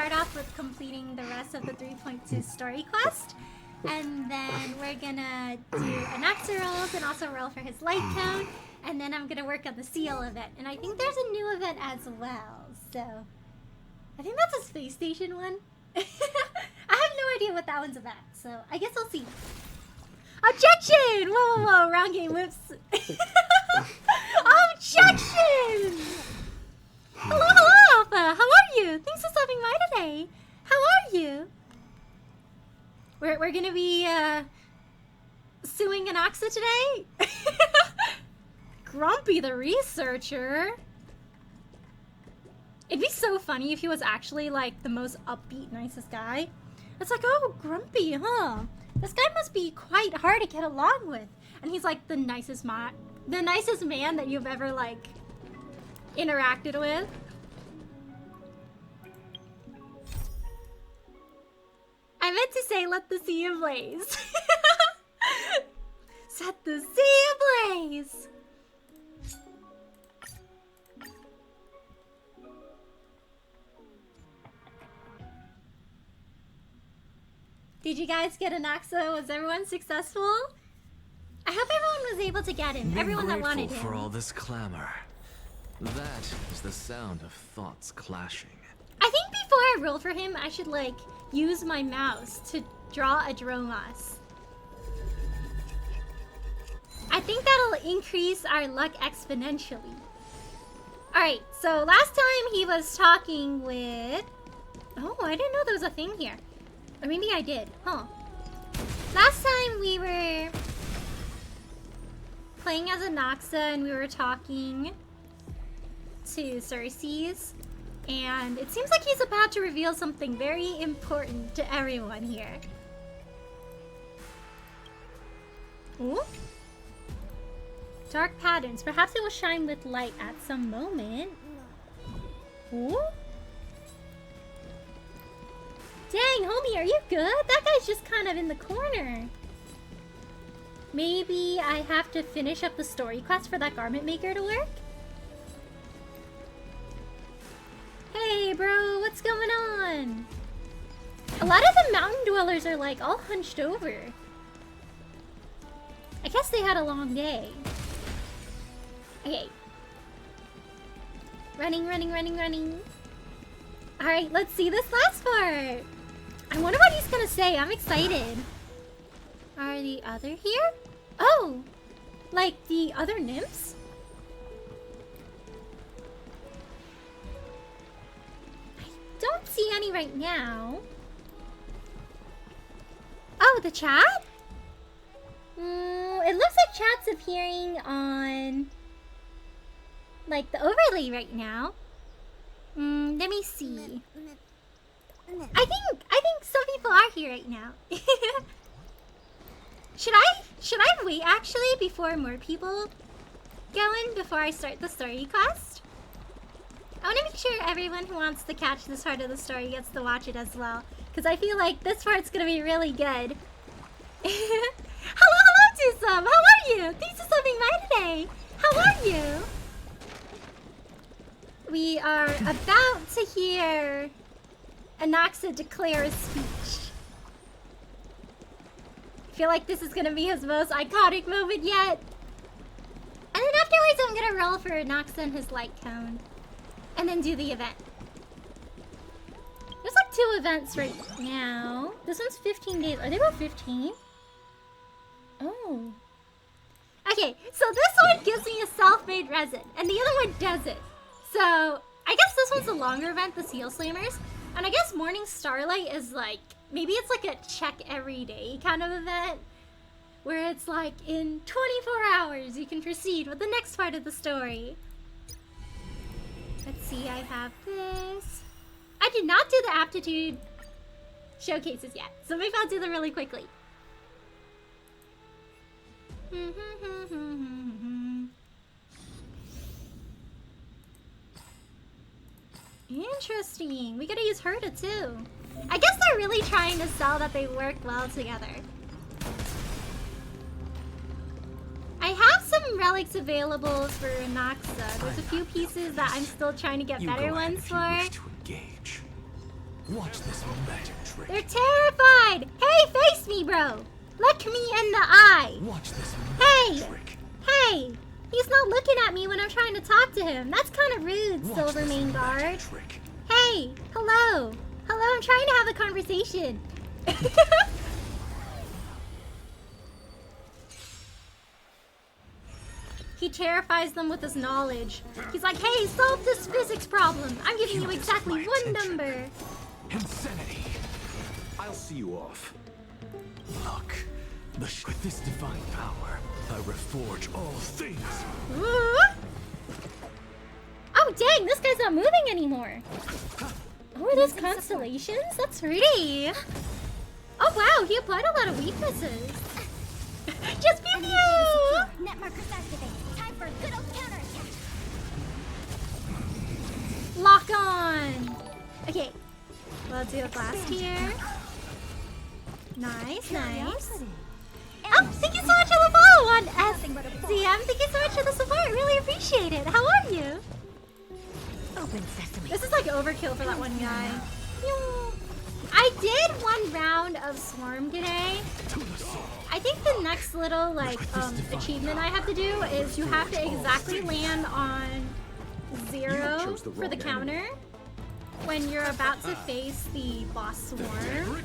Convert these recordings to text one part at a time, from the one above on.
start off with completing the rest of the 3.2 story quest. And then we're gonna do Anaxa rolls and also roll for his light cone. And then I'm gonna work on the seal event. And I think there's a new event as well. So I think that's a space station one. I have no idea what that one's about. So I guess I'll see. Objection! Whoa, whoa, whoa, wrong game, whoops. Objection! Hello, hello, Alpha. How are you? Thanks for stopping by today. How are you? We're gonna be suing Anaxa today? Grumpy the researcher. It'd be so funny if he was actually like the most upbeat, nicest guy. It's like, oh, Grumpy, huh? This guy must be quite hard to get along with. And he's like the nicest man that you've ever like interacted with. I meant to say let the sea ablaze. Set the sea ablaze. Did you guys get Anaxa? Was everyone successful? I hope everyone was able to get him. Everyone that wanted him. For all this clamor. That is the sound of thoughts clashing. I think before I roll for him, I should like use my mouse to draw a Dromos. I think that'll increase our luck exponentially. Alright, so last time he was talking with... Oh, I didn't know there was a thing here. Or maybe I did, huh? Last time we were playing as Anaxa and we were talking to Circes. And it seems like he's about to reveal something very important to everyone here. Ooh. Dark patterns. Perhaps it will shine with light at some moment. Ooh. Dang, homie, are you good? That guy's just kind of in the corner. Maybe I have to finish up the story quest for that garment maker to work? Hey, bro, what's going on? A lot of the mountain dwellers are like all hunched over. I guess they had a long day. Okay. Running, running, running, running. Alright, let's see this last part. I wonder what he's gonna say. I'm excited. Are the other here? Oh! Like the other nymphs? I don't see any right now. Oh, the chat? It looks like chat's appearing on like the overlay right now. Let me see. I think some people are here right now. Should I wait actually before more people go in before I start the story quest? I want to make sure everyone who wants to catch this part of the story gets to watch it as well, because I feel like this part's gonna be really good. Hello, Tusum! How are you? Thanks for stopping by today. How are you? We are about to hear Anaxa declare a speech. I feel like this is gonna be his most iconic moment yet. And then afterwards I'm gonna roll for Anaxa and his light cone. And then do the event. There's like 2 events right now. This one's 15 days. Are they about 15? Oh. Okay, so this one gives me a self-made resin, and the other one doesn't. So, I guess this one's a longer event, the Seal Slammers. And I guess Morning Starlight is like, maybe it's like a check every day kind of event. Where it's like, in 24 hours you can proceed with the next part of the story. Let's see, I have this. I did not do the aptitude showcases yet, so maybe I'll do them really quickly. Interesting. We gotta use Herta too. I guess they're really trying to sell that they work well together. I have some relics available for Anaxa. There's a few pieces that I'm still trying to get better ones for. Watch this magic trick. They're terrified! Hey, face me, bro! Look me in the eye! Watch this Hey! magic trick. Hey! He's not looking at me when I'm trying to talk to him. That's kind of rude, Watch Silver this Main magic Guard. trick. Hey! Hello! Hello, I'm trying to have a conversation. He terrifies them with his knowledge. He's like, hey, solve this physics problem. I'm giving you exactly one number. Insanity. I'll see you off. Look, with this divine power, I reforge all things. Ooh. Oh, dang, this guy's not moving anymore. Oh, are those constellations? That's pretty. Oh, wow, he applied a lot of weaknesses. Just pew pew! Net markers activate. Time for a good old counterattack. Lock on. Okay, we'll do a blast here. Nice, nice. Oh, thank you so much for the follow on SCM. Thank you so much for the support. Really appreciate it. How are you? Open sesame. This is like overkill for that one guy. I did one round of Swarm today. I think the next little like achievement I have to do is you have to exactly land on 0 for the counter when you're about to face the boss Swarm.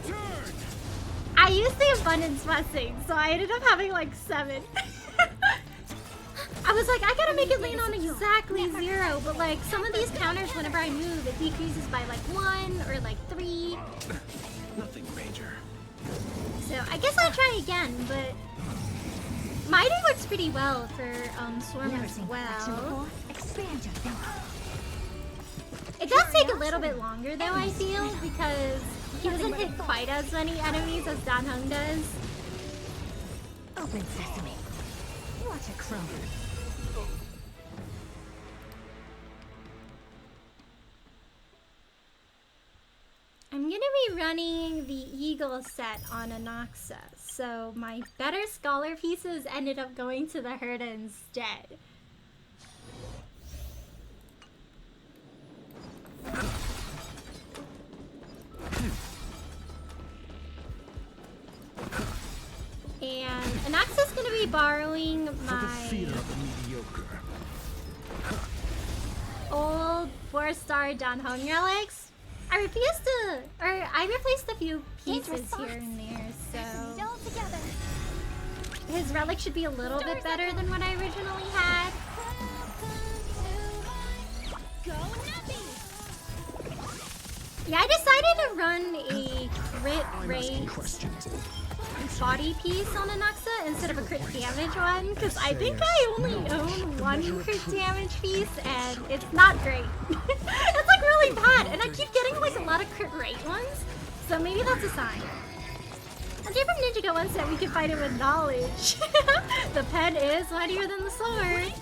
I used the abundance blessing, so I ended up having like 7. I was like, I gotta make it land on exactly 0, but like some of these counters, whenever I move, it decreases by like 1 or like 3. Nothing major. So I guess I'll try again, but Mighty works pretty well for Swarm as well. Expand your thinking. It does take a little bit longer though, I feel, because he doesn't hit quite as many enemies as Dan Hung does. Open sesame. Watch it crumble. I'm gonna be running the Eagle set on Anaxa, so my better Scholar pieces ended up going to the Herda instead. And Anaxa's gonna be borrowing my old 4-star Dan Hung relics. I replaced a few pieces here and there, so All together. his relic should be a little bit better than what I originally had. Go Nappy. Yeah, I decided to run a crit rate body piece on Anaxa instead of a crit damage one, because I think I only own one crit damage piece and it's not great. It's like really bad, and I keep getting like a lot of crit rate ones, so maybe that's a sign. I did from Ninja Go once that we can fight it with knowledge. The pen is mightier than the sword.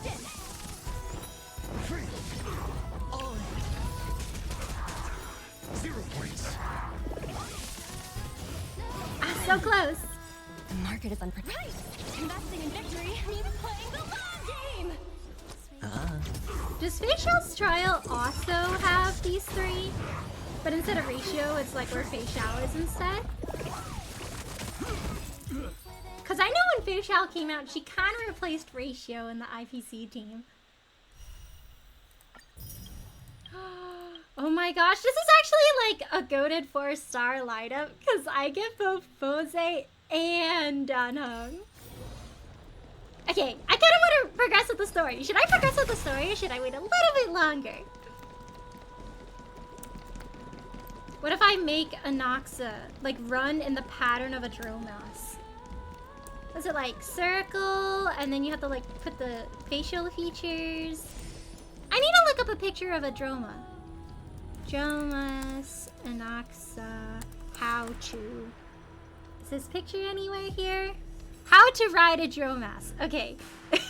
Ah, so close. The market is unprotected. Investing in victory means playing the long game. Does Facial's Trial also have these 3? But instead of ratio, it's like where Facial is instead? Because I know when Facial came out, she kind of replaced ratio in the IPC team. Oh my gosh, this is actually like a goated 4-star lineup because I get both Pose and Dan Hung. Okay, I kind of want to progress with the story. Should I progress with the story or should I wait a little bit longer? What if I make Anaxa like run in the pattern of a Dromas? Is it like circle and then you have to like put the facial features? I need to look up a picture of a Droma. Dromas, Anaxa, how to. Is this picture anywhere here? How to ride a Dromas. Okay. Okay,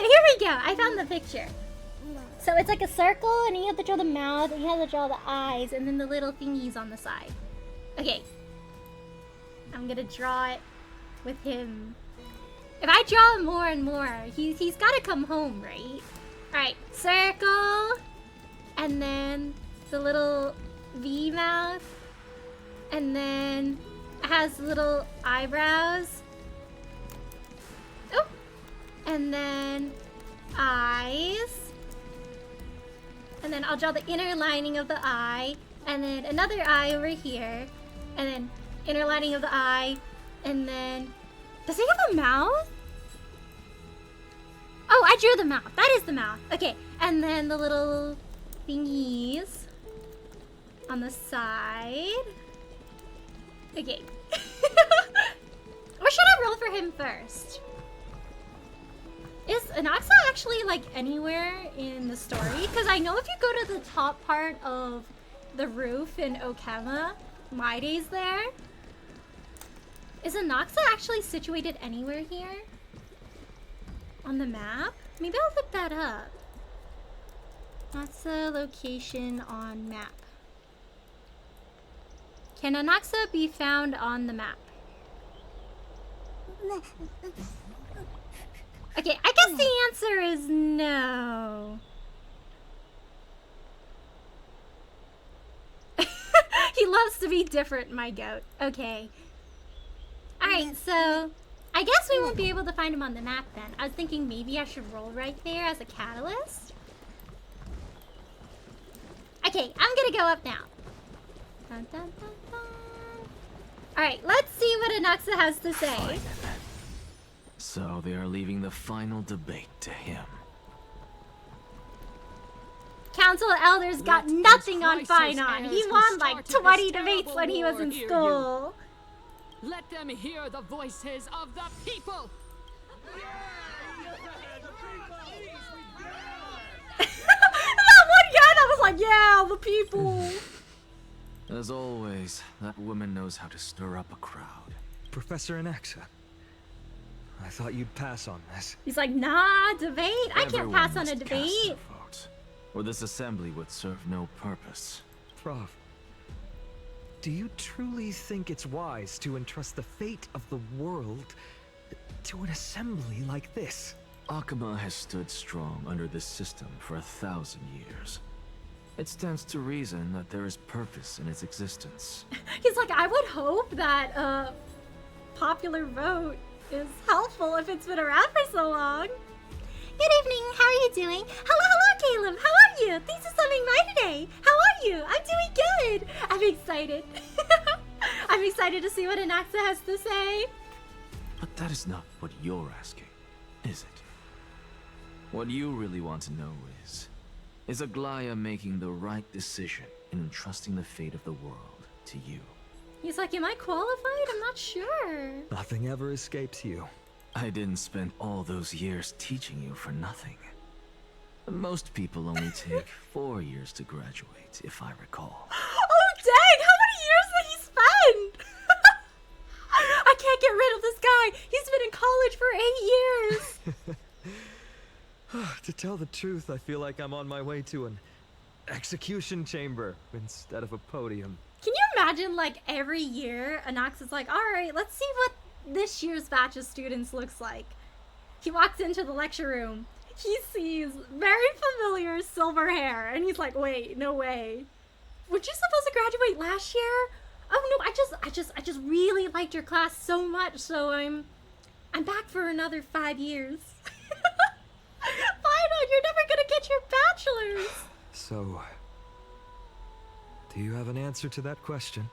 here we go. I found the picture. So it's like a circle, and you have to draw the mouth, and you have to draw the eyes, and then the little thingies on the side. Okay. I'm gonna draw it with him. If I draw him more and more, he's gotta come home, right? Alright, circle. And then the little V mouth, and then has little eyebrows. Oh, and then eyes, and then I'll draw the inner lining of the eye, and then another eye over here, and then inner lining of the eye, and then does he have a mouth? Oh, I drew the mouth. That is the mouth. Okay, and then the little thingies on the side. Okay. Or should I roll for him first? Is Anaxa actually like anywhere in the story? Because I know if you go to the top part of the roof in Okema, Maide's there. Is Anaxa actually situated anywhere here? On the map? Maybe I'll look that up. Anaxa location on map. Can Anaxa be found on the map? Okay, I guess the answer is no. He loves to be different, my goat. Okay. Alright, so I guess we won't be able to find him on the map then. I was thinking maybe I should roll right there as a catalyst. Okay, I'm gonna go up now. Dun, dun, dun, dun. Alright, let's see what Anaxa has to say. Fine. So they are leaving the final debate to him. Council of Elders got Let nothing on those crisis Finon. He heirs who won like started 20 this debates terrible when he was war in hear you. school. Let them hear the voices of the people. That one guy that was like, yeah, the people. As always, that woman knows how to stir up a crowd. Professor Anaxa, I thought you'd pass on this. He's like, nah, debate. I can't Everyone pass on a must cast their debate. vote, or this assembly would serve no purpose. Prof, do you truly think it's wise to entrust the fate of the world to an assembly like this? Akama has stood strong under this system for 1,000 years. It stands to reason that there is purpose in its existence. He's like, I would hope that popular vote is helpful if it's been around for so long. Good evening, how are you doing? Hello, Caleb, how are you? Thanks for stopping by today. How are you? I'm doing good. I'm excited. I'm excited to see what Anaxa has to say. But that is not what you're asking, is it? What you really want to know is Aglaya making the right decision in entrusting the fate of the world to you? He's like, am I qualified? I'm not sure. Nothing ever escapes you. I didn't spend all those years teaching you for nothing. Most people only take 4 years to graduate, if I recall. Oh, dang! How many years did he spend? I can't get rid of this guy. He's been in college for 8 years. To tell the truth, I feel like I'm on my way to an execution chamber instead of a podium. Can you imagine, like, every year, Anaxa's like, alright, let's see what this year's batch of students looks like. He walks into the lecture room. He sees very familiar silver hair, and he's like, wait, no way. Were you supposed to graduate last year? Oh no, I just really liked your class so much, so I'm back for another 5 years. Final, you're never gonna get your bachelor's. So, do you have an answer to that question?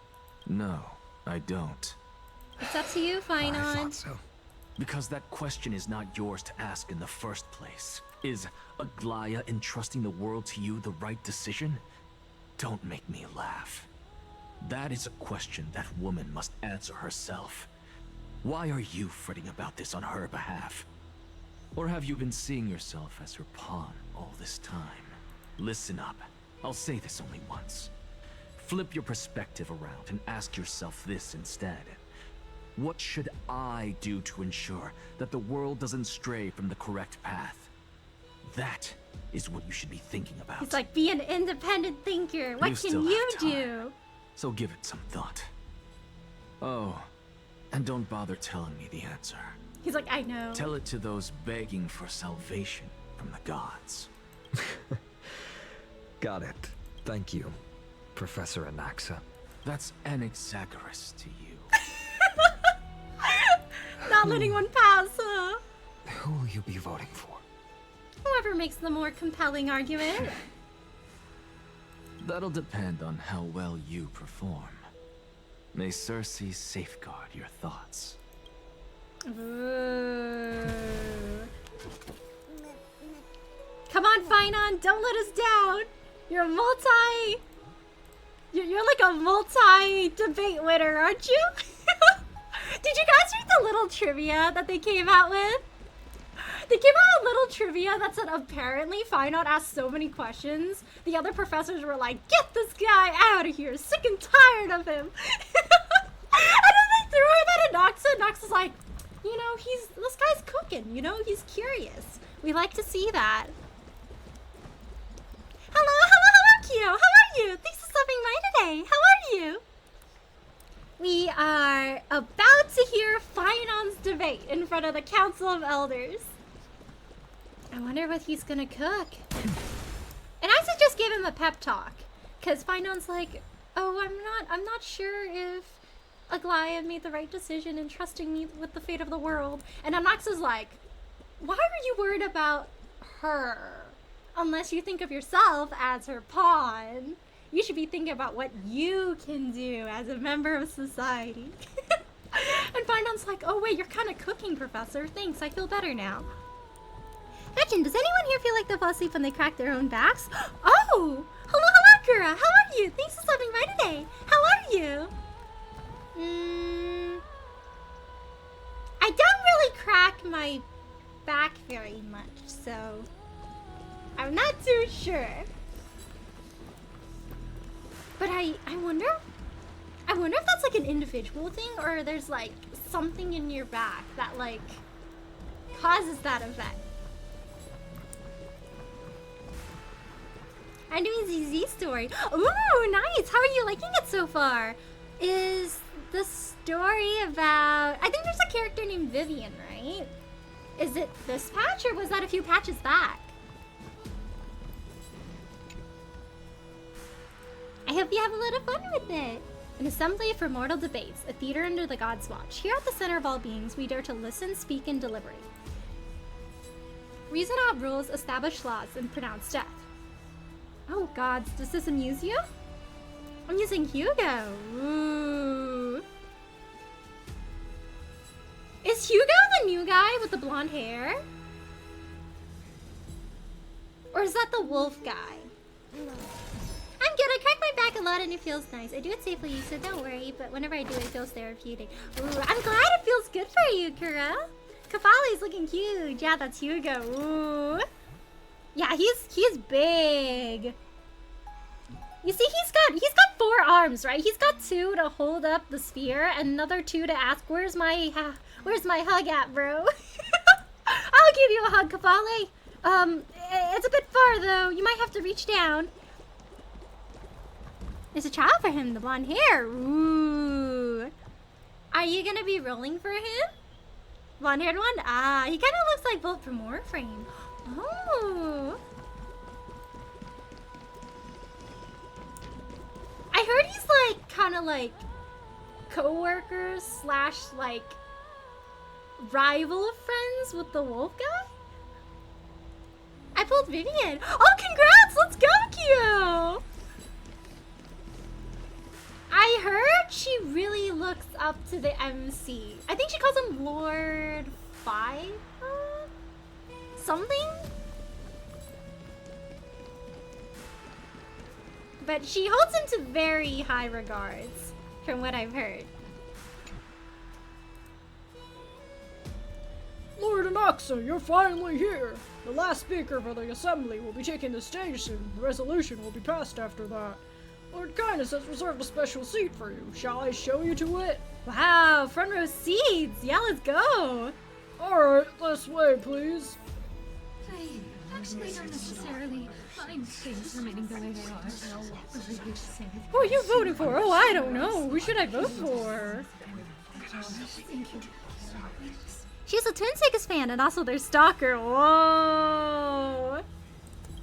No, I don't. It's up to you, I Finon. thought so. Because that question is not yours to ask in the first place. Is Aglaya entrusting the world to you the right decision? Don't make me laugh. That is a question that woman must answer herself. Why are you fretting about this on her behalf? Or have you been seeing yourself as her pawn all this time? Listen up. I'll say this only once. Flip your perspective around and ask yourself this instead. What should I do to ensure that the world doesn't stray from the correct path? That is what you should be thinking about. He's like, be an independent thinker. What You can still you have time. do? So give it some thought. Oh, and don't bother telling me the answer. He's like, I know. Tell it to those begging for salvation from the gods. Got it. Thank you, Professor Anaxa. That's Anaxagoras to you. Not letting one pass, huh? Who will you be voting for? Whoever makes the more compelling argument. That'll depend on how well you perform. May Cersei safeguard your thoughts. Ooh. Come on, Finon, don't let us down. You're like a multi-debate winner, aren't you? Did you guys read the little trivia that they came out with? They came out with little trivia that said apparently Finon asked so many questions, the other professors were like, get this guy out of here, sick and tired of him. And then they threw him at Anaxa, and Anaxa's like, you know, this guy's cooking, you know, he's curious. We like to see that. Hello, Q. How are you? Thanks for stopping by today. How are you? We are about to hear Finon's debate in front of the Council of Elders. I wonder what he's gonna cook. And I just gave him a pep talk, cause Finon's like, oh, I'm not sure if Aglaia made the right decision in trusting me with the fate of the world. And Anaxa's like, why are you worried about her? Unless you think of yourself as her pawn. You should be thinking about what you can do as a member of society. And Finon's like, oh wait, you're kind of cooking, Professor. Thanks, I feel better now. Hechin, does anyone here feel like they fall asleep when they crack their own backs? Oh! Hello, Kura! How are you? Thanks for stopping by today. How are you? I don't really crack my back very much, so I'm not too sure. But I wonder if that's like an individual thing, or there's like something in your back that like causes that effect. I'm doing ZZ story. Ooh, nice. How are you liking it so far? Is the story about... I think there's a character named Vivian, right? Is it this patch, or was that a few patches back? I hope you have a lot of fun with it. An assembly for mortal debates, a theater under the God's watch. Here at the center of all beings, we dare to listen, speak, and deliberate. Reason out rules, establish laws, and pronounce death. Oh gods, does this amuse you? I'm using Hugo. Ooh. Is Hugo the new guy with the blonde hair? Or is that the wolf guy? I'm good, I crack my back a lot and it feels nice. I do it safely, so don't worry, but whenever I do it feels therapeutic. Ooh, I'm glad it feels good for you, Kura. Kafali's looking huge. Yeah, that's Hugo. Ooh. Yeah, he's big. You see, he's got 4 arms, right? He's got 2 to hold up the sphere, and another 2 to ask, where's my hug at, bro? I'll give you a hug, Kafali. It's a bit far though. You might have to reach down. There's a child for him, the blonde hair. Ooh. Are you gonna be rolling for him? Blonde-haired one? Ah, he kind of looks like Bolt from Warframe. Oh. I heard he's like kind of like co-workers slash like rival friends with the wolf guy. I pulled Vivian. Oh, congrats! Let's go, Q! I heard she really looks up to the MC. I think she calls him Lord 5? Something? But she holds him to very high regards, from what I've heard. Lord Anaxa, you're finally here! The last speaker for the assembly will be taking the stage soon. The resolution will be passed after that. Lord Kindness has reserved a special seat for you. Shall I show you to it? Wow, front row seats! Yeah, let's go! Alright, this way, please. I actually don't necessarily mind things remaining the way they are. Who are you voting for? Oh, I don't know. Who should I vote for? She's a Twin Seekers fan and also their stalker. Whoa!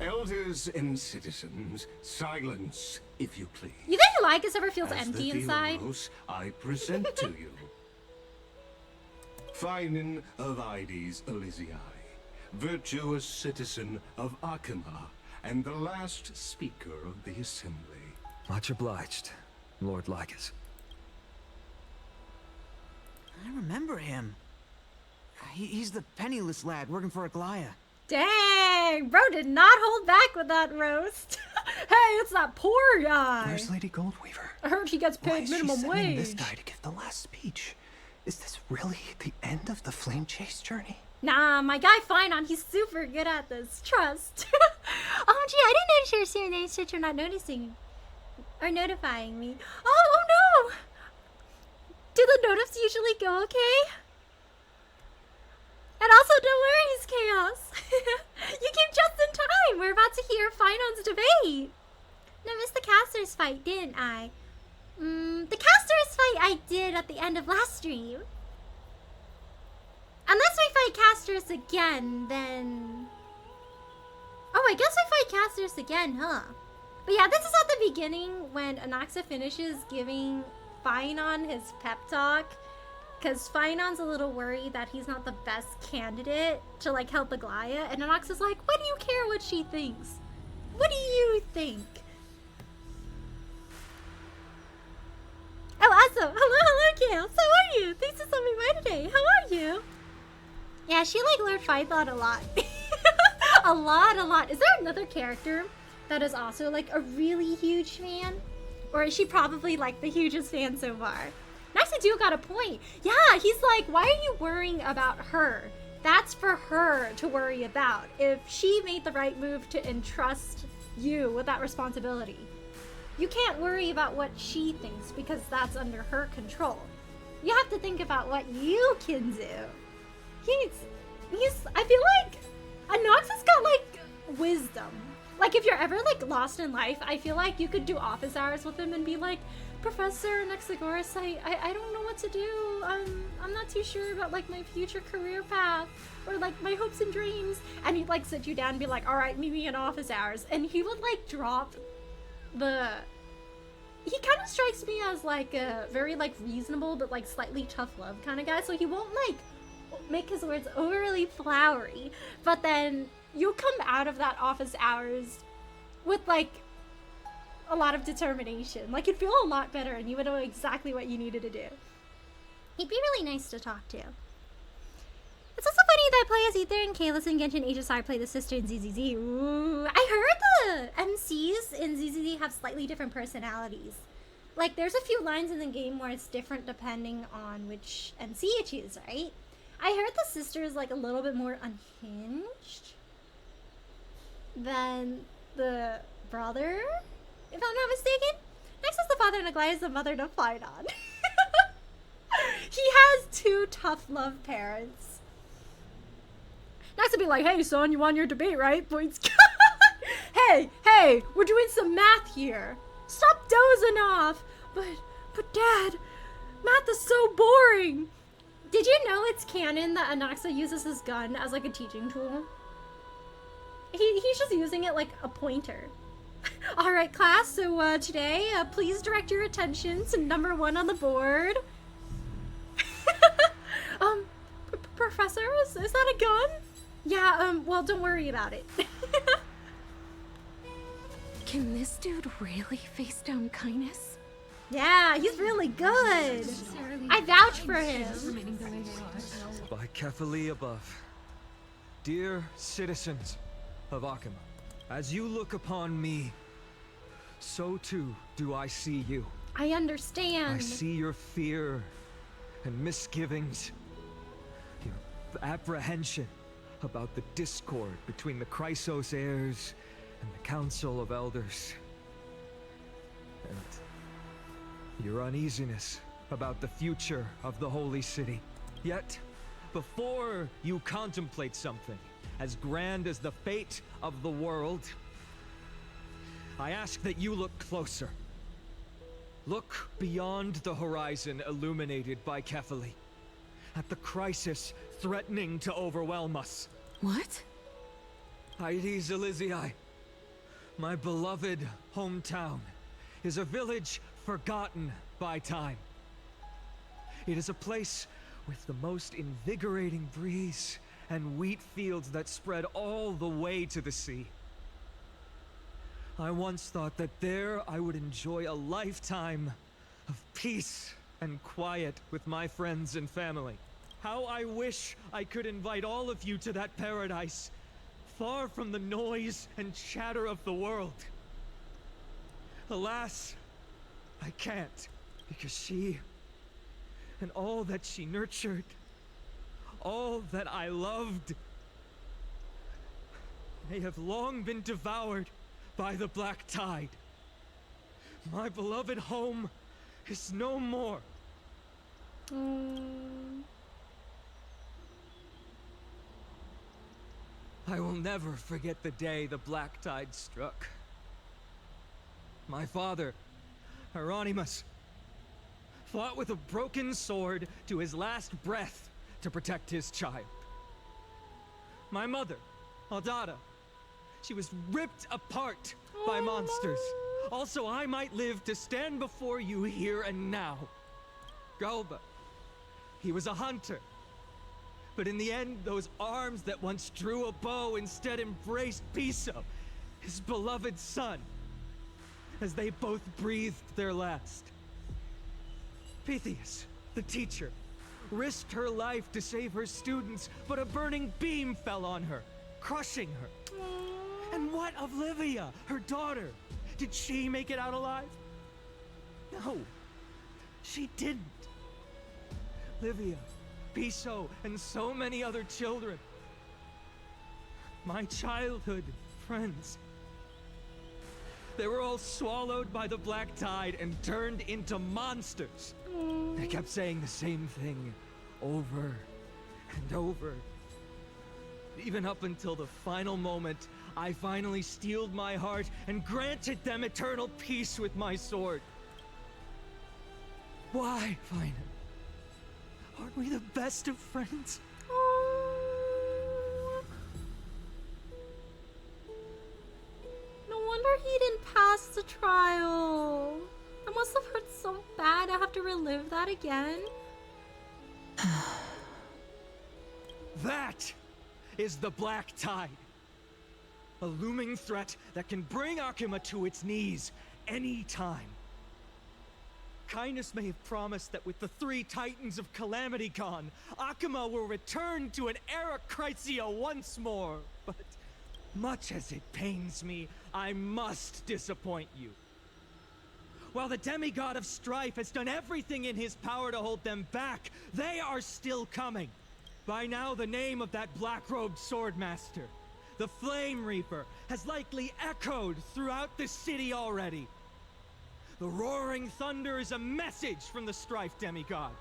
Elders and citizens, silence, if you please. You think Lycus ever feels As empty the inside? Theoros, I present to you Finan of Ides Elysiae, virtuous citizen of Akima, and the last speaker of the assembly. Much obliged, Lord Lycus. I remember him. He's the penniless lad working for Aglaya. Dang, bro did not hold back with that roast. Hey, it's that poor guy. Where's Lady Goldweaver? I heard he gets Why paid is minimum she sending wage. this guy to give the last speech? Is this really the end of the flame chase journey? Nah, my guy Finon, he's super good at this. Trust. Oh, gee, I didn't notice your serious that you're not noticing. Or notifying me. Oh no! Do the notifs usually go okay? And also, don't worry, it's chaos. You came just in time. We're about to hear Finon's debate. No, missed the casters fight, didn't I? The casters fight I did at the end of last stream. Unless we fight casters again, then... Oh, I guess we fight casters again, huh? But yeah, this is at the beginning when Anaxa finishes giving Finon his pep talk. Because Finon's a little worried that he's not the best candidate to, like, help Aglaya. And Anaxa's like, what do you care what she thinks? What do you think? Oh, awesome. Hello, Kale. So are you? Thanks for stopping by today. How are you? Yeah, she, like, Lord Python a lot. a lot. Is there another character that is also, like, a really huge fan? Or is she probably, like, the hugest fan so far? Anaxa do got a point. Yeah, he's like, why are you worrying about her? That's for her to worry about. If she made the right move to entrust you with that responsibility. You can't worry about what she thinks because that's under her control. You have to think about what you can do. I feel like Anaxa's got like wisdom. Like if you're ever like lost in life, I feel like you could do office hours with him and be like, Professor Nexagoras, I don't know what to do. I'm not too sure about like my future career path or like my hopes and dreams. And he'd like sit you down and be like, all right, meet me in office hours. And he would like drop he kind of strikes me as like a very like reasonable but like slightly tough love kind of guy. So he won't like make his words overly flowery, but then you'll come out of that office hours with like a lot of determination. Like it'd feel a lot better and you would know exactly what you needed to do. He'd be really nice to talk to. It's also funny that I play as Ether and Kalis and Genshin HSR play the sister in ZZZ. Ooh, I heard the MCs in ZZZ have slightly different personalities. Like there's a few lines in the game where it's different depending on which MC you choose, right? I heard the sister is like a little bit more unhinged than the brother, if I'm not mistaken. Next is the father and Aglaya is the mother to fight on. He has two tough love parents. Next to be like, hey son, you won your debate, right? Points. hey, we're doing some math here. Stop dozing off. But dad, math is so boring. Did you know it's canon that Anaxa uses his gun as like a teaching tool? He's just using it like a pointer. Alright class, so today, please direct your attention to number 1 on the board. Professor, is that a gun? Yeah, well don't worry about it. Can this dude really face down kindness? Yeah, he's really good. I vouch for him. Remaining the way they are. By Kefali above, dear citizens of Akima, as you look upon me, so too do I see you. I understand. I see your fear and misgivings, your apprehension about the discord between the Chrysos heirs and the Council of Elders, and your uneasiness about the future of the Holy City. Yet, before you contemplate something as grand as the fate of the world, I ask that you look closer. Look beyond the horizon illuminated by Kefali, at the crisis threatening to overwhelm us. What? Ides Elysiae, My beloved hometown is a village forgotten by time. It is a place with the most invigorating breeze and wheat fields that spread all the way to the sea. I once thought that there I would enjoy a lifetime of peace and quiet with my friends and family. How I wish I could invite all of you to that paradise, far from the noise and chatter of the world. Alas, I can't, because she and all that she nurtured, all that I loved, they have long been devoured by the black tide. My beloved home is no more. I will never forget the day the black tide struck. My father, Hieronymus, fought with a broken sword to his last breath to protect his child. My mother, Aldada, she was ripped apart by monsters. Also, I might live to stand before you here and now. Galba, he was a hunter. But in the end, those arms that once drew a bow instead embraced Piso, his beloved son, as they both breathed their last. Pythias, the teacher, risked her life to save her students, but a burning beam fell on her, crushing her. And what of Livia, her daughter? Did she make it out alive? No, she didn't. Livia, Piso, and so many other children. My childhood friends. They were all swallowed by the black tide and turned into monsters. They kept saying the same thing over and over. Even up until the final moment, I finally steeled my heart and granted them eternal peace with my sword. Why, Fina? Aren't we the best of friends? No wonder he didn't pass the trial. That must have hurt so bad. I have to relive that again. That is the black tide. A looming threat that can bring Akuma to its knees any time. Kindness may have promised that with the 3 Titans of Calamity gone, Akuma will return to an era Chrysia once more. But much as it pains me, I must disappoint you. While the demigod of strife has done everything in his power to hold them back, they are still coming. By now, the name of that black-robed swordmaster, the Flame Reaper, has likely echoed throughout the city already. The roaring thunder is a message from the strife demigod.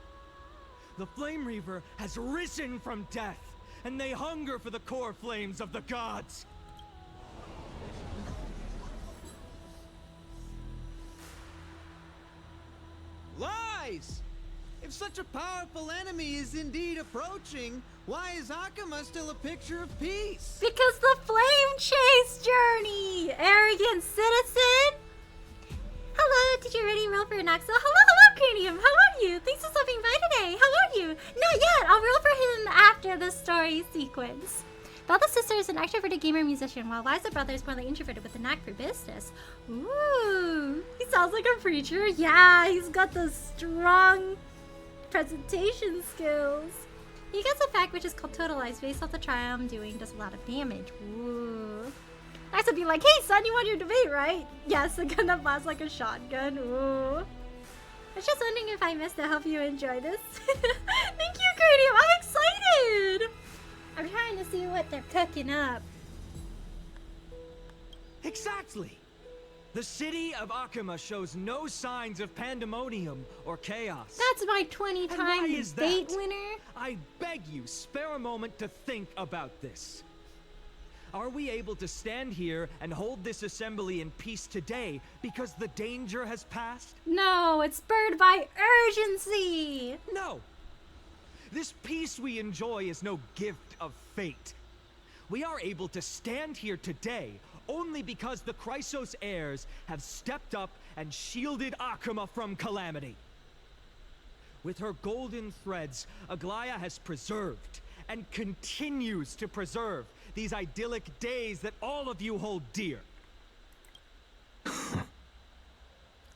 The Flame Reaper has risen from death, and they hunger for the core flames of the gods. Lies! If such a powerful enemy is indeed approaching, why is Akuma still a picture of peace? Because the flame chase journey! Arrogant citizen! Hello, did you already roll for Anaxa? Hello, Cranium! How are you? Thanks for stopping by today! How are you? Not yet! I'll roll for him after the story sequence. Belda's sister is an extroverted gamer musician, while Liza's brother is more like introverted with a knack for business. Ooh, he sounds like a preacher. Yeah, he's got the strong presentation skills. He gets a fact which is called Totalize based off the trial I'm doing, does a lot of damage. Ooh. Nice to be like, hey son, you want your debate, right? Yes, a gun that blasts like a shotgun. Ooh. I was just wondering if I missed to help you enjoy this. Thank you, Cranium. I'm excited. I'm trying to see what they're cooking up. Exactly. The city of Akuma shows no signs of pandemonium or chaos. That's my 20-time date winner. I beg you, spare a moment to think about this. Are we able to stand here and hold this assembly in peace today because the danger has passed? No, it's spurred by urgency. No. This peace we enjoy is no gift of fate. We are able to stand here today only because the Chrysos heirs have stepped up and shielded Akuma from calamity. With her golden threads, Aglaya has preserved and continues to preserve these idyllic days that all of you hold dear.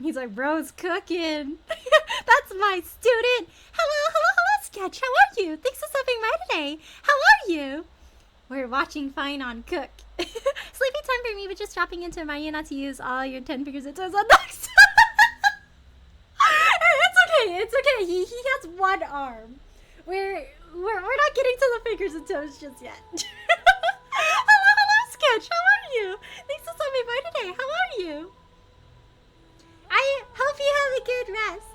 He's like, bro's cooking. That's my student. Hello, Sketch. How are you? Thanks for stopping by today. How are you? We're watching Fine on Cook. Sleepy time for me, but just dropping into my not to use all your 10 fingers and toes on dogs. It's okay. He has one arm. We're not getting to the fingers and toes just yet. Hello, Sketch. How are you? Thanks for stopping by today. How are you? I hope you have a good rest.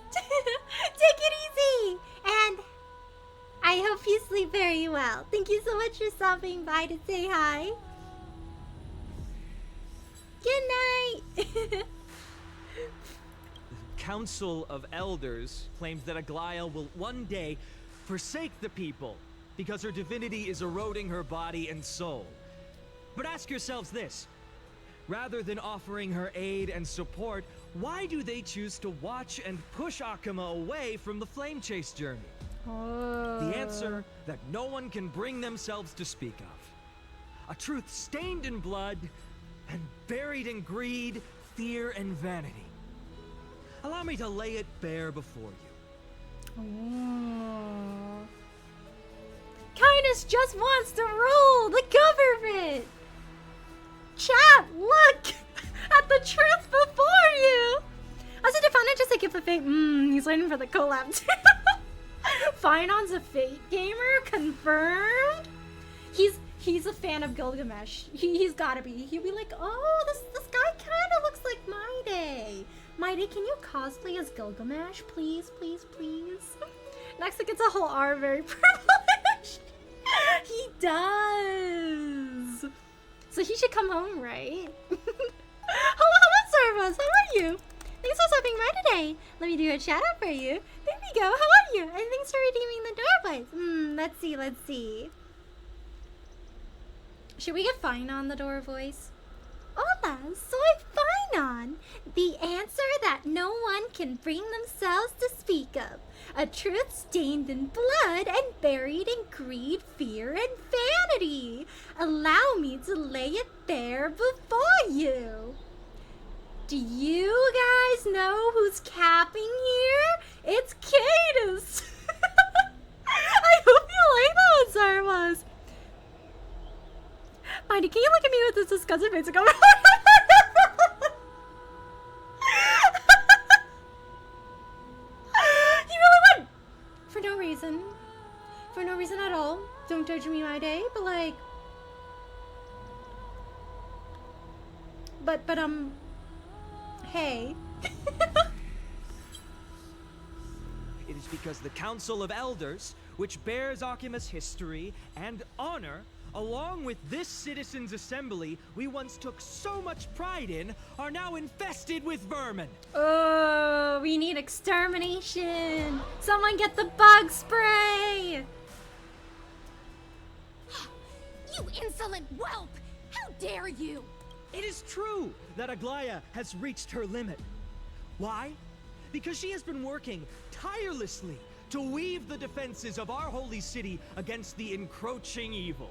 Take it easy. And I hope you sleep very well. Thank you so much for stopping by to say hi. Good night. The Council of Elders claims that Aglaya will one day forsake the people because her divinity is eroding her body and soul. But ask yourselves this. Rather than offering her aid and support, why do they choose to watch and push Akuma away from the flame chase journey? The answer that no one can bring themselves to speak of. A truth stained in blood and buried in greed, fear, and vanity. Allow me to lay it bare before you. Kindness just wants to rule the government. Chat, look at the truth before you. Also, Defana just like give a fate. He's waiting for the collab. Finon's a Fate gamer, confirmed. He's a fan of Gilgamesh. He's gotta be. He'll be like, oh, this guy kind of looks like Maide. Maide, can you cosplay as Gilgamesh, please, please, please? Anaxa gets a whole R, very privileged. He does. So he should come home, right? Hello, Servus. How are you? Thanks for stopping by today. Let me do a shout out for you. There we go. How are you? And thanks for redeeming the door voice. Let's see. Should we get Fine on the door voice? Hola, soy Finon. The answer that no one can bring themselves to speak of. A truth stained in blood and buried in greed, fear, and vanity. Allow me to lay it bare before you. Do you guys know who's capping here? It's Cadus. I hope you like that one, Sarmas. Mindy, can you look at me with this disgusted face and go? You really would. For no reason. For no reason at all. Don't judge me my day, but like. But hey. It is because the Council of Elders, which bears Akima's history and honor, along with this citizens' assembly we once took so much pride in, are now infested with vermin. Oh, we need extermination. Someone get the bug spray. You insolent whelp! How dare you! It is true that Aglaya has reached her limit. Why? Because she has been working tirelessly to weave the defenses of our holy city against the encroaching evil.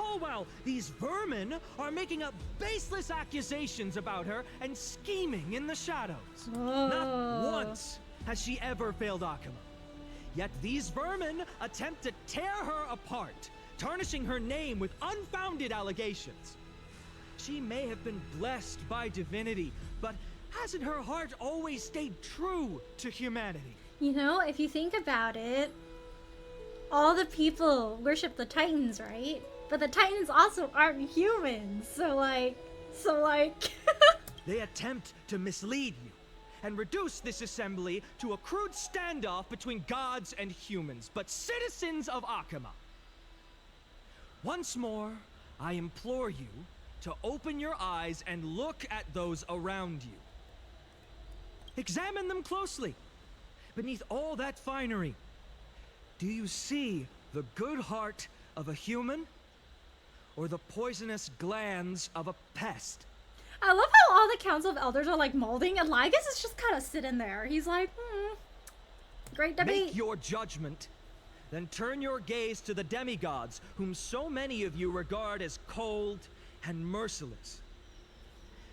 All while these vermin are making up baseless accusations about her and scheming in the shadows. Not once has she ever failed Akuma. Yet these vermin attempt to tear her apart, tarnishing her name with unfounded allegations. She may have been blessed by divinity, but hasn't her heart always stayed true to humanity? You know, if you think about it, all the people worship the Titans, right? But the Titans also aren't humans, so like... They attempt to mislead you and reduce this assembly to a crude standoff between gods and humans, but citizens of Akuma. Once more, I implore you to open your eyes and look at those around you. Examine them closely. Beneath all that finery, do you see the good heart of a human? or the poisonous glands of a pest. I love how all the council of elders are like molding, and Lygus is just kind of sitting there. He's like, great debate. Make your judgment, then turn your gaze to the demigods, whom so many of you regard as cold and merciless.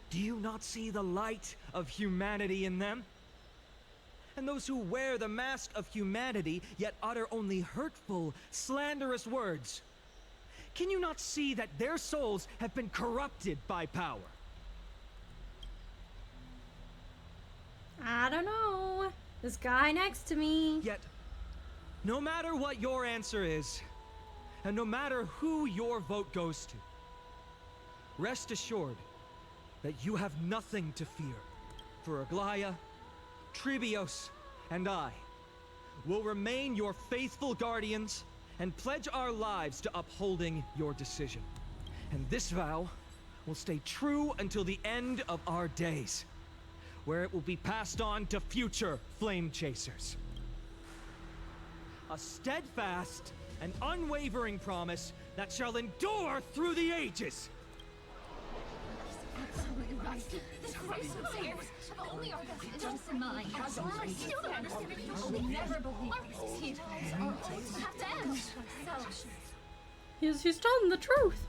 Do you not see the light of humanity in them? And those who wear the mask of humanity, yet utter only hurtful, slanderous words. Can you not see that their souls have been corrupted by power? I don't know. This guy next to me. Yet, no matter what your answer is, and no matter who your vote goes to, rest assured that you have nothing to fear. For Aglaya, Tribios, and I will remain your faithful guardians and pledge our lives to upholding your decision. And this vow will stay true until the end of our days, where it will be passed on to future flame chasers. A steadfast and unwavering promise that shall endure through the ages. Absolutely right. This race of theirs have only our best interests in mind. I still don't understand it. I will never believe these heroes are always have to end. He's telling the truth.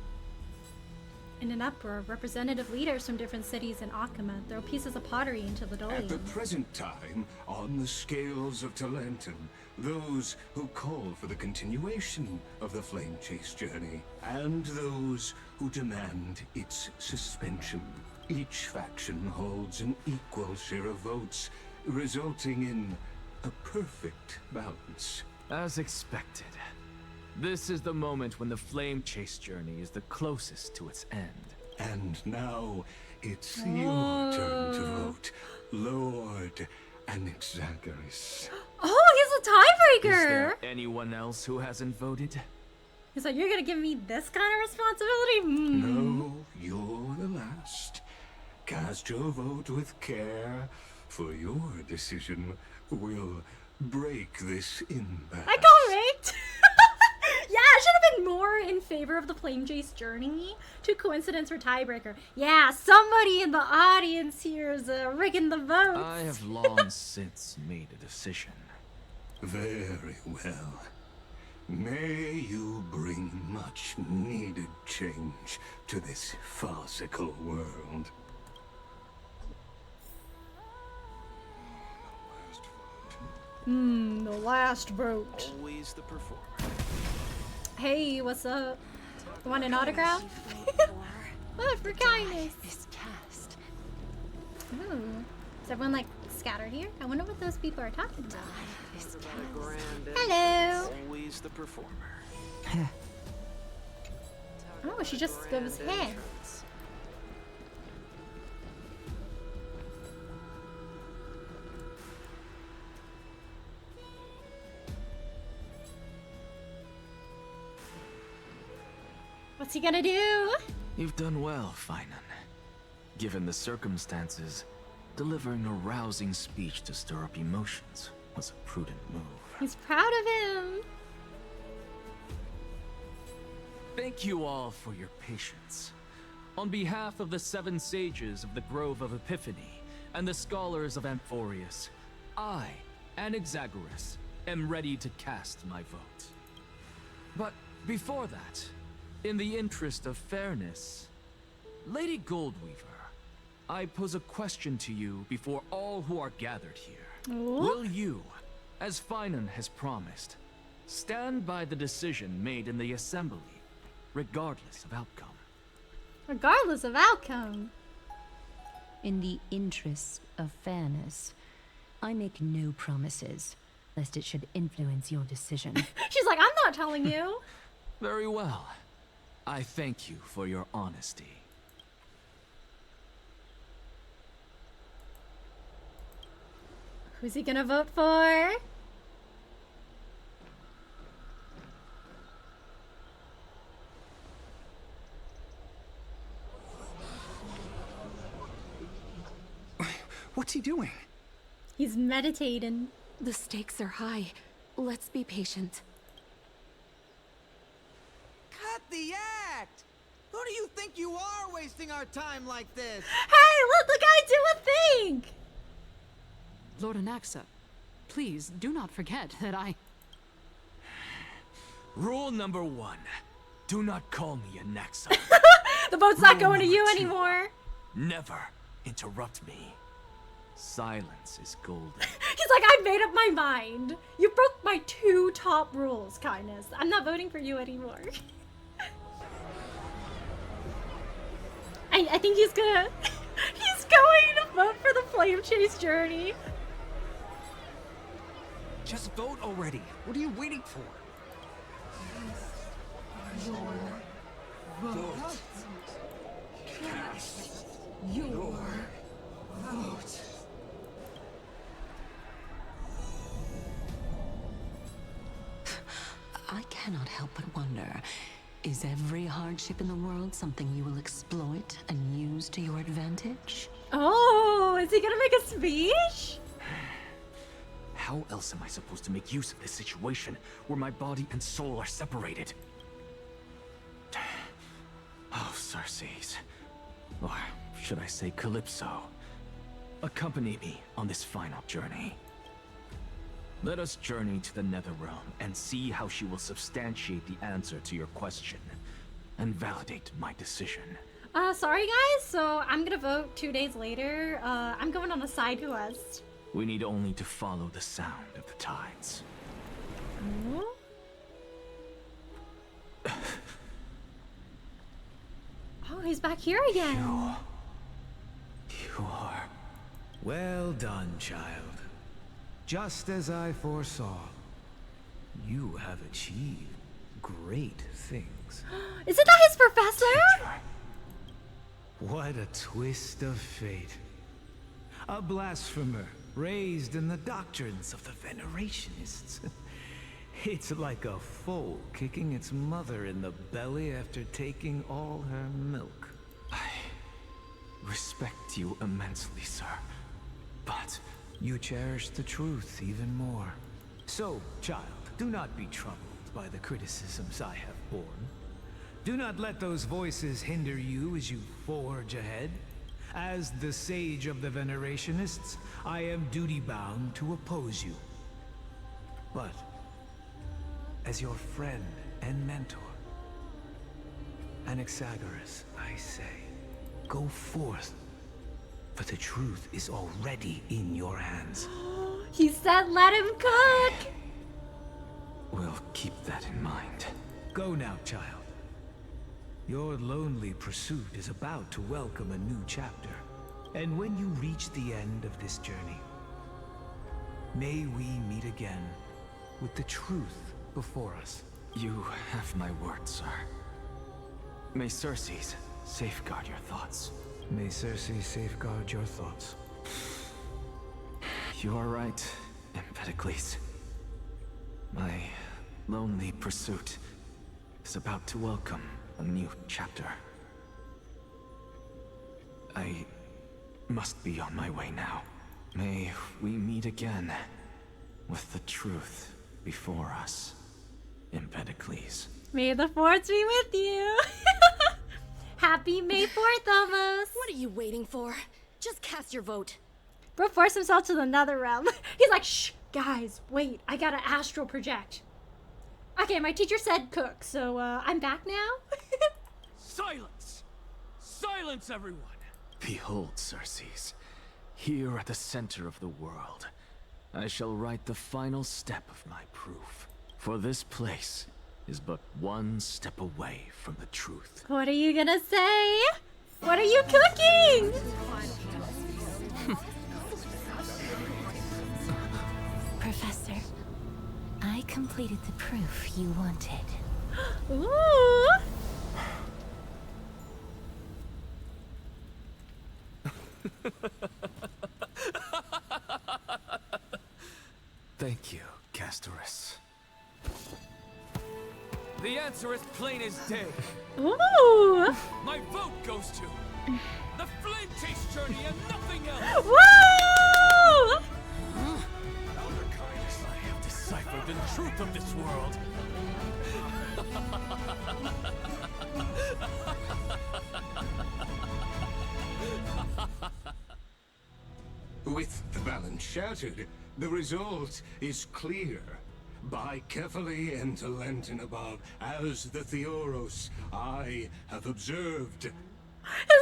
In an uproar, representative leaders from different cities in Akama throw pieces of pottery into the At the Dolian. present time, on the scales of Talentum, those who call for the continuation of the Flame Chase journey, and those who demand its suspension. Each faction holds an equal share of votes, resulting in a perfect balance. As expected. This is the moment when the Flame Chase journey is the closest to its end. And now, it's your turn to vote, Lord Anaxa. Oh, he's a Is tiebreaker! there anyone else who hasn't voted? He's like, you're gonna give me this kind of responsibility? No, you're the last. Cast your vote with care, for your decision will break this impasse. I got raked! Yeah, I should have been more in favor of the Flame Chase journey. Two coincidence or tiebreaker. Yeah, somebody in the audience here is rigging the votes. I have long since made a decision. Very well. May you bring much needed change to this farcical world. The last vote. Always the performer. Hey, what's up? Want an autograph? What for kindness? This cast. Ooh. Is everyone like scattered here? I wonder what those people are talking about. This cast. Hello. Always the performer. Oh, she just goes head. What's he gonna do? You've done well, Finan. Given the circumstances, delivering a rousing speech to stir up emotions was a prudent move. He's proud of him. Thank you all for your patience. On behalf of the 7 sages of the Grove of Epiphany and the scholars of Amphorius, I, Anaxagoras, am ready to cast my vote. But before that, in the interest of fairness, Lady Goldweaver, I pose a question to you before all who are gathered here. Ooh. Will you, as Finan has promised, stand by the decision made in the assembly, regardless of outcome? Regardless of outcome. In the interest of fairness, I make no promises, lest it should influence your decision. She's like, I'm not telling you. Very well. I thank you for your honesty. Who's he gonna vote for? What's he doing? He's meditating. The stakes are high. Let's be patient. Cut the act! Who do you think you are wasting our time like this? Hey, let the guy do a thing! Lord Anaxa, please do not forget that I... Rule number 1. Do not call me Anaxa. The boat's not Rule going to you number 2. anymore. Never interrupt me. Silence is golden. He's like, I made up my mind. You broke my 2 top rules, kindness. I'm not voting for you anymore. I think he's gonna... He's going to vote for the Flame Chase journey. Just vote already. What are you waiting for? Vote. Cast your vote. I cannot help but wonder, is every hardship in the world something you will exploit and use to your advantage? Oh, is he gonna make a speech? How else am I supposed to make use of this situation where my body and soul are separated? Oh, Circes. Or should I say Calypso? Accompany me on this final journey. Let us journey to the Netherrealm and see how she will substantiate the answer to your question and validate my decision. Sorry guys, so I'm gonna vote 2 days later. I'm going on a side quest. We need only to follow the sound of the tides. Oh, he's back here again. You are... Well done, child. Just as I foresaw, you have achieved great things. Isn't that his professor? What a twist of fate. A blasphemer raised in the doctrines of the Venerationists. It's like a foal kicking its mother in the belly after taking all her milk. I respect you immensely, sir. But you cherish the truth even more. So, child, do not be troubled by the criticisms I have borne. Do not let those voices hinder you as you forge ahead. As the sage of the Venerationists, I am duty-bound to oppose you. But as your friend and mentor, Anaxagoras, I say, go forth, for the truth is already in your hands. He said let him cook! we'll keep that in mind. Go now, child. Your lonely pursuit is about to welcome a new chapter. And when you reach the end of this journey, may we meet again with the truth before us. You have my word, sir. May Circes safeguard your thoughts. May Circes safeguard your thoughts. You are right, Empedocles. My lonely pursuit is about to welcome a new chapter. I must be on my way now. May we meet again with the truth before us, Empedocles. May the Fourth be with you! Happy May 4th almost! What are you waiting for? Just cast your vote. Bro forced himself to the Netherrealm. He's like, shh, guys, wait, I gotta astral project. Okay, my teacher said cook, so I'm back now? Silence! Silence, everyone! Behold, Circes, here at the center of the world, I shall write the final step of my proof. For this place is but one step away from the truth. What are you gonna say? What are you cooking? Professor, I completed the proof you wanted. Ooh! Thank you, Castorus. The answer is plain as day. Ooh! My vote goes to the Flame Chase journey and nothing else. Woo! Elder Kindness, I have deciphered the truth of this world. With the balance shattered, the result is clear. By carefully enter Lenten above, as the Theoros I have observed. His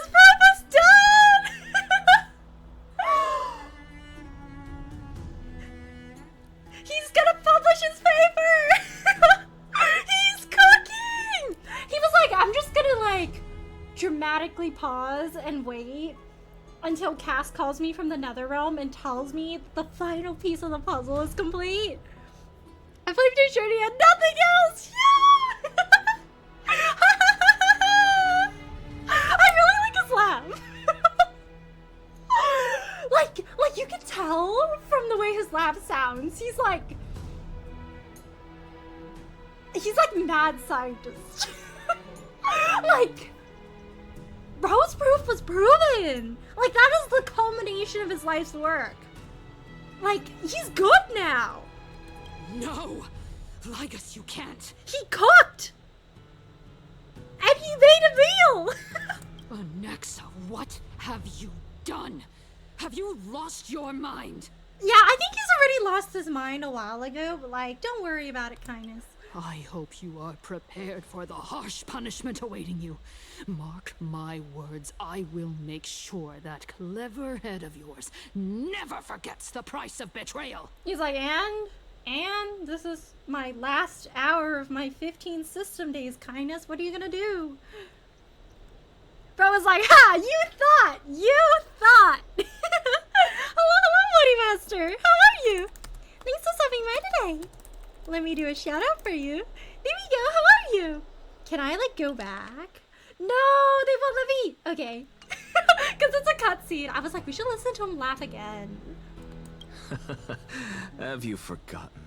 purpose done! He's gonna publish his paper! He's cooking! He was like, I'm just gonna like dramatically pause and wait until Cass calls me from the Netherrealm and tells me the final piece of the puzzle is complete. I played Day Journey and nothing else! Yeah! I really like his laugh. like you can tell from the way his laugh sounds. He's like mad scientist. Like, Bro's proof was proven. Like, that is the culmination of his life's work. Like, he's good now. No! Lygus, you can't! He cooked! And he made a meal! Anaxa, what have you done? Have you lost your mind? Yeah, I think he's already lost his mind a while ago, but like, don't worry about it, Kindness. I hope you are prepared for the harsh punishment awaiting you. Mark my words, I will make sure that clever head of yours never forgets the price of betrayal. He's like, and this is my last hour of my 15 system days, Kindness. What are you gonna do? Bro was like, ha! You thought! Hello, Woody Master! How are you? Thanks for stopping by today. Let me do a shout out for you. There we go, how are you? Can I, like, go back? No, they won't let me! Okay. Because it's a cutscene. I was like, we should listen to him laugh again. Have you forgotten?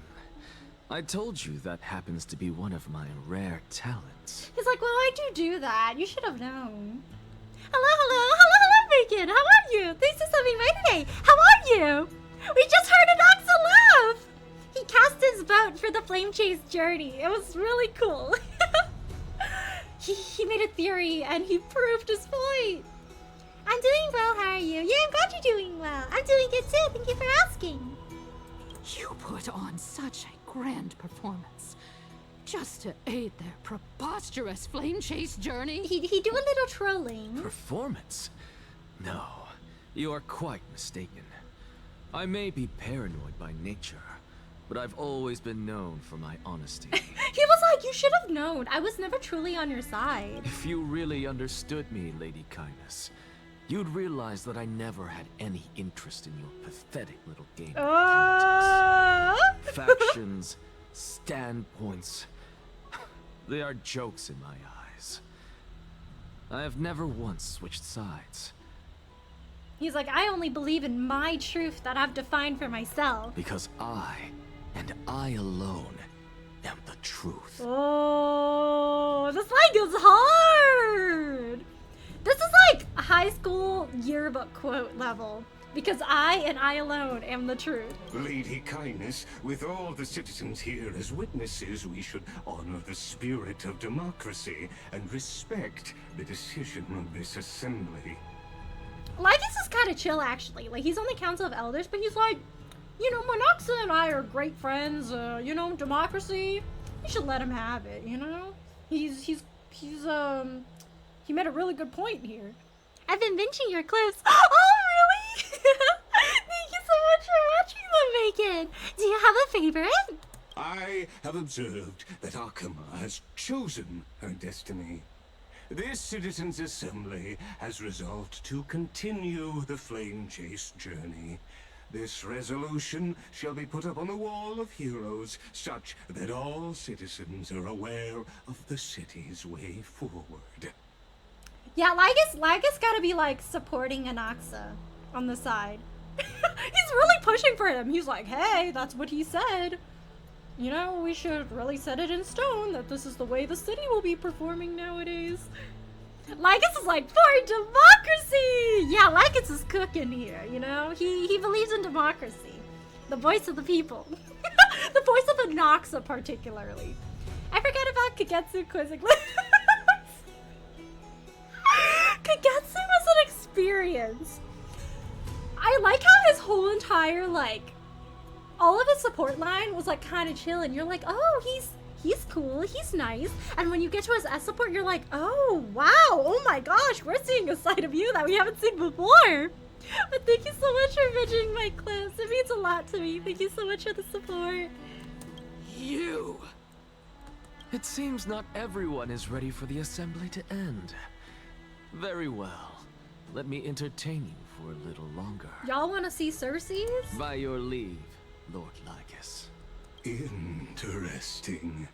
I told you that happens to be one of my rare talents. He's like, well, I do that. You should have known. Hello, Bacon. How are you? Thanks for stopping by today. How are you? We just heard Anaxa laugh. He cast his vote for the Flame Chase journey. It was really cool. he made a theory and he proved his point. I'm doing well. How are you? Yeah, I'm glad you're doing well. I'm doing good too. Thank you for asking. You put on such a grand performance. Just to aid their preposterous flame chase journey? He do a little trolling. Performance? No, you are quite mistaken. I may be paranoid by nature, but I've always been known for my honesty. He was like, you should have known. I was never truly on your side. If you really understood me, Lady Kindness, you'd realize that I never had any interest in your pathetic little game of politics. Factions, standpoints, they are jokes in my eyes. I have never once switched sides. He's like, I only believe in my truth that I've defined for myself. Because I, and I alone, am the truth. Oh, this like is hard. This is like a high school yearbook quote level. Because I and I alone am the truth. Lady Kindness, with all the citizens here as witnesses, we should honor the spirit of democracy and respect the decision of this assembly. Lygus is kind of chill, actually. Like, he's on the Council of Elders, but he's like, you know, Anaxa and I are great friends. You know, democracy. You should let him have it. You know, he made a really good point here. I've been benching your clips. Oh, really? Thank you so much for watching them, Bacon. Do you have a favorite? I have observed that Akama has chosen her destiny. This citizens' assembly has resolved to continue the flame chase journey. This resolution shall be put up on the wall of heroes, such that all citizens are aware of the city's way forward. Yeah, Lygus gotta be like supporting Anaxa on the side. He's really pushing for him. He's like, hey, that's what he said. You know, we should really set it in stone that this is the way the city will be performing nowadays. Lygus is like, for democracy! Yeah, Lygus is cooking here, you know? He believes in democracy. The voice of the people. The voice of Anaxa, particularly. I forgot about Kagetsu quizzing. Kagetsu was an experience. I I like how his whole entire, like, all of his support line was, like, kind of chill, and you're like, oh, he's cool, he's nice. And when you get to his S support, you're like, oh, wow, oh my gosh, we're seeing a side of you that we haven't seen before. But thank you so much for binging my clips. It means a lot to me. Thank you so much for the support. You! It seems not everyone is ready for the assembly to end. Very well. Let me entertain you for a little longer. Y'all want to see Cersei's? By your leave, Lord Lycus. Interesting.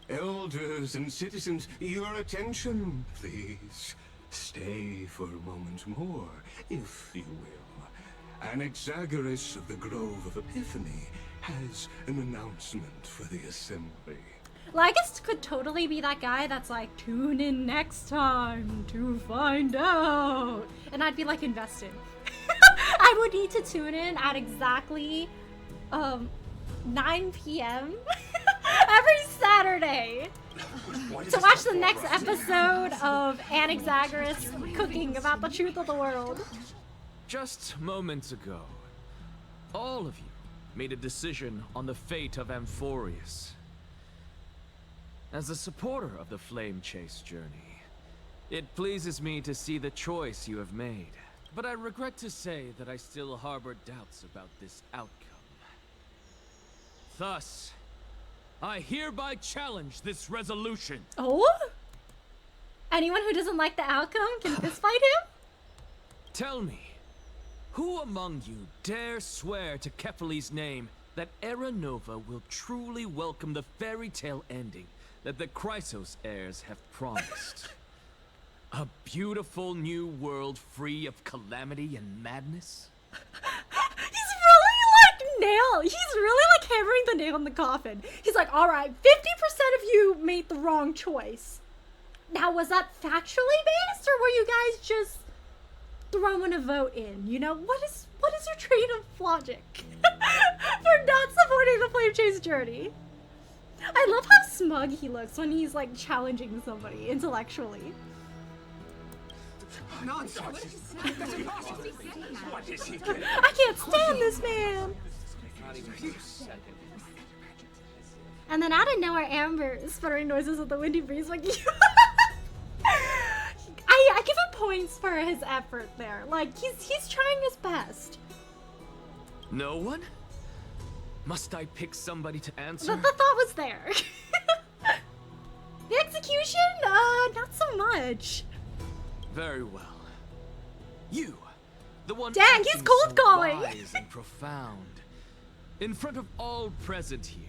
Elders and citizens, your attention, please. Stay for a moment more, if you will. Anaxagoras of the Grove of Epiphany has an announcement for the assembly. Lycus could totally be that guy that's like, tune in next time to find out. And I'd be like, invested. I would need to tune in at exactly 9 p.m. every Saturday to watch the next episode of Anaxagoras cooking about the truth of the world. Just moments ago, all of you made a decision on the fate of Amphorius. As a supporter of the Flame Chase journey, it pleases me to see the choice you have made. But I regret to say that I still harbor doubts about this outcome. Thus, I hereby challenge this resolution. Oh? Anyone who doesn't like the outcome can fistfight him? Tell me, who among you dare swear to Kefali's name that Era Nova will truly welcome the fairy tale ending that the Chrysos heirs have promised? A beautiful new world free of calamity and madness? He's really like hammering the nail in the coffin. He's like, all right, 50% of you made the wrong choice. Now, was that factually based, or were you guys just throwing a vote in? You know, what is your train of logic for not supporting the Flame Chase journey? I love how smug he looks when he's like challenging somebody intellectually. Nonsense! That's impossible! What is he doing? I can't stand this man! And then out of nowhere, Amber is sputtering noises with the windy breeze like I give him points for his effort there. Like, he's trying his best. No one? Must I pick somebody to answer? The thought was there. The execution? Not so much. Very well. You, the one. Dang, he's cold calling. Wise and profound. In front of all present here,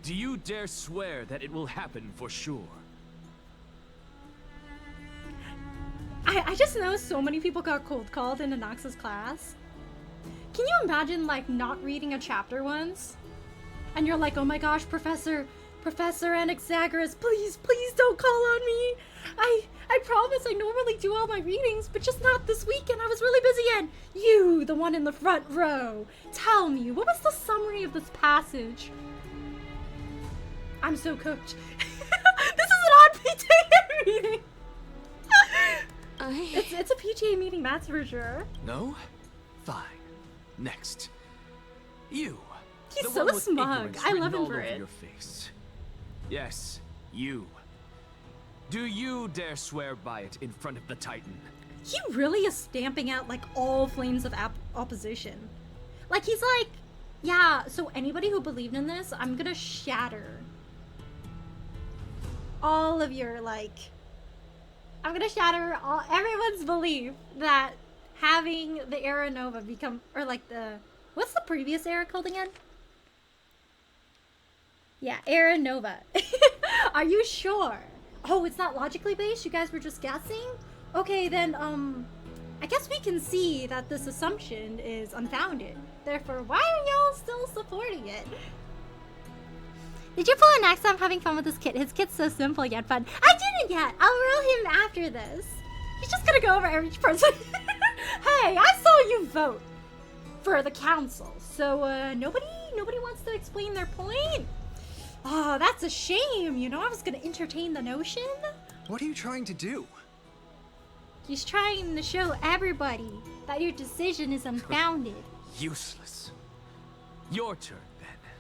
do you dare swear that it will happen for sure? I just know so many people got cold called in Anaxa's class. Can you imagine, like, not reading a chapter once? And you're like, oh my gosh, Professor Anaxagoras, please don't call on me. I promise I normally do all my readings, but just not this weekend. I was really busy. And you, the one in the front row, tell me, what was the summary of this passage? I'm so cooked. This is an odd PTA meeting. It's a PTA meeting, that's for sure. No? Fine. Next. You. He's so smug. I love him for it. Your face. Yes, you. Do you dare swear by it in front of the Titan? He really is stamping out like all flames of opposition. Like he's like, yeah, so anybody who believed in this, I'm gonna shatter all of your I'm gonna shatter everyone's belief that having the Era Nova become, or like what's the previous era called again? Yeah, Era Nova. Are you sure? Oh, it's not logically based? You guys were just guessing? Okay, then, I guess we can see that this assumption is unfounded. Therefore, why are y'all still supporting it? Did you pull an axe? I'm having fun with this kid. His kit's so simple yet fun. I didn't yet! I'll roll him after this. He's just gonna go over every person. Hey, I saw you vote for the council. So, nobody wants to explain their point? Oh, that's a shame. You know, I was gonna entertain the notion. What are you trying to do? He's trying to show everybody that your decision is unfounded. Useless. Your turn, then.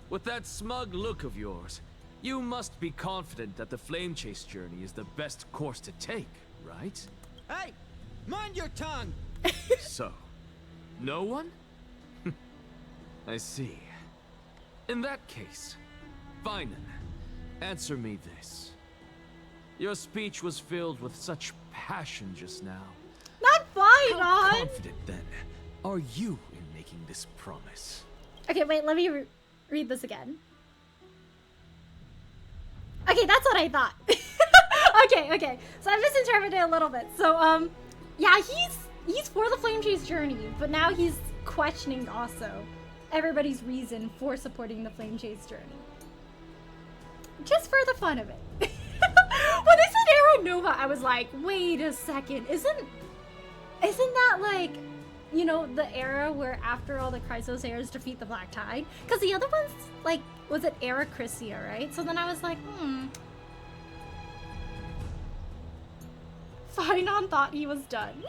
With that smug look of yours, you must be confident that the flame chase journey is the best course to take, right? Hey! Mind your tongue! So, no one? I see. In that case, Finan, answer me this. Your speech was filled with such passion just now. Not fine, How on. confident, then, are you in making this promise? Okay, wait, let me read this again. Okay, that's what I thought. okay. So I misinterpreted it a little bit. So, yeah, he's for the flame chase journey, but now he's questioning also everybody's reason for supporting the flame chase journey. Just for the fun of it. When they said Era Nova, I was like, wait a second, isn't that like, you know, the era where after all the Chrysos heirs defeat the Black Tide? Because the other one's like, was it Era Chrysia, right? So then I was like, Finan thought he was done.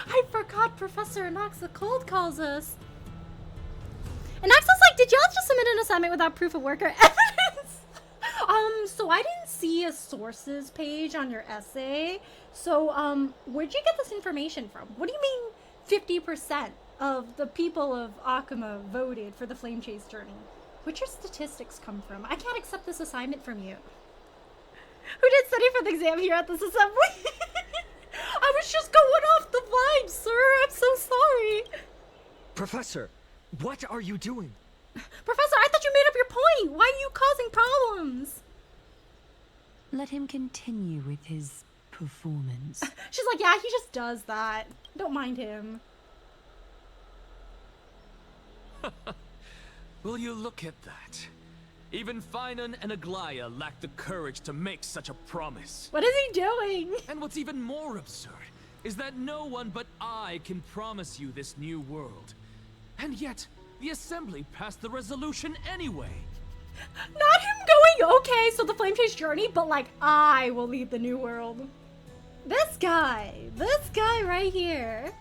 I forgot Professor Anaxa cold calls us. And Anaxa's like, did y'all just submit an assignment without proof of work or evidence? So I didn't see a sources page on your essay. So, where'd you get this information from? What do you mean 50% of the people of Akuma voted for the Flame Chase journey? Where'd your statistics come from? I can't accept this assignment from you. Who did study for the exam here at this assembly? I was just going off the vibe, sir. I'm so sorry. Professor, what are you doing? Professor, I thought you made up your point. Why are you causing problems? Let him continue with his performance. She's like, yeah, he just does that. Don't mind him. Will you look at that? Even Finan and Aglaya lack the courage to make such a promise. What is he doing? And what's even more absurd is that no one but I can promise you this new world. And yet, the Assembly passed the resolution anyway. Not him going, okay, so the Flame Chase journey, but like, I will lead the new world. This guy right here.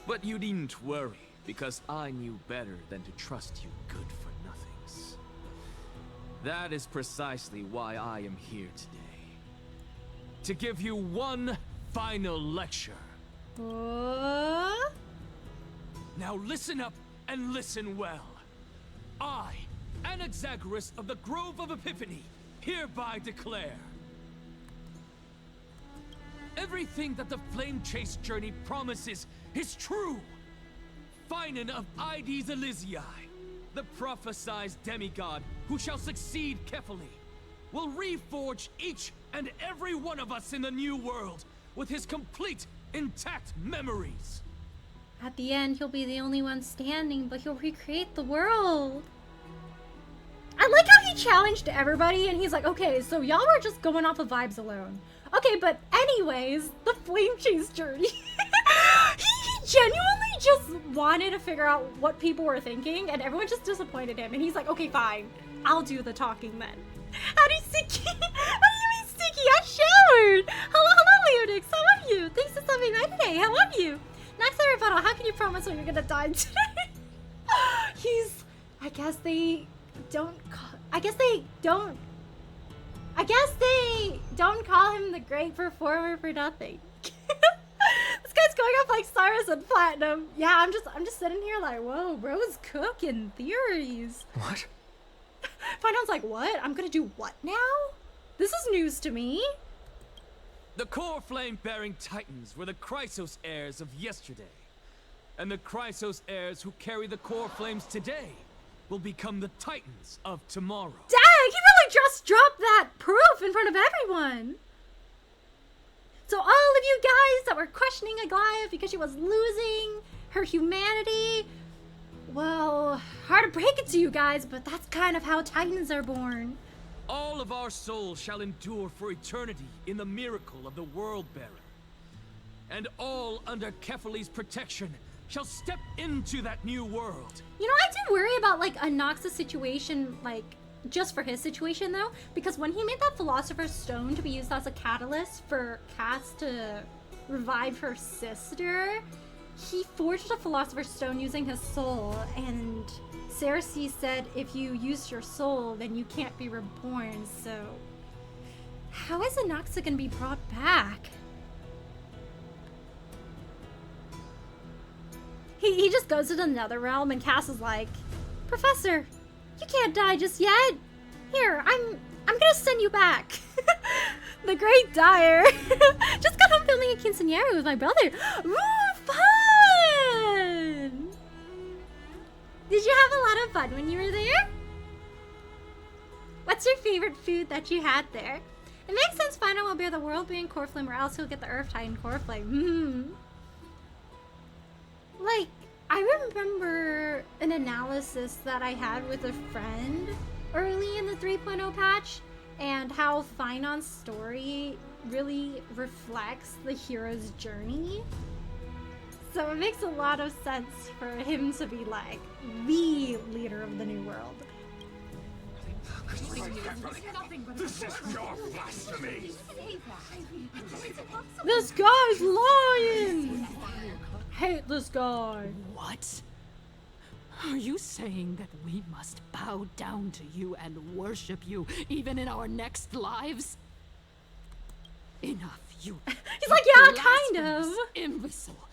But you needn't worry, because I knew better than to trust you good-for-nothings. That is precisely why I am here today. To give you one final lecture. What? Now listen up and listen well. I, Anaxagoras of the Grove of Epiphany, hereby declare everything that the Flame Chase journey promises is true. Finan of Ides Elysiae, the prophesied demigod who shall succeed Kefali, will reforge each and every one of us in the new world with his complete, intact memories. At the end, he'll be the only one standing, but he'll recreate the world. I like how he challenged everybody, and he's like, okay, so y'all were just going off of vibes alone. Okay, but anyways, the Flame Chase journey. he genuinely just wanted to figure out what people were thinking, and everyone just disappointed him. And he's like, okay, fine, I'll do the talking then. Howdy, Sticky. What do you mean, Sticky? I showered. Hello, Leonix. How are you? Thanks for stopping by today. How are you? Next rebuttal, how can you promise when you're gonna die today? I guess they don't call him the great performer for nothing. This guy's going off like Cyrus and Platinum. Yeah, I'm just sitting here like, whoa, bro's cooking theories. What? Final's like, what? I'm gonna do what now? This is news to me. The core flame-bearing titans were the Chrysos heirs of yesterday. And the Chrysos heirs who carry the core flames today will become the titans of tomorrow. Dang, he really just dropped that proof in front of everyone. So all of you guys that were questioning Aglaya because she was losing her humanity, well, hard to break it to you guys, but that's kind of how titans are born. All of our souls shall endure for eternity in the miracle of the World-Bearer. And all under Kefali's protection shall step into that new world. You know, I do worry about, like, Anaxa's situation, like, just for his situation, though, because when he made that Philosopher's Stone to be used as a catalyst for Cass to revive her sister, he forged a Philosopher's Stone using his soul, and Cersei said if you use your soul, then you can't be reborn, so... How is Anaxa gonna be brought back? He just goes to the Netherrealm, and Cass is like, Professor, you can't die just yet. Here, I'm gonna send you back. The Great Dire. Just got home filming a quinceañera with my brother. Ooh, fun! Did you have a lot of fun when you were there? What's your favorite food that you had there? It makes sense Final will bear the world being core flame, or else he'll get the Earth Titan core flame. Like, I remember an analysis that I had with a friend early in the 3.0 patch, and how Finon's story really reflects the hero's journey. So it makes a lot of sense for him to be like the leader of the New World. This is your blasphemy! This guy's lying! Hate this guy. What? Are you saying that we must bow down to you and worship you even in our next lives? Enough, you. He's like, yeah, kind of. Imbecile.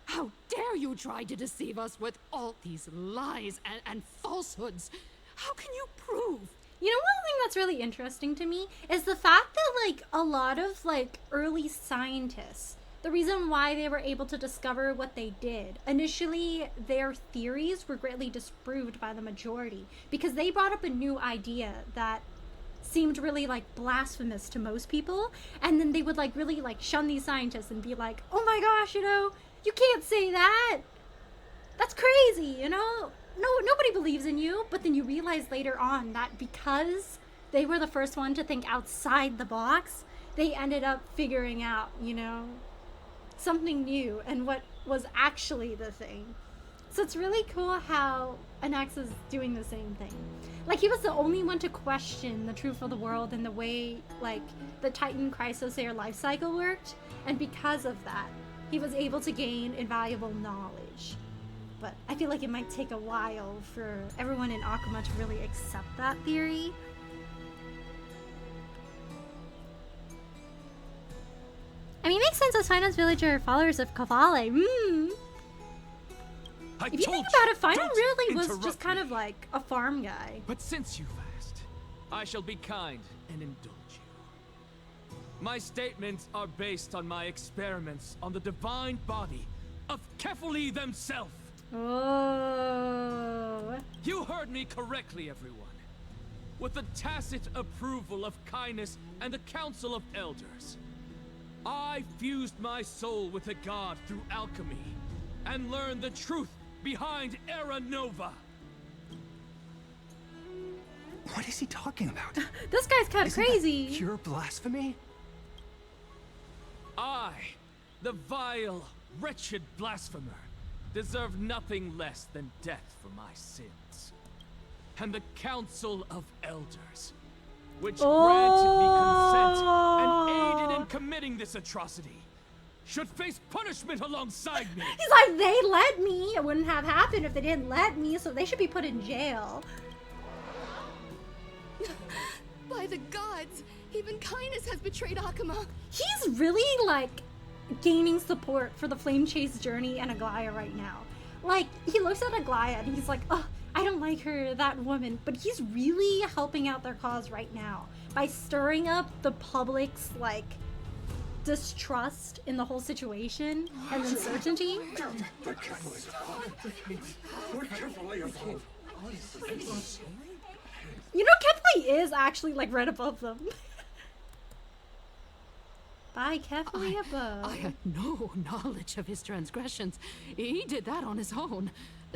How dare you try to deceive us with all these lies and falsehoods? How can you prove? You know, one thing that's really interesting to me is the fact that, like, a lot of, like, early scientists, the reason why they were able to discover what they did, initially their theories were greatly disproved by the majority because they brought up a new idea that seemed really, like, blasphemous to most people, and then they would, like, really, like, shun these scientists and be like, oh my gosh, you know, you can't say that. That's crazy, you know? No, nobody believes in you. But then you realize later on that because they were the first one to think outside the box, they ended up figuring out, you know, something new and what was actually the thing. So it's really cool how Anaxa's doing the same thing. Like, he was the only one to question the truth of the world and the way, like, the Titan Chrysosaur life cycle worked. And because of that, he was able to gain invaluable knowledge. But I feel like it might take a while for everyone in Akuma to really accept that theory. I mean, it makes sense as Finance Village are followers of Kavale. If you think about it, Final really was just kind of like a farm guy. But since you've asked, I shall be kind and indulge you. My statements are based on my experiments on the divine body of Kefali themselves. Oh. You heard me correctly, everyone. With the tacit approval of kindness and the Council of Elders, I fused my soul with a god through alchemy and learned the truth behind Era Nova. What is he talking about? This guy's kind of crazy. Pure blasphemy? I, the vile, wretched blasphemer, deserve nothing less than death for my sins. And the Council of Elders, which granted me consent and aided in committing this atrocity, should face punishment alongside me. He's like, they let me. It wouldn't have happened if they didn't let me, so they should be put in jail. By the gods, even kindness has betrayed Akuma. He's really, like, gaining support for the Flame Chase journey and Aglaya right now. Like, he looks at Aglaya and he's like, oh, I don't like her, that woman. But he's really helping out their cause right now by stirring up the public's, like, distrust in the whole situation and uncertainty. You know, Kefli is actually, like, right above them. By Kefli above. I had no knowledge of his transgressions. He did that on his own.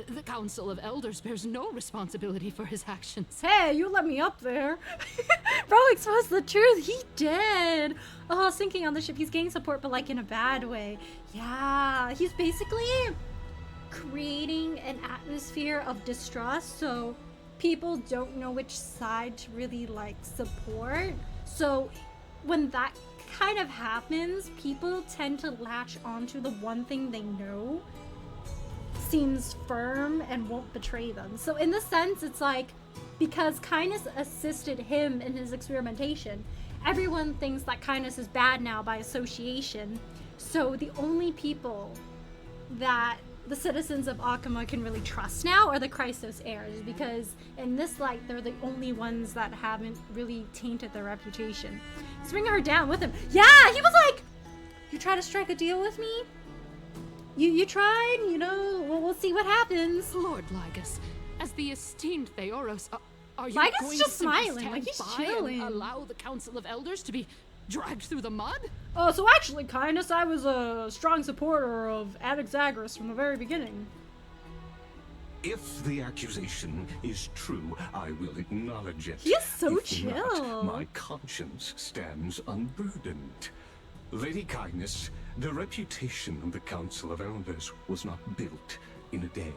The Council of Elders bears no responsibility for his actions. Hey, you let me up there. Bro exposed the truth. He did. Oh, sinking on the ship. He's getting support, but like in a bad way. Yeah, he's basically creating an atmosphere of distrust, so people don't know which side to really like support. So when that kind of happens, people tend to latch onto the one thing they know seems firm and won't betray them. So in this sense, it's like, because Kindness assisted him in his experimentation, everyone thinks that Kindness is bad now by association. So the only people that the citizens of Akama can really trust now are the Christos heirs, because in this light, they're the only ones that haven't really tainted their reputation. He's bringing her down with him. Yeah, he was like, you try to strike a deal with me? You tried, you know, we'll see what happens. Lord Lygus, as the esteemed Theoros, are you Lygus going just to simply smiling, stand like he's by chilling. and allow the Council of Elders to be dragged through the mud? Oh, so actually, Kindness, I was a strong supporter of Anaxagoras from the very beginning. If the accusation is true, I will acknowledge it. He is so If chill. not, my conscience stands unburdened. Lady Kindness, the reputation of the Council of Elders was not built in a day,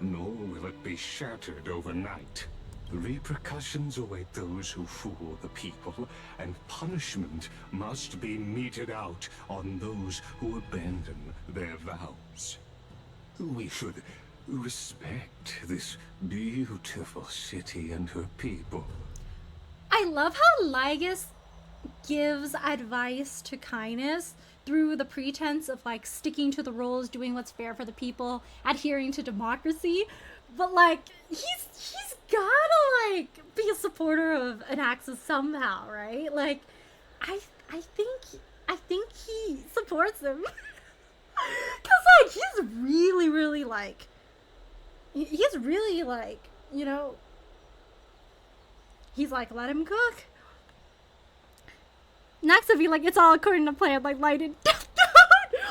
nor will it be shattered overnight. Repercussions await those who fool the people, and punishment must be meted out on those who abandon their vows. We should respect this beautiful city and her people. I love how Lygus gives advice to Kindness through the pretense of like sticking to the rules, doing what's fair for the people, adhering to democracy. But like he's gotta like be a supporter of Anaxa somehow, right? Like I think he supports him. Cause like he's really like he's really like, you know, he's like, let him cook. Next would be like, it's all according to plan, like lighted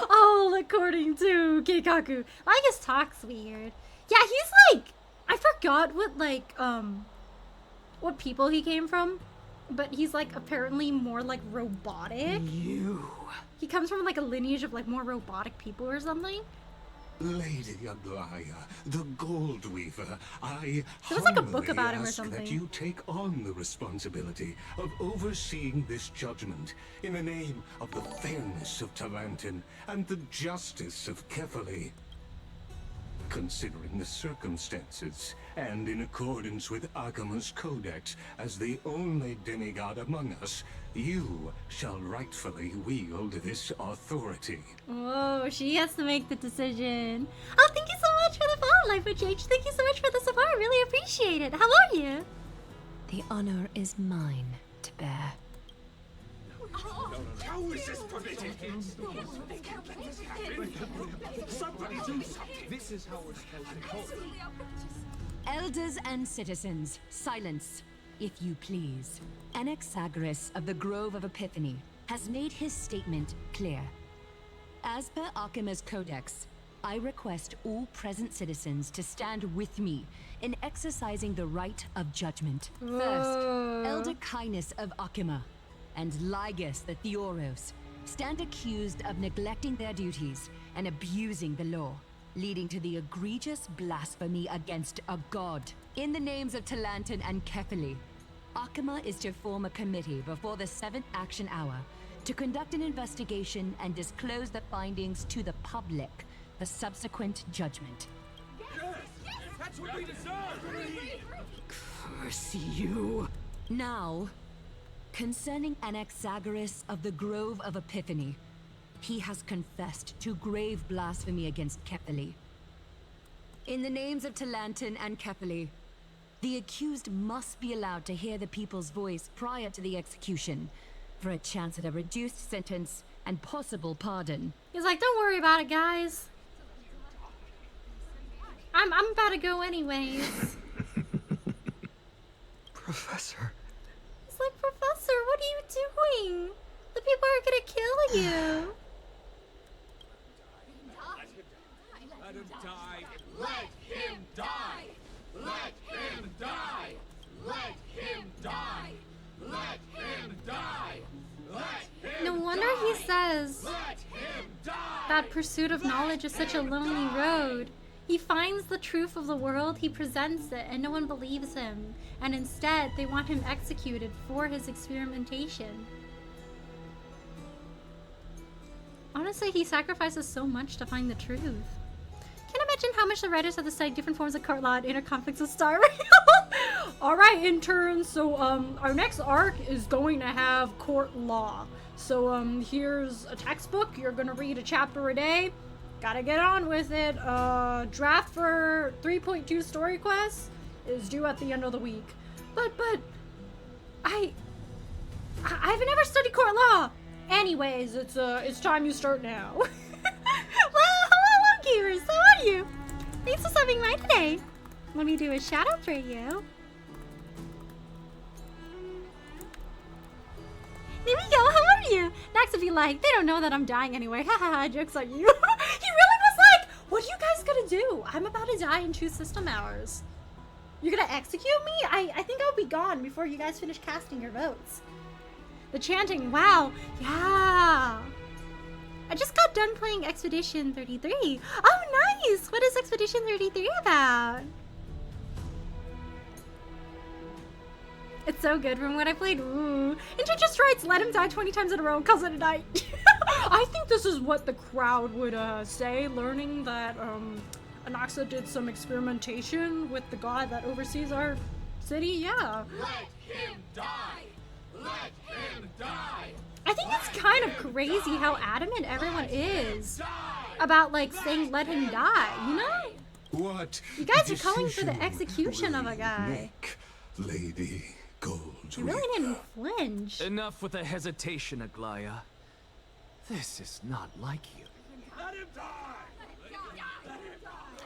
all according to Keikaku. Lygus talks weird. Yeah, he's like, I forgot what people he came from, but he's like apparently more like robotic. He comes from like a lineage of like more robotic people or something. Lady Aglaya, the Gold Weaver, I There was like a book humbly about him or ask something. that you take on the responsibility of overseeing this judgment in the name of the fairness of Talantin and the justice of Kefali. Considering the circumstances, and in accordance with Akama's codex as the only demigod among us, you shall rightfully wield this authority. Whoa, she has to make the decision. Oh, thank you so much for the follow, Life with Change. Thank you so much for the support. I really appreciate it. How are you? The honor is mine to bear. How is this permitted? Somebody do something. This is how we're supposed to vote. Elders and citizens, silence, if you please. Anaxagoras of the Grove of Epiphany has made his statement clear. As per Akama's codex, I request all present citizens to stand with me in exercising the right of judgment. First, Elder Kindness of Akama and Lygus the Theoros stand accused of neglecting their duties and abusing the law, leading to the egregious blasphemy against a god. In the names of Talantin and Kefali, Akama is to form a committee before the 7th action hour to conduct an investigation and disclose the findings to the public for subsequent judgment. That's what we deserve! Curse you! Now, concerning Anaxagoras of the Grove of Epiphany, he has confessed to grave blasphemy against Kefali. In the names of Talantin and Kefali, the accused must be allowed to hear the people's voice prior to the execution, for a chance at a reduced sentence and possible pardon. He's like, don't worry about it, guys. I'm about to go anyways. Professor. It's like, Professor, what are you doing? The people are gonna kill you. Let him die! Let him die! Let him die! Let him die! Let him die! Let him No wonder he says that pursuit of knowledge is such a lonely road. He finds the truth of the world, he presents it, and no one believes him. And instead, they want him executed for his experimentation. Honestly, he sacrifices so much to find the truth. Can't imagine how much the writers have to study different forms of court law and inner conflicts with Star Rail. Alright, interns, so our next arc is going to have court law. So here's a textbook. You're gonna read a chapter a day. Gotta get on with it. Draft for 3.2 story quests is due at the end of the week. But I've never studied court law. Anyways, it's time you start now. Well, hello, gamers. How are you? Thanks for stopping by today. Let me do a shout out for you. There we go. How are you? Nax would be like, they don't know that I'm dying anyway. Haha, jokes on you. He really was like, what are you guys gonna do? I'm about to die in 2 system hours. You're gonna execute me? I think I'll be gone before you guys finish casting your votes. The chanting, wow, yeah. I just got done playing Expedition 33. Oh, nice. What is Expedition 33 about? It's so good from what I played. Ooh. Inter just writes, let him die 20 times in a row and calls it a night. I think this is what the crowd would say, learning that Anaxa did some experimentation with the god that oversees our city. Yeah. Let him die! Let him die! I think it's kind of crazy how adamant everyone is about, like, saying let him die, you know? What You guys are calling for the execution of a guy. Lady Gold. You really didn't flinch. Enough with the hesitation, Aglaya. This is not like you. Let him die!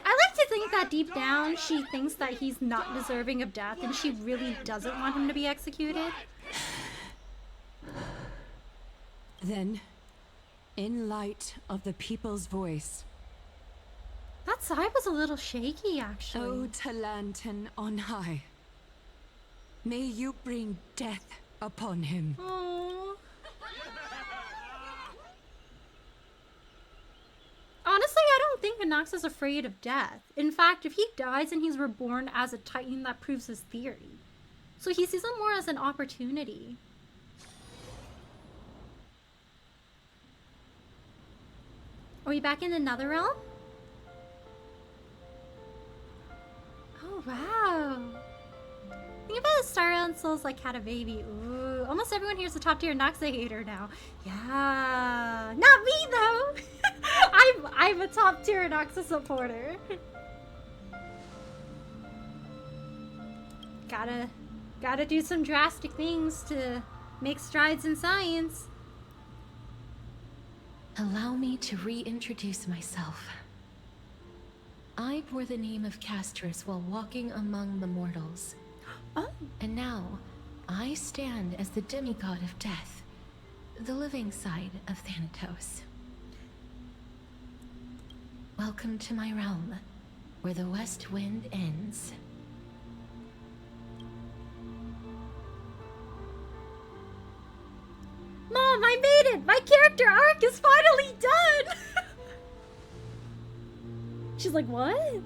I like to think that deep down she thinks that he's not deserving of death and she really doesn't want him to be executed. Then, in light of the people's voice, That side was a little shaky, actually. O to Lantern on high, may you bring death upon him. Aww. Honestly, I don't think Anaxa's afraid of death. In fact, if he dies and he's reborn as a Titan, that proves his theory. So he sees it more as an opportunity. Are we back in the Netherrealm? Oh, wow. Think about the Star Rail and Souls like had a baby. Ooh, almost everyone here's a top tier Anaxa hater now. Yeah. Not me, though. I'm a top tier Anaxa supporter. Gotta do some drastic things to make strides in science. Allow me to reintroduce myself. I bore the name of Castris while walking among the mortals. Oh. And now, I stand as the demigod of death, the living side of Thanatos. Welcome to my realm, where the west wind ends. Mom, I made it! My character arc is finally done! She's like, what?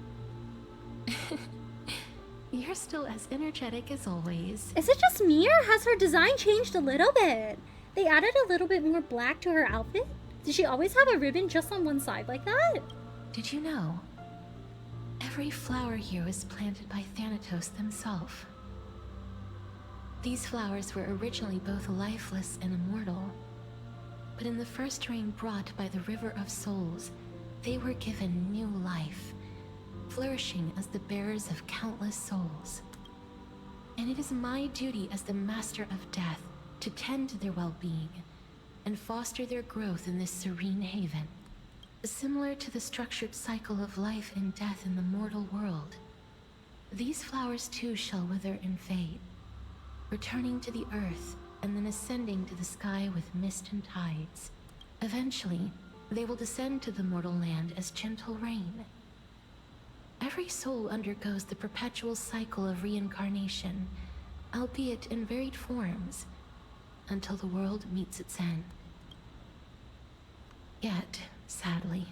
You're still as energetic as always. Is it just me, or has her design changed a little bit? They added a little bit more black to her outfit? Did she always have a ribbon just on one side like that? Did you know? Every flower here was planted by Thanatos himself. These flowers were originally both lifeless and immortal. But in the first rain brought by the River of Souls, they were given new life, flourishing as the bearers of countless souls. And it is my duty as the Master of Death to tend to their well-being and foster their growth in this serene haven. Similar to the structured cycle of life and death in the mortal world, these flowers too shall wither and fade, returning to the earth and then ascending to the sky with mist and tides. Eventually, they will descend to the mortal land as gentle rain. Every soul undergoes the perpetual cycle of reincarnation, albeit in varied forms, until the world meets its end. Yet, sadly,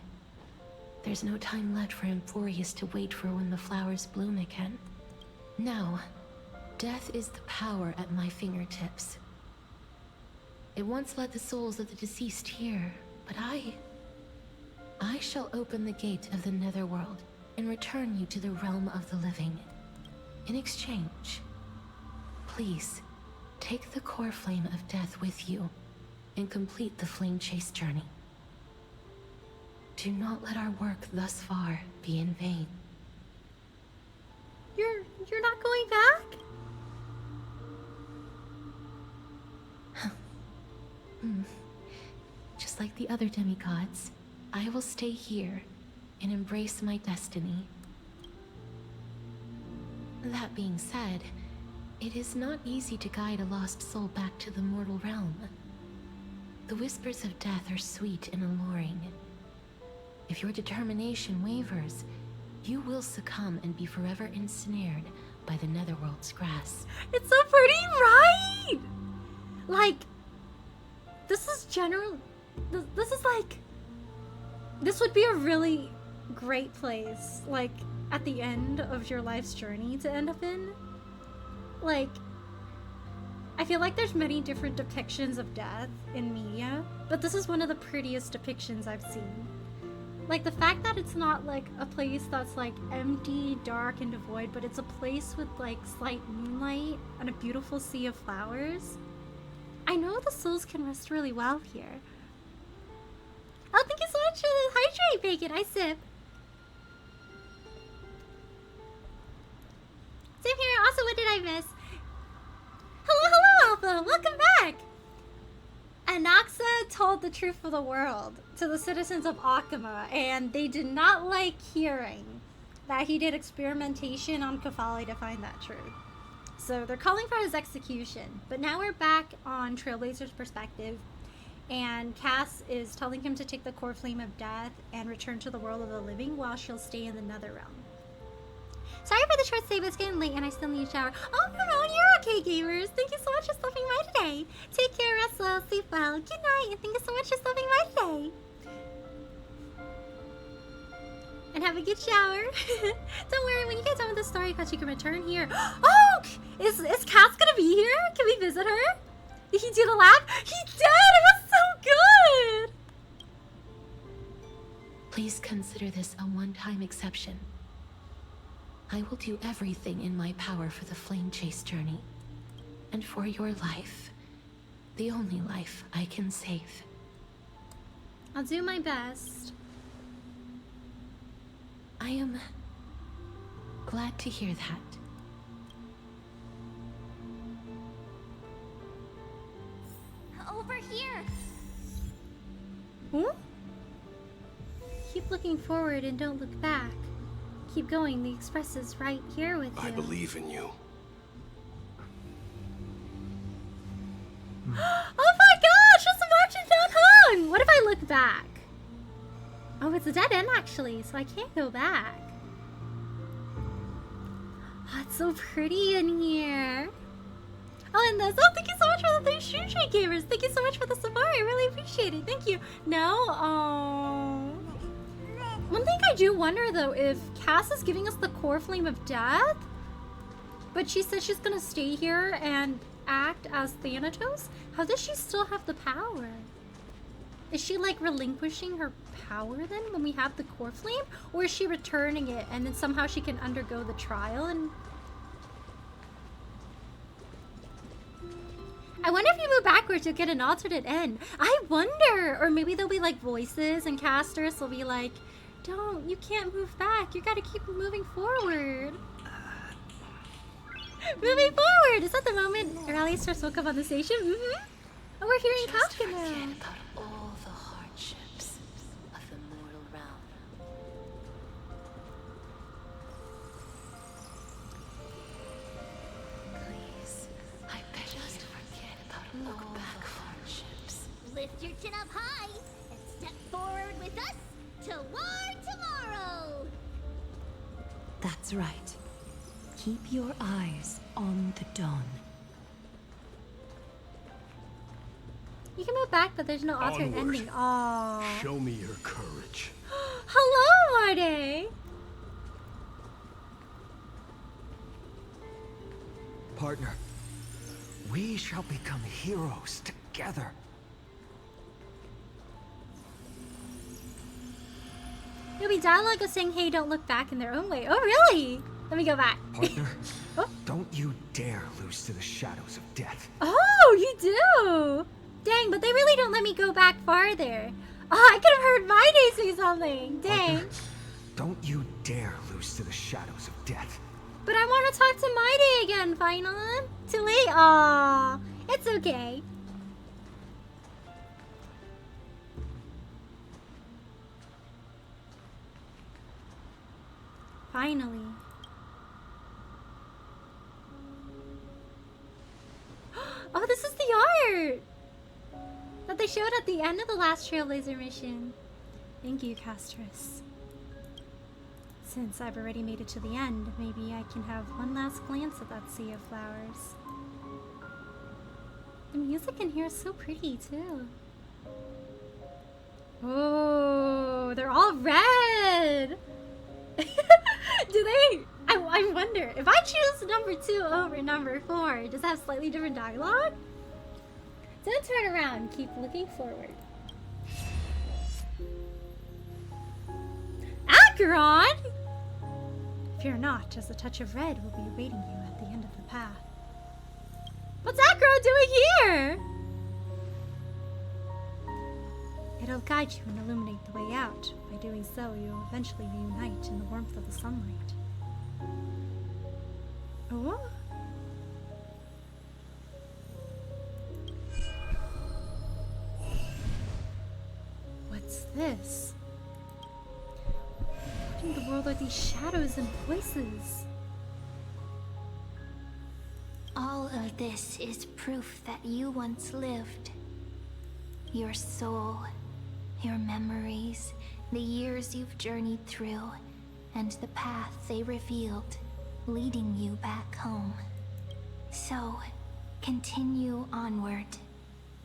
there's no time left for Emphorius to wait for when the flowers bloom again. Now, death is the power at my fingertips. It once led the souls of the deceased here, But I shall open the gate of the Netherworld and return you to the realm of the living. In exchange, please take the core flame of death with you and complete the flame chase journey. Do not let our work thus far be in vain. You're not going back? Just like the other demigods, I will stay here and embrace my destiny. That being said, it is not easy to guide a lost soul back to the mortal realm. The whispers of death are sweet and alluring. If your determination wavers, you will succumb and be forever ensnared by the Netherworld's grass. It's so pretty, right? Like, this is this is like, this would be a really great place, like, at the end of your life's journey to end up in. Like, I feel like there's many different depictions of death in media, but this is one of the prettiest depictions I've seen. Like, the fact that it's not like a place that's like empty, dark, and devoid, but it's a place with like slight moonlight and a beautiful sea of flowers. I know the souls can rest really well here. Oh, thank you so much for the hydrate, Bacon. I sip. Same here. Also, what did I miss? Hello, Alpha. Welcome back. Anaxa told the truth of the world to the citizens of Akama, and they did not like hearing that he did experimentation on Kefali to find that truth. So they're calling for his execution. But now we're back on Trailblazer's perspective, and Cass is telling him to take the core flame of death and return to the world of the living while she'll stay in the nether realm. Sorry for the short stay, but it's getting late and I still need a shower. Oh, no, you're okay, gamers. Thank you so much for stopping by today. Take care, rest well, sleep well. Good night, and thank you so much for stopping by today. And have a good shower. Don't worry, when you get done with the story, you can return here. Oh, is Cass gonna be here? Can we visit her? Did he do the lab? He did! It was so good! Please consider this a one-time exception. I will do everything in my power for the flame chase journey. And for your life. The only life I can save. I'll do my best. I am glad to hear that. Over here. Huh? Keep looking forward and don't look back. Keep going, the express is right here with you. I believe in you. Oh my gosh, it's marching down hung! What if I look back? Oh, it's a dead end actually, so I can't go back. Oh, it's so pretty in here. Oh, and this. Oh, thank you so much for the 3 stream trade gamers. Thank you so much for the support. I really appreciate it. Thank you. No, oh. One thing I do wonder though, if Cass is giving us the core flame of death, but she says she's gonna stay here and act as Thanatos, how does she still have the power? Is she like relinquishing her power then when we have the core flame? Or is she returning it and then somehow she can undergo the trial and... I wonder if you move backwards you'll get an alternate end. I wonder! Or maybe there'll be like voices and casters will be like, don't, you can't move back. You gotta keep moving forward. Moving forward! Is that the moment Raleigh starts woke up on the station? Mm-hmm. Oh, we're hearing Kafka now. Forget about all the hardships of the mortal realm. Please, I beg just forget about all the hardships. Lift your chin up high and step forward with us toward tomorrow. That's right. Keep your eyes on the dawn. You can move back, but there's no alternate Onward. ending. Aww. Show me your courage. Hello, Marty! Partner, we shall become heroes together. It'll be dialogue of saying, hey, don't look back in their own way. Oh, really? Let me go back. Partner, don't you dare lose to the shadows of death. Oh, you do? Dang, but they really don't let me go back farther. Oh, I could have heard my day say something. Dang. Partner, don't you dare lose to the shadows of death. But I want to talk to my day again, Final. Too late? Aw, it's okay. Finally. Oh, this is the art that they showed at the end of the last Trailblazer mission. Thank you, Castris. Since I've already made it to the end, maybe I can have one last glance at that sea of flowers. The music in here is so pretty, too. Oh, they're all red! Do they... I wonder, if I choose number 2 over number 4, does that have slightly different dialogue? Don't turn around, keep looking forward. Acheron! Fear not, as a touch of red will be awaiting you at the end of the path. What's Acheron doing here? It'll guide you and illuminate the way out. By doing so, you'll eventually reunite in the warmth of the sunlight. Oh? What's this? What in the world are these shadows and voices? All of this is proof that you once lived. Your soul, your memories, the years you've journeyed through, and the path they revealed, leading you back home. So, continue onward.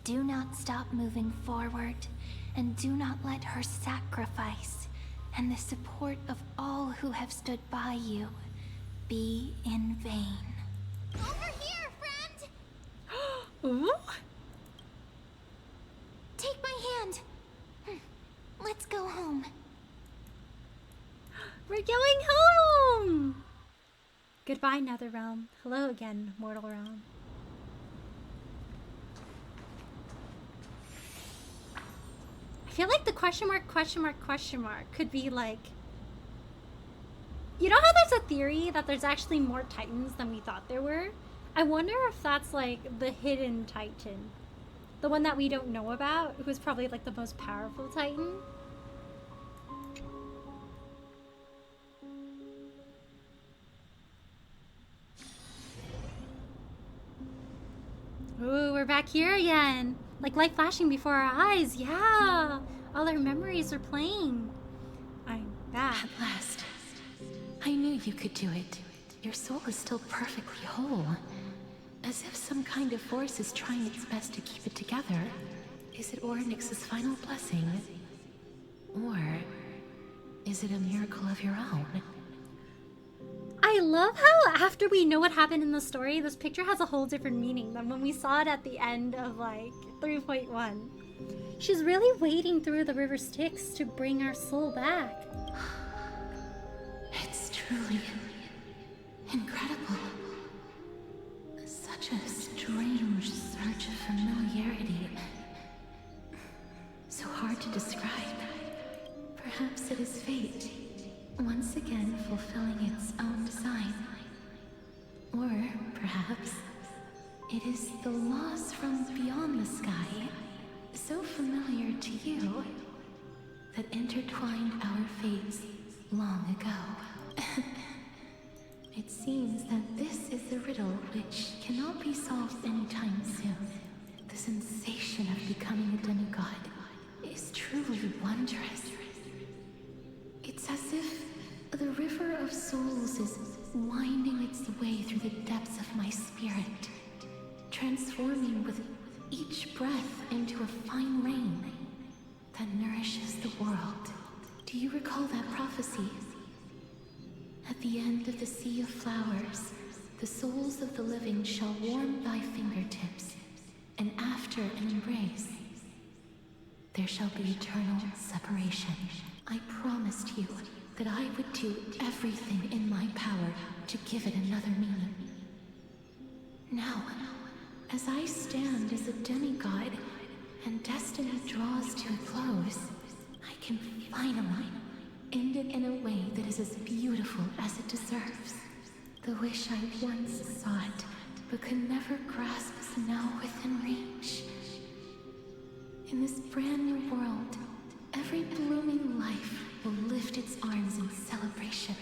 Do not stop moving forward, and do not let her sacrifice and the support of all who have stood by you be in vain. Over here, friend! Ooh? Take my hand. Let's go home. We're going home! Goodbye, Netherrealm. Hello again, Mortal Realm. I feel like the question mark could be like... You know how there's a theory that there's actually more Titans than we thought there were? I wonder if that's like the hidden Titan. The one that we don't know about, who's probably like the most powerful Titan. Ooh, we're back here again. Like light flashing before our eyes. Yeah. All our memories are playing. I'm back. At last. I knew you could do it. Your soul is still perfectly whole. As if some kind of force is trying its best to keep it together. Is it Ornyx's final blessing? Or is it a miracle of your own? I love how after we know what happened in the story, this picture has a whole different meaning than when we saw it at the end of like 3.1. She's really wading through the river Styx to bring our soul back. It's truly incredible. Such a strange surge of familiarity. So hard to describe. Perhaps it is fate, once again fulfilling its own design. Or perhaps it is the laws from beyond the sky, so familiar to you, that intertwined our fates long ago. It seems that this is a riddle which cannot be solved anytime soon. The sensation of becoming a demigod is truly wondrous. It's as if the river of souls is winding its way through the depths of my spirit, transforming with each breath into a fine rain that nourishes the world. Do you recall that prophecy? At the end of the sea of flowers, the souls of the living shall warm thy fingertips, and after an embrace, there shall be eternal separation. I promised you that I would do everything in my power to give it another meaning. Now, as I stand as a demigod and destiny draws to a close, I can finally end it in a way that is as beautiful as it deserves. The wish I once sought, but could never grasp is now within reach. In this brand new world, every blooming life will lift its arms in celebration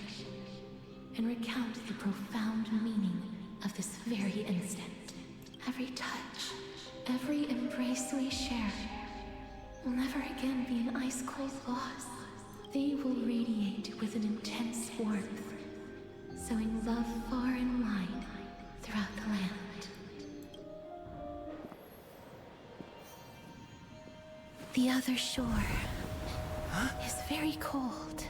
and recount the profound meaning of this very instant. Every touch, every embrace we share will never again be an ice-cold loss. They will radiate with an intense warmth, sowing love far and wide throughout the land. The other shore is very cold.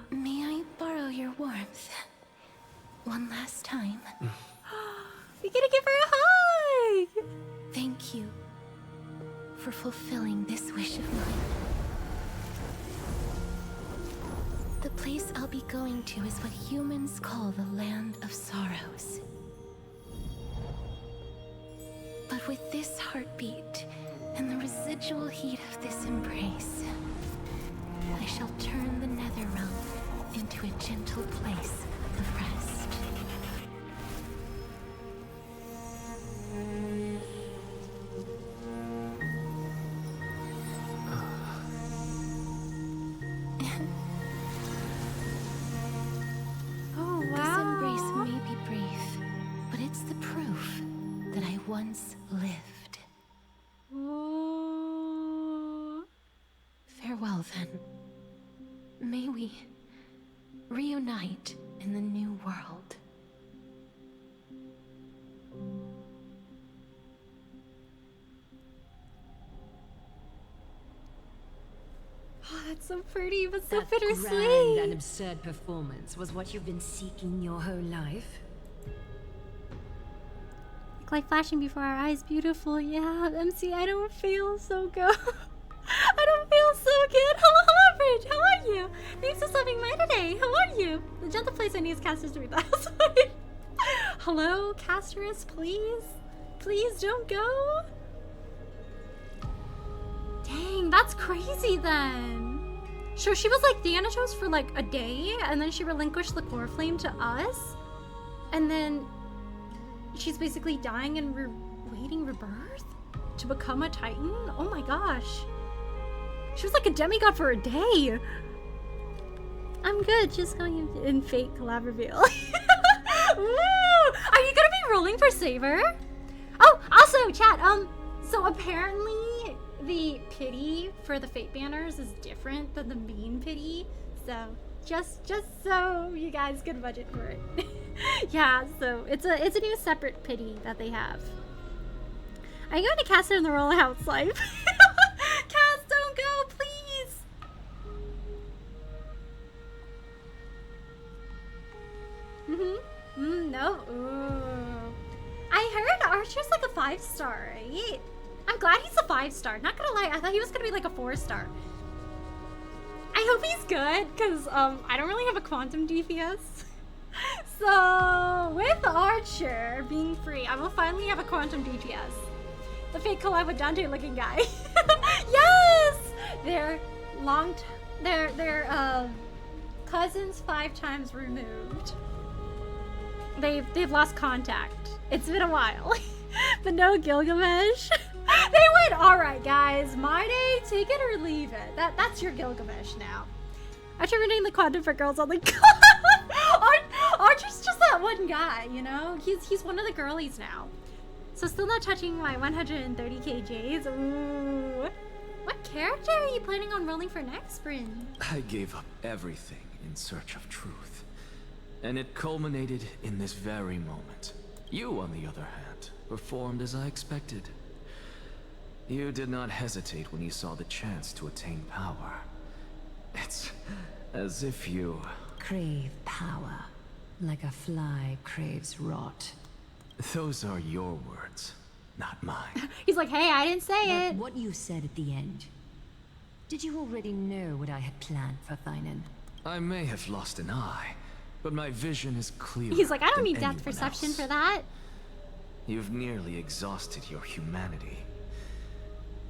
May I borrow your warmth one last time? We gotta give her a hug! Thank you for fulfilling this wish of mine. The place I'll be going to is what humans call the Land of Sorrows. But with this heartbeat and the residual heat of this embrace, I shall turn the nether realm into a gentle place of rest. Oh, wow. This embrace may be brief, but it's the proof that I once lived. Oh. Farewell, then. May we reunite in the new world. Oh, that's so pretty, but so That bittersweet. grand and absurd performance was what you've been seeking your whole life? Like flashing before our eyes, beautiful. Yeah, MC, I don't feel so good. I don't feel so good. Hello, Bridge. How are you? Thanks for stopping by today. How are you? The gentle place I need is Caster's to read that. Hello, Casterus, please? Please don't go. Dang, that's crazy then. So she was like Thanatos for like a day, and then she relinquished the core flame to us, and then she's basically dying and waiting rebirth to become a Titan? Oh my gosh. She was like a demigod for a day. I'm good, just going in fake collab reveal. Woo! Are you gonna be rolling for Saber? Oh, also, chat, so apparently the pity for the fate banners is different than the main pity. So just so you guys can budget for it. Yeah, so it's a new separate pity that they have. Are you going to cast her in the roll house life? Cass, don't go, please. No. Ooh. I heard Archer's like a 5-star, right? I'm glad he's a 5-star. Not gonna lie, I thought he was gonna be like a 4-star. I hope he's good, because I don't really have a quantum DPS. So, with Archer being free, I will finally have a quantum DPS. The fake collab with Dante looking guy. Yes! They're cousins 5 times removed. They've lost contact. It's been a while. But no Gilgamesh. They went, alright guys, my day, take it or leave it. That's your Gilgamesh now. After reading the quantum for girls on the Archer's just that one guy, you know? He's one of the girlies now. So still not touching my 130k J's. Ooh. What character are you planning on rolling for next, Bryn? I gave up everything in search of truth. And it culminated in this very moment. You, on the other hand, performed as I expected. You did not hesitate when you saw the chance to attain power. It's as if you... Crave power, like a fly craves rot. Those are your words, not mine. He's like, hey, I didn't say But it. what you said at the end. Did you already know what I had planned for Finan? I may have lost an eye, but my vision is clear. He's like, I don't need depth perception for that. You've nearly exhausted your humanity.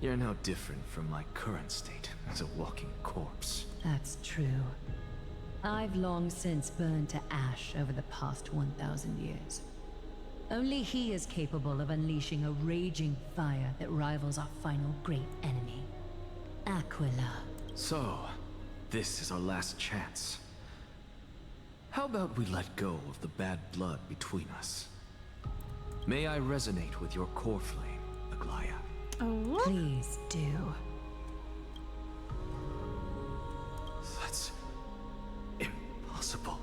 You're no different from my current state as a walking corpse. That's true. I've long since burned to ash over the past 1,000 years. Only he is capable of unleashing a raging fire that rivals our final great enemy, Aquila. So, this is our last chance. How about we let go of the bad blood between us? May I resonate with your core flame, Aglaya? Oh? Please do. That's impossible.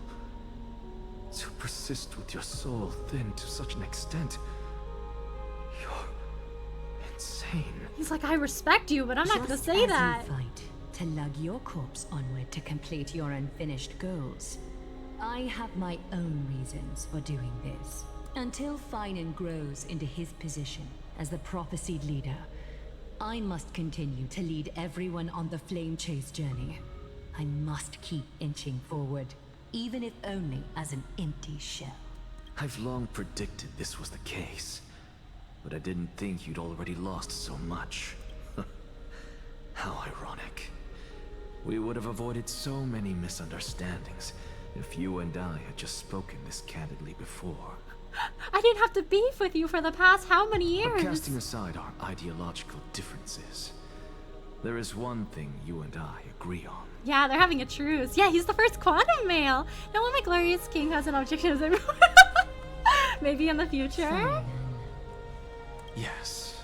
To persist with your soul thin to such an extent. You're insane. He's like, I respect you, but I'm not gonna Just say as that. you fight to lug your corpse onward to complete your unfinished goals, I have my own reasons for doing this. Until Finan grows into his position as the prophesied leader, I must continue to lead everyone on the flame chase journey. I must keep inching forward, even if only as an empty shell. I've long predicted this was the case, but I didn't think you'd already lost so much. How ironic. We would have avoided so many misunderstandings if you and I had just spoken this candidly before. I didn't have to beef with you for the past how many years? But casting aside our ideological differences, there is one thing you and I agree on. Yeah, they're having a truce. Yeah, he's the first quantum male. No one, my glorious king, has an objection anymore. Maybe in the future? Yes.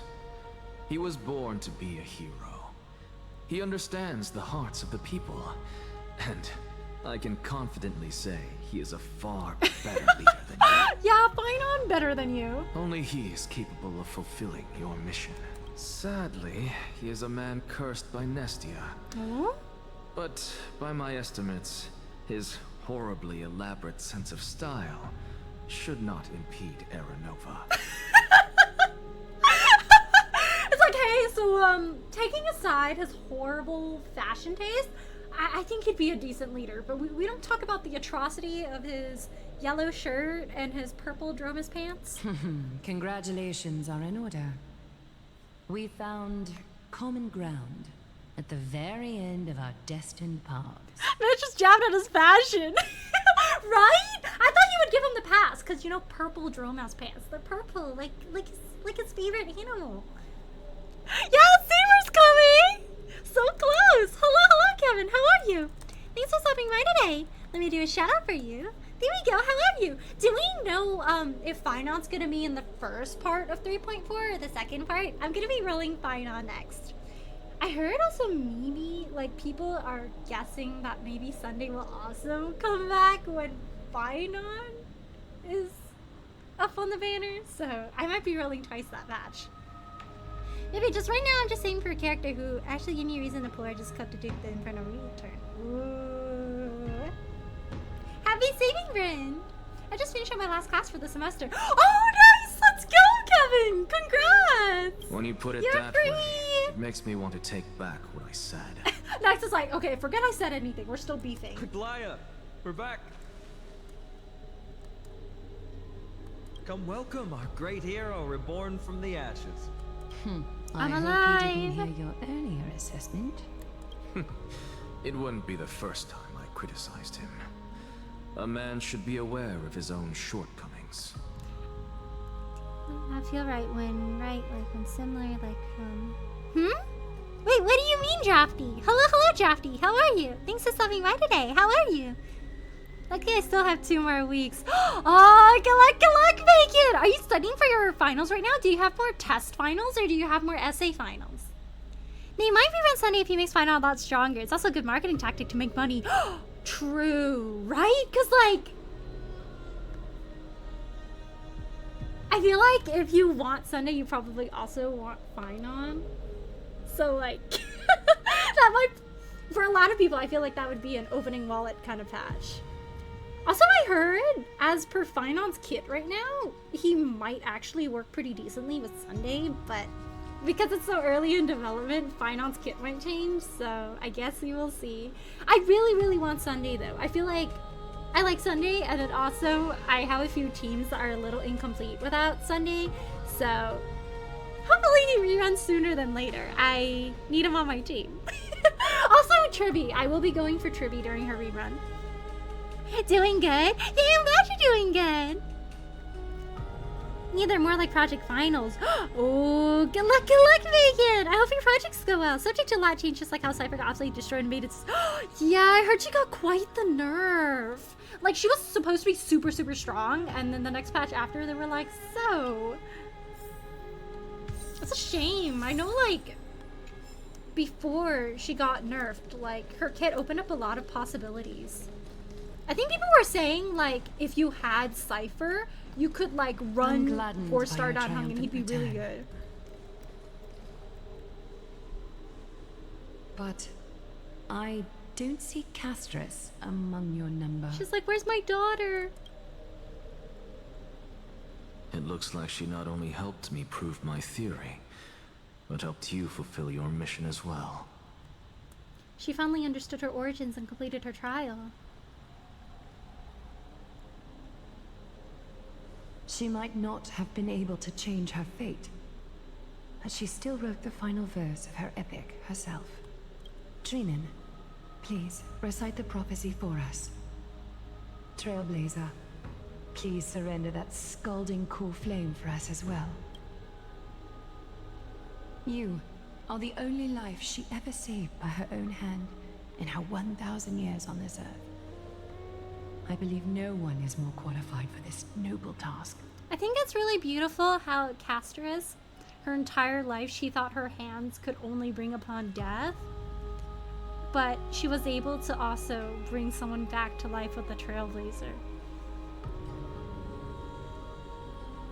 He was born to be a hero. He understands the hearts of the people. And I can confidently say he is a far better leader than you. Yeah, Finan better than you. Only he is capable of fulfilling your mission. Sadly, he is a man cursed by Nestia. Oh? But by my estimates, his horribly elaborate sense of style should not impede Aranova. It's like, hey, so, taking aside his horrible fashion taste, I think he'd be a decent leader, but we don't talk about the atrocity of his yellow shirt and his purple Dromus pants. Congratulations are in order. We found common ground at the very end of our destined paths. Man, just jabbed at his fashion. Right? I thought you would give him the pass, because, you know, purple Dromas pants. They're purple, like his favorite animal. Yeah, Seymour's coming! So close! Hello, Kevin, how are you? Thanks for stopping by today. Let me do a shout out for you. There we go, how are you? Do we know if Finan's gonna be in the first part of 3.4 or the second part? I'm gonna be rolling Finan next. I heard also maybe, like, people are guessing that maybe Sunday will also come back when Finan is up on the banner, so I might be rolling twice that match. Maybe just right now I'm just saying for a character who actually any reason to pull, I just cut to do the Inferno return. Ooh. Happy saving, Bryn! I just finished up my last class for the semester. Oh, nice! Let's go, Kevin! Congrats! When you put it You're that free! way, it makes me want to take back what I said. Next is like, okay, forget I said anything. We're still beefing. Aglaya, we're back. Come welcome our great hero reborn from the ashes. I I'm hope alive. you didn't hear your earlier assessment. It wouldn't be the first time I criticized him. A man should be aware of his own shortcomings. I feel right when similar, Wait, what do you mean, Drafty? Hello, Drafty. How are you? Thanks for stopping by today. How are you? Luckily, I still have 2 more weeks. Oh, good luck, Bacon! Are you studying for your finals right now? Do you have more test finals or do you have more essay finals? They might be on Sunday if he makes final a lot stronger. It's also a good marketing tactic to make money. True, right? Because, like, I feel like if you want Sunday, you probably also want Finan. So, like, that might, for a lot of people, I feel like that would be an opening wallet kind of patch. Also, I heard, as per Finon's kit right now, he might actually work pretty decently with Sunday, but because it's so early in development, Finon's kit might change, so I guess we will see. I really, really want Sunday, though. I feel like I like Sunday, and then also I have a few teams that are a little incomplete without Sunday, so hopefully he reruns sooner than later. I need him on my team. Also, Tribby. I will be going for Tribby during her rerun. Doing good? Yeah, I'm glad you're doing good. Neither more like project finals. Oh, good luck, Megan. I hope your projects go well. Subject to a lot change, just like how Cypher got absolutely destroyed and made it. Yeah, I heard she got quite the nerf. Like, she was supposed to be super, super strong, and then the next patch after, they were like, so. It's a shame. I know, like, before she got nerfed, like, her kit opened up a lot of possibilities. I think people were saying, like, if you had Cypher, you could, like, run 4-star Hung and he'd be really good. But I don't see Castris among your number. She's like, where's my daughter? It looks like she not only helped me prove my theory, but helped you fulfill your mission as well. She finally understood her origins and completed her trial. She might not have been able to change her fate, but she still wrote the final verse of her epic herself. Trinin, please recite the prophecy for us. Trailblazer, please surrender that scalding cool flame for us as well. You are the only life she ever saved by her own hand in her 1,000 years on this earth. I believe no one is more qualified for this noble task. I think it's really beautiful how Castris, her entire life, she thought her hands could only bring upon death. But she was able to also bring someone back to life with the Trailblazer.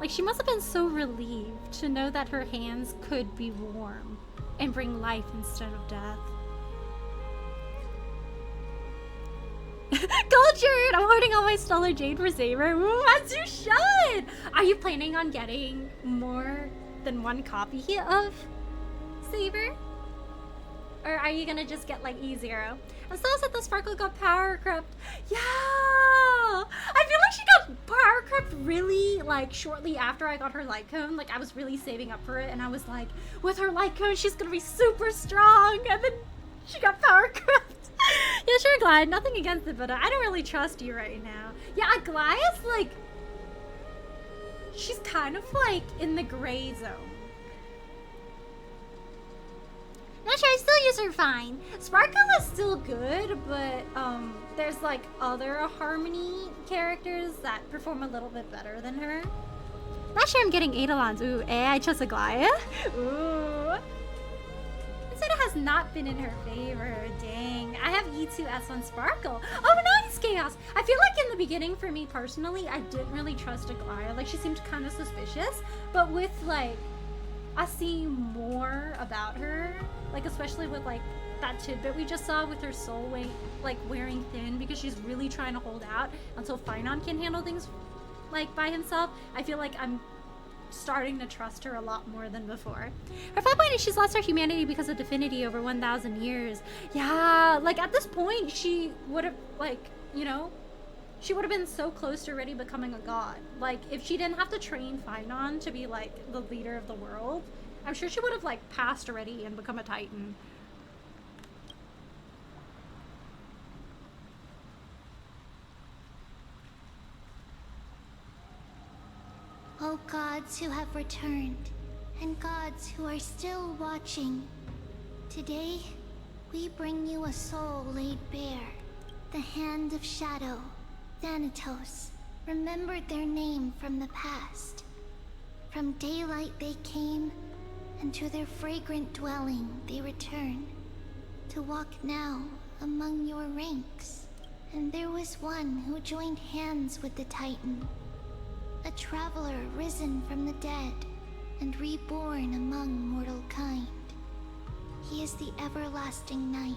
Like, she must have been so relieved to know that her hands could be warm and bring life instead of death. Cultured! I'm hoarding all my Stellar Jade for Saber. Ooh, as you should! Are you planning on getting more than one copy of Saber? Or are you gonna just get like E0? I'm so upset that Sparkle got power crept. Yeah! I feel like she got power crept really like shortly after I got her light cone. Like, I was really saving up for it, and I was like, with her light cone, she's gonna be super strong. And then she got power crept. Yeah, sure, Glide. Nothing against it, but I don't really trust you right now. Yeah, Aglaya's like, she's kind of like in the gray zone. Not sure, I still use her fine. Sparkle is still good, but there's like other Harmony characters that perform a little bit better than her. Not sure I'm getting Eidolons. Ooh, I trust Aglaya. Ooh. Zeta has not been in her favor. Dang. I have E2S1 Sparkle. Oh, nice, Chaos. I feel like in the beginning, for me personally, I didn't really trust Aglaya. Like, she seemed kind of suspicious. But with, like, us seeing more about her, like, especially with, like, that tidbit we just saw with her soul weight, like, wearing thin because she's really trying to hold out until Finon can handle things, like, by himself, I feel like I'm starting to trust her a lot more than before. Her flat point is she's lost her humanity because of Divinity over 1,000 years. Yeah, like at this point she would have, like, you know, she would have been so close to already becoming a god. Like, if she didn't have to train Finon to be like the leader of the world, I'm sure she would have like passed already and become a Titan. O gods who have returned, and gods who are still watching, today we bring you a soul laid bare. The Hand of Shadow, Thanatos, remembered their name from the past. From daylight they came, and to their fragrant dwelling they return, to walk now among your ranks. And there was one who joined hands with the Titan, a traveler risen from the dead and reborn among mortal kind. He is the everlasting night,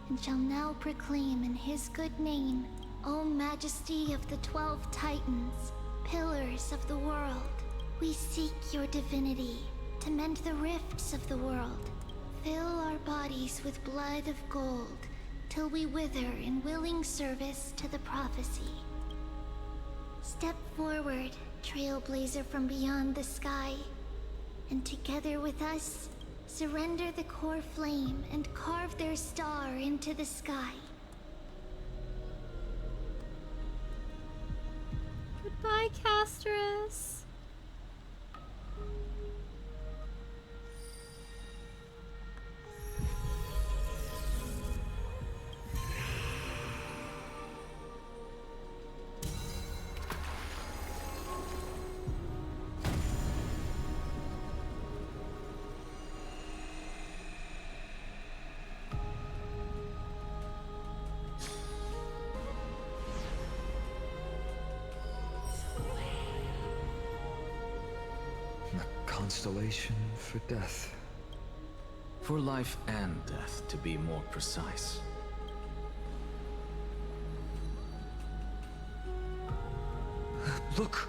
and shall now proclaim in his good name O majesty of the 12 titans, pillars of the world, we seek your divinity to mend the rifts of the world. Fill our bodies with blood of gold, till we wither in willing service to the prophecy. Step forward, trailblazer from beyond the sky, and together with us, surrender the core flame and carve their star into the sky. Goodbye, Castress. Constellation for death. For life and death, to be more precise. Look,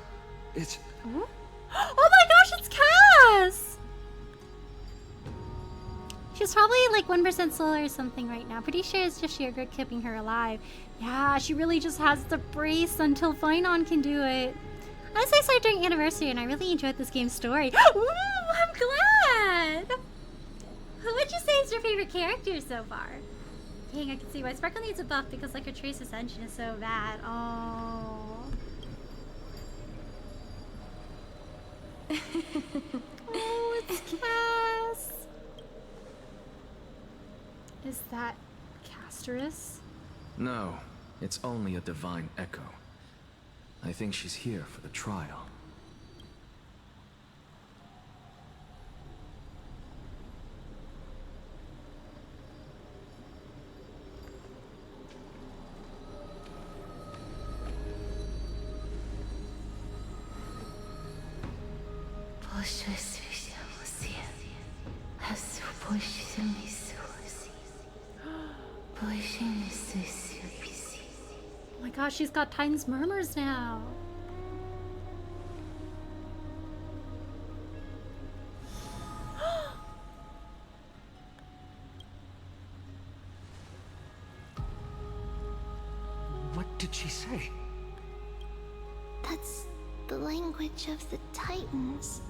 it's... Oh my gosh, it's Cass! She's probably like 1% soul or something right now. Pretty sure it's just sheer good keeping her alive. Yeah, she really just has the brace until Finon can do it. Honestly, I started during Anniversary and I really enjoyed this game's story. Ooh, I'm glad! Who would you say is your favorite character so far? Dang, I can see why Sparkle needs a buff because like her Trace Ascension is so bad. Oh. Oh, it's Cass. Is that Casterus? No, it's only a divine echo. I think she's here for the trial. Oh my gosh, she's got Titan's Murmurs now. What did she say? That's the language of the Titans.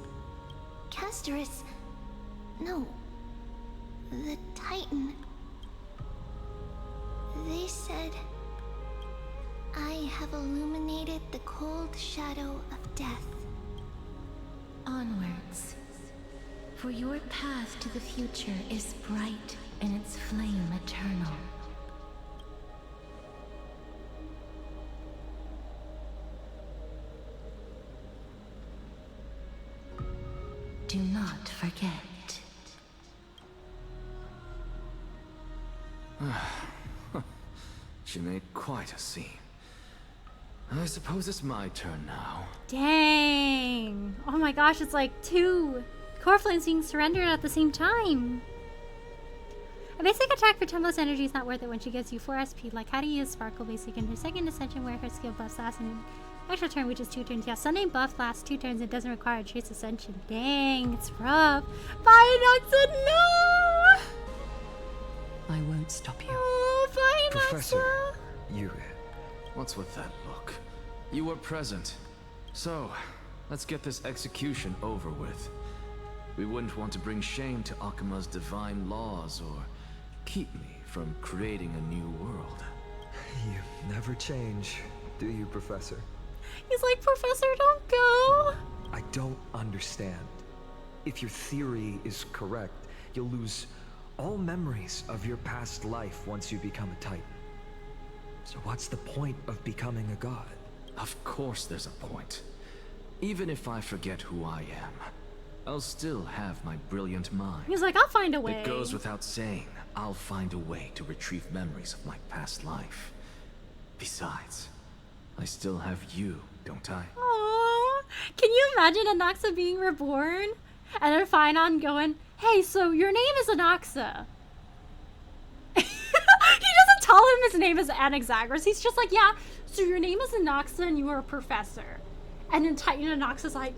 Casterus... No. The Titan. They said... I have illuminated the cold shadow of death. Onwards. For your path to the future is bright and its flame eternal. Do not forget. She made quite a scene. I suppose it's my turn now. Dang. Oh my gosh, it's like 2 core flames being surrendered at the same time. A basic attack for 10 plus energy is not worth it when she gives you 4 SP. Like how to use Sparkle Basic in her second ascension where her skill buffs last an extra turn, which is 2 turns. Yeah, Sunday buff lasts 2 turns and doesn't require a Trace Ascension. Dang, it's rough. Anaxa, no! I won't stop you. Oh, Professor, you... What's with that look? You were present. So, let's get this execution over with. We wouldn't want to bring shame to Akima's divine laws or keep me from creating a new world. You never change, do you, Professor? He's like, Professor, don't go! I don't understand. If your theory is correct, you'll lose all memories of your past life once you become a Titan. So what's the point of becoming a god? Of course there's a point. Even if I forget who I am, I'll still have my brilliant mind. He's like, I'll find a way. It goes without saying, I'll find a way to retrieve memories of my past life. Besides, I still have you, don't I? Aww. Can you imagine Anaxa being reborn? And then Finon going, hey, so your name is Anaxa. He doesn't tell him his name is Anaxagras, he's just like, yeah, so your name is Anaxa and you are a professor. And then Titan Anaxa's like,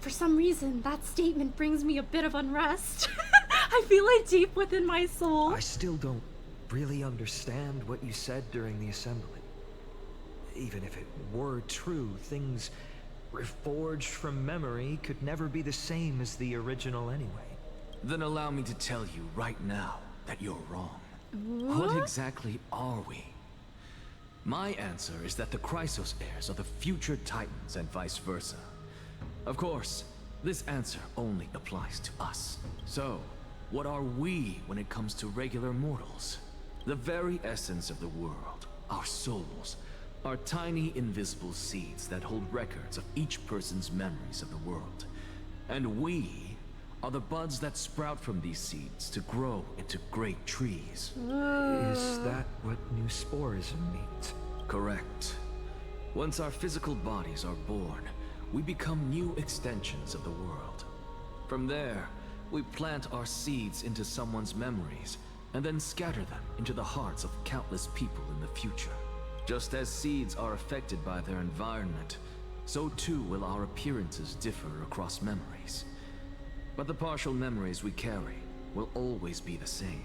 for some reason, that statement brings me a bit of unrest. I feel it deep within my soul. I still don't really understand what you said during the assembly. Even if it were true, things reforged from memory could never be the same as the original anyway. Then allow me to tell you right now that you're wrong. What exactly are we? My answer is that the Chrysos heirs are the future Titans and vice versa. Of course, this answer only applies to us. So, what are we when it comes to regular mortals? The very essence of the world, our souls, are tiny invisible seeds that hold records of each person's memories of the world. And we are the buds that sprout from these seeds to grow into great trees. Is that what new sporism means? Correct. Once our physical bodies are born, we become new extensions of the world. From there, we plant our seeds into someone's memories, and then scatter them into the hearts of countless people in the future. Just as seeds are affected by their environment, so too will our appearances differ across memories. But the partial memories we carry will always be the same.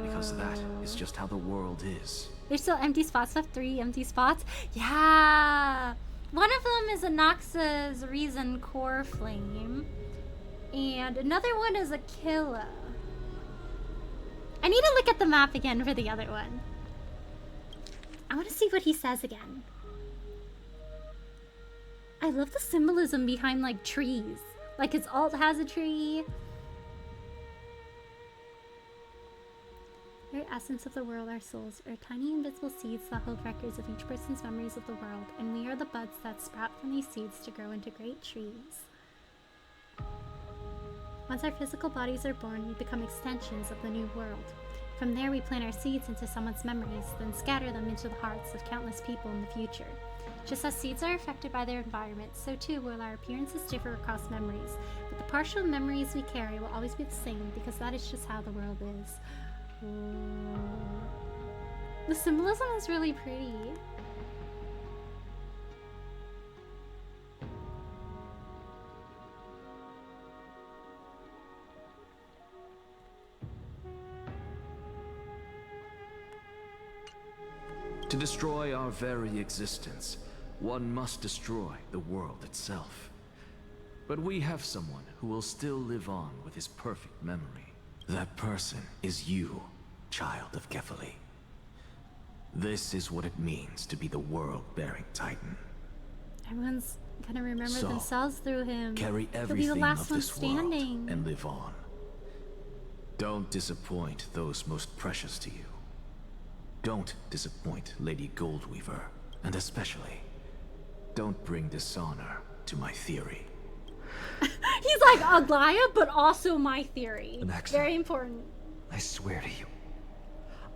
Because that is just how the world is. There's still empty spots left, 3 empty spots. Yeah! One of them is Anaxa's Reason Core Flame. And another one is Aquila. I need to look at the map again for the other one. I want to see what he says again. I love the symbolism behind, like, trees. Like, its alt has a tree. The very essence of the world, our souls, are tiny invisible seeds that hold records of each person's memories of the world, and we are the buds that sprout from these seeds to grow into great trees. Once our physical bodies are born, we become extensions of the new world. From there, we plant our seeds into someone's memories, then scatter them into the hearts of countless people in the future. Just as seeds are affected by their environment, so too will our appearances differ across memories. But the partial memories we carry will always be the same, because that is just how the world is. The symbolism is really pretty. To destroy our very existence, one must destroy the world itself. But we have someone who will still live on with his perfect memory. That person is you, child of Kefali. This is what it means to be the world-bearing Titan. Everyone's gonna remember So, themselves through him. Carry He'll be everything the last of one this standing. world and live on. Don't disappoint those most precious to you. Don't disappoint Lady Goldweaver, and especially, don't bring dishonor to my theory. He's like Aglaya, but also my theory. Anaxa. Very important. I swear to you,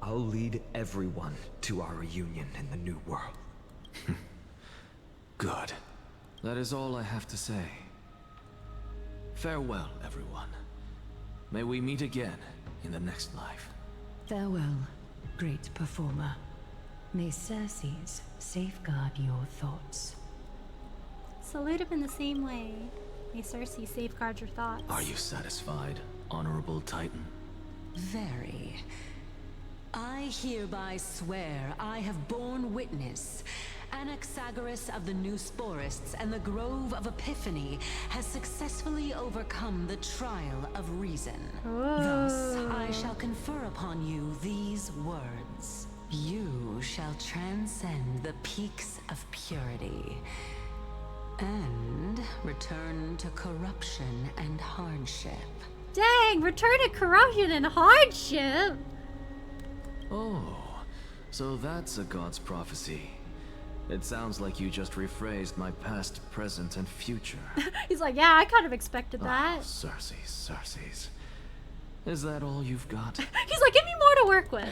I'll lead everyone to our reunion in the new world. Good. That is all I have to say. Farewell, everyone. May we meet again in the next life. Farewell, great performer. May Circes safeguard your thoughts. Salute him in the same way. May Circe safeguard your thoughts. Are you satisfied, Honorable Titan? Very. I hereby swear I have borne witness. Anaxagoras of the New Sporists and the Grove of Epiphany has successfully overcome the trial of reason. Thus, I shall confer upon you these words. You shall transcend the peaks of purity and return to corruption and hardship. Dang, return to corruption and hardship. Oh, so that's a god's prophecy. It sounds like you just rephrased my past, present, and future. He's like, yeah, I kind of expected that. Oh, Circes. Is that all you've got? He's like, give me more to work with.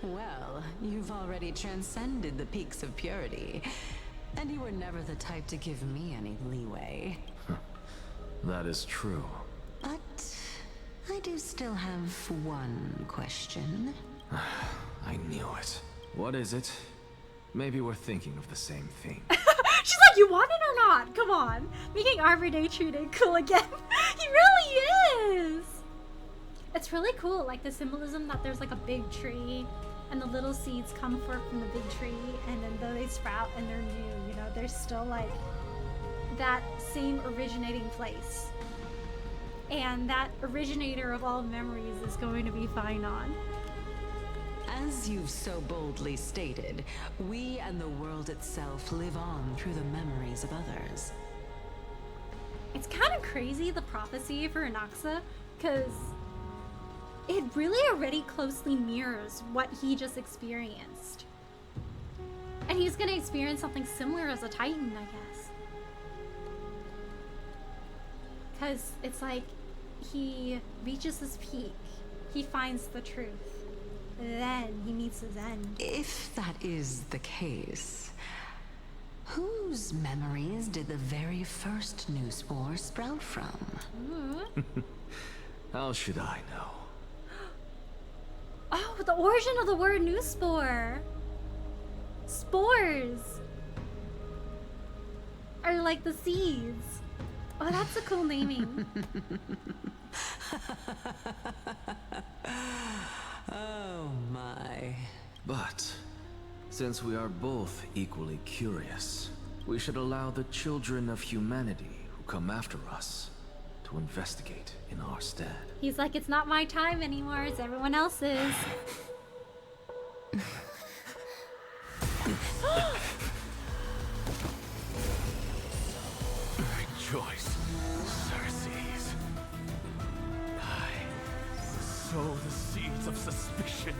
Well, you've already transcended the peaks of purity, and you were never the type to give me any leeway. That is true. But I do still have one question. I knew it. What is it? Maybe we're thinking of the same thing. She's like, you want it or not? Come on. Making Arbor Day Tree Day cool again. He really is. It's really cool, like the symbolism that there's like a big tree and the little seeds come forth from the big tree and then they sprout and they're new, you know, there's still like that same originating place. And that originator of all memories is going to be Finon. As you've so boldly stated, we and the world itself live on through the memories of others. It's kind of crazy, the prophecy for Anaxa, because it really already closely mirrors what he just experienced. And he's going to experience something similar as a Titan, I guess. Because it's like he reaches his peak, he finds the truth, then he meets his end. If that is the case, whose memories did the very first new spore sprout from? How should I know? Oh, the origin of the word new spore. Spores are like the seeds. Oh, that's a cool naming. Oh my. But since we are both equally curious, we should allow the children of humanity who come after us to investigate in our stead. He's like, it's not my time anymore, it's everyone else's. Rejoice, Circes. I sow the seeds of suspicion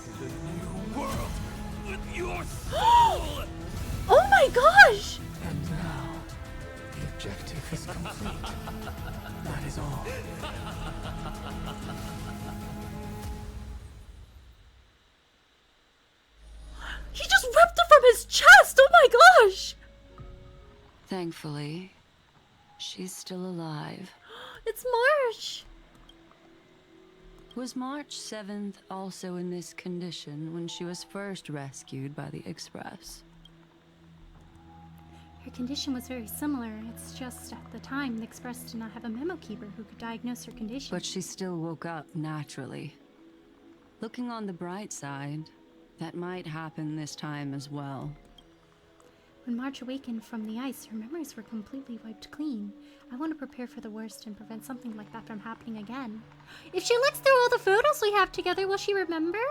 in the new world with your soul! Oh my gosh! And now, the objective is complete. That is all. He just ripped it from his chest! Oh my gosh! Thankfully, she's still alive. It's March! Was March 7th also in this condition when she was first rescued by the Express? Her condition was very similar. It's just at the time the Express did not have a memo keeper who could diagnose her condition. But she still woke up naturally. Looking on the bright side, that might happen this time as well. When March awakened from the ice, her memories were completely wiped clean. I want to prepare for the worst and prevent something like that from happening again. If she looks through all the photos we have together, will she remember?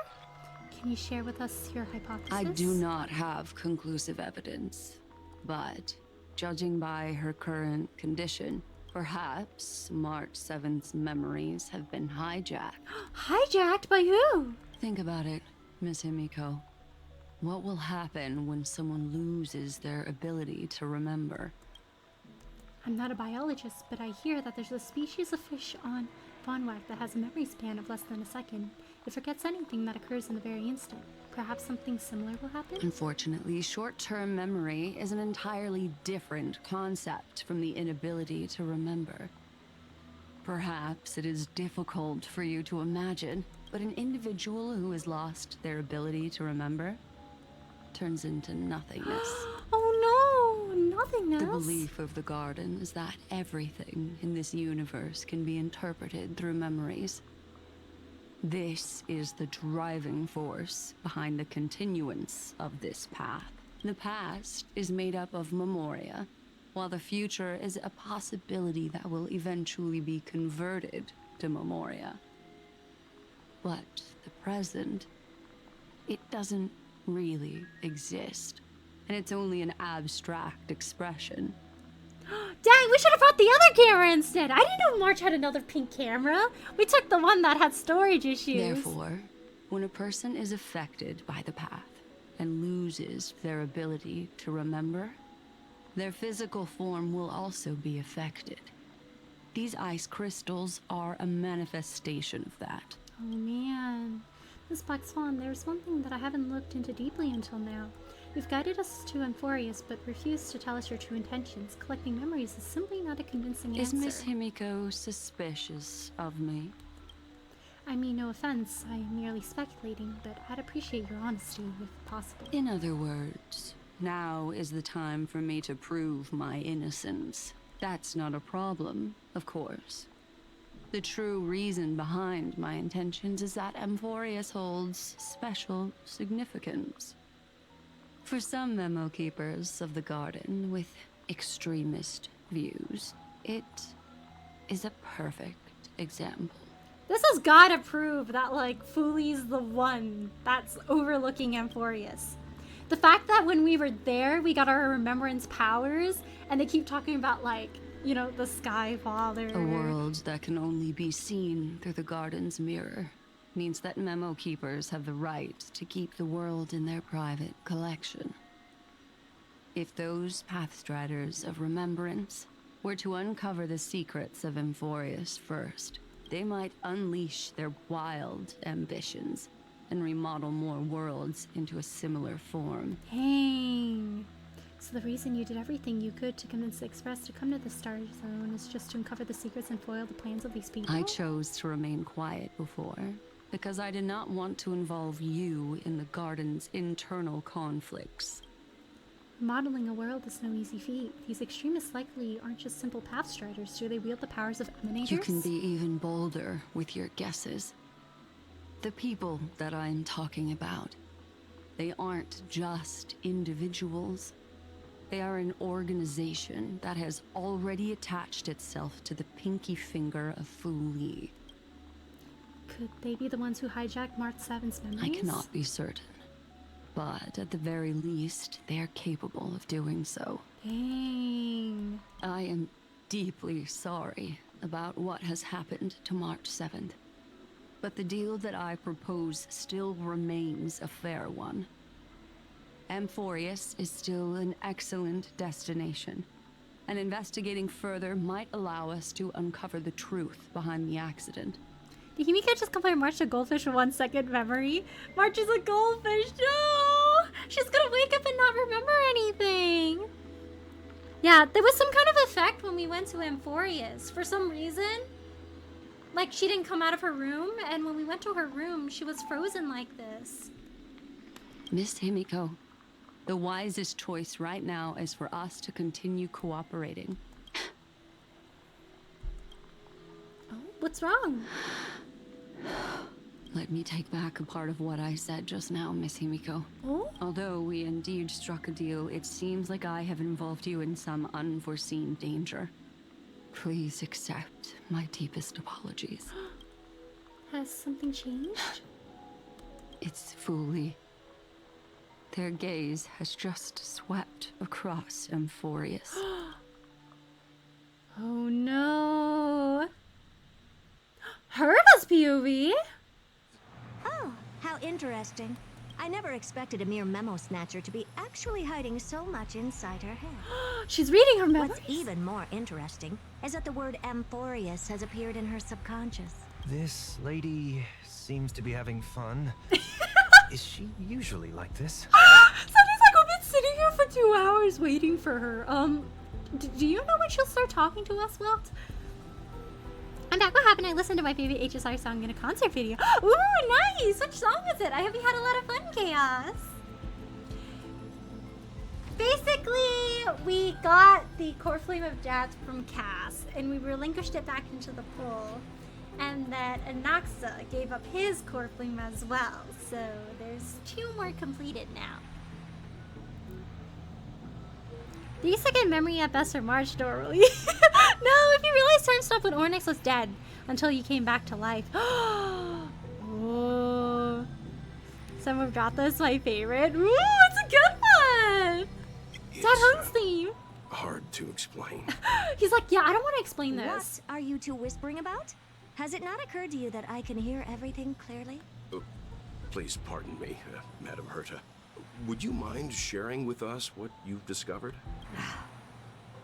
Can you share with us your hypothesis? I do not have conclusive evidence, but judging by her current condition, perhaps March 7th's memories have been hijacked. Hijacked by who? Think about it, Miss Himiko. What will happen when someone loses their ability to remember? I'm not a biologist, but I hear that there's a species of fish on Vonwak that has a memory span of less than a second. It forgets anything that occurs in the very instant. Perhaps something similar will happen? Unfortunately, short-term memory is an entirely different concept from the inability to remember. Perhaps it is difficult for you to imagine, but an individual who has lost their ability to remember turns into nothingness. Oh no, nothingness. The belief of the garden is that everything in this universe can be interpreted through memories. This is the driving force behind the continuance of this path. The past is made up of memoria, while the future is a possibility that will eventually be converted to memoria. But the present, it doesn't really exist, and it's only an abstract expression. Dang, we should have brought the other camera instead. I didn't know March had another pink camera. We took the one that had storage issues. Therefore, when a person is affected by the path and loses their ability to remember, their physical form will also be affected. These ice crystals are a manifestation of that. Oh man. Miss Black Swan, there's one thing that I haven't looked into deeply until now. You've guided us to Amphorius, but refused to tell us your true intentions. Collecting memories is simply not a convincing answer. Is Miss Himiko suspicious of me? I mean, no offense, I am merely speculating, but I'd appreciate your honesty if possible. In other words, now is the time for me to prove my innocence. That's not a problem, of course. The true reason behind my intentions is that Amphorius holds special significance. For some memo keepers of the garden with extremist views, it is a perfect example. This has gotta prove that, like, Fuli's the one that's overlooking Amphorius. The fact that when we were there, we got our remembrance powers, and they keep talking about, like, you know, the Sky Father. A world that can only be seen through the garden's mirror means that memo keepers have the right to keep the world in their private collection. If those Pathstriders of remembrance were to uncover the secrets of Amphorius first, they might unleash their wild ambitions and remodel more worlds into a similar form. Dang. So the reason you did everything you could to convince the Express to come to the Star Zone is just to uncover the secrets and foil the plans of these people? I chose to remain quiet before, because I did not want to involve you in the garden's internal conflicts. Modeling a world is no easy feat. These extremists likely aren't just simple Pathstriders. Do they wield the powers of Emanators? You can be even bolder with your guesses. The people that I'm talking about, they aren't just individuals. They are an organization that has already attached itself to the pinky finger of Fuli. Could they be the ones who hijacked Mark 7's memories? I cannot be certain, but at the very least, they are capable of doing so. Dang. I am deeply sorry about what has happened to March 7th, but the deal that I propose still remains a fair one. Amphorius is still an excellent destination, and investigating further might allow us to uncover the truth behind the accident. Did Himiko just compare March to goldfish for 1 second memory? March is a goldfish, no! She's gonna wake up and not remember anything! Yeah, there was some kind of effect when we went to Amphorius. For some reason, like, she didn't come out of her room, and when we went to her room, she was frozen like this. Miss Himiko, the wisest choice right now is for us to continue cooperating. Oh, what's wrong? Let me take back a part of what I said just now, Miss Himiko. Oh? Although we indeed struck a deal, it seems like I have involved you in some unforeseen danger. Please accept my deepest apologies. Has something changed? It's Fuli. Their gaze has just swept across Amphorius. Oh no. Her as POV? Oh, how interesting. I never expected a mere memo snatcher to be actually hiding so much inside her head. She's reading her memories? What's even more interesting is that the word Amphorius has appeared in her subconscious. This lady seems to be having fun. Is she usually like this? Sunny's like, I've been sitting here for 2 hours waiting for her. Do you know when she'll start talking to us, Wilt? I'm back. What happened? I listened to my favorite HSR song in a concert video. Ooh, nice! Which song was it? I hope you had a lot of fun, Chaos. Basically, we got the core flame of death from Cass, and we relinquished it back into the pool. And that Anaxa gave up his core flame as well. So there's 2 more completed now. 3-second memory at best for March normally. No, if you realize time stopped when Ornyx was dead until you came back to life. Oh. Summer Brata is my favorite. Ooh, it's a good one. Dad Hung's theme. Hard to explain. He's like, yeah, I don't want to explain this. What are you two whispering about? Has it not occurred to you that I can hear everything clearly? Please pardon me, Madam Herta. Would you mind sharing with us what you've discovered?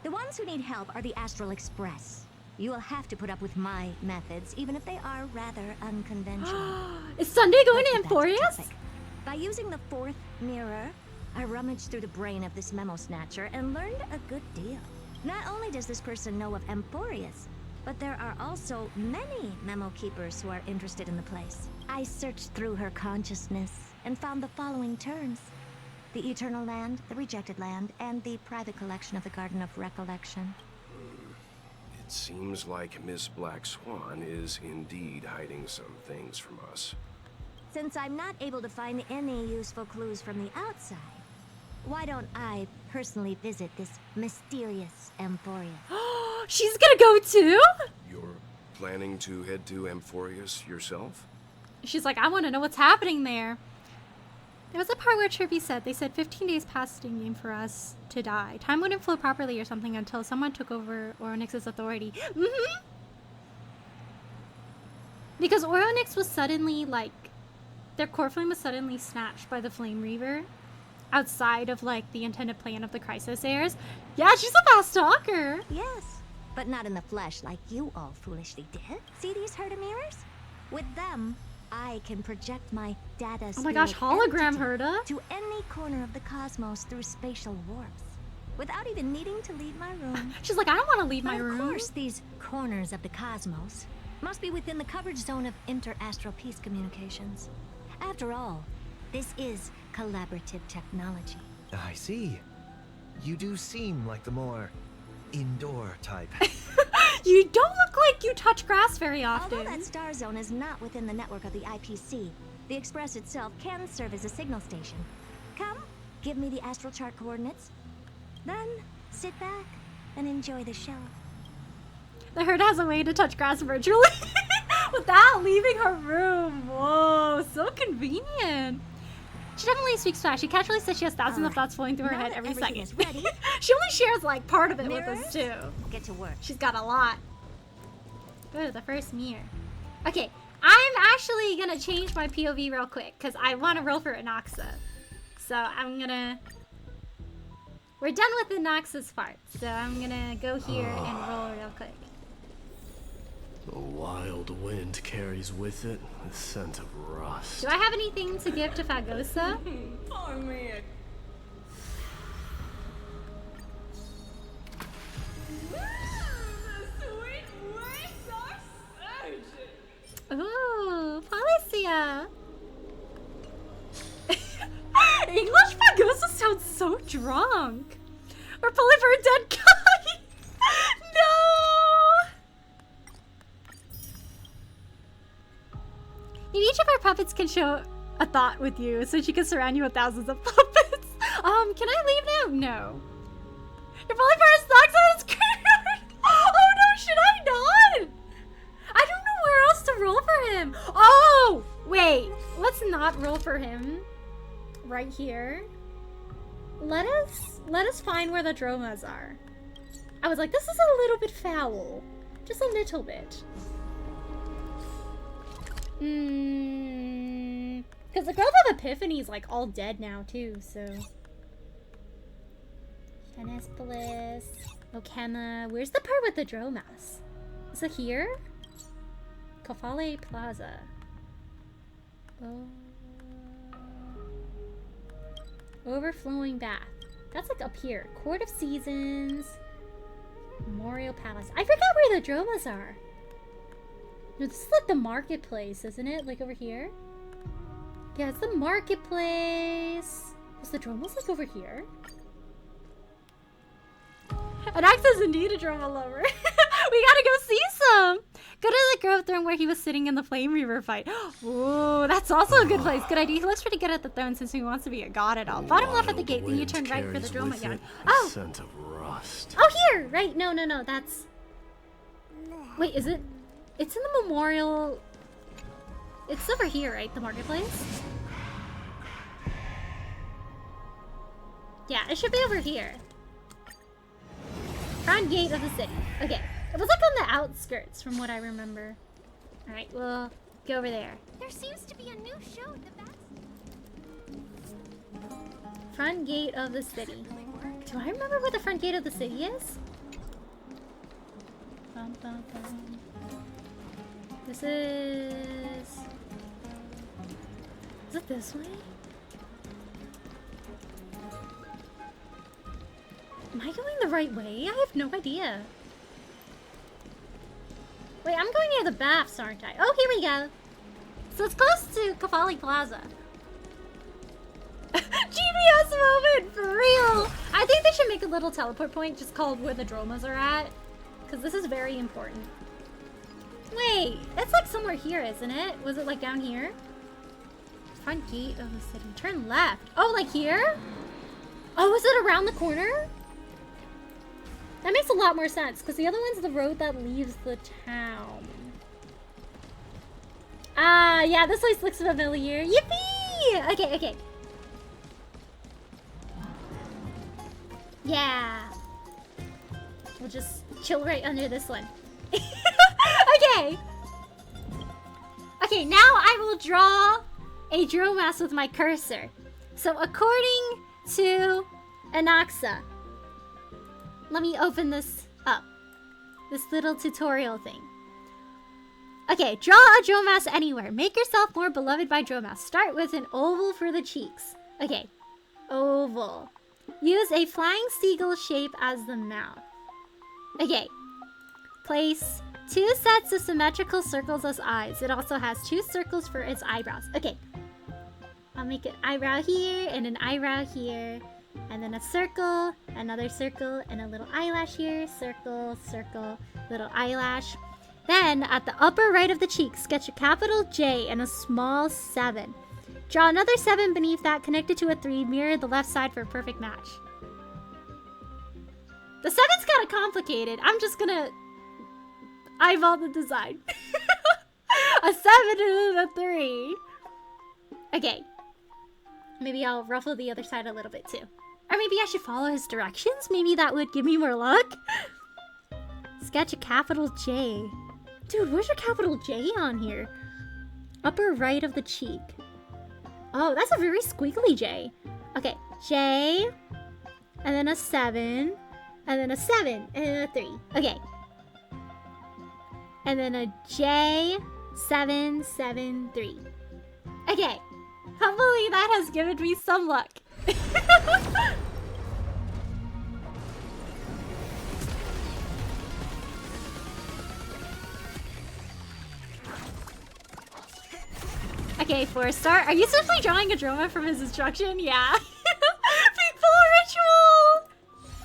The ones who need help are the Astral Express. You will have to put up with my methods, even if they are rather unconventional. Is Sunday going to Amphorius? By using the 4th mirror, I rummaged through the brain of this memo snatcher and learned a good deal. Not only does this person know of Amphorius, But there are also many memo keepers who are interested in the place. I searched through her consciousness and found the following terms: the Eternal Land, the Rejected Land, and the private collection of the Garden of Recollection. It seems like Miss Black Swan is indeed hiding some things from us. Since I'm not able to find any useful clues from the outside, why don't I personally visit this mysterious Amphorius? She's gonna go too? You're planning to head to Amphorius yourself? She's like, I want to know what's happening there. There was a part where Trippy said, they said 15 days passed in game for us to die. Time wouldn't flow properly or something until someone took over Oronix's authority. Because Oronix was suddenly, like, their core flame was suddenly snatched by the Flame Reaver outside of, like, the intended plan of the Crisis Heirs. Yeah, she's a fast talker. Yes, but not in the flesh like you all foolishly did. See these Herda mirrors? With them, I can project my data Oh my gosh, hologram entity Herda? to any corner of the cosmos through spatial warps, without even needing to leave my room. She's like, I don't want to leave my But room. Of course, these corners of the cosmos must be within the coverage zone of inter-astral peace communications. After all, this is collaborative technology. I see. You do seem like the more indoor type. You don't look like you touch grass very often. Although that star zone is not within the network of the IPC, the Express itself can serve as a signal station. Come, give me the astral chart coordinates. Then, sit back and enjoy the show. The herd has a way to touch grass virtually without leaving her room. Whoa, so convenient. She definitely speaks fast. She casually says she has thousands of thoughts flowing through her head every second. She only shares like part of it with us too. Get to work. She's got a lot. Ooh, the first mirror. Okay, I'm actually gonna change my POV real quick because I want to roll for Anaxa. So I'm gonna. We're done with Anaxa's part, so I'm gonna go here and roll real quick. The wild wind carries with it the scent of rust. Do I have anything to give to Fagosa? Poor me. Ooh, Policia. English Fagosa sounds so drunk. We're pulling for a dead guy. No. Each of our puppets can show a thought with you, so she can surround you with thousands of puppets. Can I leave now? No. You're pulling for his thoughts on his card. Oh no, should I not? I don't know where else to roll for him. Oh, wait. Let's not roll for him. Right here. Let us find where the Dromas are. I was like, this is a little bit foul. Just a little bit. Because the Grove of Epiphany is like all dead now too, so. Kenespolis. Okema. Where's the part with the Dromas? Is it here? Kafale Plaza. Oh. Overflowing Bath. That's like up here. Court of Seasons. Memorial Palace. I forgot where the Dromas are. No, this is like the marketplace, isn't it? Like over here? Yeah, it's the marketplace. Is the Dromas like over here? Anaxa is indeed a Droma lover. We gotta go see some. Go to the Grove Throne where he was sitting in the Flame Reaver fight. Ooh, that's also a good place. Good idea. He looks pretty good at the throne since he wants to be a god at all. Bottom left at the gate, then you turn right for the Droma Yard. Oh! Scent of rust. Oh, here! Right, no, that's... Wait, is it... It's in the memorial... It's over here, right? The marketplace? Yeah, it should be over here. Front gate of the city. Okay. It was like on the outskirts from what I remember. Alright, we'll go over there. There seems to be a new show at the back. Front gate of the city. Do I remember where the front gate of the city is? Bum, bum, bum. This is... Is it this way? Am I going the right way? I have no idea. Wait, I'm going near the baths, aren't I? Oh, here we go. So it's close to Kafali Plaza. GPS moment, for real! I think they should make a little teleport point just called where the Dromas are at. Because this is very important. Wait, it's like somewhere here, isn't it? Was it like down here? Front gate of the city. Turn left. Oh, like here? Oh, is it around the corner? That makes a lot more sense, because the other one's the road that leaves the town. Ah, yeah, this place looks familiar. Yippee! Okay, okay. Yeah. We'll just chill right under this one. Okay. Okay, now I will draw a Dromas with my cursor. So according to Anaxa, let me open this up. This little tutorial thing. Okay, draw a Dromas anywhere. Make yourself more beloved by Dromas. Start with an oval for the cheeks. Okay, oval. Use a flying seagull shape as the mouth. Okay. Place 2 sets of symmetrical circles as eyes. It also has 2 circles for its eyebrows. Okay. I'll make an eyebrow here and an eyebrow here. And then a circle, another circle, and a little eyelash here. Circle, circle, little eyelash. Then, at the upper right of the cheek, sketch a capital J and a small 7. Draw another 7 beneath that, connected to a 3, mirror the left side for a perfect match. The 7's kind of complicated. I'm just gonna eyeball the design. A 7 and a 3. Okay. Maybe I'll ruffle the other side a little bit too. Or maybe I should follow his directions? Maybe that would give me more luck? Sketch a capital J. Dude, where's your capital J on here? Upper right of the cheek. Oh, that's a very squiggly J. Okay, J, and then a 7, and then a 7, and a 3. Okay. And then a J, 7, 7, 3. Okay. Hopefully that has given me some luck. Okay, for a start, are you simply drawing a Droma from his instruction? Yeah. People ritual!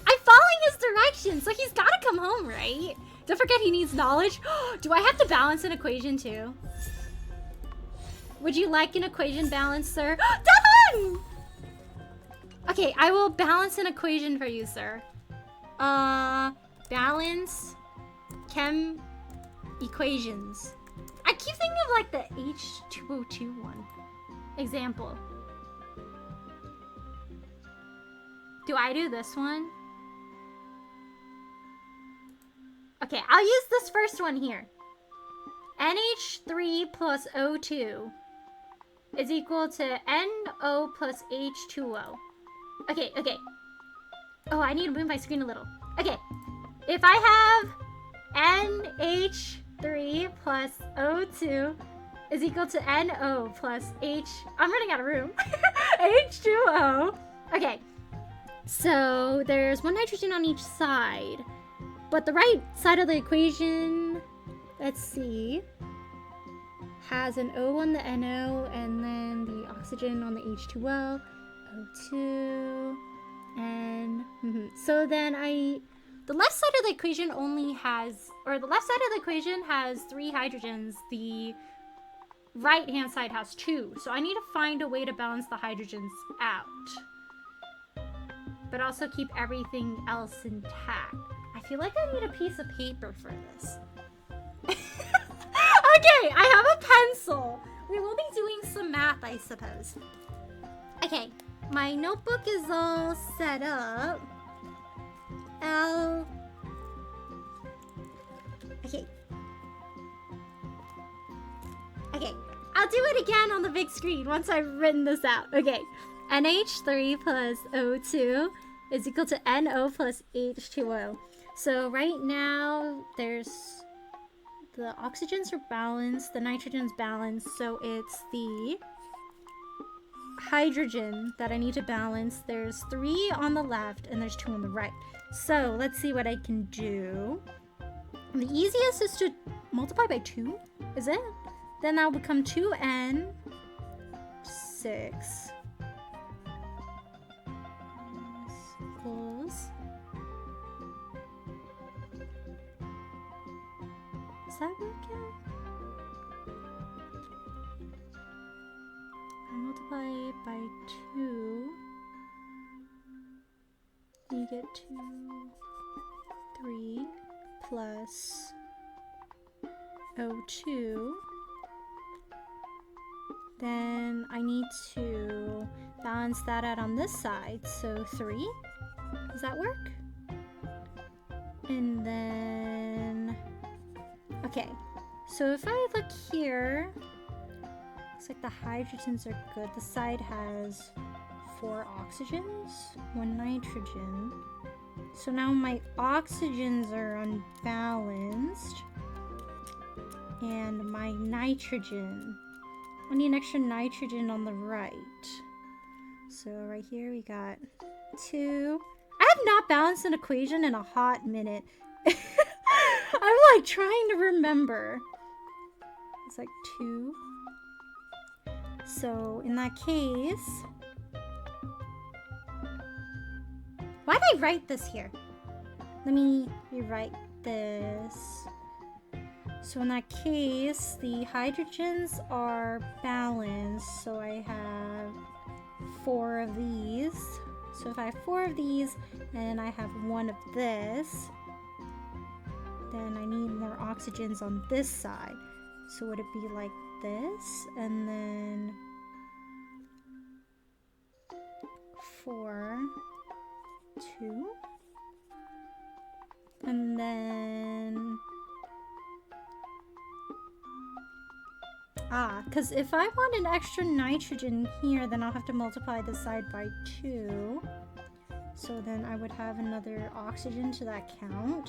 I'm following his directions, so he's gotta come home, right? Don't forget he needs knowledge. Do I have to balance an equation too? Would you like an equation balance, sir? Done! Okay, I will balance an equation for you, sir. Balance chem equations. I keep thinking of like the H2O2 one. Example. Do I do this one? Okay, I'll use this first one here. NH3 plus O2 is equal to NO plus H2O. Okay, okay. Oh, I need to move my screen a little. Okay, if I have NH3 plus O2 is equal to NO plus H... I'm running out of room. H2O. Okay, so there's 1 nitrogen on each side. But the right side of the equation, let's see, has an O on the NO and then the oxygen on the H2O, O2, and so then the left side of the equation only has, or the left side of the equation has 3 hydrogens, the right hand side has 2, so I need to find a way to balance the hydrogens out, but also keep everything else intact. I feel like I need a piece of paper for this. Okay, I have a pencil. We will be doing some math, I suppose. Okay, my notebook is all set up. Okay. Okay, I'll do it again on the big screen once I've written this out. Okay, NH3 plus O2 is equal to NO plus H2O. So right now, there's the oxygens are balanced, the nitrogen's balanced, so it's the hydrogen that I need to balance. There's 3 on the left and there's 2 on the right. So let's see what I can do. The easiest is to multiply by 2, is it? Then that'll become 2n 6 equals... Does that work out? I multiply it by 2. You get 2, 3 plus O2. Then I need to balance that out on this side, so 3. Does that work? And then... Okay, so if I look here, looks like the hydrogens are good. The side has 4 oxygens, 1 nitrogen. So now my oxygens are unbalanced. And my nitrogen. I need an extra nitrogen on the right. So right here we got 2. I have not balanced an equation in a hot minute. I'm like trying to remember. It's like 2. So in that case, why did I write this here? Let me rewrite this. So in that case, the hydrogens are balanced. So I have 4 of these. So if I have 4 of these and I have 1 of this, then I need more oxygens on this side. So would it be like this? And then 4, 2. And then... because if I want an extra nitrogen here, then I'll have to multiply this side by 2. So then I would have another oxygen to that count.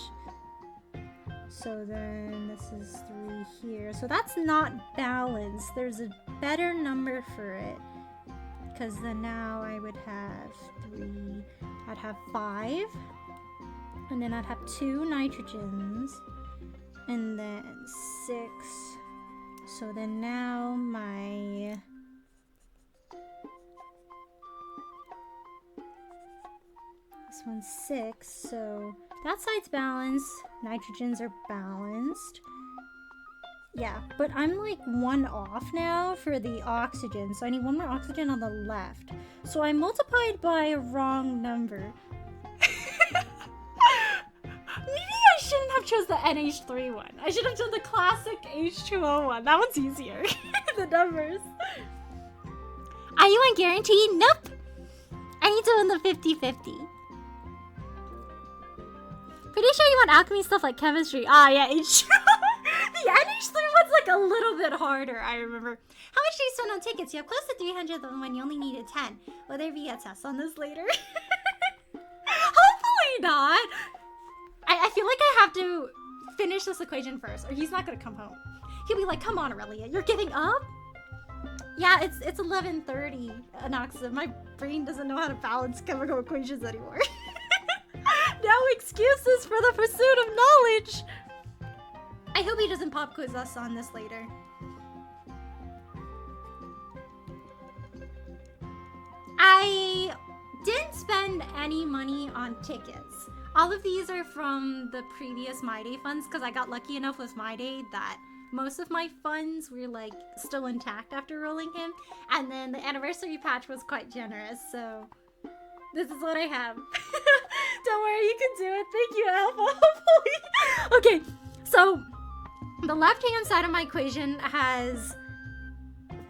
So then this is 3 here. So that's not balanced. There's a better number for it. Because then now I would have 3. I'd have 5. And then I'd have 2 nitrogens. And then 6. So then now my... This one's 6, so that side's balanced. Nitrogens are balanced. Yeah, but I'm like 1 off now for the oxygen, so I need 1 more oxygen on the left. So I multiplied by a wrong number. Maybe I shouldn't have chose the NH3 one. I should have chosen the classic H2O one. That one's easier. The numbers. Are you on guarantee? Nope. I need to win the 50-50. Pretty sure you want alchemy stuff like chemistry. Ah, yeah, H2O. The NH3 one's like a little bit harder, I remember. How much do you spend on tickets? You have close to 300 when you only needed 10. Will there be a test on this later? Hopefully not. I feel like I have to finish this equation first, or he's not gonna come home. He'll be like, come on, Aurelia, you're giving up? Yeah, it's 11:30, Anaxa. My brain doesn't know how to balance chemical equations anymore. No excuses for the pursuit of knowledge! I hope he doesn't pop quiz us on this later. I didn't spend any money on tickets. All of these are from the previous My Day funds because I got lucky enough with My Day that most of my funds were like still intact after rolling him. And then the anniversary patch was quite generous, so this is what I have. Don't worry, you can do it. Thank you, Alpha. Hopefully. Okay, so the left-hand side of my equation has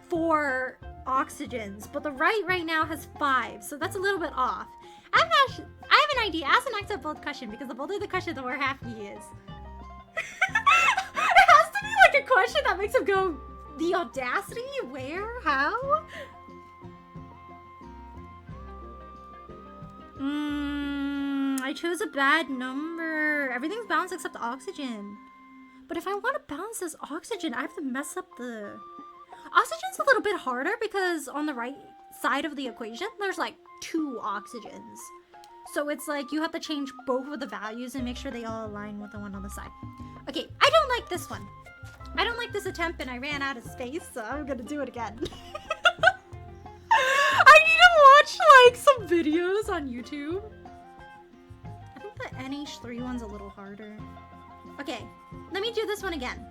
4 oxygens, but the right now has 5, so that's a little bit off. I have an idea. Ask Anaxa both question, because the bolder the question, the more happy he is. It has to be like a question that makes him go, the audacity? Where? How? I chose a bad number. Everything's balanced except the oxygen. But if I want to balance this oxygen, I have to mess up the... Oxygen's a little bit harder because on the right side of the equation, there's like 2 oxygens. So it's like you have to change both of the values and make sure they all align with the one on the side. Okay, I don't like this one. I don't like this attempt and I ran out of space, so I'm gonna do it again. I need to watch like some videos on YouTube. I think the NH3 one's a little harder. Okay, let me do this one again.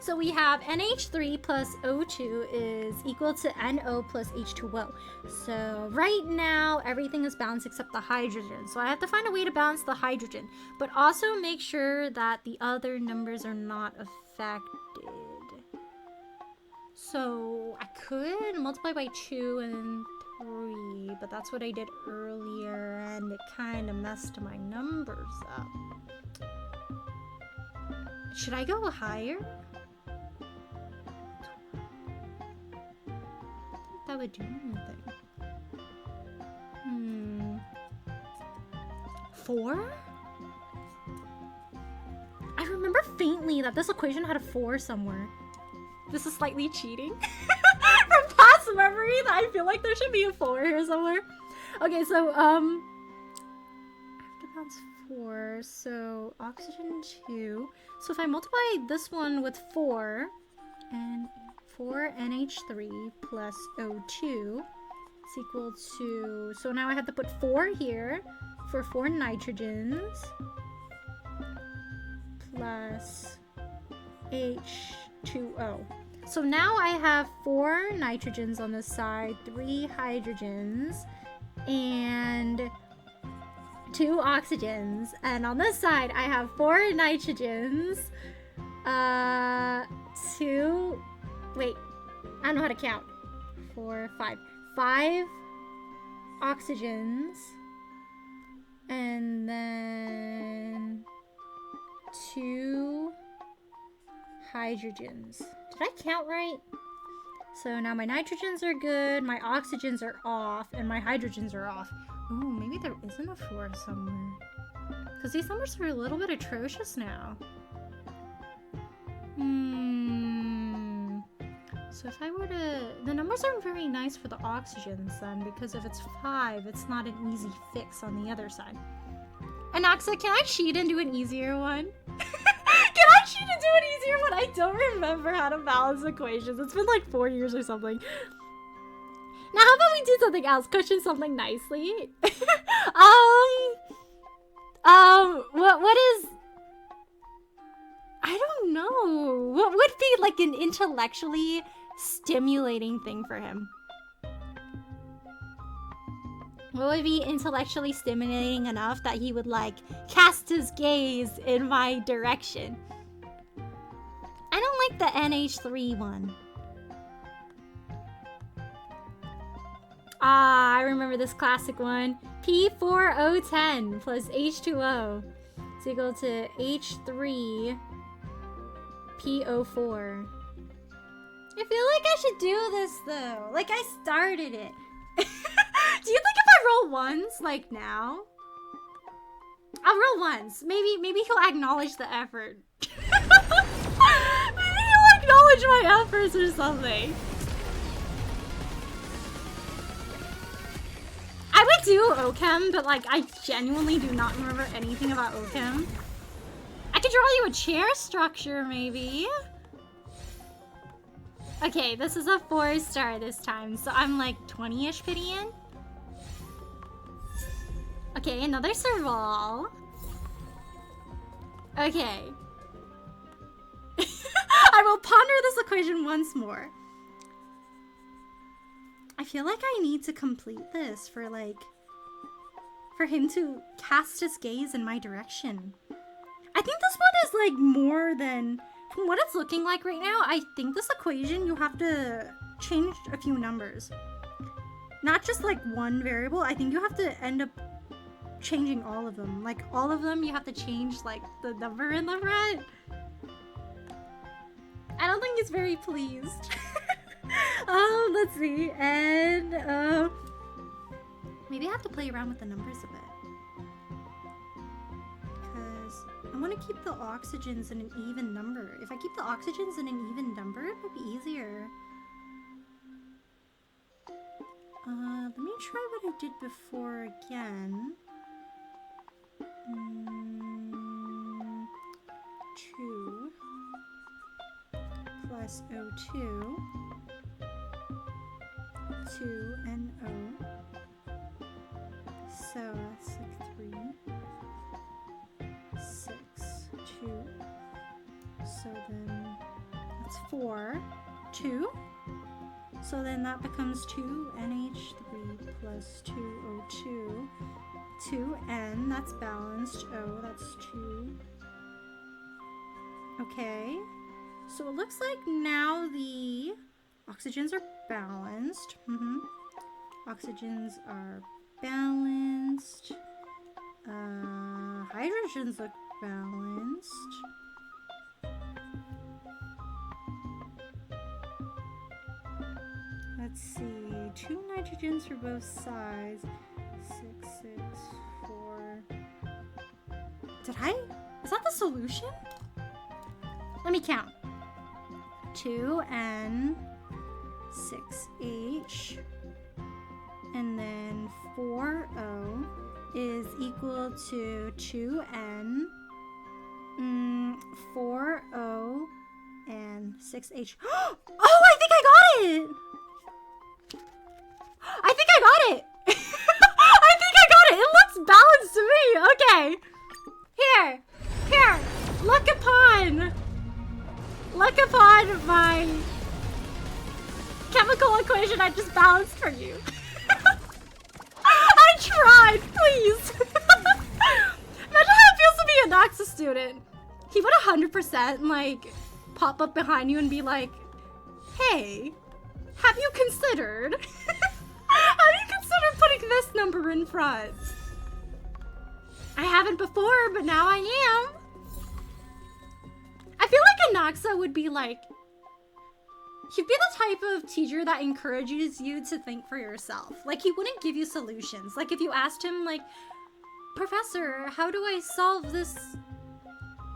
So we have NH3 plus O2 is equal to NO plus H2O. So right now, everything is balanced except the hydrogen. So I have to find a way to balance the hydrogen, but also make sure that the other numbers are not affected. So I could multiply by 2 and 3, but that's what I did earlier, and it kind of messed my numbers up. Should I go higher? That would do anything. 4? I remember faintly that this equation had a 4 somewhere. This is slightly cheating. From past memory that I feel like there should be a 4 here somewhere. Okay, so I have to balance 4, so oxygen 2. So if I multiply this one with 4 and 4 NH3 plus O2 is equal to, so now I have to put 4 here for 4 nitrogens plus H2O. So now I have 4 nitrogens on this side, 3 hydrogens, and 2 oxygens. And on this side, I have 4 nitrogens, 2... Wait, I don't know how to count. 4, 5. 5 oxygens. And then 2 hydrogens. Did I count right? So now my nitrogens are good, my oxygens are off, and my hydrogens are off. Ooh, maybe there isn't a 4 somewhere. Because these numbers are a little bit atrocious now. So if I were to... The numbers aren't very nice for the oxygens then, because if it's 5, it's not an easy fix on the other side. Anaxa, can I cheat and do an easier one? Can I cheat and do an easier one? I don't remember how to balance equations. It's been like 4 years or something. Now how about we do something else? Question something nicely. What is... I don't know. What would be like an intellectually stimulating thing for him? What would be intellectually stimulating enough that he would like cast his gaze in my direction? I don't like the NH3 one. Ah, I remember this classic one. P4O10 plus H2O is equal to H3PO4. I feel like I should do this though. Like I started it. Do you think if I roll ones, like now? I'll roll once. Maybe he'll acknowledge the effort. Maybe he'll acknowledge my efforts or something. I would do Ochem, but like I genuinely do not remember anything about Ochem. I could draw you a chair structure, maybe. Okay, this is a 4-star this time, so I'm like 20-ish pity in. Okay, another serval. Okay. I will ponder this equation once more. I feel like I need to complete this for him to cast his gaze in my direction. I think this one is like more than, from what it's looking like right now, I think this equation you have to change a few numbers. Not just like one variable, I think you have to end up changing all of them. Like all of them you have to change like the number in the front. I don't think he's very pleased. Let's see, and maybe I have to play around with the numbers a bit. Because I want to keep the oxygens in an even number. If I keep the oxygens in an even number, it might be easier. Let me try what I did before again. 2 plus O2, 2 and O. So that's like 3, 6, 2. So then that's 4, 2. So then that becomes 2NH3 plus 2O2, 2N, that's balanced, O, that's 2. Okay, so it looks like now the oxygens are balanced. Oxygens are balanced. Hydrogens look balanced. Let's see, 2 nitrogens for both sides. 6, 6, 4. Is that the solution? Let me count. 2N, 6H, and then 4O is equal to 2N, 4O, and 6H. Oh, I think I got it! I think I got it! I think I got it! It looks balanced to me! Okay. Here! Look upon my chemical equation I just balanced for you. I tried, please! Imagine how it feels to be an Anaxa student. He would 100% like pop up behind you and be like, hey, have you considered? Have you considered putting this number in front? I haven't before, but now I am. I feel like Anaxa would be like, he'd be the type of teacher that encourages you to think for yourself. Like, he wouldn't give you solutions. Like, if you asked him, like, Professor, how do I solve this,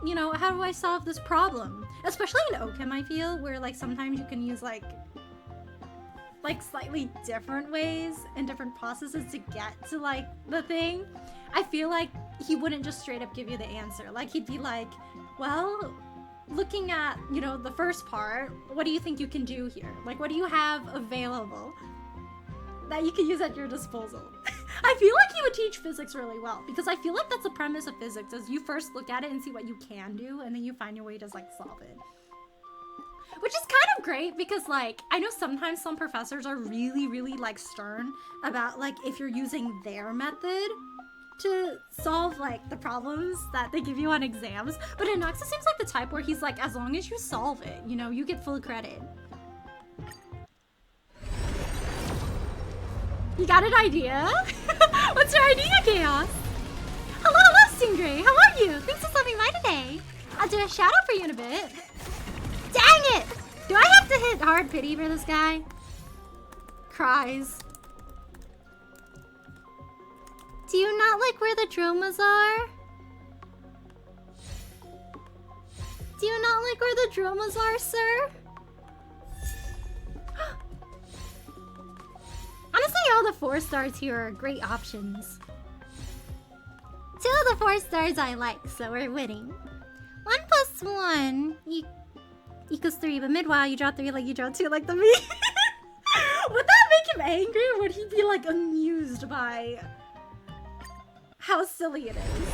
how do I solve this problem? Especially in OChem, I feel, where, like, sometimes you can use, like slightly different ways and different processes to get to, like, the thing. I feel like he wouldn't just straight up give you the answer. Like, he'd be like, well, looking at, the first part, what do you think you can do here? Like, what do you have available that you can use at your disposal? I feel like he would teach physics really well, because I feel like that's the premise of physics, is you first look at it and see what you can do, and then you find your way to, like, solve it. Which is kind of great, because, like, I know sometimes some professors are really, really, like, stern about, like, if you're using their method to solve, like, the problems that they give you on exams. But Anaxa seems like the type where he's like, as long as you solve it, you get full credit. You got an idea? What's your idea, Chaos? Hello, Stingray. How are you? Thanks for stopping by today. I'll do a shout out for you in a bit. Dang it! Do I have to hit hard pity for this guy? Cries. Do you not like where the dromas are? Do you not like where the dromas are, sir? Honestly, all the 4 stars here are great options. 2 of the 4 stars I like, so we're winning. 1 plus 1 equals 3, but mid-while you draw 3 like you draw 2 like the me. Would that make him angry, or would he be, like, amused by how silly it is?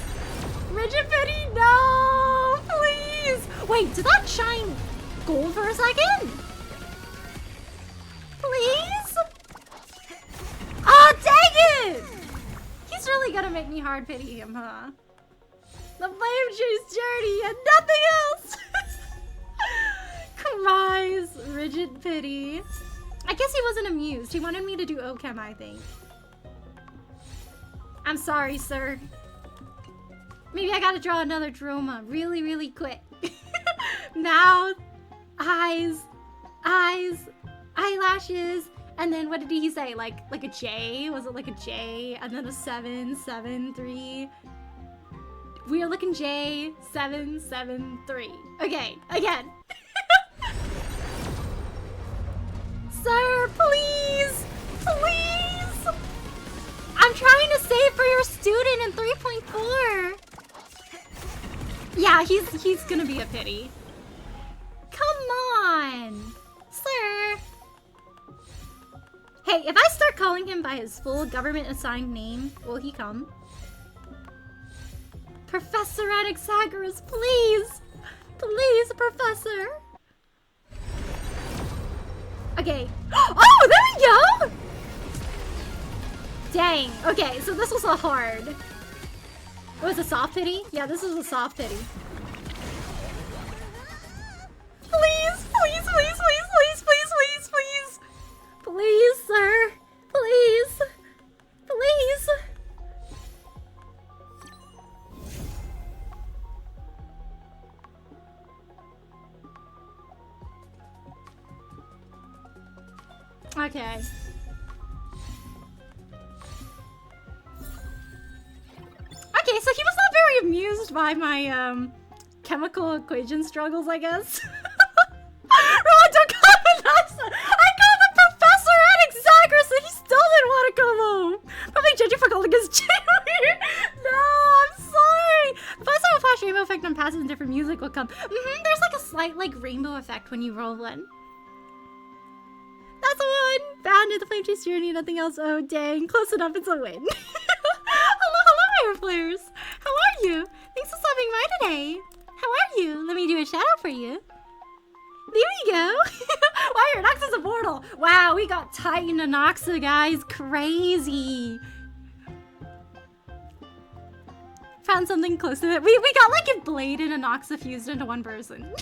Rigid Pity, no! Please! Wait, did that shine gold for a second? Please? Oh, dang it! He's really gonna make me hard pity him, huh? The Flame Chase journey and nothing else! Cries, Rigid Pity. I guess he wasn't amused. He wanted me to do OChem, I think. I'm sorry, sir. Maybe I gotta draw another Droma really, really quick. Mouth, eyes, eyelashes, and then what did he say? Like a J? Was it like a J? And then a 7, 7, 3. We are looking J, 7, 7, 3. Okay, again. Sir, please! Please! I'm trying to save for your student in 3.4. Yeah, he's gonna be a pity. Come on, sir. Hey, if I start calling him by his full government-assigned name, will he come? Professor Anaxagoras, please! Please, Professor! Okay. Oh, there we go! Dang. Okay, so this was a hard. It was a soft pity? Yeah, this was a soft pity. Please, please, please, please, please, please, please, please. Please, sir. Please. Please. Okay. Okay, so he was not very amused by my chemical equation struggles, I guess. Ron, don't call him Anaxa! I called him Professor Anaxagoras and he still didn't want to come home. Probably judging for calling his cheerleader. No, I'm sorry. If I saw a flash rainbow effect on passes and different music will come. There's like a slight rainbow effect when you roll one. That's a one! Found in the Flame Chase journey, nothing else. Oh, dang. Close enough, it's a win. Hello, Air Flares. How are you? Thanks for stopping by today. How are you? Let me do a shout out for you. There you go. Wow, your Anaxa's immortal. Wow, we got Titan Anaxa, guys. Crazy. Found something close to it. We got like a Blade and Anaxa fused into one person.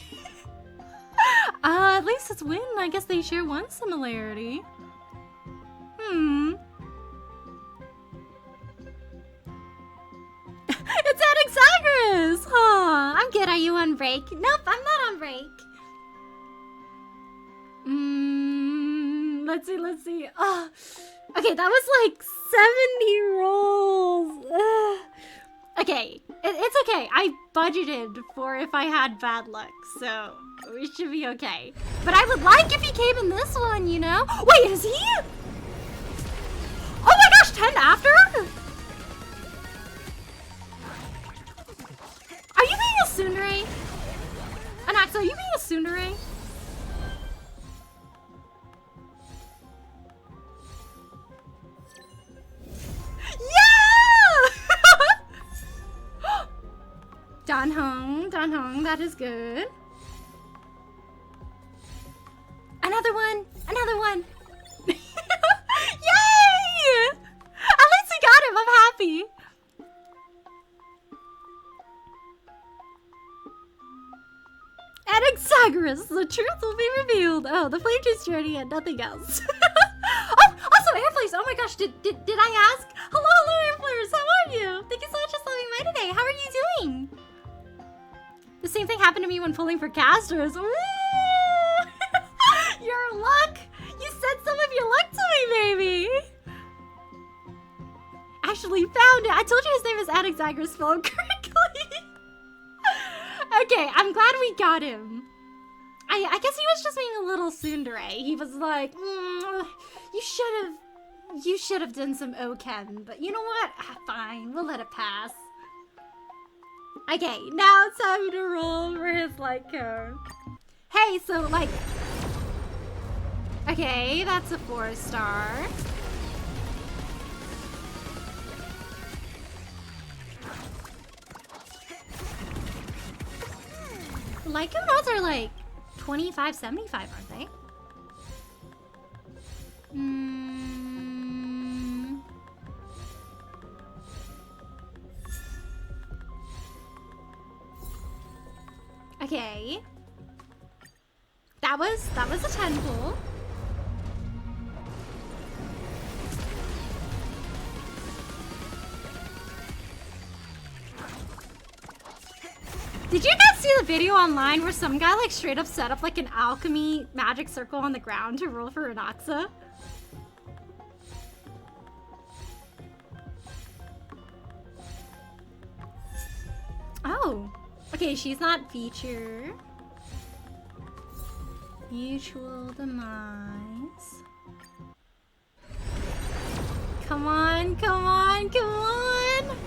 At least it's Win. I guess they share one similarity. It's Anaxagoras! Huh, I'm good. Are you on break? Nope, I'm not on break. Let's see. Oh, okay, that was like 70 rolls. Ugh. Okay, it's okay. I budgeted for if I had bad luck, so we should be okay. But I would like if he came in this one, you know? Wait, is he? Oh my gosh, 10 after? Are you being a tsundere? Anaxa, are you being a tsundere? Yeah! Danhong, that is good. Another one! Yay! At least we got him, I'm happy. Anaxagoras, the truth will be revealed. Oh, the Flame Chase journey and nothing else. Oh, also Airflares, oh my gosh, did I ask? Hello Airflares, how are you? Thank you so much for stopping by today. How are you doing? The same thing happened to me when pulling for casters. Ooh! Your luck! You sent some of your luck to me, baby! Actually found it. I told you his name is Anaxagoras spelled correctly. Okay, I'm glad we got him. I guess he was just being a little tsundere. He was like, you should have done some Oken, but you know what? Fine, we'll let it pass. Okay, now it's time to roll for his light cone. Hey, so like, okay, that's a 4-star. Light cone odds are like 25-75, aren't they? Okay. That was a 10 pull. Did you guys see the video online where some guy like straight up set up like an alchemy magic circle on the ground to roll for Anaxa? Oh. Okay, she's not feature. Mutual demise. Come on, come on, come on!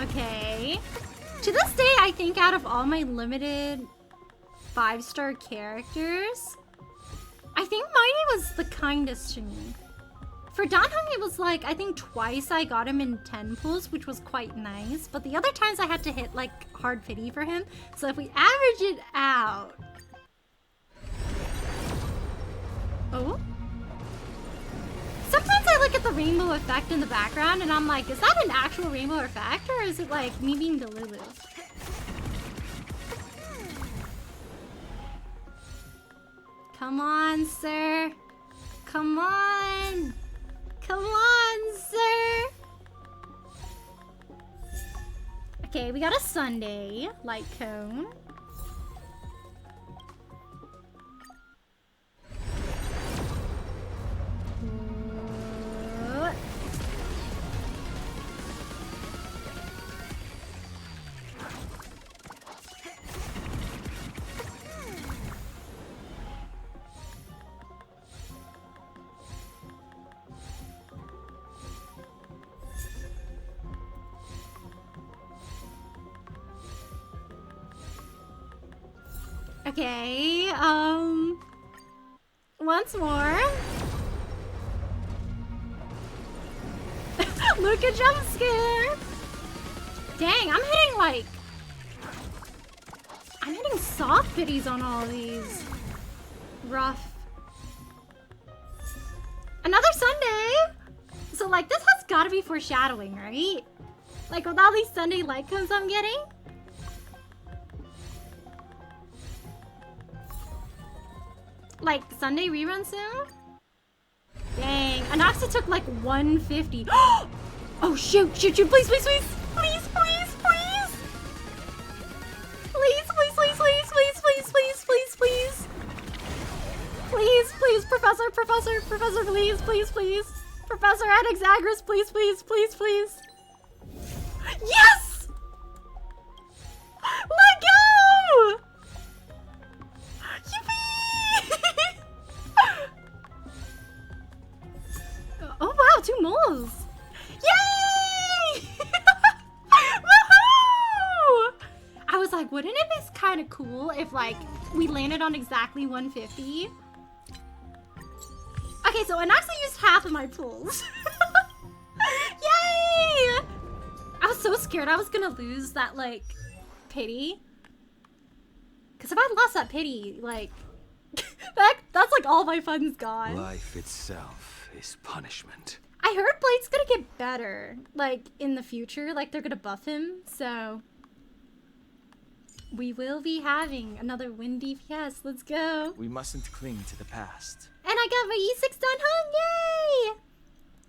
Okay. To this day, I think out of all my limited 5-star characters, I think Mighty was the kindest to me. For Danhong, it was like, I think twice I got him in 10 pulls, which was quite nice. But the other times I had to hit like hard pity for him. So if we average it out... Oh? Sometimes I look at the rainbow effect in the background and I'm like, is that an actual rainbow effect or is it like me being delulu? Come on, sir. Come on. Come on, sir. Okay, we got a sundae light cone. Okay, once more. Look, a jump scare. Dang, I'm hitting soft pities on all these. Rough. Another Sunday. So like this has gotta be foreshadowing, right? Like with all these Sunday light cones I'm getting. Like, Sunday rerun soon? Dang, Anaxa took like 150. Oh, shoot, please, please, please. Please, please, please. Please, please, please, please, please, please, please, please, please. Please, please, Professor, please, please, please. Professor Anaxagris, please, please, please, please. Yes! Let go! Oh wow, 2 moles! Yay! Woohoo! I was like, wouldn't it be kind of cool if like we landed on exactly 150? Okay, so Anaxa used half of my pools. Yay! I was so scared I was gonna lose that like pity. Cause if I lost that pity, like that's like all my fun's gone. Life itself is punishment. I heard Blade's gonna get better, like, in the future. Like, they're gonna buff him, so... We will be having another win DPS. Let's go. We mustn't cling to the past. And I got my E6 done home, yay!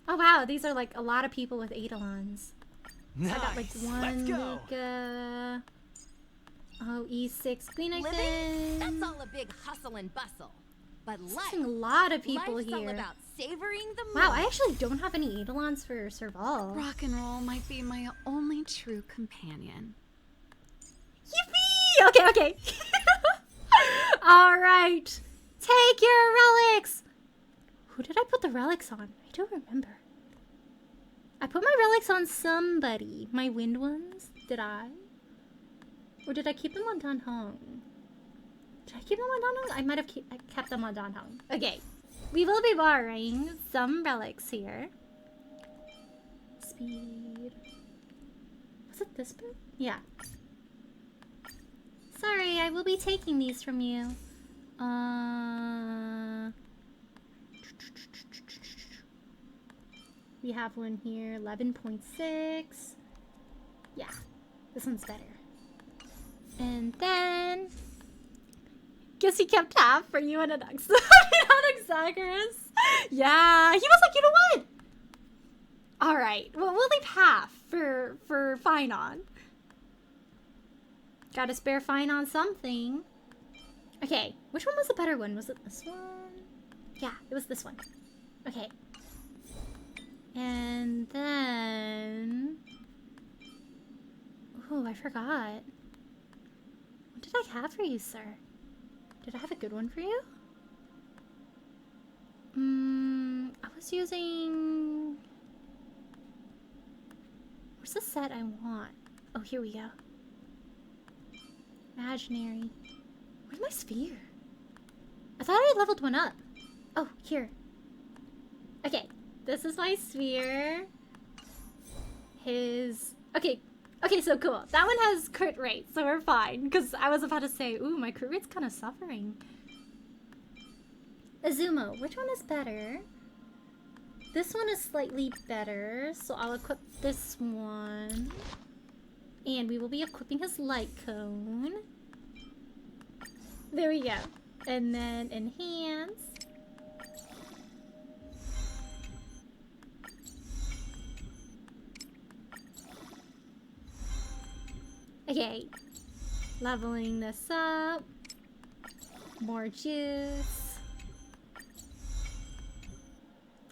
Oh wow, these are like a lot of people with Eidolons. Nice. I got like 1 Luca... Oh, E6 Queen Living? That's all a big hustle and bustle. But life, a lot of people life's all here. about savoring the Wow, moment. I actually don't have any Eidolons for Serval. Rock and roll might be my only true companion. Yippee! Okay, okay. Alright. Take your relics! Who did I put the relics on? I don't remember. I put my relics on somebody. My wind ones? Did I? Or did I keep them on Danhong? Did I keep them on Danhong? I might have kept them on Danhong. Okay. We will be borrowing some relics here. Speed. Was it this bit? Yeah. Sorry, I will be taking these from you. We have one here, 11.6. Yeah, this one's better. And then... Guess he kept half for you and Anaxa. Anaxagris. Yeah, he was like, you know what? Alright, well, we'll leave half for Finon. Gotta spare Finon something. Okay, which one was the better one? Was it this one? Yeah, it was this one. Okay. And then... Oh, I forgot. What did I have for you, sir? Did I have a good one for you? I was using... Where's the set I want? Oh, here we go. Imaginary. Where's my sphere? I thought I leveled one up. Oh, here. Okay, this is my sphere. His... Okay, so cool. That one has crit rate, so we're fine. Because I was about to say, ooh, my crit rate's kind of suffering. Azumo, which one is better? This one is slightly better, so I'll equip this one. And we will be equipping his light cone. There we go. And then enhance. Okay. Leveling this up. More juice.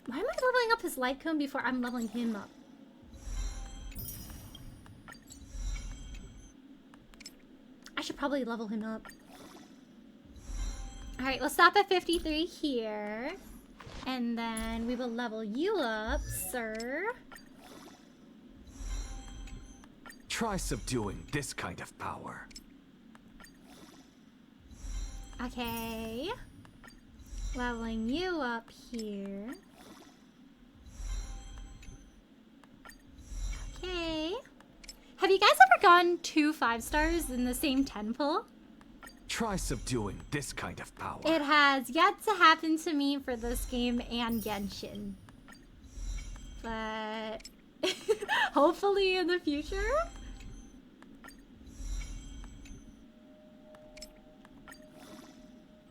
Why am I leveling up his light cone before I'm leveling him up? I should probably level him up. Alright, we'll stop at 53 here. And then we will level you up, sir. Try subduing this kind of power. Okay. Leveling you up here. Okay. Have you guys ever gotten 2 5-stars in the same 10 pull? Try subduing this kind of power. It has yet to happen to me for this game and Genshin. But hopefully in the future.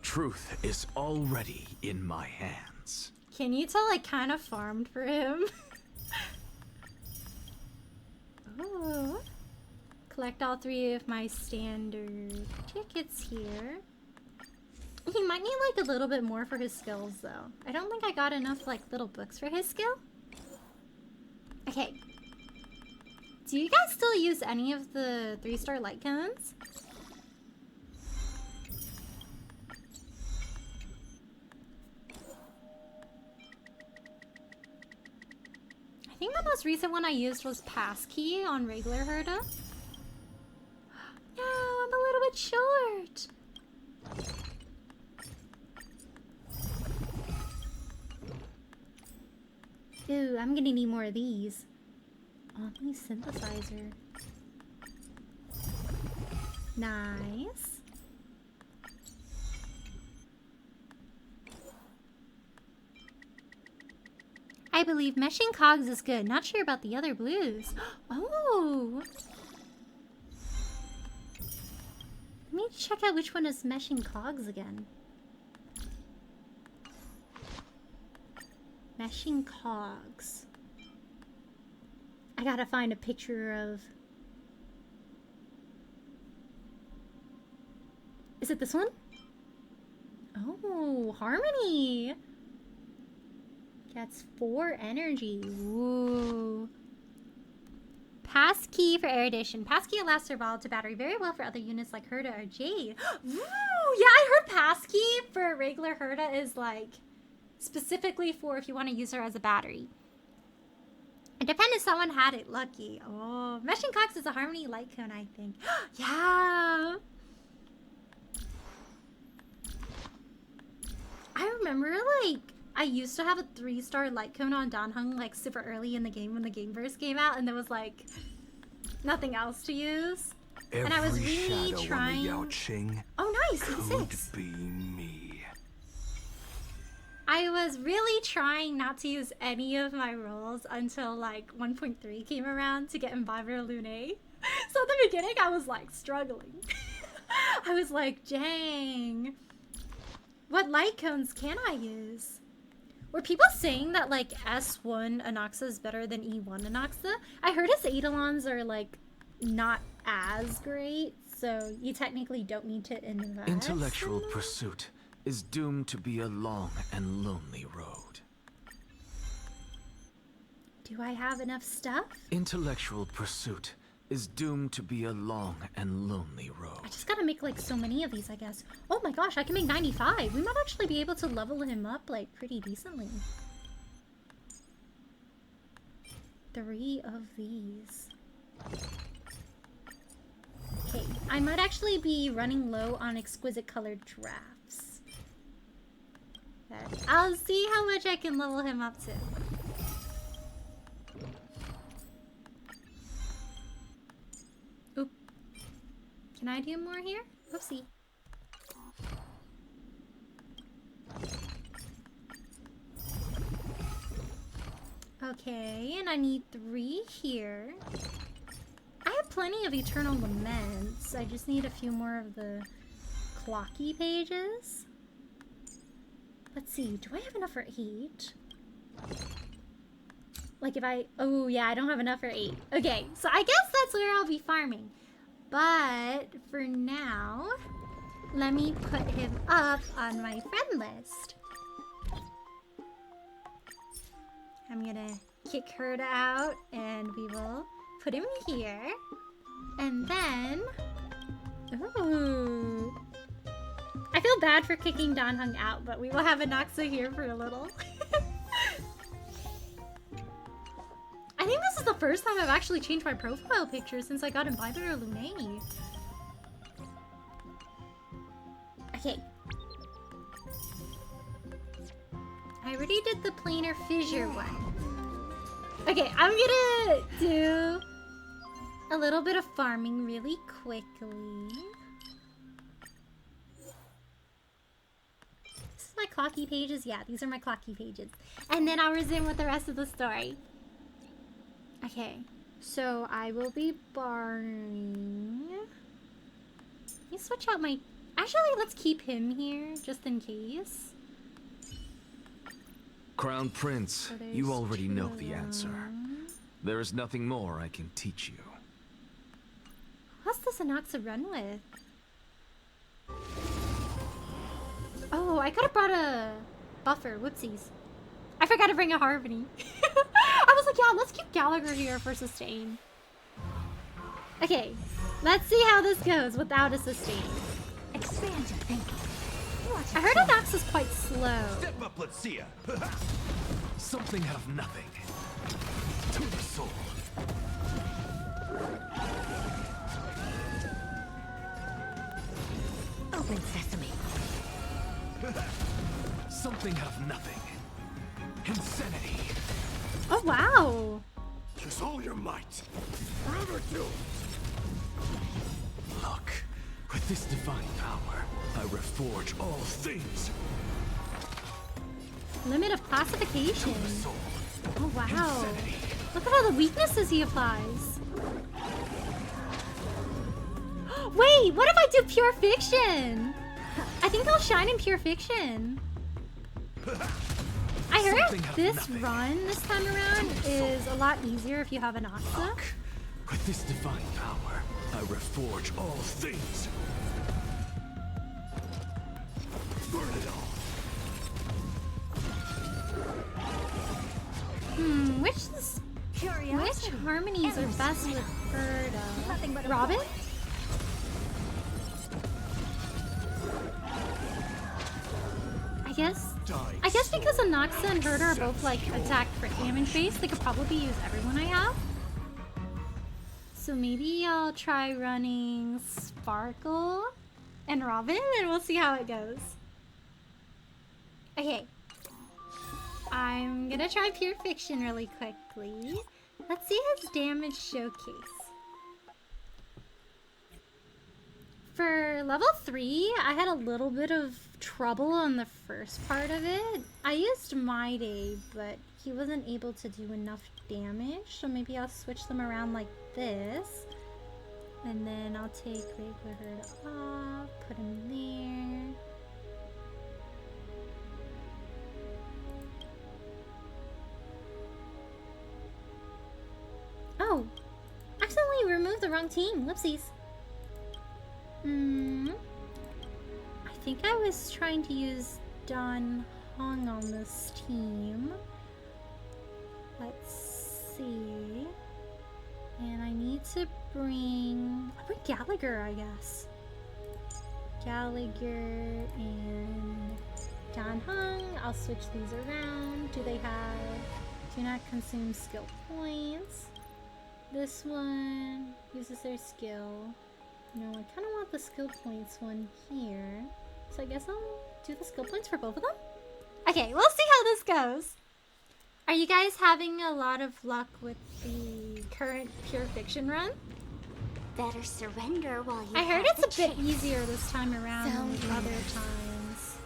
Truth is already in my hands. Can you tell I kind of farmed for him? Oh. Collect all 3 of my standard tickets here. He might need like a little bit more for his skills though. I don't think I got enough like little books for his skill. Okay. Do you guys still use any of the 3-star light cones? I think the most recent one I used was Passkey on regular Herda. No, I'm a little bit short. Ooh, I'm gonna need more of these. Omni synthesizer. Nice. I believe meshing cogs is good. Not sure about the other blues. Oh! Let me check out which one is meshing cogs again. Meshing cogs. I gotta find a picture of... Is it this one? Oh, Harmony! Gets 4 energy. Ooh. Passkey for erudition. Passkey allows survival to battery very well for other units like Herda or Jade. Ooh, yeah, I heard Passkey for regular Herda is like specifically for if you want to use her as a battery. It depends if someone had it lucky. Oh, Meshing Cox is a Harmony light cone, I think. Yeah. I remember like I used to have a 3-star light cone on Danheng like super early in the game when the game first came out, and there was like nothing else to use. And I was really trying. Oh, nice! Could be me. I was really trying not to use any of my rolls until like 1.3 came around to get Imbiber Lune. So at the beginning I was like struggling. I was like, dang. What light cones can I use? Were people saying that like S1 Anaxa is better than E1 Anaxa? I heard his Eidolons are like not as great, so you technically don't need to invest. Intellectual pursuit is doomed to be a long and lonely road. Do I have enough stuff? Intellectual pursuit is doomed to be a long and lonely road. I just gotta make like so many of these, I guess. Oh my gosh, I can make 95. We might actually be able to level him up like pretty decently. 3 of these. Okay, I might actually be running low on exquisite colored drafts. But I'll see how much I can level him up to. Oop. Can I do more here? Oopsie. Okay, and I need 3 here. I have plenty of Eternal Laments. I just need a few more of the clocky pages. Let's see, do I have enough for 8? Like if I... Oh yeah, I don't have enough for 8. Okay, so I guess that's where I'll be farming. But for now, let me put him up on my friend list. I'm gonna kick her out and we will put him here. And then... Ooh. I feel bad for kicking Don Hung out, but we will have Anaxa here for a little. I think this is the first time I've actually changed my profile picture since I got invited to Lune. Okay. I already did the planar fissure one. Okay, I'm gonna do a little bit of farming really quickly. This is my clocky pages. Yeah, these are my clocky pages. And then I'll resume with the rest of the story. Okay, so I will be barring. Let me switch out my... Actually, let's keep him here, just in case. Crown Prince, you already know the answer. There is nothing more I can teach you. What's this Anaxa run with? Oh, I could have brought a buffer. Whoopsies. I forgot to bring a Harmony. I was like, yeah, let's keep Gallagher here for sustain. Okay, let's see how this goes without a sustain. Expand your thinking. I heard Anaxa's quite slow. Step up, let's see ya. Something out of nothing. To the soul. Open sesame. Something out of nothing. Insanity. Oh, wow. Use all your might. Forever doomed. Look, with this divine power, I reforge all things. Limit of classification. Oh, wow. Look at all the weaknesses he applies. Wait, what if I do pure fiction? I think I'll shine in pure fiction. I heard this run this time around is a lot easier if you have an Anaxa. With this divine power, I reforge all things. Burn it all. Which harmonies are best with Bird? Robin? I guess because Anaxa and Herder are both like attack crit damage based, they could probably use everyone I have. So maybe I'll try running Sparkle and Robin and we'll see how it goes. Okay. I'm gonna try Pure Fiction really quickly. Let's see his damage showcase. For level 3, I had a little bit of trouble on the first part of it. I used My Day, but he wasn't able to do enough damage, so maybe I'll switch them around like this. And then I'll take regular Herd off, put him there. Oh! Accidentally removed the wrong team. Whoopsies. I think I was trying to use Don Hong on this team. Let's see. And I need to bring... I'll bring Gallagher, I guess. Gallagher and Dan Hung. I'll switch these around. Do they have... Do not consume skill points. This one uses their skill. No, I kind of want the skill points one here. So I guess I'll do the skill points for both of them? Okay, we'll see how this goes. Are you guys having a lot of luck with the current Pure Fiction run? Better surrender while you I heard have it's the a bit chance. easier this time around than Sound the other leaders. times.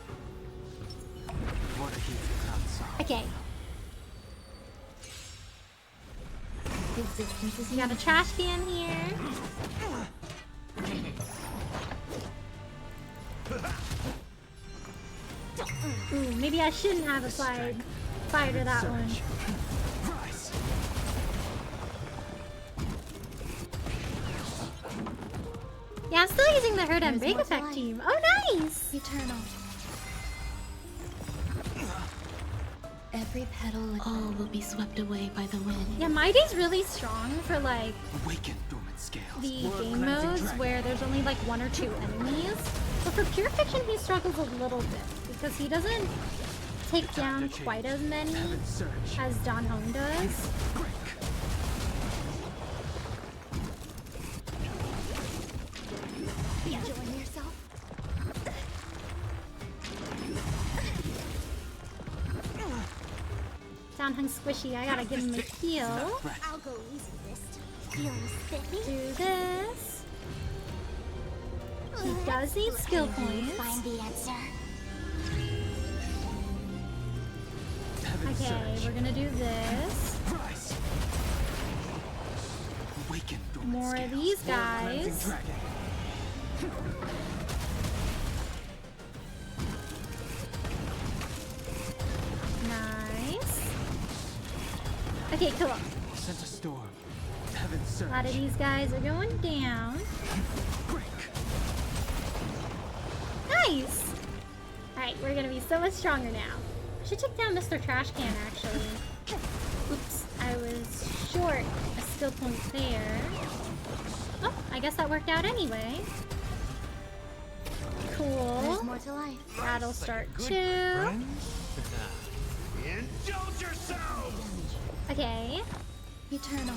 What are you Okay. You got a trash can here. Ooh, maybe I shouldn't have applied fire to that one. Yeah, I'm still using the hurt and break effect team. Oh, nice! Eternal. Every petal, all will be swept away by the wind. Yeah, Mighty's really strong for like Awaken dormant scales. the World game cleansing modes dragon. where there's only like 1 or 2 enemies. But for Pure Fiction, he struggles a little bit because he doesn't take down quite as many as Don Hong does. Enjoying yourself? Don Hong's squishy. I gotta give him a heal. I'll go easy this time. Feeling spiffy? Do this. He does need skill points. Find the answer. Okay, we're gonna do this. More of these guys. Nice. Okay, cool. Sent a storm. Heaven A surge. lot of these guys are going down. Nice! Alright, we're gonna be so much stronger now. I should take down Mr. Trash Can, actually. Oops, I was short a skill point there. Oh, I guess that worked out anyway. Cool. There's more to life. That'll start too. Indulge yourselves! Okay. Eternal.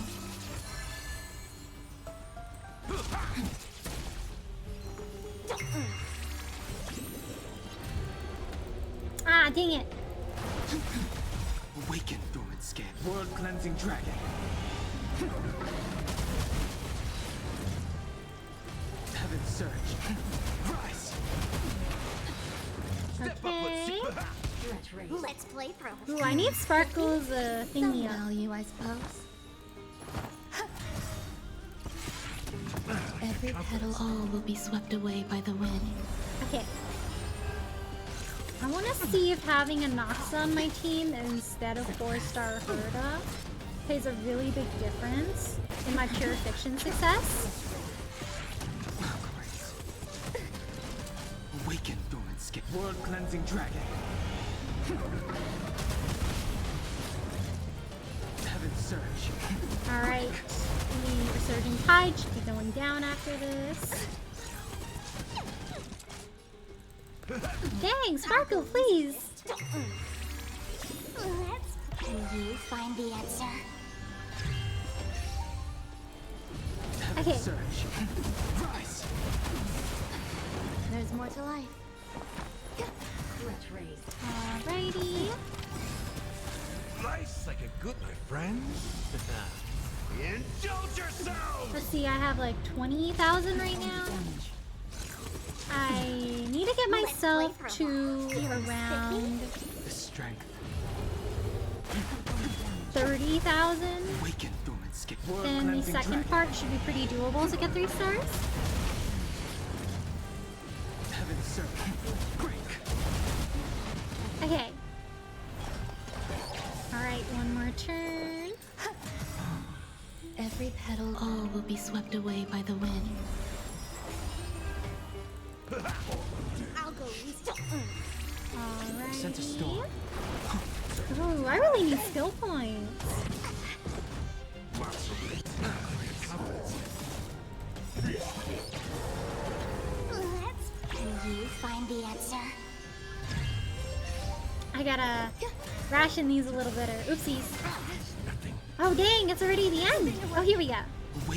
Ah, dang it. Awaken dormant scale. World cleansing dragon. Heaven surge. Rise. Okay. Let's play through. Ooh, I need Sparkle's thingy up. Value, I suppose. Every petal, all will be swept away by the wind. Okay. I want to see if having Anaxa on my team instead of 4-star Herda plays a really big difference in my Pure Fiction success. Awaken dormant scale. World cleansing dragon. Heaven surge. Alright, the Resurging Tide should be going down after this. Dang, Sparkle, please! Can you find the answer? Okay. Rise. There's more to life. Alrighty. Life's like a good, my friends. Indulge yourselves! Let's see, I have like 20,000 right now. I need to get myself to around The strength. 30,000. Awaken dormant scale. World Then the cleansing second dragon. part should be pretty doable to get 3 stars. Heaven surge. Break. Okay. Alright, one more turn. Every petal, all will be swept away by the wind. I'll go easy. Alright. Sent a storm. Ooh, I really need skill points. Can you find the answer? I gotta ration these a little better. Oopsies. Oh dang, it's already the end. Oh, here we go.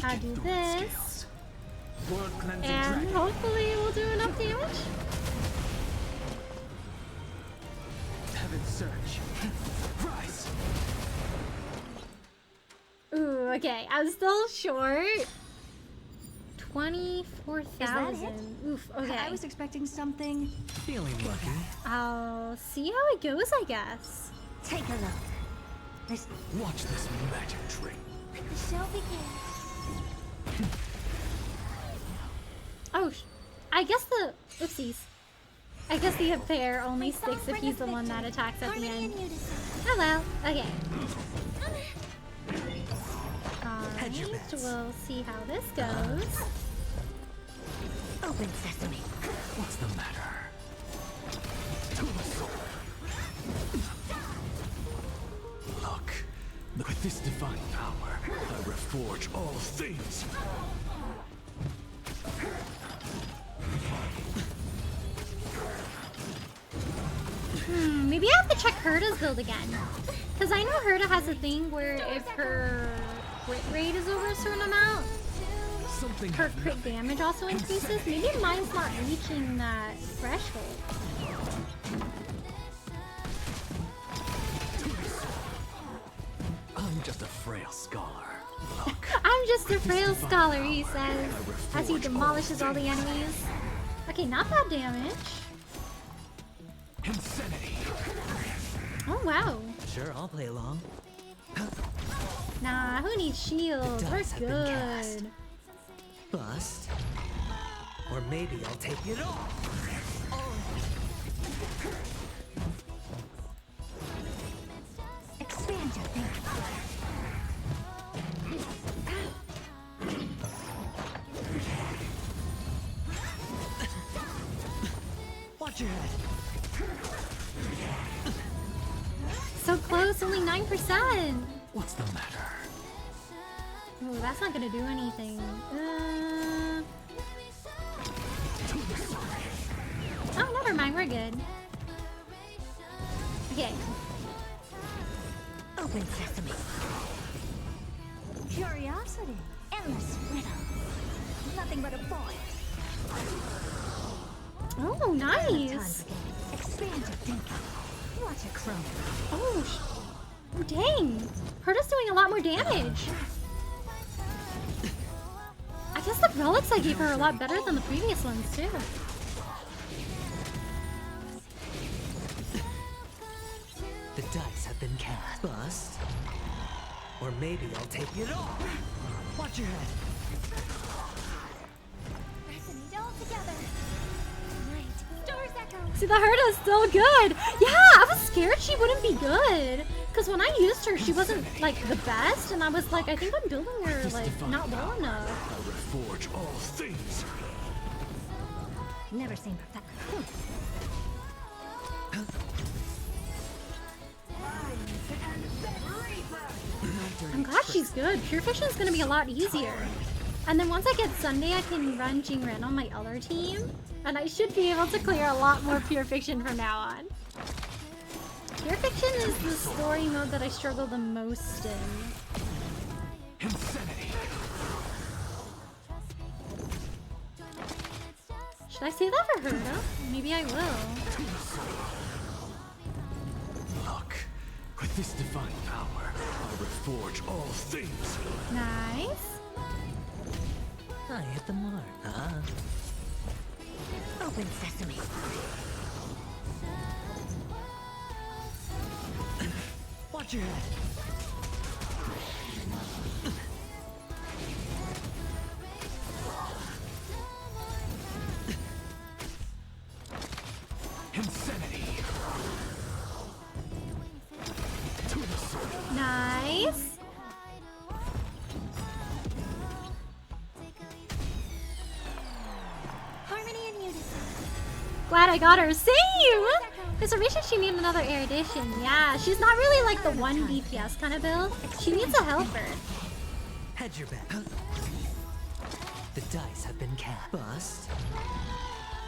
I'll do this. And hopefully we'll do enough damage. Heaven's Surge. Rise. Ooh, okay. I'm still short. 24,000. Oof, okay. I was expecting something. Feeling lucky. I'll see how it goes, I guess. Take a look. Watch this magic trick. The show begins. Oh, I guess the... Oopsies. I guess the affair only sticks if he's the one that attacks at the end. Oh well, okay. Alright, we'll see how this goes. Open sesame. What's the matter? Look, with this divine power, I reforge all things. Maybe I have to check Herta's build again. Because I know Herta has a thing where if her crit rate is over a certain amount, her crit damage also increases. Maybe mine's not reaching that threshold. I'm just a frail scholar. I'm just a frail scholar, he says, as he demolishes all the enemies. Okay, not bad damage. Insanity. Oh, wow. Sure, I'll play along. Nah, who needs shields? We're good. Bust. Or maybe I'll take it all. Expand your thinking. Watch your head. So close, only 9%. What's the matter? Ooh, that's not gonna do anything. Oh, never mind, we're good. Okay. Open sesame. Curiosity. Endless riddle. Nothing but a boy. Oh, nice. Expand your thinking. Watch it chrome. Oh, dang. Herta's doing a lot more damage. I guess the relics I gave her are a lot better than the previous ones, too. The dice have been cast. Bust. Or maybe I'll take it all. Watch your head. Resonate all together. Right. Stars echo. See, the Herta's still good. Yeah, I was scared she wouldn't be good. Because when I used her, she wasn't, like, the best. And I was like, I think I'm building her, like, not well enough. I reforge all things. Never seen perfection. I'm glad she's good. Pure Fission is going to be a lot easier. And then once I get Sunday, I can run Jingren on my other team. And I should be able to clear a lot more Pure Fiction from now on. Pure Fiction is the story mode that I struggle the most in. Insanity. Should I say that for Herta? Maybe I will. Look, with this divine power, I reforge all things. Nice. I hit the mark, huh? Open sesame. Watch your head. Insanity. Nice. Harmony and unity. Glad I got her. Same! There's a reason she needs another erudition. Yeah, she's not really like the 1 DPS kind of build. She needs a helper. Hedge your bet. The dice have been cast. Bust.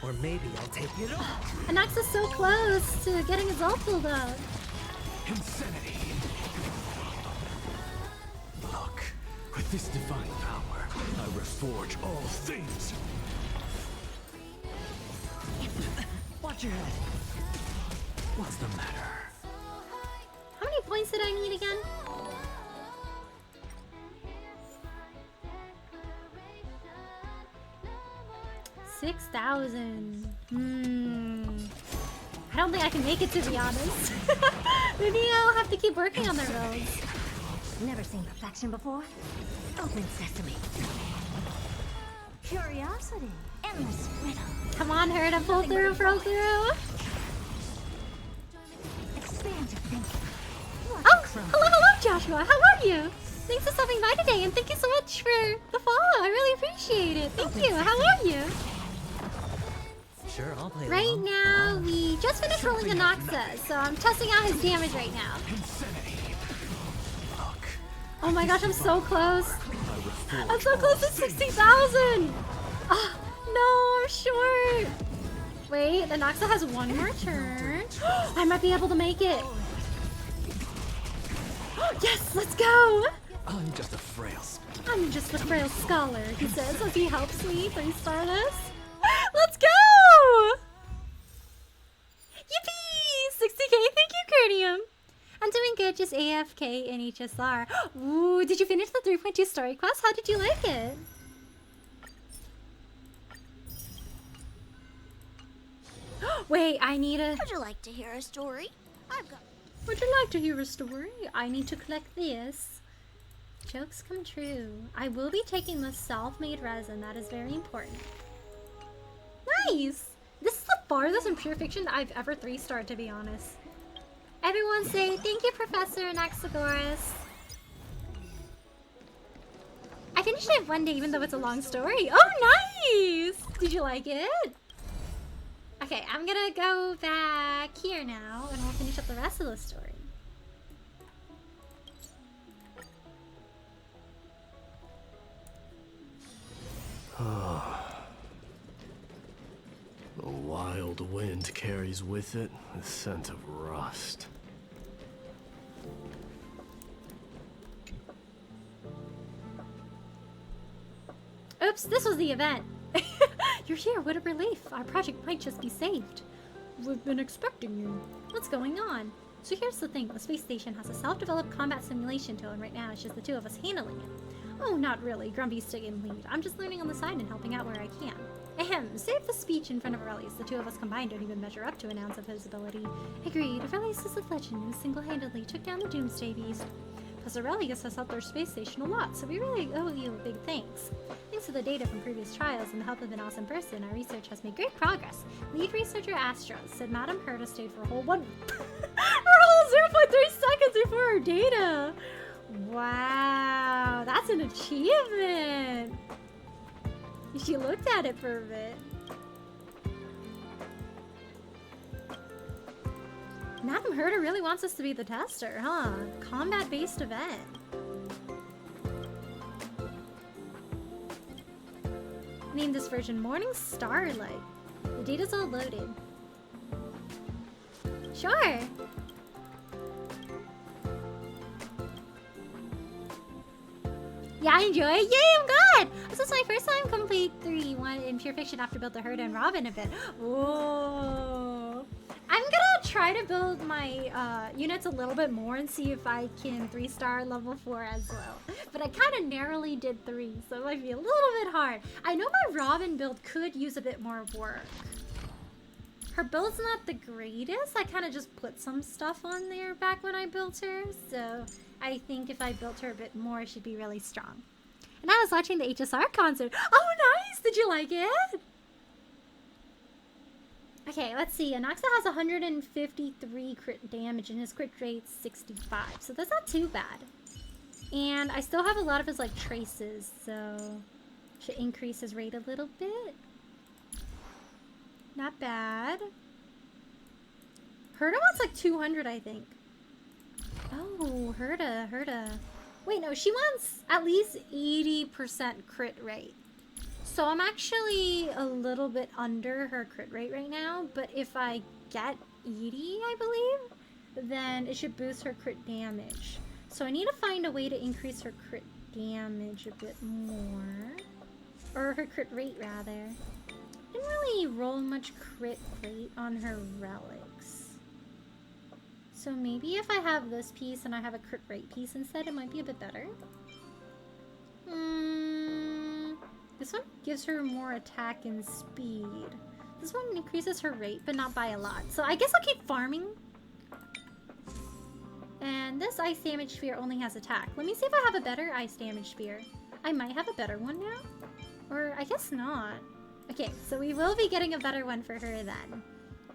Or maybe I'll take it all. Anaxa's so close to getting his ult pulled up. Insanity. Look, with this divine power, I reforge all things. Watch your head. What's the matter? How many points did I need again? $6,000. I don't think I can make it, to be honest. Maybe I'll have to keep working on their roads. Never seen perfection before? Open sesame. Curiosity. Endless riddle. Come on, Herda, pull through, pull through. Expand your thinking. Oh, hello, Joshua. How are you? Thanks for stopping by today, and thank you so much for the follow. I really appreciate it. Thank you. How are you? Sure, I'll play Right along. now, we just finished rolling Anaxa, so I'm testing out his damage right now. Oh my gosh, I'm so close. I'm so close to 60,000. Ah, no, I'm short. Wait, Anaxa has one more turn. I might be able to make it. Yes, let's go. I'm just a frail. I'm just a frail scholar, he says as he helps me 3-star this. Let's go! Yippee! 60k, thank you, Curdium. I'm doing good, just AFK in HSR. Ooh, did you finish the 3.2 story quest? How did you like it? Wait, I need a... Would you like to hear a story? I've got... Would you like to hear a story? I need to collect this. Jokes come true. I will be taking the self-made resin. That is very important. Nice! This is the farthest in pure fiction that I've ever 3-starred, to be honest. Everyone say, thank you, Professor Anaxagoras. I finished it one day, even though it's a long story. Oh, nice! Did you like it? Okay, I'm gonna go back here now, and we'll finish up the rest of the story. The wild wind carries with it the scent of rust. Oops, this was the event. You're here, what a relief. Our project might just be saved. We've been expecting you. What's going on? So here's the thing, the space station has a self-developed combat simulation tool, and right now it's just the two of us handling it. Oh, not really. Grumpy's taking lead. I'm just learning on the side and helping out where I can. Ahem, save the speech in front of Aurelius. The two of us combined don't even measure up to an ounce of his ability. Agreed. Aurelius is a legend who single-handedly took down the Doomsday Beast. Plus Aurelius has helped our space station a lot, so we really owe you a big thanks. Thanks to the data from previous trials and the help of an awesome person, our research has made great progress. Lead researcher Astra said Madam Herta stayed for a whole 0.3 seconds before our data. Wow, that's an achievement. She looked at it for a bit. Madam Herta really wants us to be the tester, huh? Combat-based event. Name this version Morning Starlight. The data's all loaded. Sure. Yeah, I enjoy it. Yay, I'm good! This is my first time complete 3-1 in Pure Fiction after build the Herta and Robin a bit. Whoa. I'm gonna try to build my units a little bit more and see if I can 3-star level 4 as well. But I kind of narrowly did 3, so it might be a little bit hard. I know my Robin build could use a bit more work. Her build's not the greatest. I kind of just put some stuff on there back when I built her, so I think if I built her a bit more, she'd be really strong. And I was watching the HSR concert. Oh, nice! Did you like it? Okay, let's see. Anaxa has 153 crit damage and his crit rate's 65, so that's not too bad. And I still have a lot of his, like, traces, so should increase his rate a little bit. Not bad. Herta wants, like, 200, I think. Oh, Herta. Wait, no, she wants at least 80% crit rate. So I'm actually a little bit under her crit rate right now, but if I get 80, I believe, then it should boost her crit damage. So I need to find a way to increase her crit damage a bit more. Or her crit rate, rather. Didn't really roll much crit rate on her relics. So maybe if I have this piece and I have a crit rate piece instead, it might be a bit better. This one gives her more attack and speed. This one increases her rate, but not by a lot. So I guess I'll keep farming. And this ice damage sphere only has attack. Let me see if I have a better ice damage sphere. I might have a better one now. Or I guess not. Okay, so we will be getting a better one for her then.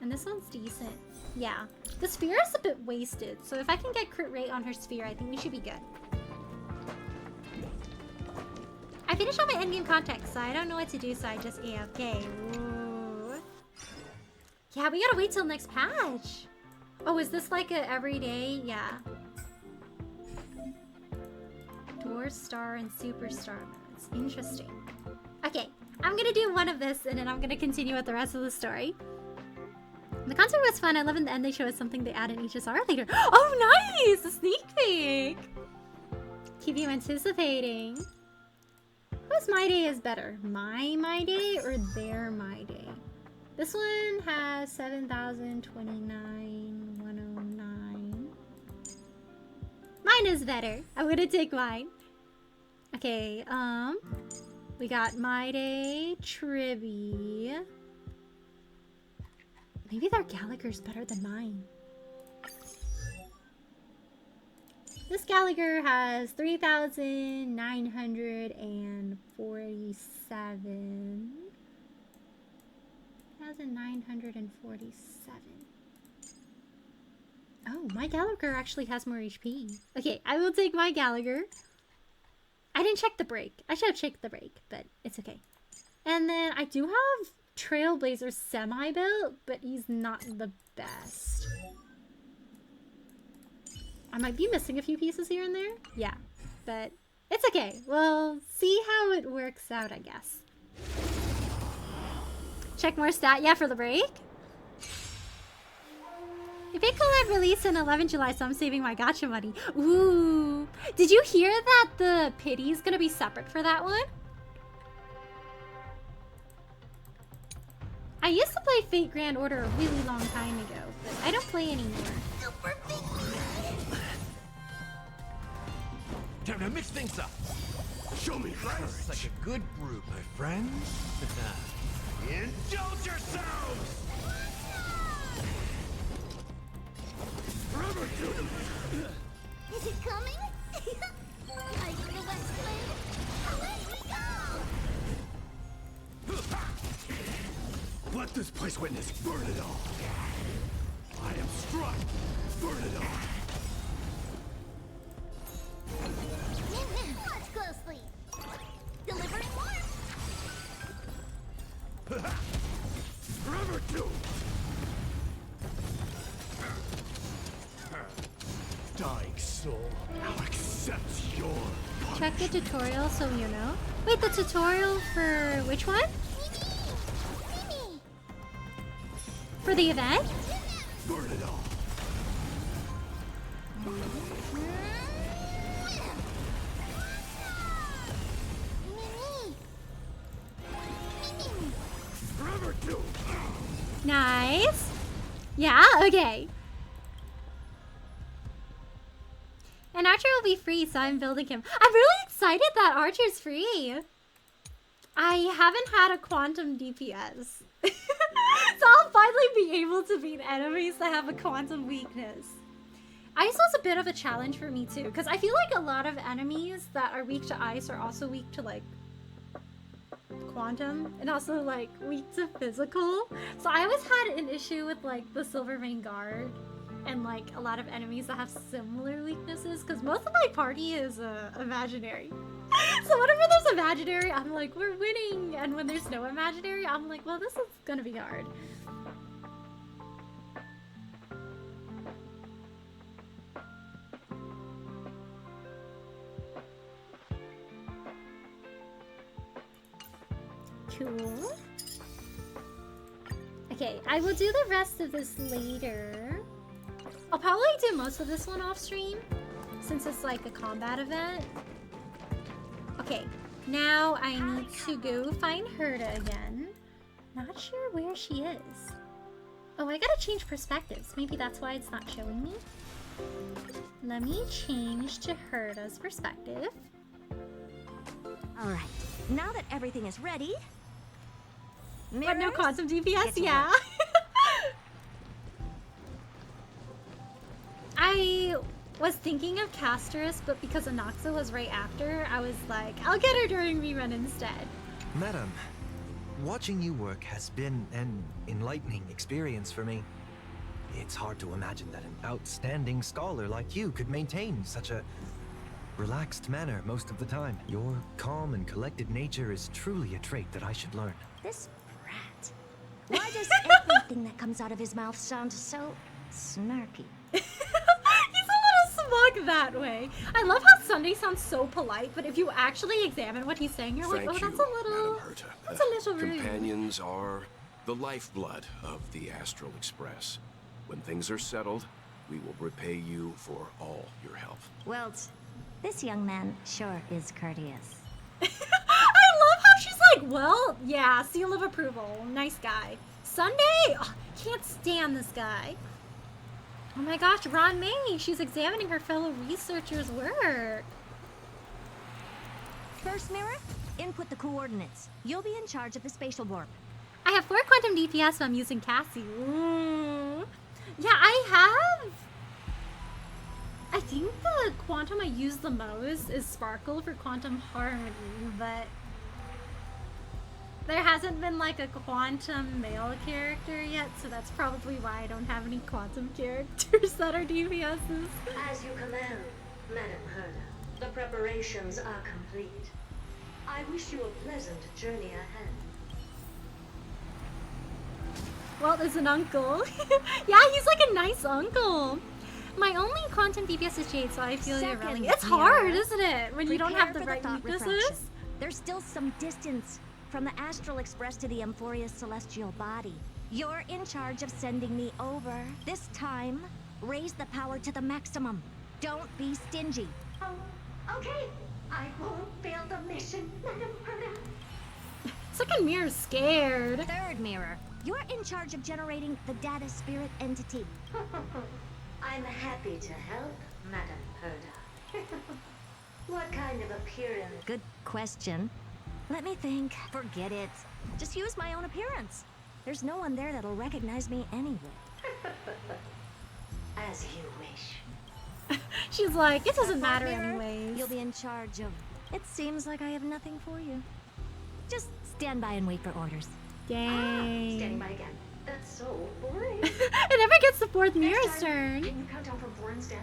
And this one's decent. Yeah. The sphere is a bit wasted. So if I can get crit rate on her sphere, I think we should be good. I finished all my endgame content, so I don't know what to do, so I just AFK. Ooh. Yeah, we gotta wait till next patch. Oh, is this like a everyday? Yeah. Dwarf Star and Superstar modes. Interesting. Okay, I'm gonna do one of this and then I'm gonna continue with the rest of the story. The concert was fun. I love in the end they show us something they add in HSR later. Oh, nice! A sneak peek! Keep you anticipating. Whose My Day is better? My Day or their My Day? This one has 7,029, 109. Mine is better. I'm gonna take mine. Okay, we got My Day, Tribby. Maybe their Gallagher's better than mine. This Gallagher has 3,947. 1,947. Oh, my Gallagher actually has more HP. Okay, I will take my Gallagher. I didn't check the break. I should have checked the break, but it's okay. And then I do have Trailblazer semi-built, but he's not the best. I might be missing a few pieces here and there. Yeah, but it's okay. We'll see how it works out, I guess. Check more stat, yeah, for the break. The big collab released on 11 July, so I'm saving my gacha money. Ooh. Did you hear that the pity is gonna be separate for that one? I used to play Fate Grand Order a really long time ago, but I don't play anymore. Time to mix things up. Show me courage. Like a good brew, my friends. Indulge yourselves! Forever doom! Is it coming? Hiding the West Blade? Away we go! Let this place witness. Burn it all. I am struck. Burn it all. Watch closely. Delivering warmth. Forever doom. Dying soul, I'll accept your punishment. Check the tutorial so you know. Wait, the tutorial for which one? For the event? Burn it all. Forever doom. Nice. Yeah, okay. And Archer will be free, so I'm building him. I'm really excited that Archer's free. I haven't had a quantum DPS. So I'll finally be able to beat enemies that have a quantum weakness. Ice was a bit of a challenge for me too, because I feel like a lot of enemies that are weak to ice are also weak to like quantum and also like weak to physical. So I always had an issue with like the Silvermane Guard and like a lot of enemies that have similar weaknesses, because most of my party is imaginary. So whenever there's imaginary, I'm like, we're winning, and when there's no imaginary, I'm like, well, this is gonna be hard. cool. Okay, I will do the rest of this later. I'll probably do most of this one off stream, since it's like a combat event. Okay, now I need to go find Herta again. Not sure where she is. Oh, I gotta change perspectives. Maybe that's why it's not showing me. Let me change to Herta's perspective. Alright, now that everything is ready... What, no quantum DPS? Yeah. I was thinking of Casterus, but because Anaxa was right after, I was like, I'll get her during rerun instead. Madam, watching you work has been an enlightening experience for me. It's hard to imagine that an outstanding scholar like you could maintain such a relaxed manner most of the time. Your calm and collected nature is truly a trait that I should learn. This brat. Why does everything that comes out of his mouth sound so snarky? He's a little smug that way. I love how Sunday sounds so polite, but if you actually examine what he's saying, you're like, oh, that's a little... That's a little rude. Companions are the lifeblood of the Astral Express. When things are settled, we will repay you for all your help. Well, this young man sure is courteous. I love how she's like, well, yeah, seal of approval. Nice guy. Sunday? Oh, can't stand this guy. Oh my gosh, Ron May. She's examining her fellow researchers' work. First mirror, input the coordinates. You'll be in charge of the spatial warp. I have 4 quantum DPS, so I'm using Cassie. Ooh. Yeah, I have... I think the quantum I use the most is Sparkle for quantum harmony, but... there hasn't been like a quantum male character yet, so that's probably why I don't have any quantum characters that are DPSs. As you command, Madam Herta. The preparations are complete. I wish you a pleasant journey ahead. Well, there's an uncle. Yeah, he's like a nice uncle. My only quantum DPS is Jade, so I feel you're really... It's hard, isn't it? When you don't have the right weaknesses? There's still some distance from the Astral Express to the Emphoria's celestial body. You're in charge of sending me over. This time, raise the power to the maximum. Don't be stingy. Oh, okay. I won't fail the mission, Madam Herta. Second mirror's scared. Third mirror, you're in charge of generating the data spirit entity. I'm happy to help, Madam Herta. What kind of appearance? Good question. Let me think. Forget it. Just use my own appearance. There's no one there that'll recognize me anyway. As you wish. She's like, it doesn't matter anyways. You'll be in charge of... It seems like I have nothing for you. Just stand by and wait for orders. Dang. Standing by again. That's so boring. It never gets the 4th mirror's turn. Can you count down from 4 instead?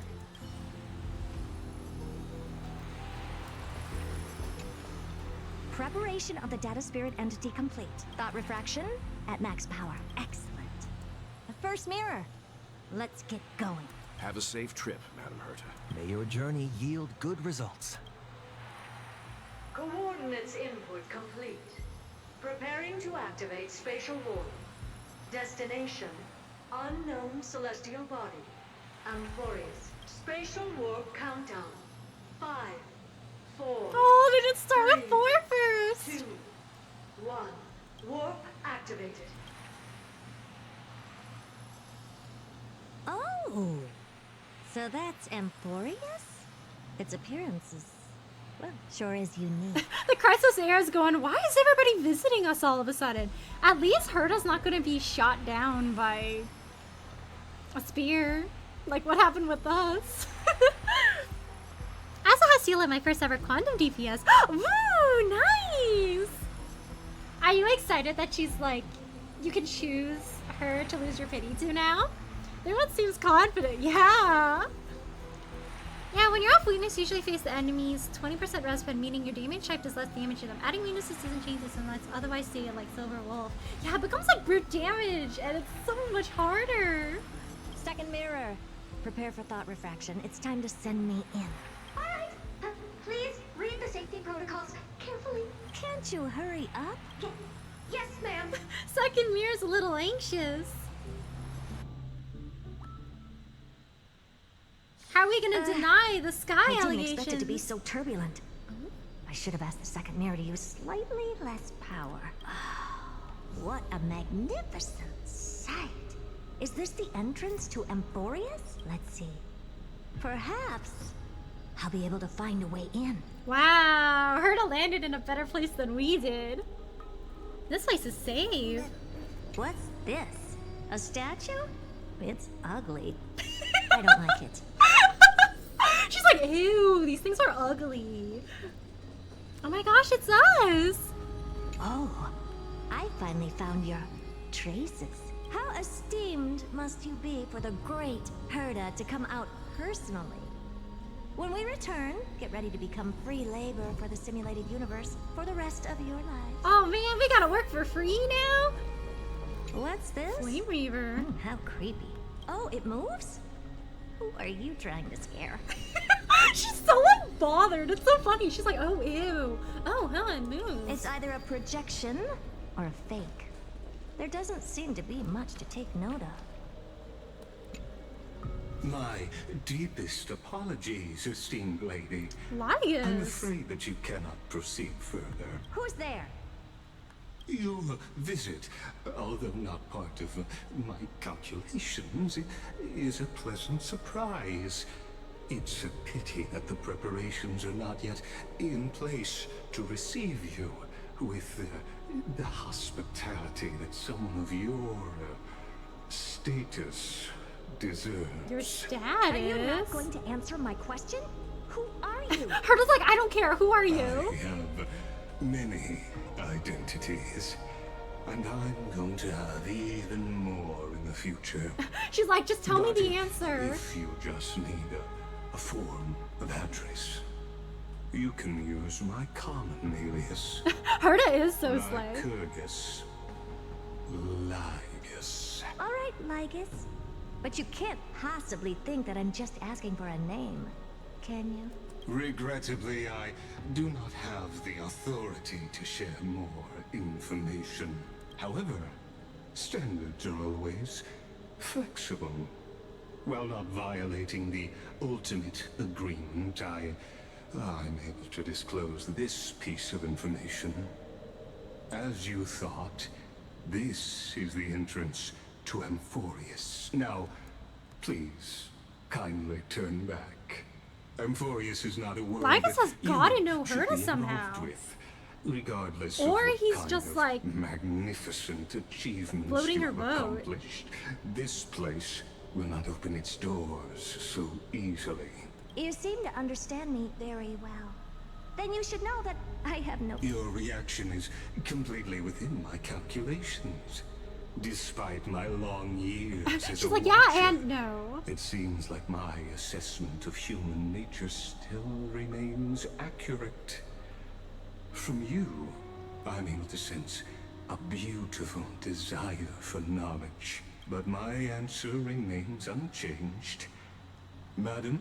Preparation of the data spirit entity complete. Thought refraction at max power. Excellent. The first mirror. Let's get going. Have a safe trip, Madam Herta. May your journey yield good results. Coordinates input complete. Preparing to activate spatial warp. Destination, unknown celestial body. Amphorius. Spatial warp countdown. 5, 4. Oh, they didn't start with 4 first. 2, 1. Warp activated. Oh, so that's Emphorius? Its appearance is, well, sure is unique. The crisis air is going, why is everybody visiting us all of a sudden? At least Herta's not going to be shot down by a spear, like what happened with us. Asa Hasila, my first ever quantum DPS. Woo, nice! Are you excited that she's like, you can choose her to lose your pity to now? Everyone seems confident, yeah. Yeah, when you're off weakness, you usually face the enemies 20% res spread, meaning your damage type does less damage to them. Adding weaknesses doesn't change this unless otherwise stated like Silver Wolf. Yeah, it becomes like brute damage, and it's so much harder. Second mirror. Prepare for thought refraction. It's time to send me in. Alright, please read the safety protocols carefully. Can't you hurry up? Yes, ma'am. Second Mirror's a little anxious. How are we gonna deny the sky I didn't allegations? expect it to be so turbulent. I should have asked the second mirror to use slightly less power. What a magnificent sight. Is this the entrance to Emphorius? Let's see. Perhaps I'll be able to find a way in. Wow, Herta landed in a better place than we did. This place is safe. What's this? A statue? It's ugly. I don't like it. She's like, ew, these things are ugly. Oh my gosh, it's us. Oh, I finally found your traces. How esteemed must you be for the great Herta to come out personally? When we return, get ready to become free labor for the simulated universe for the rest of your lives. Oh man, we gotta work for free now? What's this? Flame Weaver. How creepy. Oh, it moves? Who are you trying to scare? She's so unbothered. It's so funny. She's like, oh, ew. Oh, huh, it moves. It's either a projection or a fake. There doesn't seem to be much to take note of. My deepest apologies, esteemed lady. Liars. I'm afraid that you cannot proceed further. Who's there? Your visit, although not part of my calculations, is a pleasant surprise. It's a pity that the preparations are not yet in place to receive you with the hospitality that someone of your status deserves. Your status? Are you not going to answer my question? Who are you? Herta's like, I don't care. Who are you? I have many identities, and I'm going to have even more in the future. She's like, just tell me But the answer. If you just need a form of address, you can use my common alias. Herta is so slay. Lycurgus. Lygus. All right, Lygus. But you can't possibly think that I'm just asking for a name, can you? Regrettably, I do not have the authority to share more information. However, standards are always flexible. While not violating the ultimate agreement, I'm able to disclose this piece of information. As you thought, this is the entrance to Emphorius. Now, please, kindly turn back. Emphorius is not a word Lygus has you gotta know should Herta be somehow. involved with, regardless Or of what he's kind just of like magnificent achievements floating her you've boat. accomplished. This place will not open its doors so easily. You seem to understand me very well. Then you should know that I have no... Your reaction is completely within my calculations. Despite my long years as She's a like, yeah, watcher, and no. it seems like my assessment of human nature still remains accurate. From you, I'm able to sense a beautiful desire for knowledge, but my answer remains unchanged. Madam,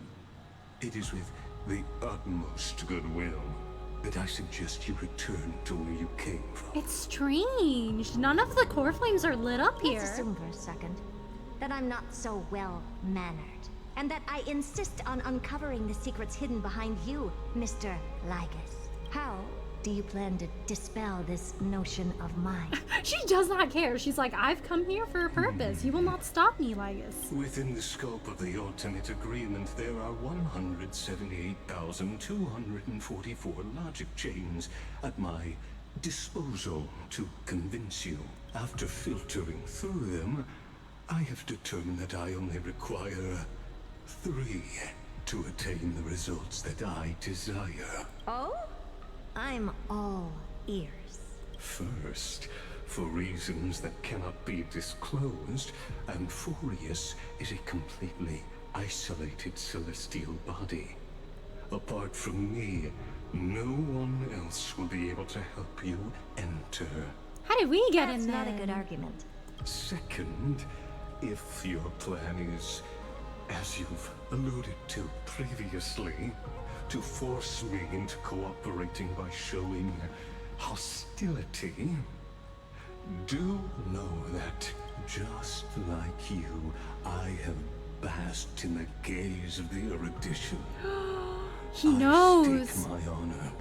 it is with the utmost goodwill that I suggest you return to where you came from. It's strange. None of the core flames are lit up here. Let's assume for a second that I'm not so well-mannered, and that I insist on uncovering the secrets hidden behind you, Mr. Lygus. How do you plan to dispel this notion of mine? She does not care. She's like, I've come here for a purpose. You will not stop me, Lygus. Within the scope of the ultimate agreement, there are 178,244 logic chains at my disposal to convince you. After filtering through them, I have determined that I only require 3 to attain the results that I desire. Oh? I'm all ears. First, for reasons that cannot be disclosed, Emphorius is a completely isolated celestial body. Apart from me, no one else will be able to help you enter. How did we get in there? That's not a good argument. Second, if your plan is, as you've alluded to previously, to force me into cooperating by showing hostility, Do know that, just like you, I have basked in the gaze of the erudition. He knows. I stake my honor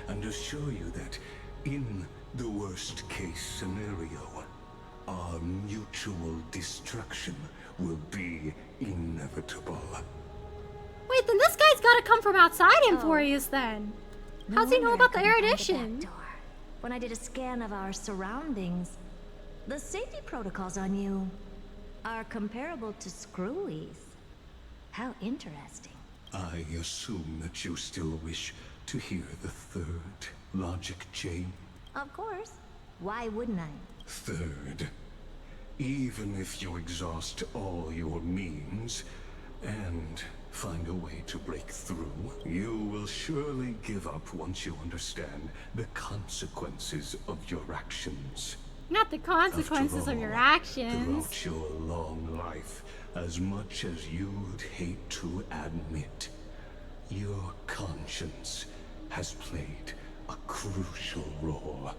and assure you that in the worst case scenario, our mutual destruction will be inevitable. Wait, then this guy's gotta come from outside Emporius then. How's he know wonder I about the couldn't find erudition? back door. When I did a scan of our surroundings, the safety protocols on you are comparable to Screwy's. How interesting. I assume that you still wish to hear the third logic chain. Of course. Why wouldn't I? Third, even if you exhaust all your means and find a way to break through, you will surely give up once you understand the consequences of your actions. Not the consequences After of your all, actions. Throughout your long life, as much as you'd hate to admit, your conscience has played a crucial role.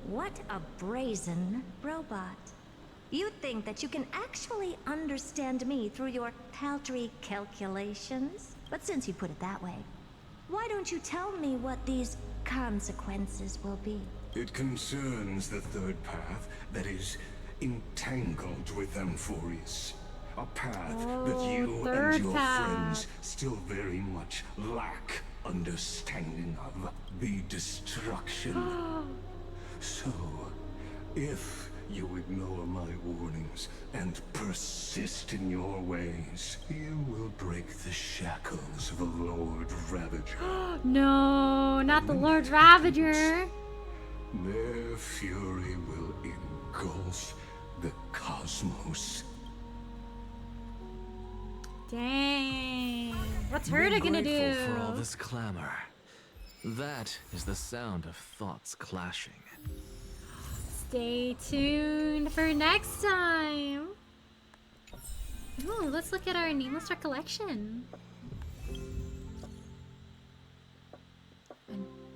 What a brazen robot. You think that you can actually understand me through your paltry calculations? But since you put it that way, why don't you tell me what these consequences will be? It concerns the third path that is entangled with Amphorius. A path that you and your friends still very much lack understanding of. The destruction. So, if you ignore my warnings and persist in your ways, you will break the shackles of a Lord Ravager. No, not the Lord Ravager. Their fury will engulf the cosmos. Dang. What's Herta gonna do? Grateful for all this clamor. That is the sound of thoughts clashing. Stay tuned for next time. Ooh, let's look at our Nameless Recollection.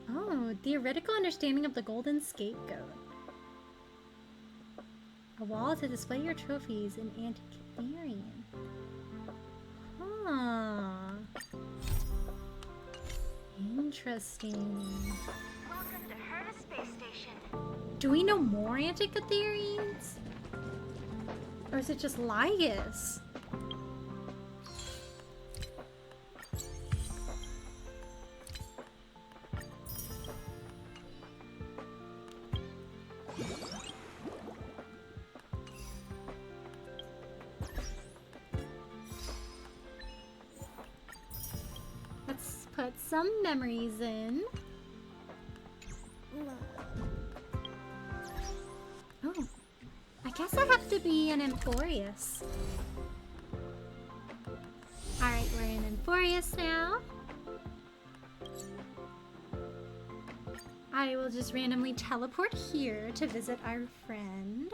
Oh, theoretical understanding of the golden scapegoat. A wall to display your trophies in Antikytherian. Huh. Interesting. Welcome to Herta Space Station. Do we know more Antikytherians? Or is it just Lygus? Let's put some memories in. Oh, I guess I have to be an Emporius. Alright, we're in Emporius now. I will just randomly teleport here to visit our friend.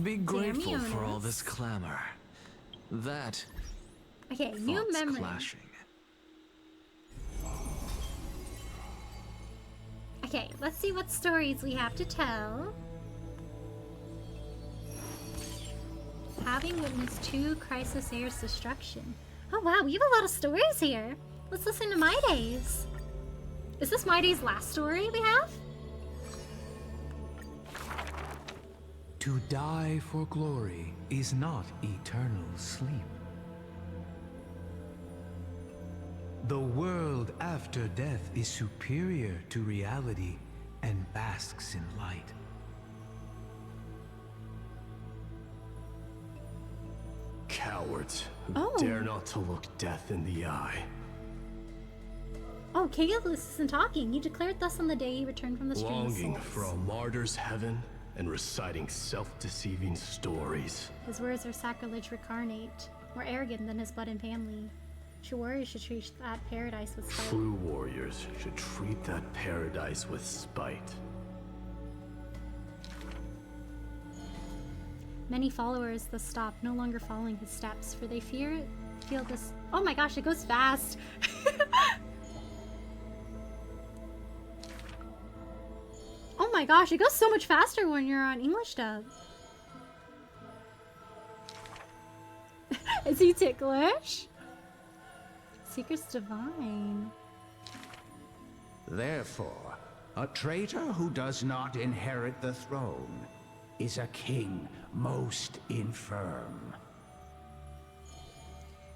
Be grateful for all this clamor. That Okay, new thoughts memory. clashing. Okay, let's see what stories we have to tell. Having witnessed 2 Crisis Air's destruction. Oh wow, we have a lot of stories here. Let's listen to My Days. Is this My Days' last story we have? To die for glory is not eternal sleep. The world after death is superior to reality and basks in light. Cowards who dare not to look death in the eye. Oh, Caelus isn't talking. He declared thus on the day he returned from the Stream of Longing Souls. for a martyr's heaven and reciting self-deceiving stories. His words are sacrilege incarnate, more arrogant than his blood and family. True warriors should treat that paradise with spite. True warriors should treat that paradise with spite. Many followers thus stop, no longer following his steps, for they feel this. Oh my gosh, it goes fast! my gosh, it goes so much faster when you're on English dub. Is he ticklish? Secret's divine. Therefore, a traitor who does not inherit the throne is a king most infirm.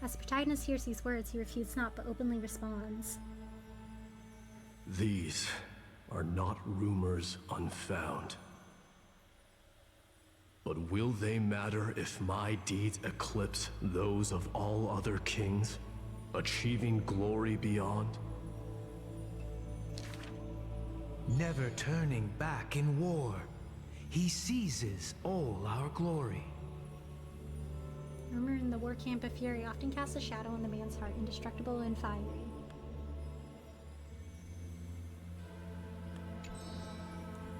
As the protagonist hears these words, he refutes not, but openly responds. These are not rumors unfound. But will they matter if my deeds eclipse those of all other kings, achieving glory beyond? Never turning back in war, he seizes all our glory. Rumor in the war camp of fury often casts a shadow on the man's heart, indestructible and fiery.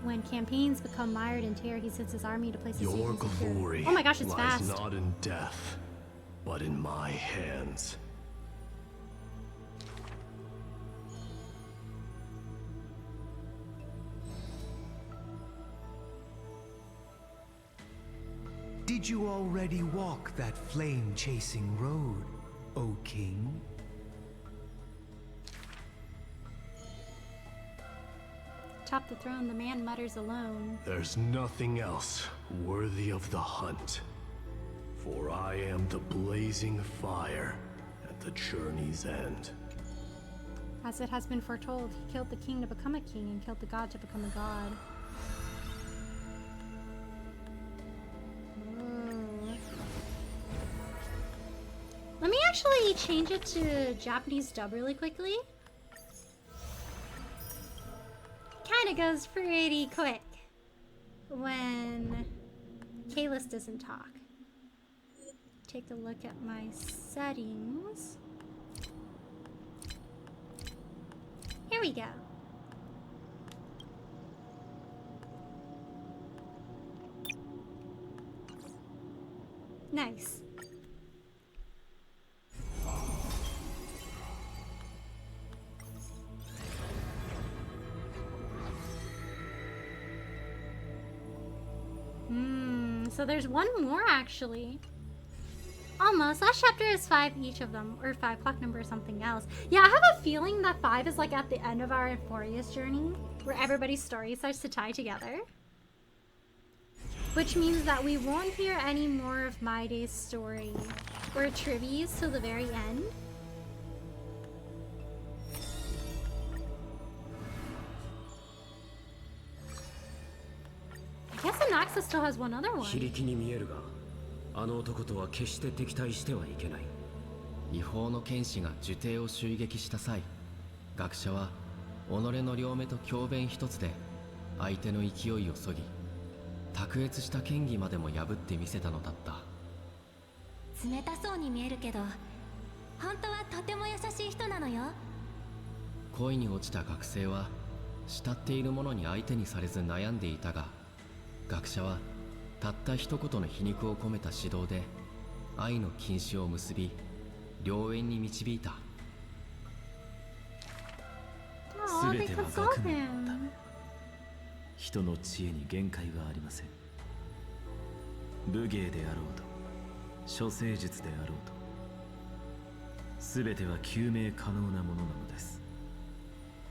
When campaigns become mired in terror, he sends his army to places safe Your and secure. glory Oh my gosh, it's lies fast. not in death, but in my hands. Did you already walk that flame-chasing road, O King? Atop the throne, the man mutters alone. There's nothing else worthy of the hunt, for I am the blazing fire at the journey's end. As it has been foretold, he killed the king to become a king and killed the god to become a god. Let me actually change it to Japanese dub really quickly. Kinda goes pretty quick when Kalis doesn't talk. Take a look at my settings. Here we go. Nice. So there's one more actually. Almost. Last chapter is 5 each of them, or 5 clock number or something else. Yeah, I have a feeling that 5 is like at the end of our Euphoria's journey, where everybody's story starts to tie together. Which means that we won't hear any more of My Day's story or Trivia's till the very end. I guess Anaxa still has one other one. 非力に見えるが、あの男とは決して敵対してはいけない。違法の剣士が呪帝を襲撃した際、学者は己の両目と強弁一つで相手の勢いをそぎ、卓越した剣技までも破ってみせたのだった。冷たそうに見えるけど、本当はとても優しい人なのよ。恋に落ちた学生は慕っている者に相手にされず悩んでいたが、学者はたった一言の皮肉を込めた指導で愛の禁止を結び、良縁に導いた。Oh, they console him. 人の知恵に限界はありません。武芸であろうと処世術であろうと、全ては究明可能なものなのです。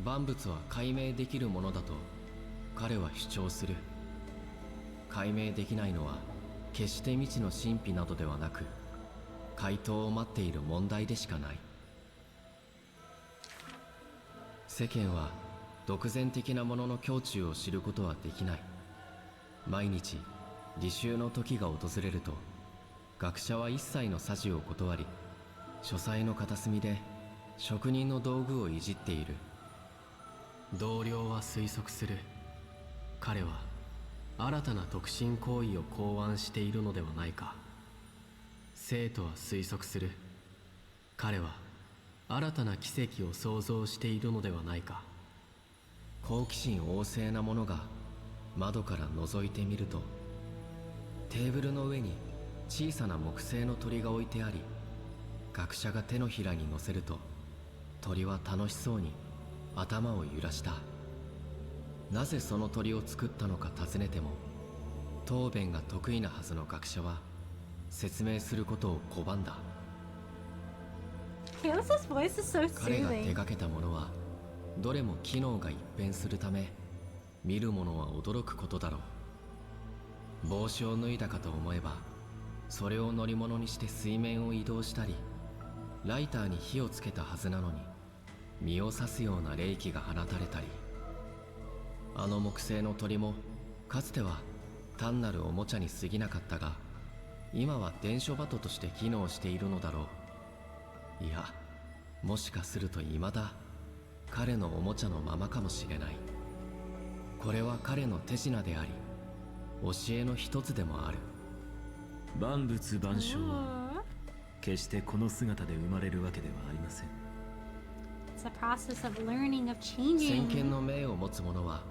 万物は解明できるものだと彼は主張する。解明できないのは決して未知の神秘などではなく、回答を待っている問題でしかない。世間は独善的なものの胸中を知ることはできない。毎日履修の時が訪れると、学者は一切のさじを断り、書斎の片隅で職人の道具をいじっている。同僚は推測する。彼は新たな特進行為を考案しているのではないか。生徒は推測する。彼は新たな奇跡を創造しているのではないか。好奇心旺盛な者が窓から覗いてみると、テーブルの上に小さな木製の鳥が置いてあり、学者が手のひらに乗せると、鳥は楽しそうに頭を揺らした。なぜその鳥を作ったのか尋ねても、答弁が得意なはずの学者は説明することを拒んだ。Kaos's voice is so 彼が手 soothing. 掛けたものはどれも機能が一変するため、見る者は驚くことだろう。帽子を脱いだかと思えば、それを乗り物にして水面を移動したり、ライターに火をつけたはずなのに身を刺すような冷気が放たれたり、あの木製の鳥もかつては単なるおもちゃに過ぎなかったが、今は伝書鳩として機能しているのだろう。いや、もしかすると未だ彼のおもちゃのままかもしれない。これは彼の手品であり、教えの一つでもある。万物万象は決してこの姿で生まれるわけではありません。 It's a process of learning, of 先 changing. 見の明を持つ者は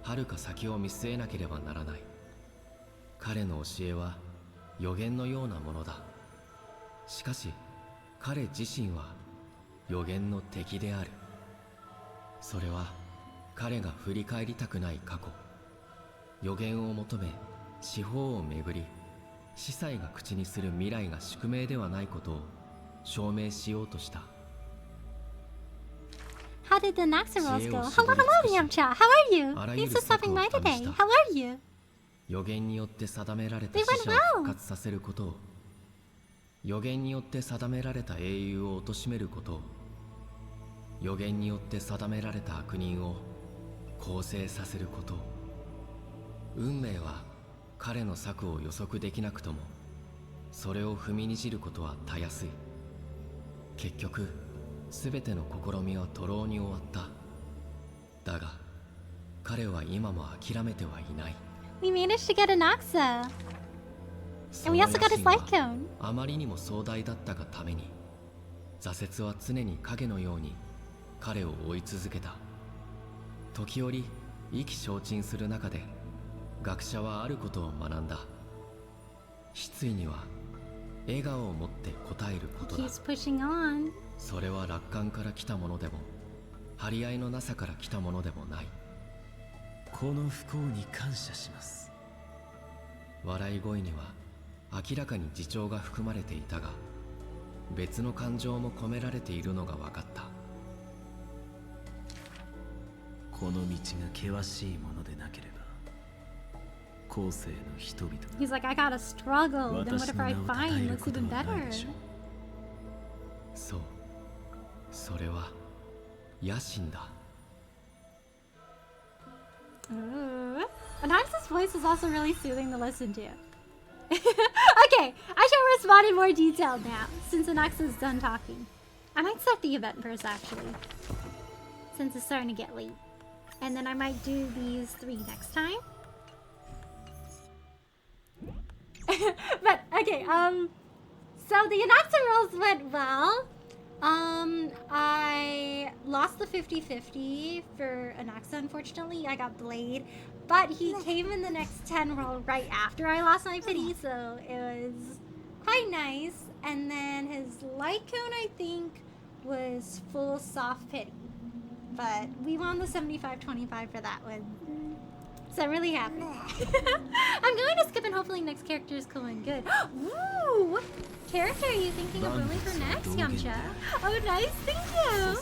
遥か先を見据えなければならない。彼の教えは予言のようなものだ。しかし彼自身は予言の敵である。それは彼が振り返りたくない過去、予言を求め四方を巡り、司祭が口にする未来が宿命ではないことを証明しようとした。 How did the Anaxa rolls go? Hello, Yamcha. How are you? Thanks for stopping by today. How are you? 予言によって定められた They 死 went 者を well. 復活させることを、予言によって定められた英雄を貶めることを、予言によって定められた悪人を更生させることを。運命は彼の策を予測できなくとも、それを踏みにじることはたやすい。結局全ての試みは徒労に終わった。だが彼は今も諦めてはいない。 We managed to get Anaxa. And we also got his life cone. あまりにも壮大だったがために、挫折は常に影のように彼を追い続けた。時折意気消沈する中で学者はあることを学んだ。失意には笑顔を持って答えることだ。 Keeps pushing on. それは楽観から来たものでも張り合いのなさから来たものでもない。この不幸に感謝します。笑い声には明らかに自重が含まれていたが、別の感情も込められているのが分かった。この道が険しいものでなければ、後世の人々が He's like, I gotta struggle. Then 私 whatever の I 名を称 find える looks こと even はない better. でしょう。そう、それは野心だ。Anaxa's voice is also really soothing to listen to. Okay, I shall respond in more detail now, since Anaxa's done talking. I might start the event first, actually, since it's starting to get late. And then I might do these 3 next time. But, okay, so the Anaxa rolls went well. I lost the 50-50 for Anaxa, unfortunately. I got Blade. But he came in the next 10 roll right after I lost my pity, so it was quite nice. And then his light cone, I think, was full soft pity. But we won the 75-25 for that one. So I'm really happy. I'm going to skip and hopefully next character is cool and good. Ooh! What character are you thinking of rolling for next, Yamcha? Oh, nice, thank you!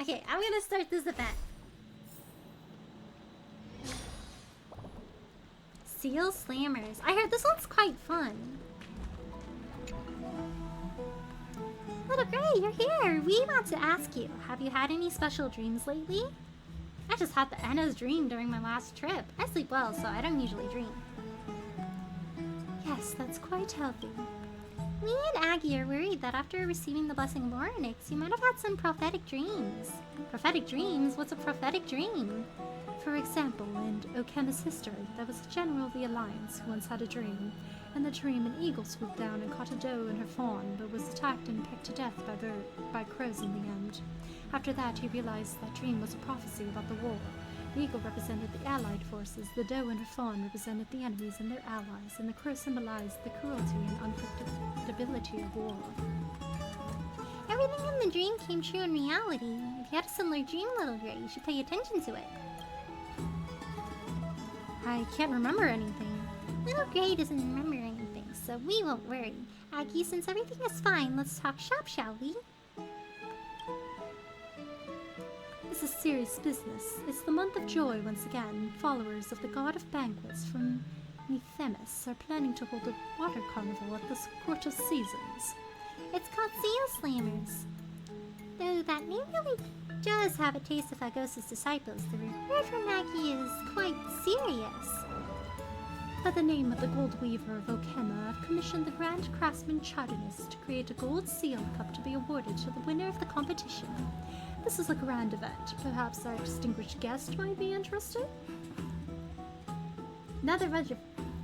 Okay, I'm gonna start this event. Seal Slammers. I heard this one's quite fun. Little Gray, you're here. We want to ask you, have you had any special dreams lately? I just had the Anna's dream during my last trip. I sleep well, so I don't usually dream. Yes, that's quite healthy. Me and Aggie are worried that after receiving the blessing of Oryx, you might have had some prophetic dreams. Prophetic dreams? What's a prophetic dream? For example, in Okema's history, there was a general of the Alliance who once had a dream. In the dream, an eagle swooped down and caught a doe and her fawn, but was attacked and pecked to death by crows in the end. After that, he realized that dream was a prophecy about the war, The eagle represented the allied forces, the doe and her fawn represented the enemies and their allies, and the crow symbolized the cruelty and unpredictability of war. Everything in the dream came true in reality. If you had a similar dream, Little Gray, you should pay attention to it. I can't remember anything. Little Gray doesn't remember anything, so we won't worry. Aggie, since everything is fine, let's talk shop, shall we? This is serious business. It's the month of joy once again. Followers of the god of banquets from Nethemis are planning to hold a water carnival at this Court of Seasons. It's called Seal Slammers. Though that name really does have a taste of Agos's disciples, the reward from Maggie is quite serious. By the name of the Gold Weaver of Okema, I've commissioned the Grand Craftsman Chardonist to create a gold seal cup to be awarded to the winner of the competition. This is a grand event. Perhaps our distinguished guest might be interested? Another bunch of...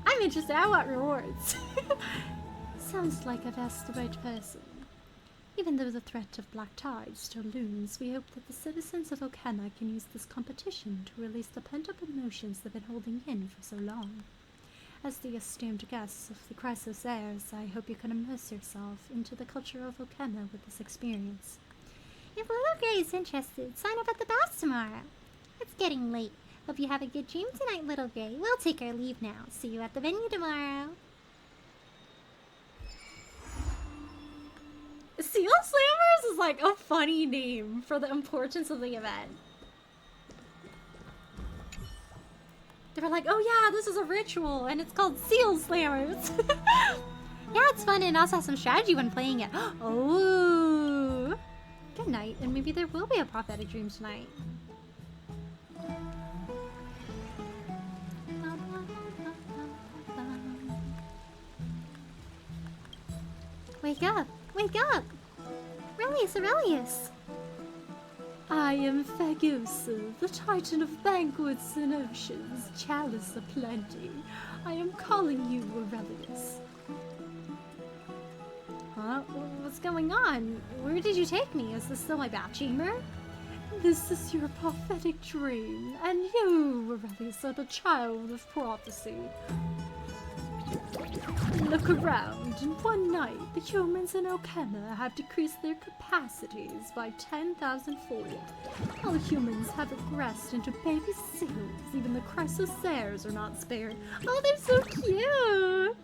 I'm interested, I want rewards. Sounds like I've asked the right person. Even though the threat of black tide still looms, we hope that the citizens of Okema can use this competition to release the pent-up emotions they've been holding in for so long. As the esteemed guests of the HSR, I hope you can immerse yourself into the culture of Okema with this experience. If Little Gray is interested, sign up at the baths tomorrow. It's getting late. Hope you have a good dream tonight, Little Gray. We'll take our leave now. See you at the venue tomorrow. Seal Slammers is like a funny name for the importance of the event. They were like, oh yeah, this is a ritual, and it's called Seal Slammers. Yeah, it's fun, and also has some strategy when playing it. Oh! Good night, and maybe there will be a prophetic dream tonight. Wake up! Wake up! Aurelius, Aurelius! I am Fagosa, the Titan of banquets and oceans, chalice of plenty. I am calling you Aurelius. Huh? What's going on? Where did you take me? Is this still my bath chamber? This is your prophetic dream, and you, Aurelius, are the child of prophecy. Look around. In one night, the humans in Okema have decreased their capacities by 10,000-fold. All humans have regressed into baby seals. Even the Chrysoceres are not spared. Oh, they're so cute!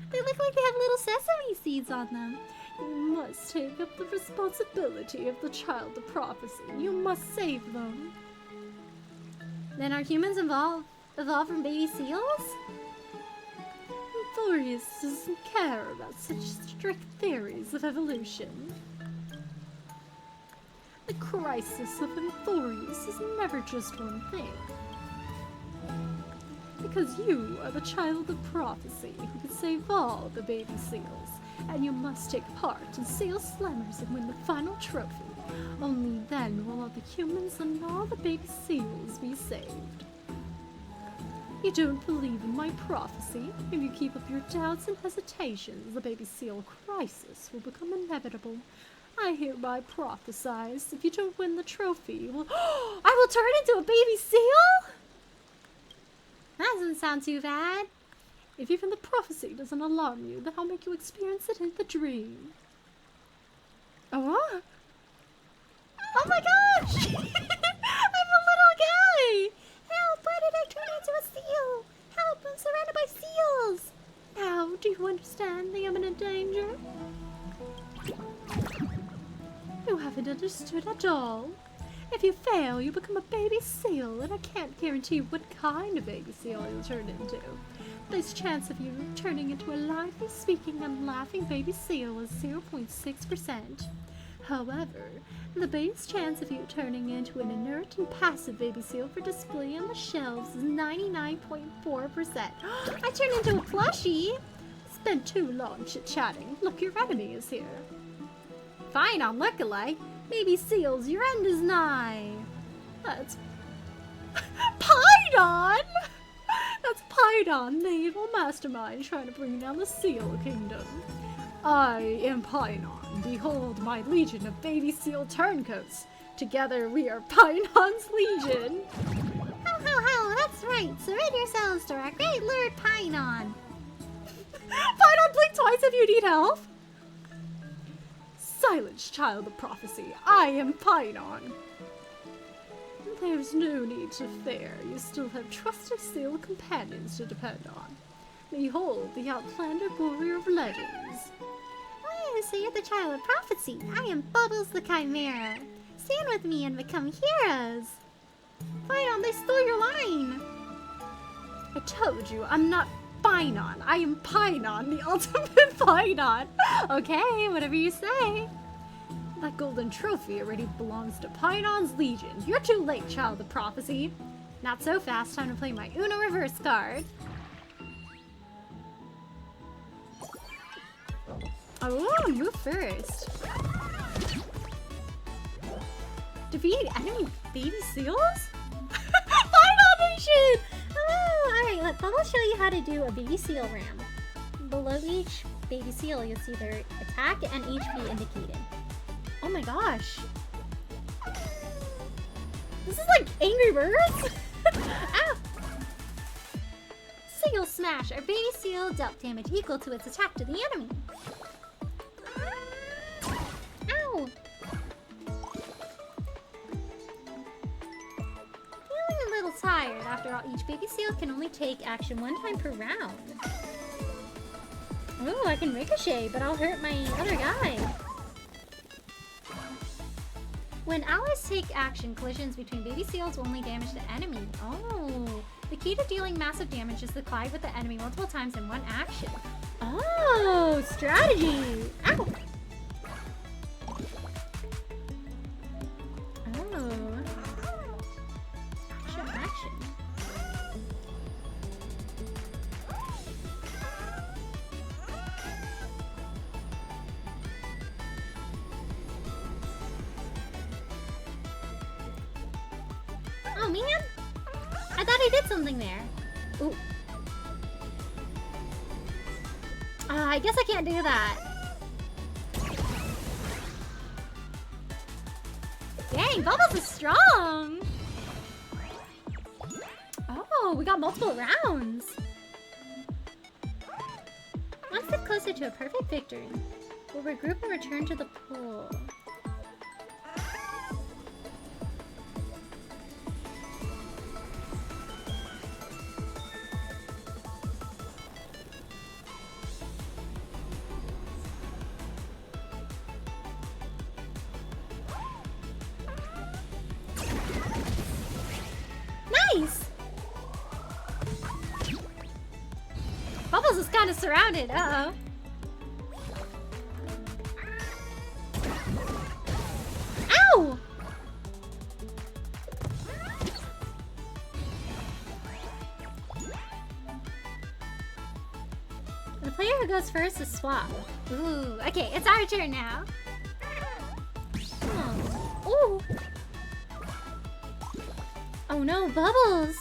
They look like they have little sesame seeds on them. You must take up the responsibility of the child of prophecy. You must save them. Then are humans evolved from baby seals? Thorius doesn't care about such strict theories of evolution. The crisis of Thorius is never just one thing. Because you are the child of prophecy who can save all the baby seals, and you must take part in Seal Slammers and win the final trophy. Only then will all the humans and all the baby seals be saved. You don't believe in my prophecy? If you keep up your doubts and hesitations, the baby seal crisis will become inevitable. I hereby prophesize, if you don't win the trophy, you will— I will turn into a baby seal?! That doesn't sound too bad. If even the prophecy doesn't alarm you, then I'll make you experience it in the dream. Oh? Oh my gosh! I'm a little guy! Help! Why did I turn into a seal? Help! I'm surrounded by seals! Now, do you understand the imminent danger? You haven't understood at all. If you fail, you become a baby seal, and I can't guarantee what kind of baby seal you'll turn into. This chance of you turning into a lively, speaking, and laughing baby seal is 0.6%. However, the base chance of you turning into an inert and passive baby seal for display on the shelves is 99.4%. I turned into a plushie! Spent too long chit-chatting. Look, your enemy is here. Fine, I'll look alike. Baby seals, your end is nigh. That's Pydon! That's Pydon, the evil mastermind trying to bring down the Seal Kingdom. I am Pydon. Behold my legion of baby seal turncoats. Together we are Pydon's Legion. if you need help. Silence, child of prophecy. I am Painon. There's no need to fear. You still have trusted seal companions to depend on. Behold, the outlander warrior of legends. Oh, so you're the child of prophecy. I am Bubbles the Chimera. Stand with me and become heroes. Painon, they stole your line. I told you, I'm not Painon. I am Painon, the ultimate Painon. Okay, whatever you say. That golden trophy already belongs to Painon's Legion. You're too late, child of prophecy. Not so fast. Time to play my Uno reverse card. Oh, move first. Defeat enemy baby seals? Painon Nation! Oh, alright, let Bubbles show you how to do a baby seal ram. Below each baby seal, you'll see their attack and HP indicated. Oh my gosh. This is like Angry Birds? Ow! Seal Smash. Our baby seal dealt damage equal to its attack to the enemy. Ow! Feeling a little tired. After all, each baby seal can only take action 1 time per round. Oh, I can ricochet, but I'll hurt my other guy. When allies take action, collisions between baby seals will only damage the enemy. Oh, the key to dealing massive damage is to collide with the enemy multiple times in one action. Oh, strategy! Ow! Oh. Action. Oh man! I thought I did something there. Ooh. I guess I can't do that. Dang, Bubbles is strong! Oh, we got multiple rounds! One step closer to a perfect victory. We'll regroup and return to the pool. Nice! Bubbles is kind of surrounded. Uh-oh. Ow! The player who goes first is Swap. Ooh, okay, it's our turn now. Oh. Ooh. Oh no, Bubbles!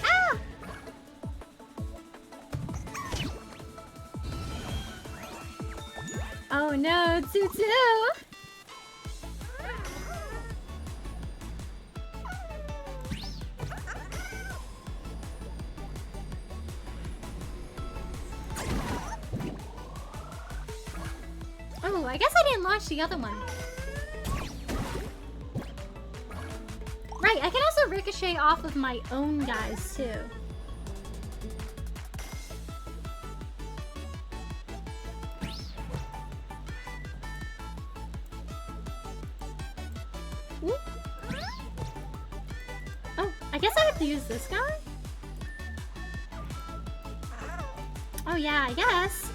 Ah! Oh no, Tutu! Oh, I guess I didn't launch the other one. Right, I can also ricochet off of my own guys too. Ooh. Oh, I guess I have to use this guy? Oh yeah, I guess.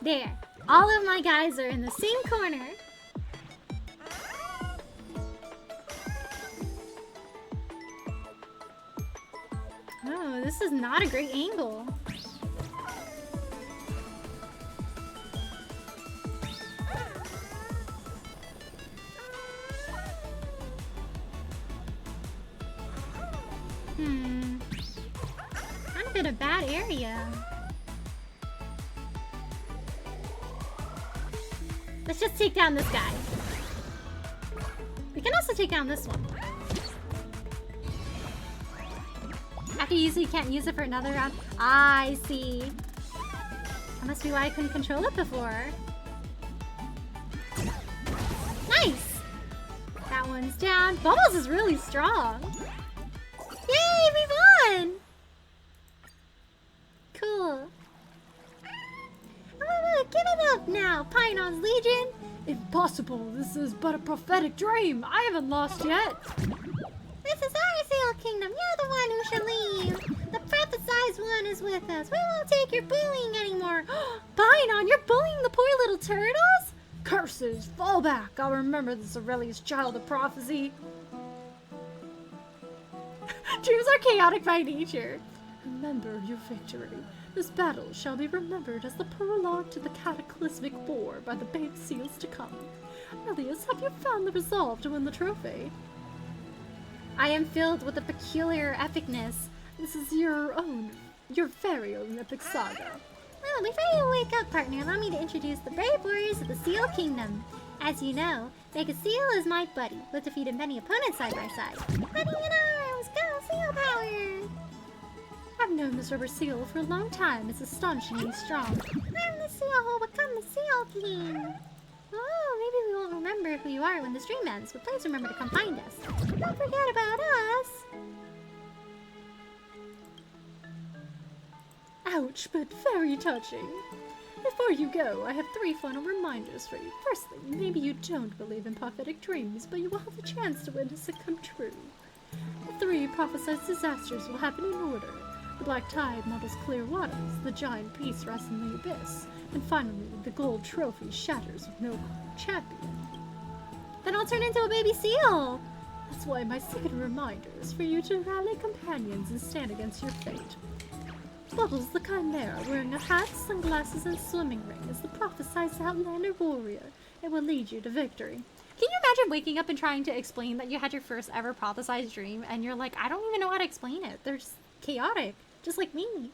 There. All of my guys are in the same corner. Oh, this is not a great angle. in a bad area. Let's just take down this guy. We can also take down this one. After you use it, you can't use it for another round. Ah, I see. That must be why I couldn't control it before. Nice! That one's down. Bubbles is really strong. Yay, we won! Cool. Give it up now, Pinon's Legion! Impossible! This is but a prophetic dream! I haven't lost yet! This is our Seal Kingdom. You're the one who should leave. The prophesized one is with us. We won't take your bullying anymore. Pinon, you're bullying the poor little turtles? Curses! Fall back! I'll remember this Aurelius child of prophecy. Dreams are chaotic by nature. Remember your victory. This battle shall be remembered as the prologue to the cataclysmic war by the babe seals to come. Aurelius, have you found the resolve to win the trophy? I am filled with a peculiar epicness. This is your very own epic saga. Well, before you wake up, partner, allow me to introduce the brave warriors of the Seal Kingdom. As you know, Mega Seal is my buddy. We've defeated many opponents side by side. Buddy in arms! Go Seal power! I've known this rubber seal for a long time. It's astonishingly strong. I'm the seal who will become the Seal King. Oh, maybe we won't remember who you are when the stream ends, but please remember to come find us. Don't forget about us. Ouch, but very touching. Before you go, I have 3 final reminders for you. Firstly, maybe you don't believe in prophetic dreams, but you will have a chance to witness it come true. The 3 prophesied disasters will happen in order. The black tide models clear waters, the giant beast rests in the abyss, and finally, the gold trophy shatters with no champion. Then I'll turn into a baby seal! That's why my second reminder is for you to rally companions and stand against your fate. Bubbles the Chimera, wearing a hat, sunglasses, and swimming ring, is the prophesied Outlander warrior. It will lead you to victory. Can you imagine waking up and trying to explain that you had your first ever prophesized dream, and you're like, I don't even know how to explain it. They're just chaotic, just like me.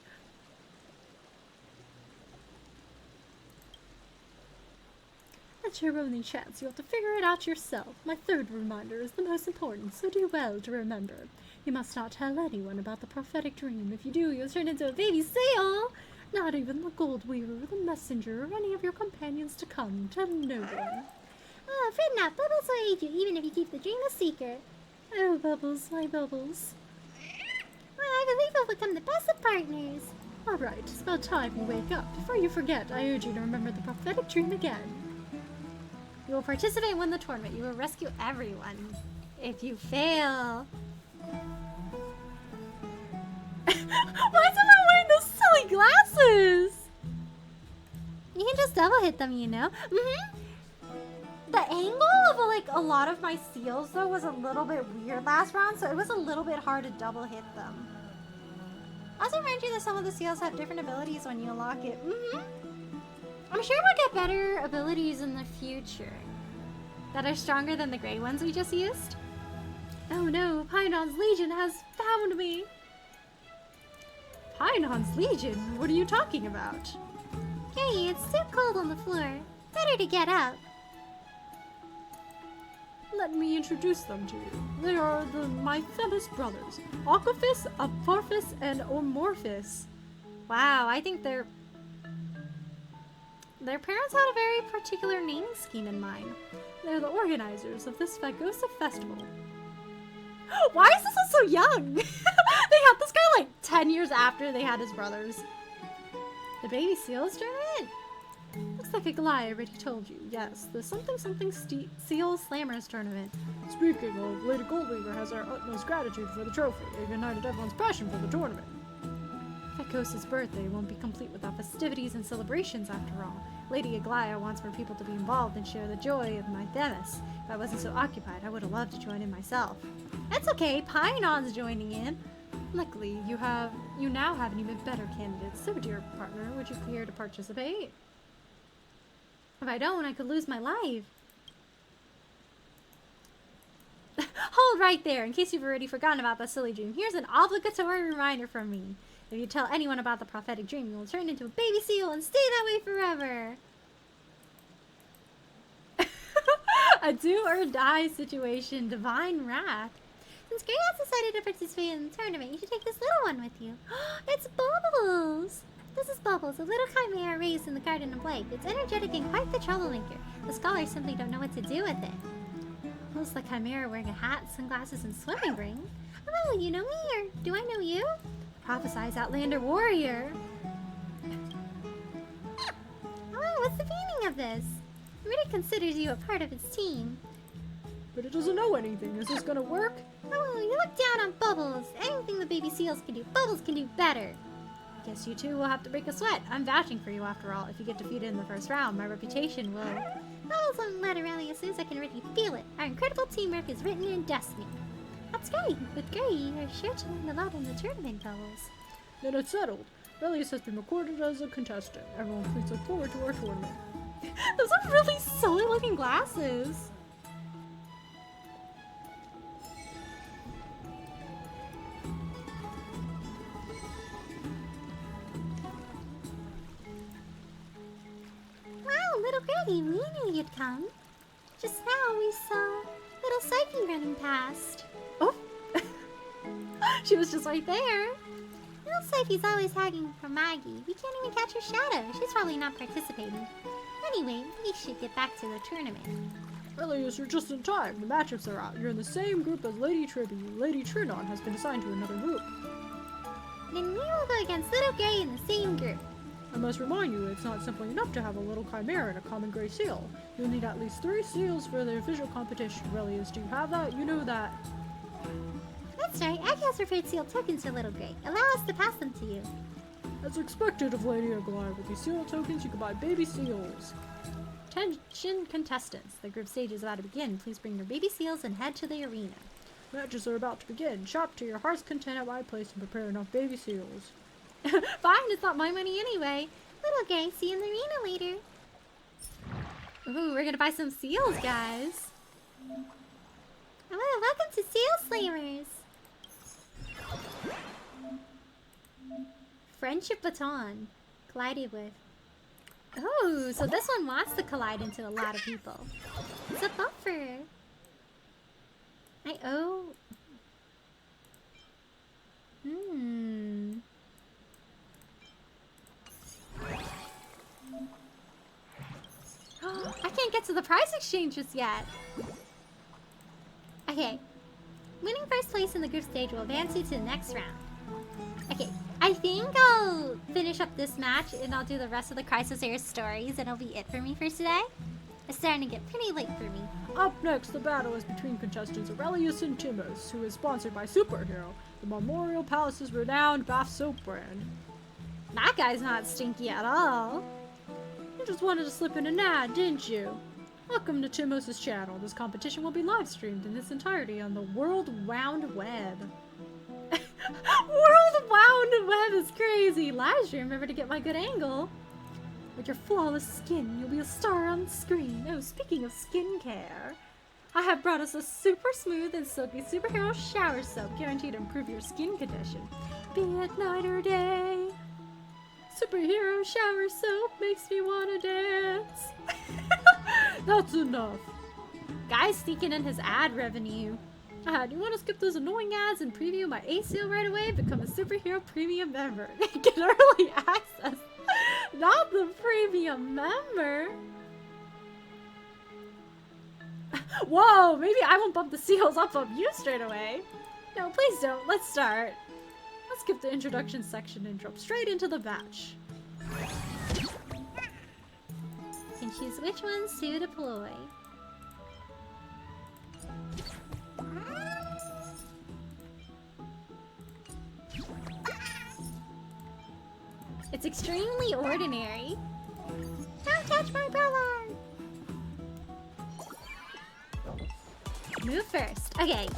That's your only chance. You have to figure it out yourself. My third reminder is the most important, so do well to remember. You must not tell anyone about the prophetic dream. If you do, you'll turn into a baby seal. Not even the Gold Weaver, the Messenger, or any of your companions to come. Tell no one. Oh, fret not. Bubbles will aid you, even if you keep the dream a secret. Oh, Bubbles, my Bubbles. Well, I believe we'll become the best of partners. All right, it's about time you wake up. Before you forget, I urge you to remember the prophetic dream again. You will participate and win the tournament. You will rescue everyone. If you fail... Why is everyone wearing those silly glasses? You can just double hit them, you know? The angle of like a lot of my seals though was a little bit weird last round, so it was a little bit hard to double hit them. Also remind you that some of the seals have different abilities when you unlock it. I'm sure we'll get better abilities in the future that are stronger than the gray ones we just used. Oh no, Pinon's Legion has found me! Pinon's Legion? What are you talking about? Hey, it's too cold on the floor. Better to get up. Let me introduce them to you. They are my famous brothers, Aquaphis, Aporphis, and Omorphis. Wow, I think their parents had a very particular naming scheme in mind. They're the organizers of this Fagosa festival. Why is this one so young? They had this guy like 10 years after they had his brothers. The baby seals tournament? Looks like Aglaia already told you. Yes, the something seal slammers tournament. Speaking of, Lady Goldweaver has our utmost gratitude for the trophy. It ignited everyone's passion for the tournament. Fagosa's birthday won't be complete without festivities and celebrations after all. Lady Aglaia wants more people to be involved and share the joy of my Themis. If I wasn't so occupied, I would have loved to join in myself. That's okay, Pinon's joining in. Luckily, you now have an even better candidate. So, dear partner, would you care to participate? If I don't, I could lose my life. Hold right there, in case you've already forgotten about the silly dream. Here's an obligatory reminder from me. If you tell anyone about the prophetic dream, you will turn into a baby seal and stay that way forever. A do or die situation, divine wrath. Since Gray has decided to participate in the tournament, you should take this little one with you. It's Bubbles! This is Bubbles, a little chimera raised in the Garden of Life. It's energetic and quite the troublemaker. The scholars simply don't know what to do with it. Who's the chimera wearing a hat, sunglasses, and swimming ring? Oh, you know me, or do I know you? Prophesies Outlander Warrior. Oh, what's the meaning of this? It really considers you a part of its team. But it doesn't know anything. Is this gonna work? Oh, you look down on Bubbles. Anything the baby seals can do, Bubbles can do better. Guess you two will have to break a sweat. I'm vouching for you after all. If you get defeated in the first round, my reputation will... Bubbles won't let Aurelius lose. I can already feel it. Our incredible teamwork is written in destiny. That's great. With Gray, you're sure to learn a lot in the tournament, Bubbles. Then it's settled. Aurelius has been recorded as a contestant. Everyone please look forward to our tournament. Those are really silly looking glasses. Wow, little Gray, we knew you'd come. Just now we saw little Psyche running past. Oh! She was just right there. Little Psyche's always hiding from Maggie. We can't even catch her shadow. She's probably not participating. Anyway, we should get back to the tournament. Aurelius, you're just in time. The matchups are out. You're in the same group as Lady Tribby. Lady Trinon has been assigned to another group. Then we will go against Little Gray in the same group. I must remind you, it's not simply enough to have a little chimera and a common gray seal. You'll need at least 3 seals for the official competition. Aurelius, do you have that? You know that. That's right. I has prepared seal tokens for Little Gray. Allow us to pass them to you. As expected of Lady Aglaia, with these seal tokens, you can buy baby seals. Attention contestants. The group stage is about to begin. Please bring your baby seals and head to the arena. Matches are about to begin. Shop to your heart's content at my place and prepare enough baby seals. Fine, it's not my money anyway. Little Gray, see you in the arena later. Ooh, we're gonna buy some seals, guys. Hello, welcome to Seal Slayers. Friendship baton. Collided with. Oh, so this one wants to collide into a lot of people. It's a buffer. I owe. I can't get to the prize exchange just yet. Okay. Winning first place in the group stage will advance you to the next round. Okay, I think I'll finish up this match and I'll do the rest of the Crisis Air stories and it'll be it for me for today. It's starting to get pretty late for me. Up next, the battle is between contestants Aurelius and Timos, who is sponsored by Superhero, the Memorial Palace's renowned bath soap brand. That guy's not stinky at all. You just wanted to slip in an ad, didn't you? Welcome to Timos' channel. This competition will be live streamed in its entirety on the World Wound Web. World Wound Web is crazy. Last year, remember to get my good angle. With your flawless skin, you'll be a star on the screen. Oh, speaking of skincare, I have brought us a super smooth and silky superhero shower soap guaranteed to improve your skin condition, be it night or day. Superhero shower soap makes me want to dance. That's enough. Guy's sneaking in his ad revenue. Do you want to skip those annoying ads and preview my A-Seal right away? Become a Superhero Premium member. Get early access. Not the premium member. Whoa, maybe I won't bump the seals up on you straight away. No, please don't. Let's start. Let's skip the introduction section and jump straight into the match. You can choose which ones to deploy. It's extremely ordinary. Don't touch my brother! Move first. Okay.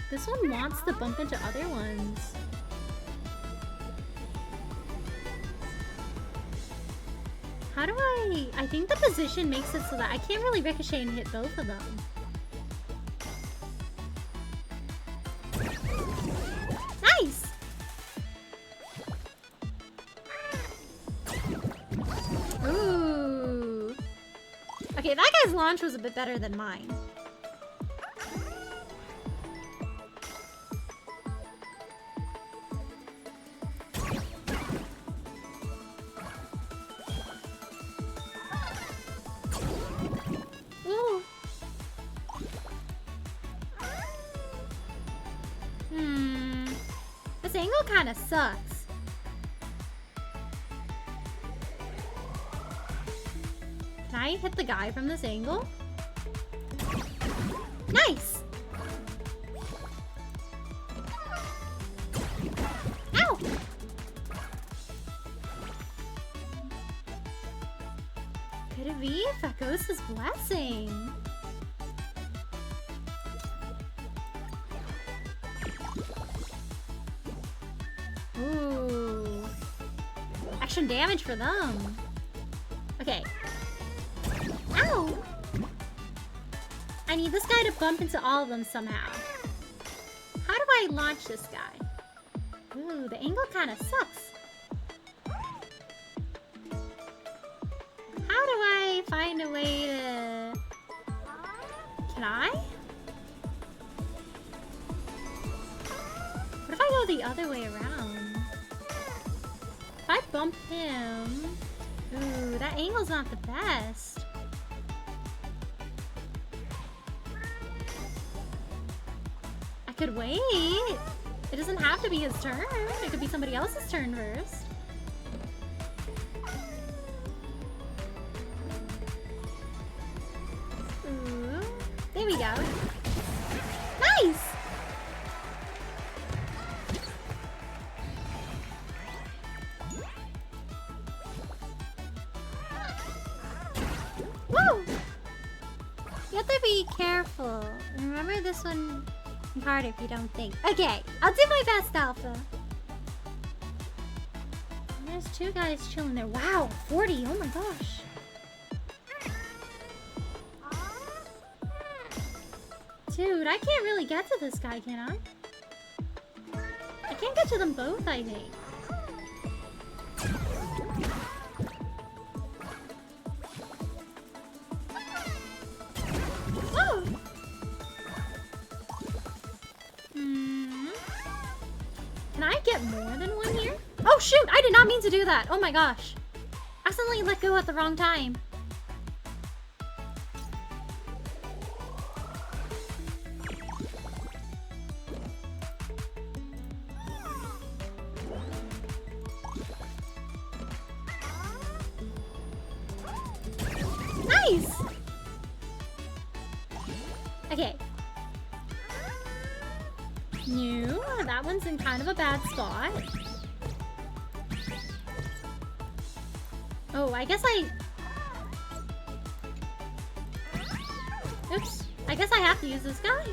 This one wants to bump into other ones. How do I think the position makes it so that I can't really ricochet and hit both of them. guy's launch was a bit better than mine. Ooh. This angle kind of sucks. Can I hit the guy from this angle? Nice! Ow! Could it be Fakos' blessing? Ooh. Action damage for them. Okay. Ow! I need this guy to bump into all of them somehow. How do I launch this guy? Ooh, the angle kind of sucks. How do I find a way to... Can I? What if I go the other way around? If I bump him... Ooh, that angle's not the best. I could wait. It doesn't have to be his turn. It could be somebody else's turn first. Ooh, there we go. Nice! Woo! You have to be careful. Remember this one hard if you don't think. Okay, I'll do my best, Alpha. There's two guys chilling there. Wow, 40. Oh my gosh. Dude, I can't really get to this guy, can I? I can't get to them both, I think. Whoa! Can I get more than one here? Oh shoot! I did not mean to do that! Oh my gosh. I accidentally let go at the wrong time. Nice! Okay. No, that one's in kind of a bad spot. Oh, I guess Oops. I guess I have to use this guy.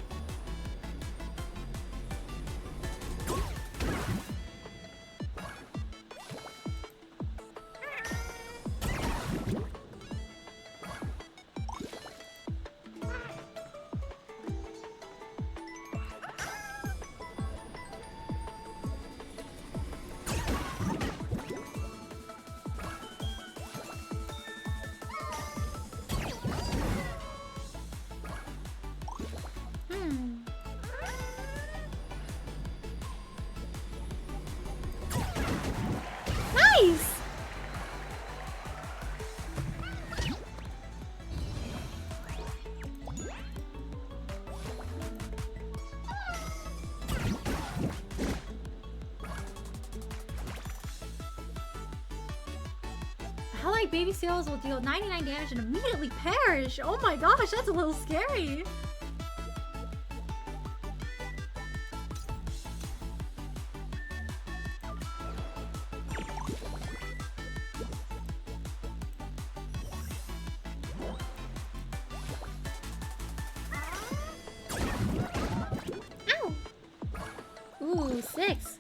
Nice! How like baby seals will deal 99 damage and immediately perish. Oh my gosh, that's a little scary. Ow! Ooh, 6.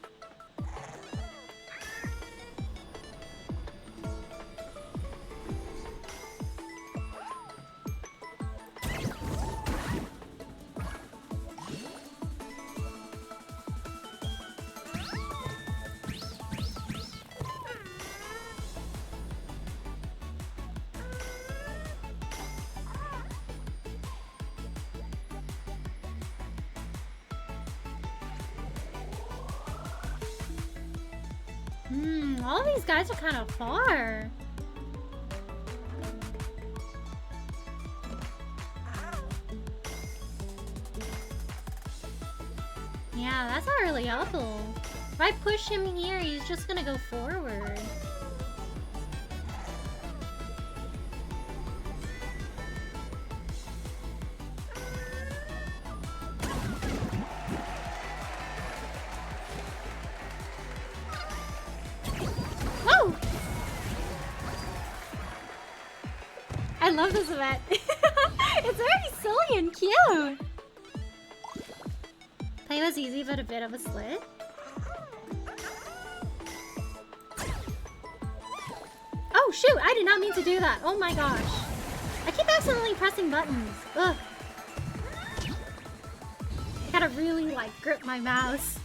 All these guys are kind of far. Yeah, that's not really helpful. If I push him here, he's just gonna go forward. Whoa! I love this event. It's very silly and cute. Play was easy, but a bit of a slit. Oh shoot, I did not mean to do that. Oh my gosh. I keep accidentally pressing buttons. Ugh. Gotta really like grip my mouse.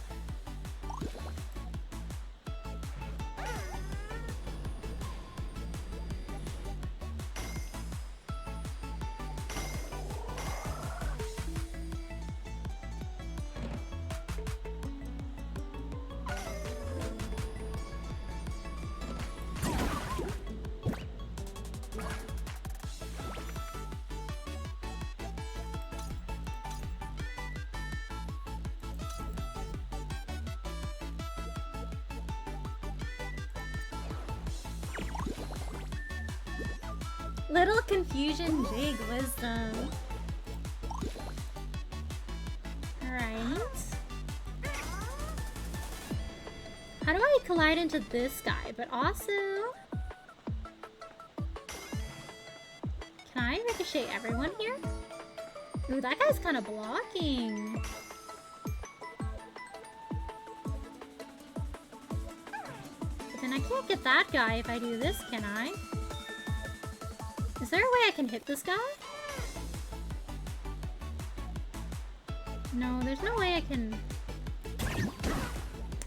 Little confusion, big wisdom. Alright. How do I collide into this guy? But also... Can I ricochet everyone here? Ooh, that guy's kind of blocking. But then I can't get that guy if I do this, can I? Is there a way I can hit this guy? No, there's no way I can...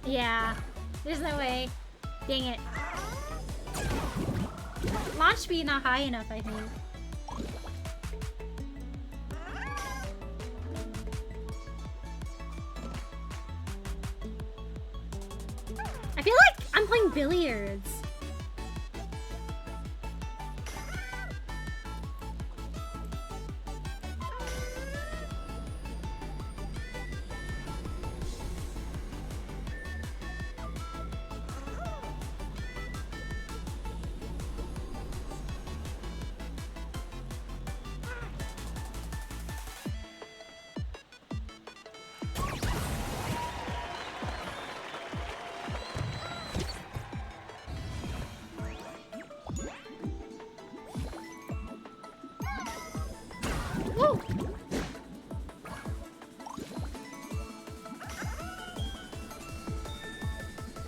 Yeah, there's no way. Dang it. Launch speed not high enough, I think. I feel like I'm playing billiards.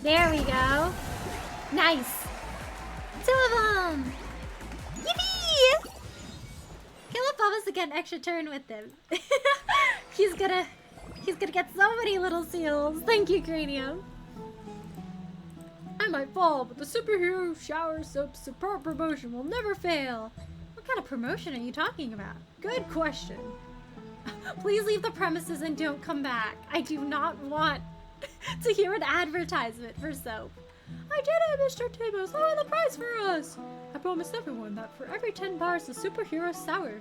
There we go. Nice. 2 of them. Yippee! Kill up Bubba's to get an extra turn with him. He's gonna get so many little seals. Thank you, Cranium. I might fall, but the superhero shower soap superb promotion will never fail. What kind of promotion are you talking about? Good question. Please leave the premises and don't come back. I do not want to hear an advertisement for soap. I did it, Mr. Tibbs. Lower the price for us. I promised everyone that for every 10 bars of superhero shower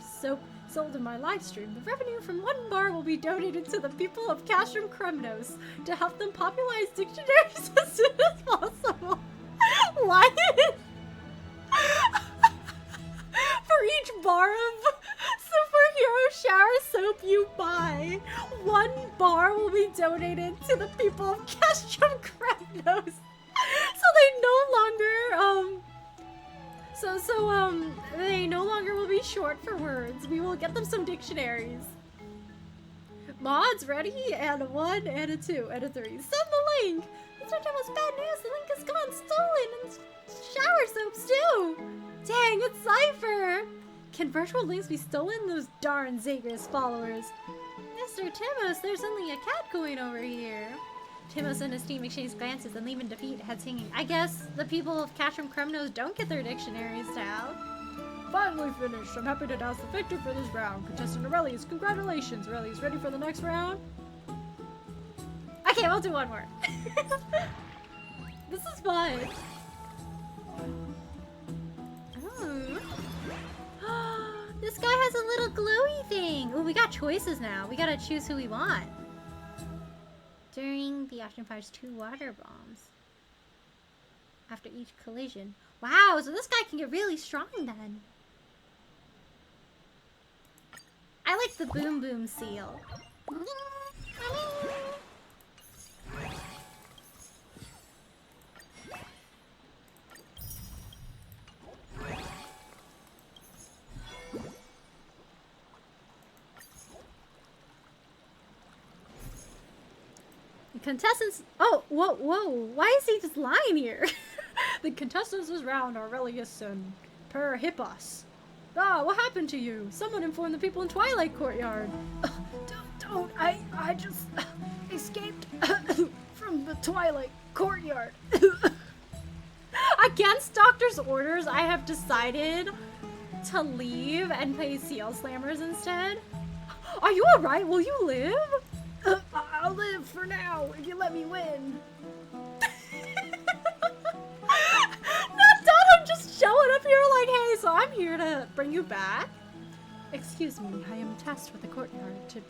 soap sold in my live stream, the revenue from 1 bar will be donated to the people of Castrum Kremnos to help them popularize dictionaries as soon as possible. What? For each bar of superhero shower soap you buy, 1 bar will be donated to the people of Castrum Kremnos. So they no longer will be short for words. We will get them some dictionaries. Mods ready? And a 1, and a 2, and a 3. Send the link! Mr. Timmels, bad news, the link is gone, stolen, and shower soaps too! Dang, it's Cypher! Can virtual links be stolen? Those darn Zagreus followers. Mr. Timos, there's only a cat going over here. Timos and his team exchange glances and leave in defeat, heads hanging. I guess the people of Castrum Kremnos don't get their dictionaries now. Finally finished. I'm happy to announce the victor for this round. Contestant Aurelius, congratulations. Aurelius, ready for the next round? Okay, Okay, we'll do one more. This is fun. Oh. This guy has a little glowy thing. Oh, we got choices now. We gotta choose who we want. During the ocean fires 2 water bombs. After each collision. Wow, so this guy can get really strong then. I like the boom boom seal. The contestants. Oh, whoa, whoa! Why is he just lying here? The contestants this round are Aurelius and Perhippus. Ah, what happened to you? Someone informed the people in Twilight Courtyard. Don't. I just escaped from the Twilight Courtyard. Against Doctor's orders, I have decided to leave and play Seal Slammers instead. Are you alright? Will you live? I'll live for now if you let me win. Not done. I'm just showing up here like, hey, so I'm here to bring you back. Excuse me, I am tasked with the courtyard to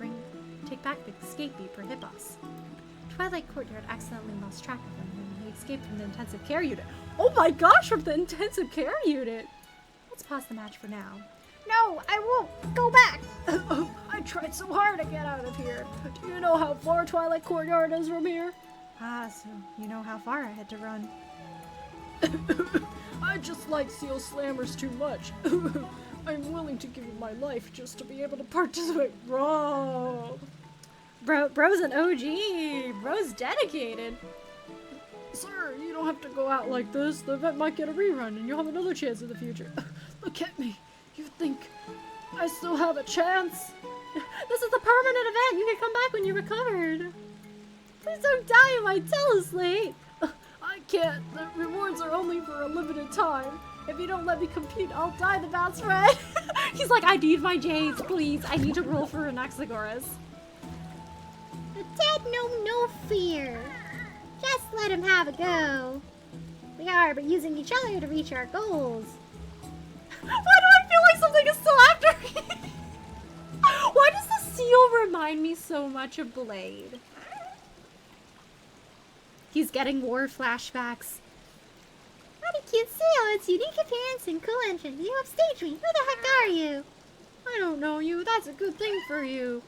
take back the escapee Perhippus. Twilight Courtyard accidentally lost track of him when he escaped from the intensive care unit. Oh my gosh, from the intensive care unit! Let's pause the match for now. No, I won't go back. I tried so hard to get out of here. Do you know how far Twilight Courtyard is from here? Ah, so you know how far I had to run. I just like Seal Slammers too much. I'm willing to give you my life just to be able to participate. Bro, bro's an OG. Bro's dedicated. Sir, you don't have to go out like this. The event might get a rerun and you'll have another chance in the future. Look at me. You think I still have a chance? This is a permanent event. You can come back when you're recovered. Please don't die in my teleslate. I can't. The rewards are only for a limited time. If you don't let me compete, I'll die the best friend. He's like, I need my jades, please. I need to roll for Anaxagoras. The dead know no fear. Just let him have a go. We are but using each other to reach our goals. Why do I feel like something is still after me? Why does the seal remind me so much of Blade? He's getting war flashbacks. What a cute seal. Its unique appearance and cool entrance. You upstage me. Who the heck are you? I don't know you. That's a good thing for you.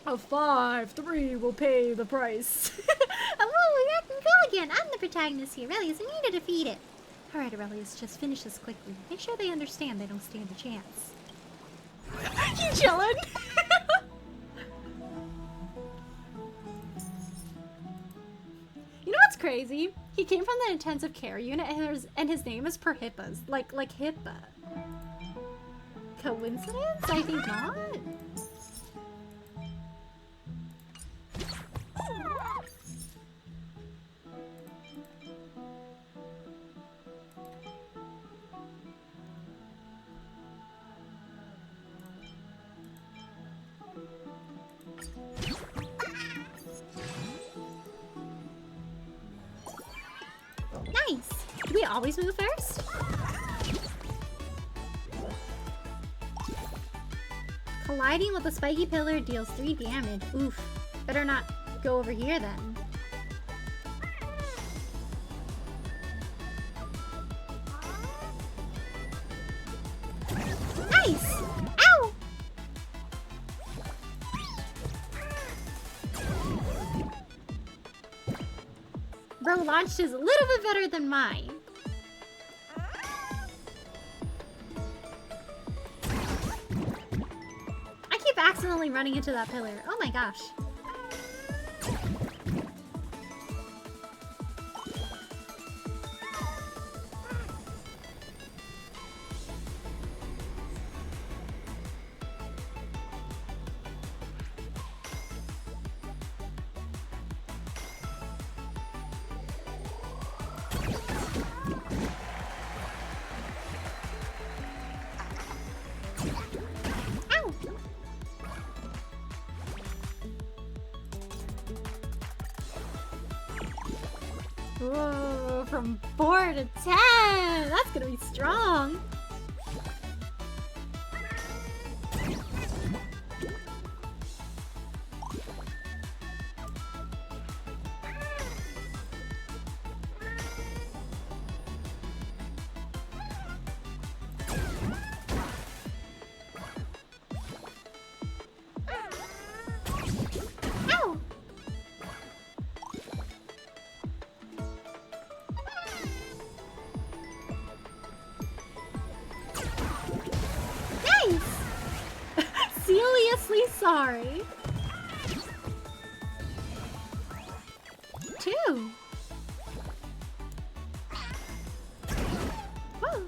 A 5-3 will pay the price. Oh, you're acting cool again. I'm the protagonist here, Aurelius. I need to defeat it. Alright, Aurelius, just finish this quickly. Make sure they understand they don't stand a chance. You chillin'? You know what's crazy? He came from the intensive care unit and his name is Perhippus. Like Hippa. Coincidence? I think not. Nice! Do we always move first? Colliding with a spiky pillar deals 3 damage. Oof. Better not go over here then. Nice! Ow! Bro launched is a little bit better than mine. I keep accidentally running into that pillar. Oh my gosh. Whoa, from 4 to 10. That's gonna be strong. Ow! Nice! Seriously sorry. 2. Whoa.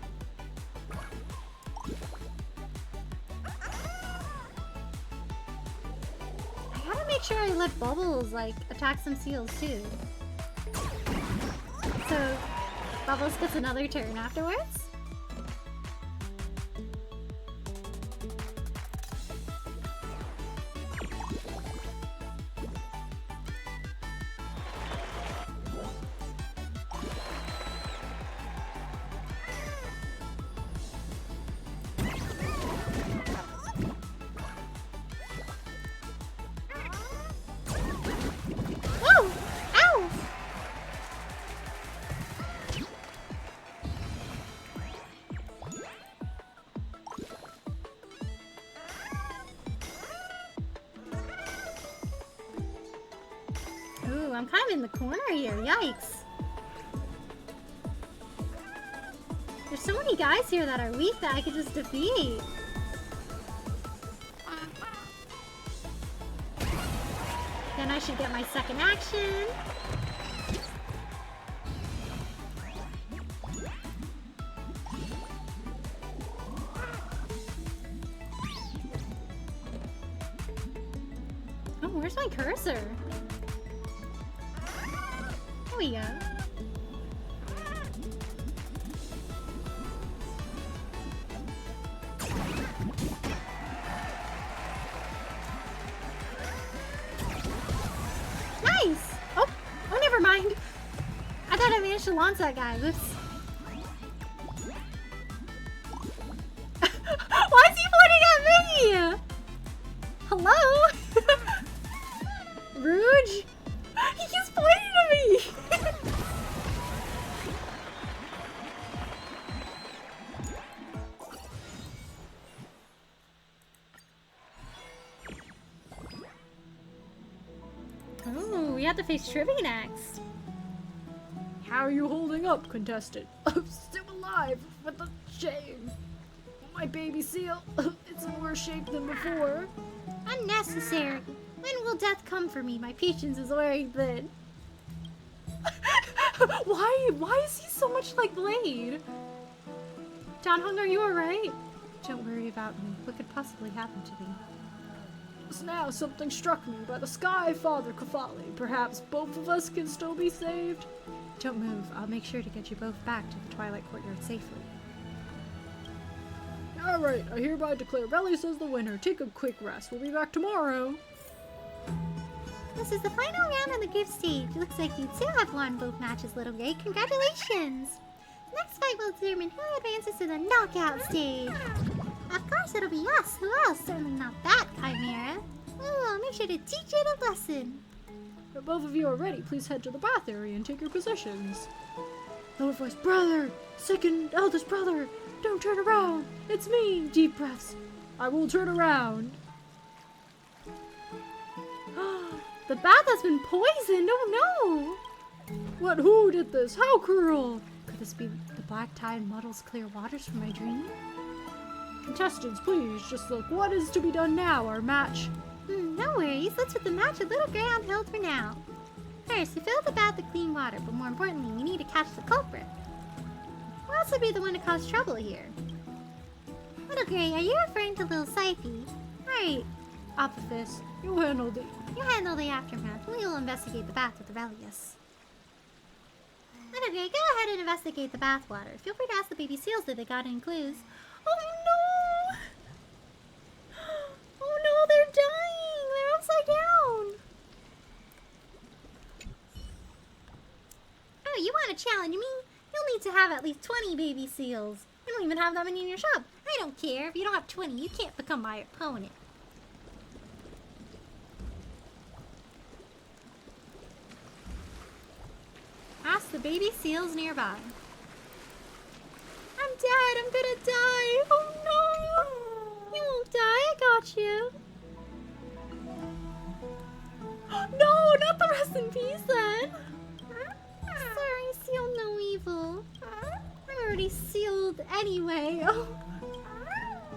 I gotta make sure I let Bubbles, like, attack some seals, too. So, Bubbles gets another turn afterwards? Whoa! Ow! Ooh, I'm kind of in the corner here. Yikes. There's so many guys here that are weak that I could just defeat. Then I should get my second action. Oh, where's my cursor? There we go. Nice! Oh, never mind. I thought I managed to launch that guy. Oops. Why is he pointing at me? Hello? Rouge? He keeps pointing at me! Oh, we have to face Trivia next. How are you holding up, contestant? I'm still alive, with a shame. My baby seal, it's in worse shape than before. Unnecessary. When will death come for me? My patience is wearing thin. Why is he so much like Blade? Donhung, are you alright? Don't worry about me. What could possibly happen to me? Just now, something struck me by the sky, Father Kafali. Perhaps both of us can still be saved? Don't move. I'll make sure to get you both back to the Twilight Courtyard safely. Alright, I hereby declare Relius as the winner. Take a quick rest. We'll be back tomorrow. This is the final round of the group stage. Looks like you two have won both matches, Little Gray. Congratulations! The next fight will determine who advances to the knockout stage. Of course, it'll be us. Who else? Certainly not that, Chimera. Ooh, I'll make sure to teach it a lesson. If both of you are ready, please head to the bath area and take your positions. Lower voice, brother! Second eldest brother! Don't turn around! It's me! Deep breaths. I will turn around. The bath has been poisoned! Oh no! What? Who did this? How cruel! Could this be the black tide muddles clear waters from my dream? Contestants, please, just look. What is to be done now? Our match? No worries. Let's put the match a little gray on hold for now. First, we fill the bath with clean water, but more importantly, we need to catch the culprit. Who else would be the one to cause trouble here? Little Gray, are you referring to Lil Syphe? Right. Apophis, you handle the aftermath. We will investigate the bath with Aurelius. Little Gray, go ahead and investigate the bath water. Feel free to ask the baby seals if they got any clues. Oh no! Oh no, they're dying! They're upside down! Oh, you challenge me? You'll need to have at least 20 baby seals. You don't even have that many in your shop. I don't care. If you don't have 20, you can't become my opponent. Ask the baby seals nearby. I'm dead. I'm gonna die. Oh no. You won't die. I got you. No, not the rest in peace then. Sorry, seal no evil. I'm already sealed anyway. Oh.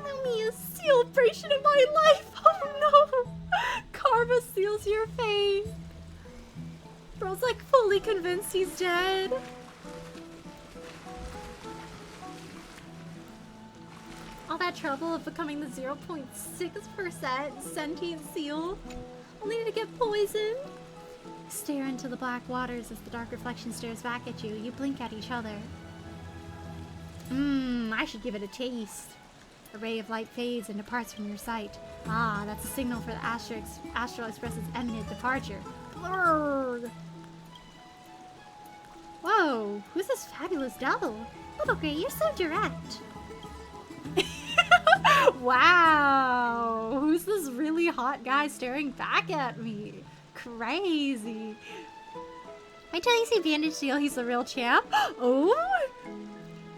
Allow me a celebration of my life. Oh no. Karma seals your fate. Bro's like fully convinced he's dead. All that trouble of becoming the 0.6% sentient seal, only to get poisoned. You stare into the black waters as the dark reflection stares back at you. You blink at each other. I should give it a taste. A ray of light fades and departs from your sight. Ah, that's a signal for the Astral Express's imminent departure. Blurg! Whoa, who's this fabulous devil? Little Gray, you're so direct. Wow, who's this really hot guy staring back at me? Crazy. Wait till you see Bandage Seal, he's the real champ. Oh!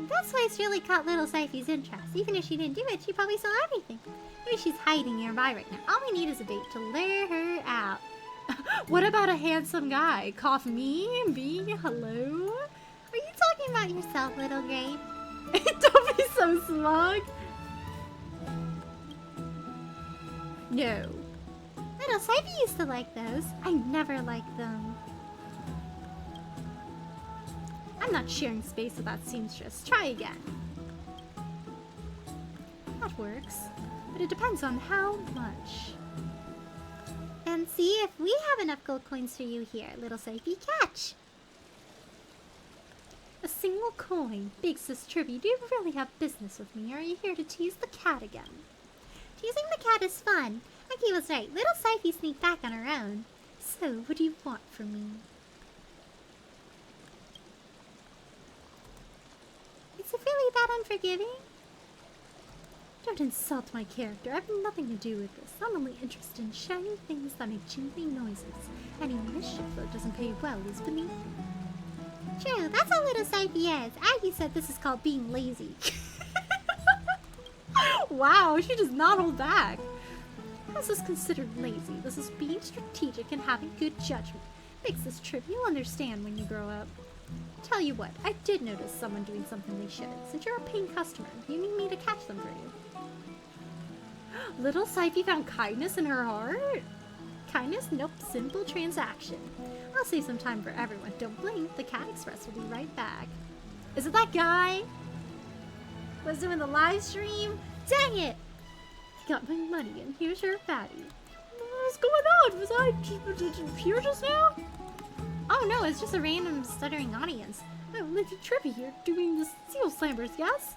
That's why it's really caught little Syphy's interest. Even if she didn't do it, she probably saw everything. Maybe she's hiding nearby right now. All we need is a bait to lure her out. What about a handsome guy? Cough me? Me? Hello? Are you talking about yourself, little Gray? Don't be so smug. No. Little Syphy used to like those. I never liked them. I'm not sharing space with that seamstress. Try again. That works. But it depends on how much. And see if we have enough gold coins for you here, little Syphy. Catch! A single coin. Big Sis Trivy, do you really have business with me, or are you here to tease the cat again? Teasing the cat is fun. Aki was right. Little Syphy sneaked back on her own. So, what do you want from me? Is it really that unforgiving? Don't insult my character. I have nothing to do with this. I'm only interested in shiny things that make jingly noises. Any mischief that doesn't pay well is beneath me. True, that's how little Syphy is. Aggie said this is called being lazy. Wow, she does not hold back. This is considered lazy. This is being strategic and having good judgment. Makes this trip you'll understand when you grow up. Tell you what, I did notice someone doing something they shouldn't. Since you're a paying customer, you need me to catch them for you. Little Syphy found kindness in her heart? Kindness? Nope, simple transaction. I'll save some time for everyone. Don't blink, the Cat Express will be right back. Is it that guy? Was doing the live stream? Dang it! I got my money and here's your fatty. What's going on? Was I here just now? Oh no, it's just a random stuttering audience. Oh, Lindsay Trippy here, doing the Seal Slammers, yes?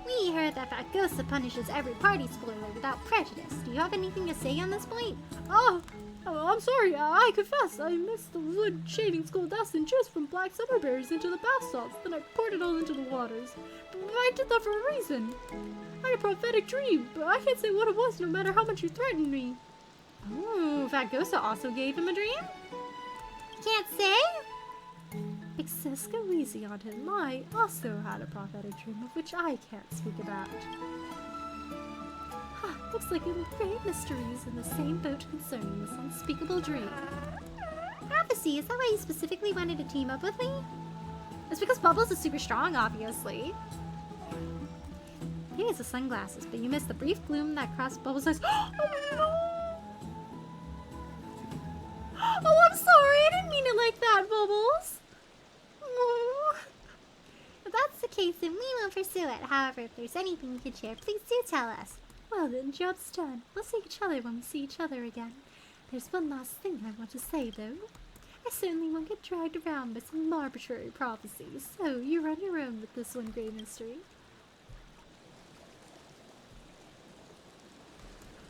We heard that Fagosa punishes every party spoiler without prejudice. Do you have anything to say on this point? Oh, I'm sorry, I confess. I mixed the wood shaving school dust and juice from black summerberries into the bath salts, then I poured it all into the waters. But I did that for a reason. I had a prophetic dream, but I can't say what it was no matter how much you threatened me. Oh, Fagosa also gave him a dream? Can't say? Big Sis, go easy on him. I also had a prophetic dream of which I can't speak about. Looks like great mysteries in the same boat concerning this unspeakable dream. Prophecy, is that why you specifically wanted to team up with me? It's because Bubbles is super strong, obviously. Maybe it's the sunglasses, but you missed the brief gloom that crossed Bubbles' eyes. Oh no! Oh, I'm sorry, I didn't mean it like that, Bubbles. Oh. If that's the case, then we will pursue it. However, if there's anything you can share, please do tell us. Well then, job's done. We'll see each other when we see each other again. There's one last thing I want to say, though. I certainly won't get dragged around by some arbitrary prophecies, so you're on your own with this one great mystery.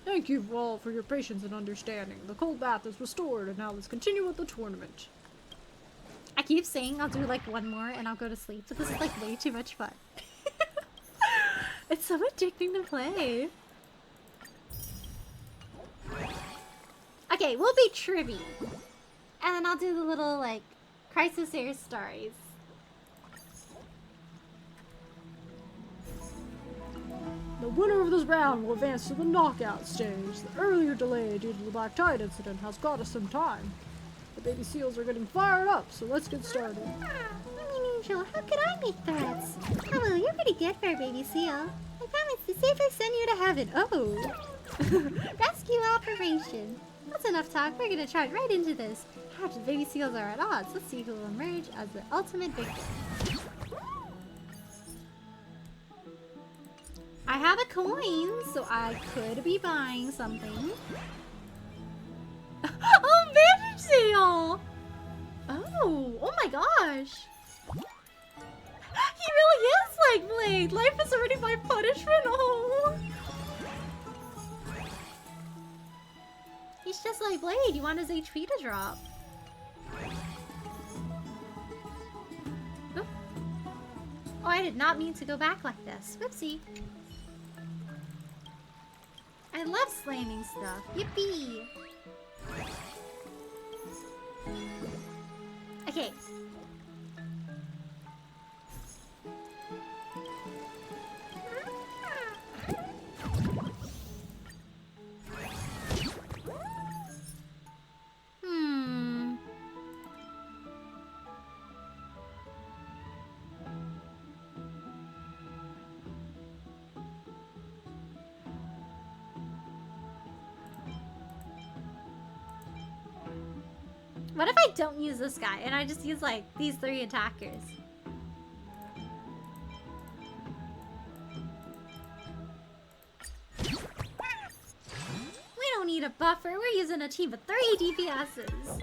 Thank you all for your patience and understanding. The cold bath is restored, and now let's continue with the tournament. I keep saying I'll do like one more and I'll go to sleep, but this is like way too much fun. It's so addicting to play. Okay, we'll be Trivy. And then I'll do the little like Crisis Air stories. The winner of this round will advance to the knockout stage. The earlier delay due to the Black Tide incident has got us some time. The baby seals are getting fired up, so let's get started. I mean, Angel, how could I make threats? Oh, well, you're pretty good for a baby seal. I promise to safely send you to heaven. Oh! Rescue operation. That's enough talk. We're gonna charge right into this. Half the baby seals are at odds. Let's see who will emerge as the ultimate victor. I have a coin, so I could be buying something. Oh, bandage seal! Oh my gosh! He really is like Blade! Life is already my punishment! Oh! He's just like Blade, you want his HP to drop. Oh, I did not mean to go back like this. Whoopsie. I love slamming stuff. Yippee! Okay. What if I don't use this guy and I just use like these 3 attackers? We don't need a buffer. We're using a team of 3 DPSs.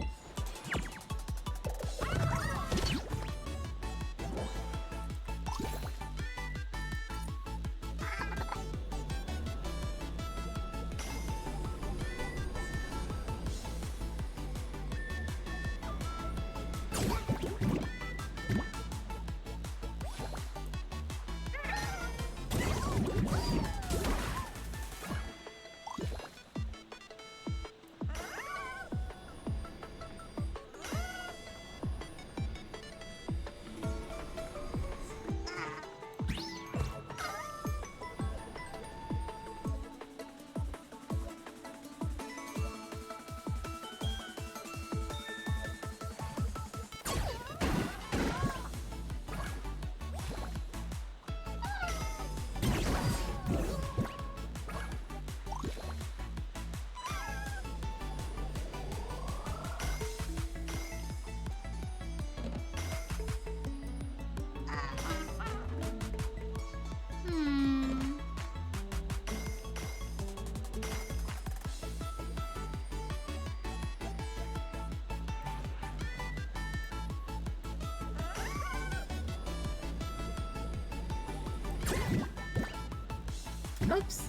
Oops.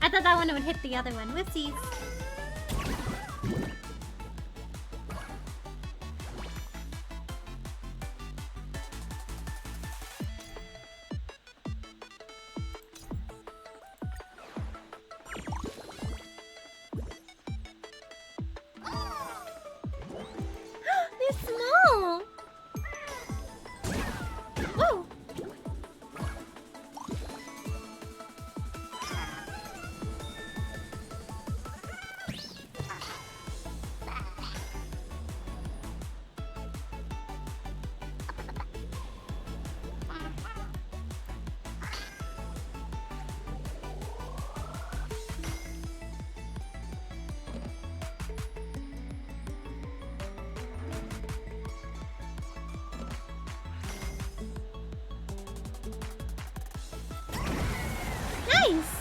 I thought that one would hit the other one. Whoopsies. They're small. Whoa. Nice!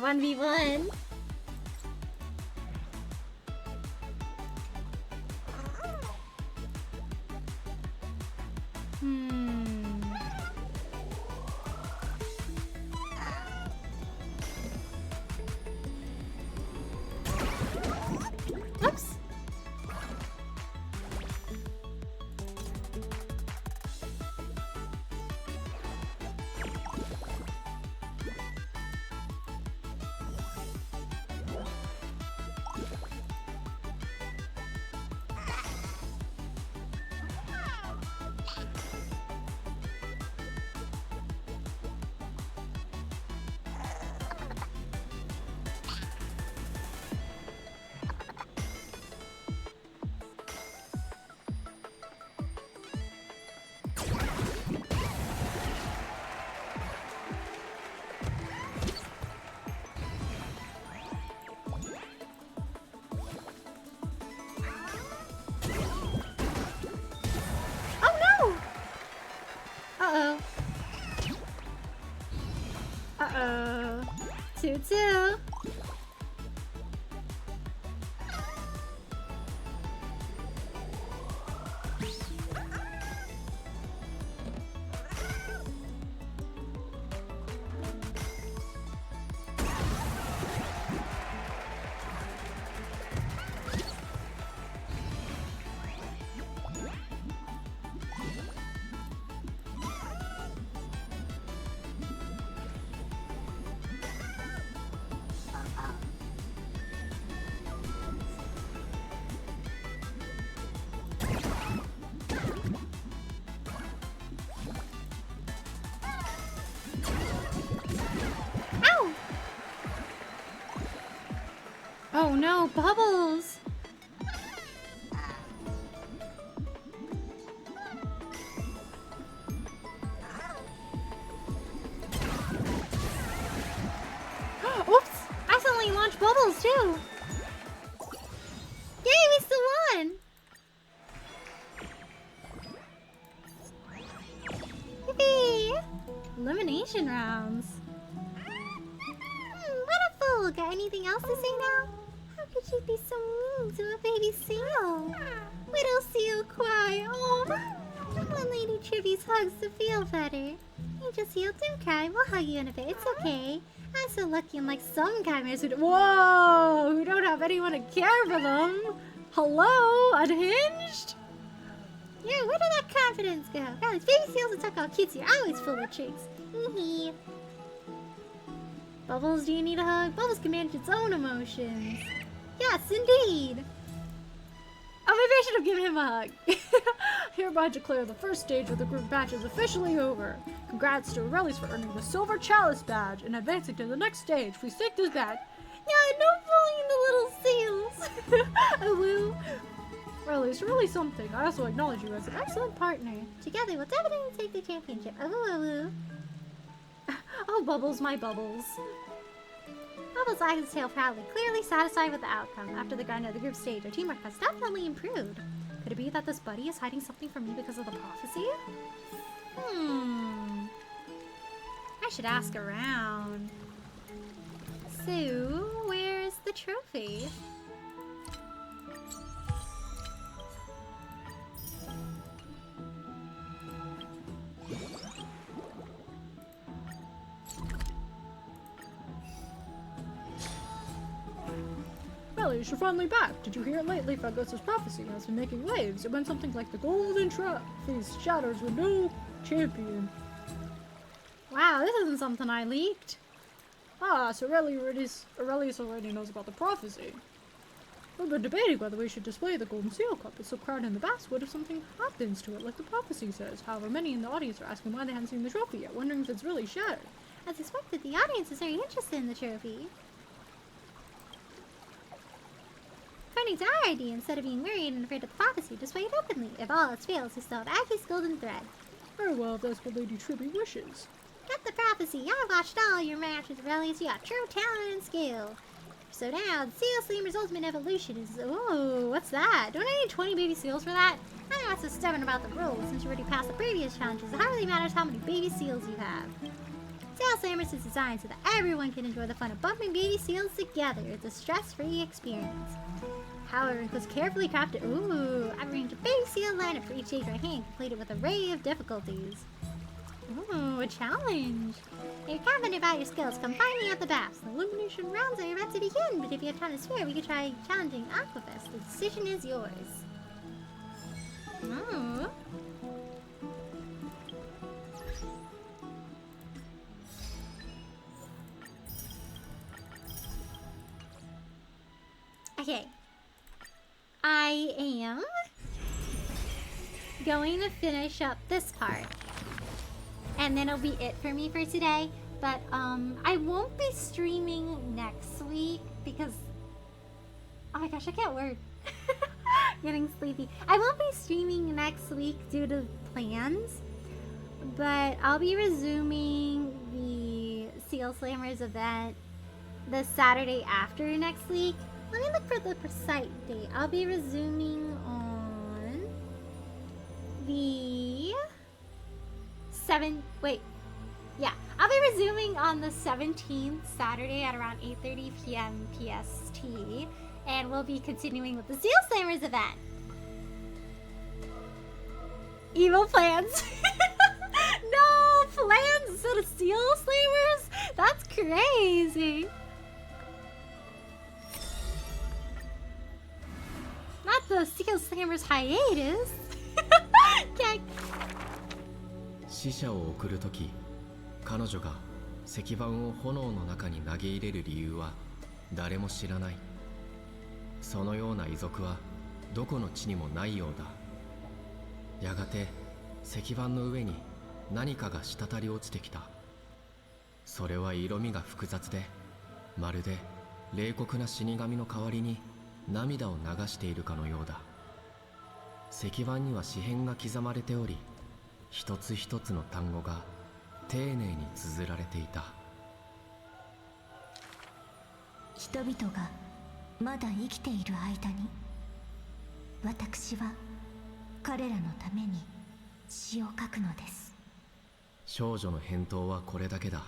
1v1. Oops. Uh-oh. Uh-oh. 2-2. Oh no, Bubbles! Oops! I accidentally launched Bubbles too! Yay, we still won! Yippee! Elimination rounds. What a fool! Got anything else to say now? How could you be so mean to a baby seal? Little seal cry. Oh, want Lady Trivy's hugs to feel better. Angel seal, don't cry. We'll hug you in a bit. It's okay. I'm so lucky, unlike some chimeras who don't have anyone to care for them. Hello, unhinged? Yeah, where did that confidence go? God, these baby seals that talk all cutesy are always full of tricks. Hee. Bubbles, do you need a hug? Bubbles can manage its own emotions. Yes, indeed. Oh, maybe I should have given him a hug. Hereby declare the first stage of the group match is officially over. Congrats to Aurelius for earning the Silver Chalice badge and advancing to the next stage. Please take this badge. Yeah, no bullying the little seals. Oh, woo. Aurelius, you're really something. I also acknowledge you as an excellent partner. Together, we'll definitely take the championship. Oh, oh, Bubbles, my Bubbles. Bubbles wags his tail proudly, clearly satisfied with the outcome. After the grind of the group stage, our teamwork has definitely improved. Could it be that this buddy is hiding something from me because of the prophecy? I should ask around. So, where's the trophy? Aurelius, you're finally back. Did you hear lately Phagos' prophecy has been making waves? It went something like the golden trophies shatters with no champion. Wow, this isn't something I leaked. Ah, so Aurelius already knows about the prophecy. We've been debating whether we should display the golden seal cup. It's so crowded in the basswood if something happens to it, like the prophecy says. However, many in the audience are asking why they haven't seen the trophy yet, wondering if it's really shattered. As expected, the audience is very interested in the trophy. According to our idea, instead of being worried and afraid of the prophecy, display it openly. If all else fails, we still have Aki's golden thread. Very well, if that's what Lady Tribby wishes. Get the prophecy. I watched all your matches, Aurelius. You got true talent and skill. So now, the Seal Slammer's ultimate evolution is... Ooh, what's that? Don't I need 20 baby seals for that? I'm not so stubborn about the rules, since you already passed the previous challenges. It hardly matters how many baby seals you have. Seal Slammers is designed so that everyone can enjoy the fun of bumping beauty seals together. It's a stress-free experience. However, it includes carefully crafted average base seal lineup for each stage by hand, completed with an array of difficulties. Ooh, a challenge. If you're confident about your skills, come find me at the baths. The illumination rounds are about to begin, but if you have time to spare, we could try challenging Aquafest. The decision is yours. Ooh. Okay. I am going to finish up this part. And then it'll be it for me for today. But I won't be streaming next week because oh my gosh, I can't word. Getting sleepy. I won't be streaming next week due to plans. But I'll be resuming the Seal Slammers event the Saturday after next week. Let me look for the precise date. I'll be resuming on the I'll be resuming on the 17th, Saturday at around 8:30 p.m. PST, and we'll be continuing with the Seal Slammers event. Evil plans. No, plans instead of Seal Slammers? That's crazy. Not the Seal Slammers hiatus. Okay. 死者を送るとき、彼女が石板を炎の中に投げ入れる理由は誰も知らない。そのような遺族はどこの地にもないようだ。やがて石板の上に何かが滴り落ちてきた。それは色味が複雑で、まるで冷酷な死神の代わりに涙を流しているかのようだ。石板には詩編が刻まれており、一つ一つの単語が丁寧に綴られていた。人々がまだ生きている間に、私は彼らのために詩を書くのです。少女の返答はこれだけだ。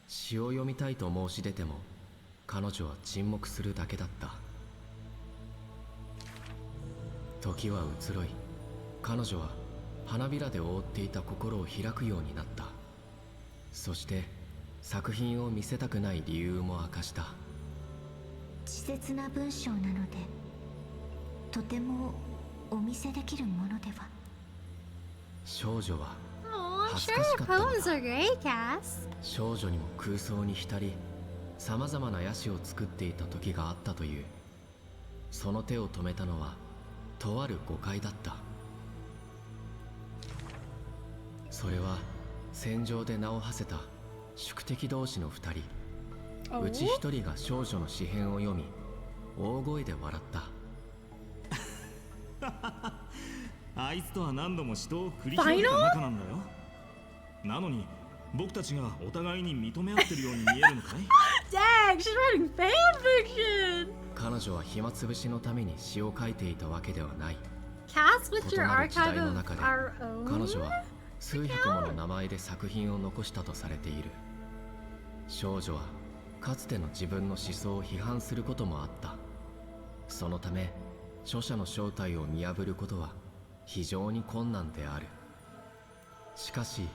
詩を読みたいと申し出ても、彼女は沈黙するだけだった。時は移ろい、彼女は花びらで覆っていた心を開くようになった。そして作品を見せたくない理由も明かした。稚拙な文章なので、とてもお見せできるものでは。少女は Oh, 恥 I'm ずかし sure か your ったの poems だ。 are great, Cass. 少女にも空想に浸り、さまざまなヤシを作っていた時があったという。その手を止めたのはとある誤解だった。それは戦場で名を馳せた宿敵同士の二人。うち一人が少女の詩編を読み、大声で笑った。あいつとは何度も死闘を繰り広げた仲なんだよ。なのに僕たちがお互いに認め合ってるように見えるのかい？ Dang, she's writing fan fiction. 彼女は暇つぶしのために詩を書いていたわけではない。Cass, what's 異 your なる時代 archive の of 中で our own? 彼女は数百もの名前で作品を残したとされている。少女はかつての自分の思想を批判することもあった。そのため著者の正体を見破ることは非常に困難である。しかし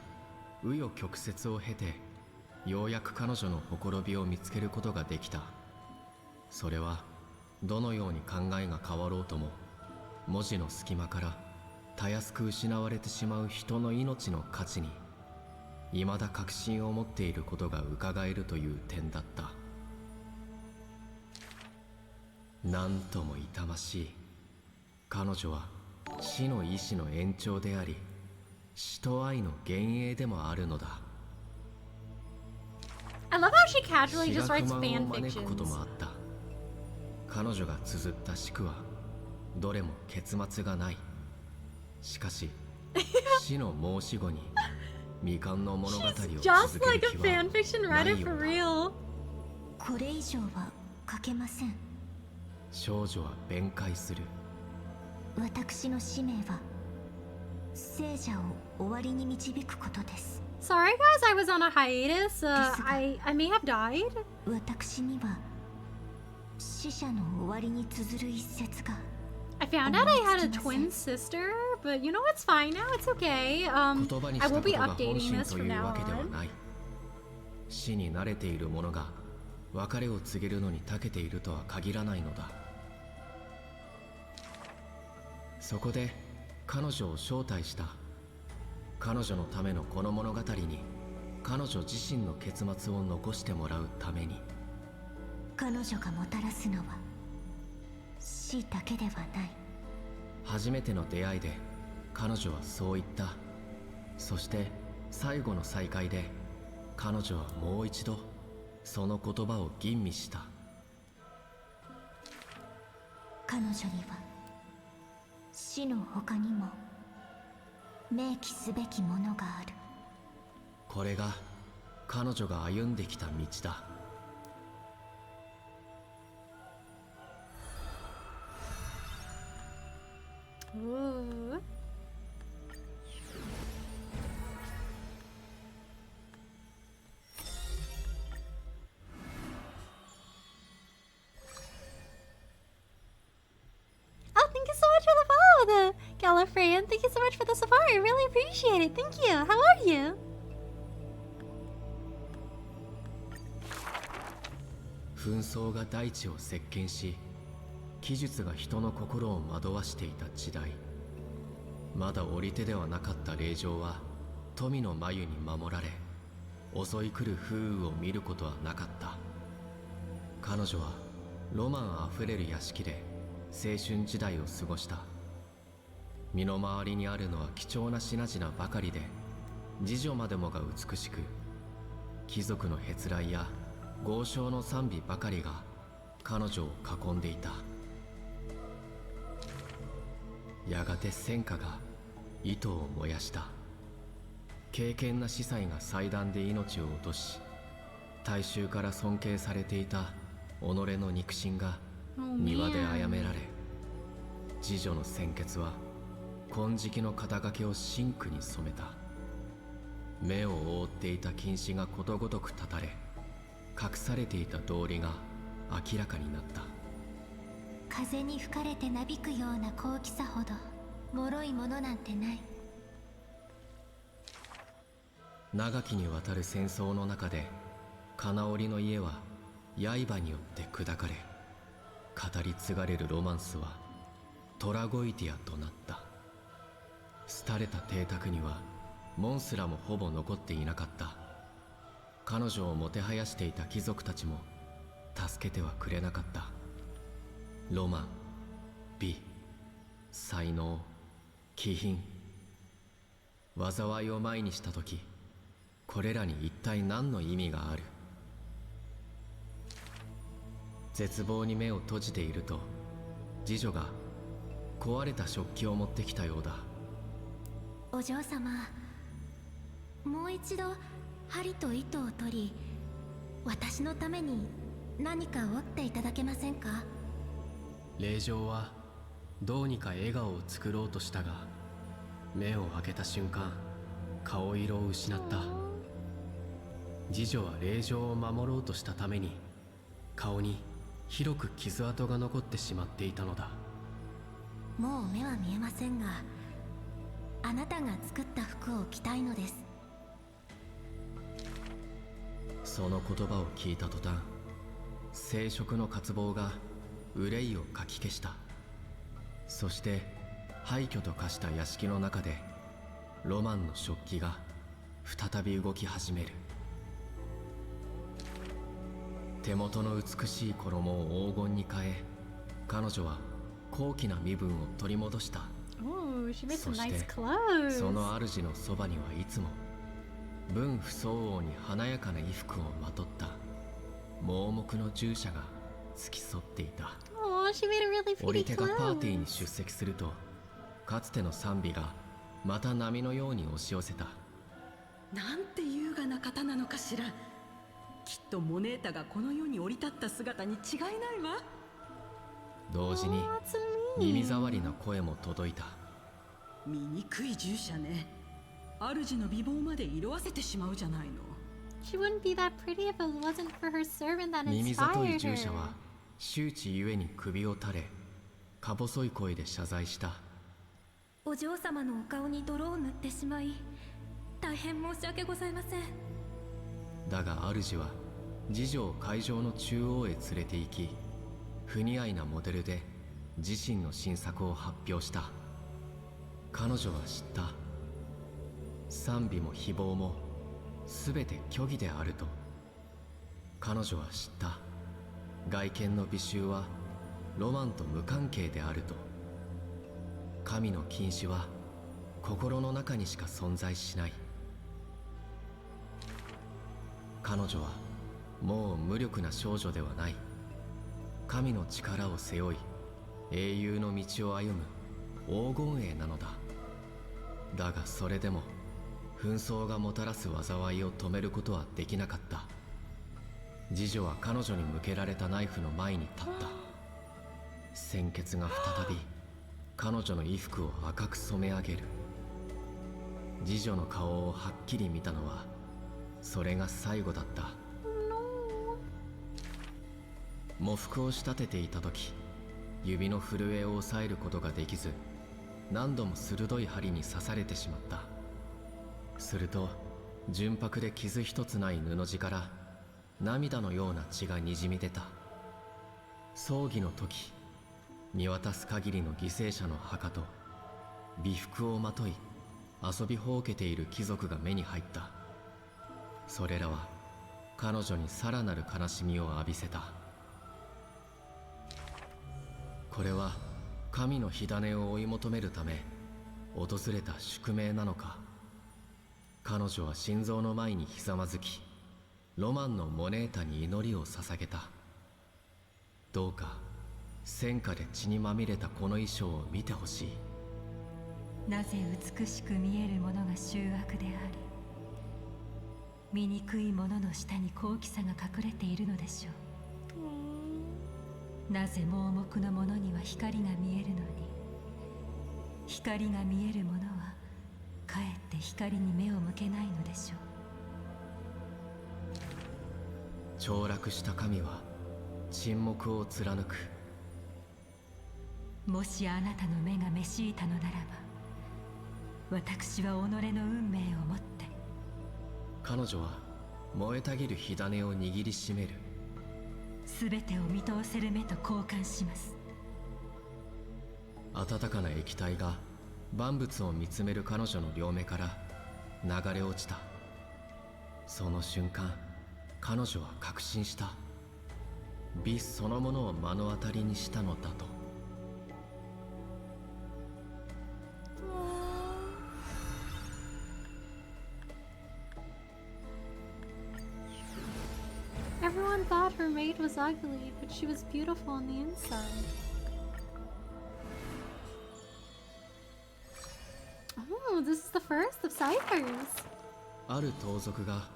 紆余曲折を経てようやく彼女のほころびを見つけることができた。それはどのように考えが変わろうとも、文字の隙間からたやすく失われてしまう人の命の価値に未だ確信を持っていることが伺えるという点だった。なんとも痛ましい。彼女は死の意志の延長であり、死と愛の幻影でもあるのだ。I love how she casually 死 just が writes 不満を fan 招くこと fictions. もあった。彼女が綴った詩句はどれも結末がない。しかし死の申し子に未完の物語を Just 続け like る a 気は fan fiction ない writer よ for うだ。 real. これ以上は書けません。少女は弁解する。私の使命は聖者を終わりに導くことです。Sorry guys, I was on a hiatus. I may have died. 私には死者の終わりに綴る一節が I found out I had a twin sister, but you know it's fine now. It's okay. I will be updating this from now on. 死に慣れている者が別れを告げるのに長けているとは限らないのだ。そこで彼女を招待した。彼女のためのこの物語に彼女自身の結末を残してもらうために。彼女がもたらすのは死だけではない。初めての出会いで彼女はそう言った。そして最後の再会で彼女はもう一度その言葉を吟味した。彼女には死の他にも明記すべきものがある。これが彼女が歩んできた道だ。Ooh. Oh, thank you so much for the follow, the Gallifreyan. Thank you so much for the safari. I really appreciate it. Thank you. How are you? 紛争が大地を席巻し、技術が人の心を惑わしていた時代、まだ折り手ではなかった令嬢は富の眉に守られ、襲い来る風雨を見ることはなかった。彼女はロマンあふれる屋敷で青春時代を過ごした。身の回りにあるのは貴重な品々ばかりで、侍女までもが美しく、貴族のへつらいや豪商の賛美ばかりが彼女を囲んでいた。やがて戦火が糸を燃やした。敬虔な司祭が祭壇で命を落とし、大衆から尊敬されていた己の肉親が庭で殺められ、侍女の鮮血は金色の肩掛けを真紅に染めた。目を覆っていた金糸がことごとく断たれ、隠されていた道理が明らかになった。風に吹かれてなびくような高貴さほど脆いものなんてない。長きにわたる戦争の中で金織の家は刃によって砕かれ、語り継がれるロマンスはトラゴイティアとなった。廃れた邸宅には門すらもほぼ残っていなかった。彼女をもてはやしていた貴族たちも助けてはくれなかった。ロマン、美、才能、気品、災いを前にした時、これらに一体何の意味がある？絶望に目を閉じていると、侍女が壊れた食器を持ってきたようだ。お嬢様、もう一度針と糸を取り、私のために何か折っていただけませんか？令嬢はどうにか笑顔を作ろうとしたが、目を開けた瞬間顔色を失った。侍女は令嬢を守ろうとしたために顔に広く傷跡が残ってしまっていたのだ。もう目は見えませんが、あなたが作った服を着たいのです。その言葉を聞いた途端、生殖の渇望が憂いをかき消した。そして廃墟と化した屋敷の中でロマンの食器が再び動き始める。手元の美しい衣を黄金に変え、彼女は高貴な身分を取り戻した。Ooh, she made そ some し nice て clothes. その主のそばにはいつも分不相応に華やかな衣服をまとった盲目の従者が付き添っていた。Oh, she made a really 折 pretty り手がパーティー clothes. に出席すると、かつての賛美がまた波のように押し寄せた。なんて優雅な方なのかしら。きっとモネータがこの世に降り立った姿に違いないわ。同時に耳障りな声も届いた。醜い従者ね。主の美貌まで色あせてしまうじゃないの。 She wouldn't be that pretty if it wasn't for her servant that 耳ざとい inspired 従者 her. は周知ゆえに首を垂れ、か細い声で謝罪した。お嬢様のお顔に泥を塗ってしまい、大変申し訳ございません。だが主は次女を会場の中央へ連れて行き、不似合いなモデルで自身の新作を発表した。彼女は知った。賛美も誹謗も全て虚偽であると。彼女は知った。外見の美醜はロマンと無関係であると。神の禁止は心の中にしか存在しない。彼女はもう無力な少女ではない。神の力を背負い英雄の道を歩む黄金栄なのだ。だがそれでも紛争がもたらす災いを止めることはできなかった。次女は彼女に向けられたナイフの前に立った。鮮血が再び彼女の衣服を赤く染め上げる。次女の顔をはっきり見たのはそれが最後だった。喪服を仕立てていた時、指の震えを抑えることができず、何度も鋭い針に刺されてしまった。すると純白で傷一つない布地から涙のような血がにじみ出た。葬儀の時、見渡す限りの犠牲者の墓と美服をまとい遊びほうけている貴族が目に入った。それらは彼女にさらなる悲しみを浴びせた。これは神の火種を追い求めるため訪れた宿命なのか。彼女は心臓の前にひざまずき、ロマンのモネータに祈りを捧げた。どうか戦火で血にまみれたこの衣装を見てほしい。なぜ美しく見えるものが醜悪であり、醜いものの下に高貴さが隠れているのでしょう。なぜ盲目のものには光が見えるのに、光が見えるものはかえって光に目を向けないのでしょう。凋落した神は沈黙を貫く。もしあなたの目がめしいたのならば、私は己の運命をもって。彼女は燃えたぎる火種を握りしめる。全てを見通せる目と交換します。温かな液体が万物を見つめる彼女の両目から流れ落ちた。その瞬間、彼女は確信した。美そのものを目の当たりにしたのだと。Everyone thought her maid was ugly, but she was beautiful on the inside. Oh, this is the first of ciphers. ある盗賊が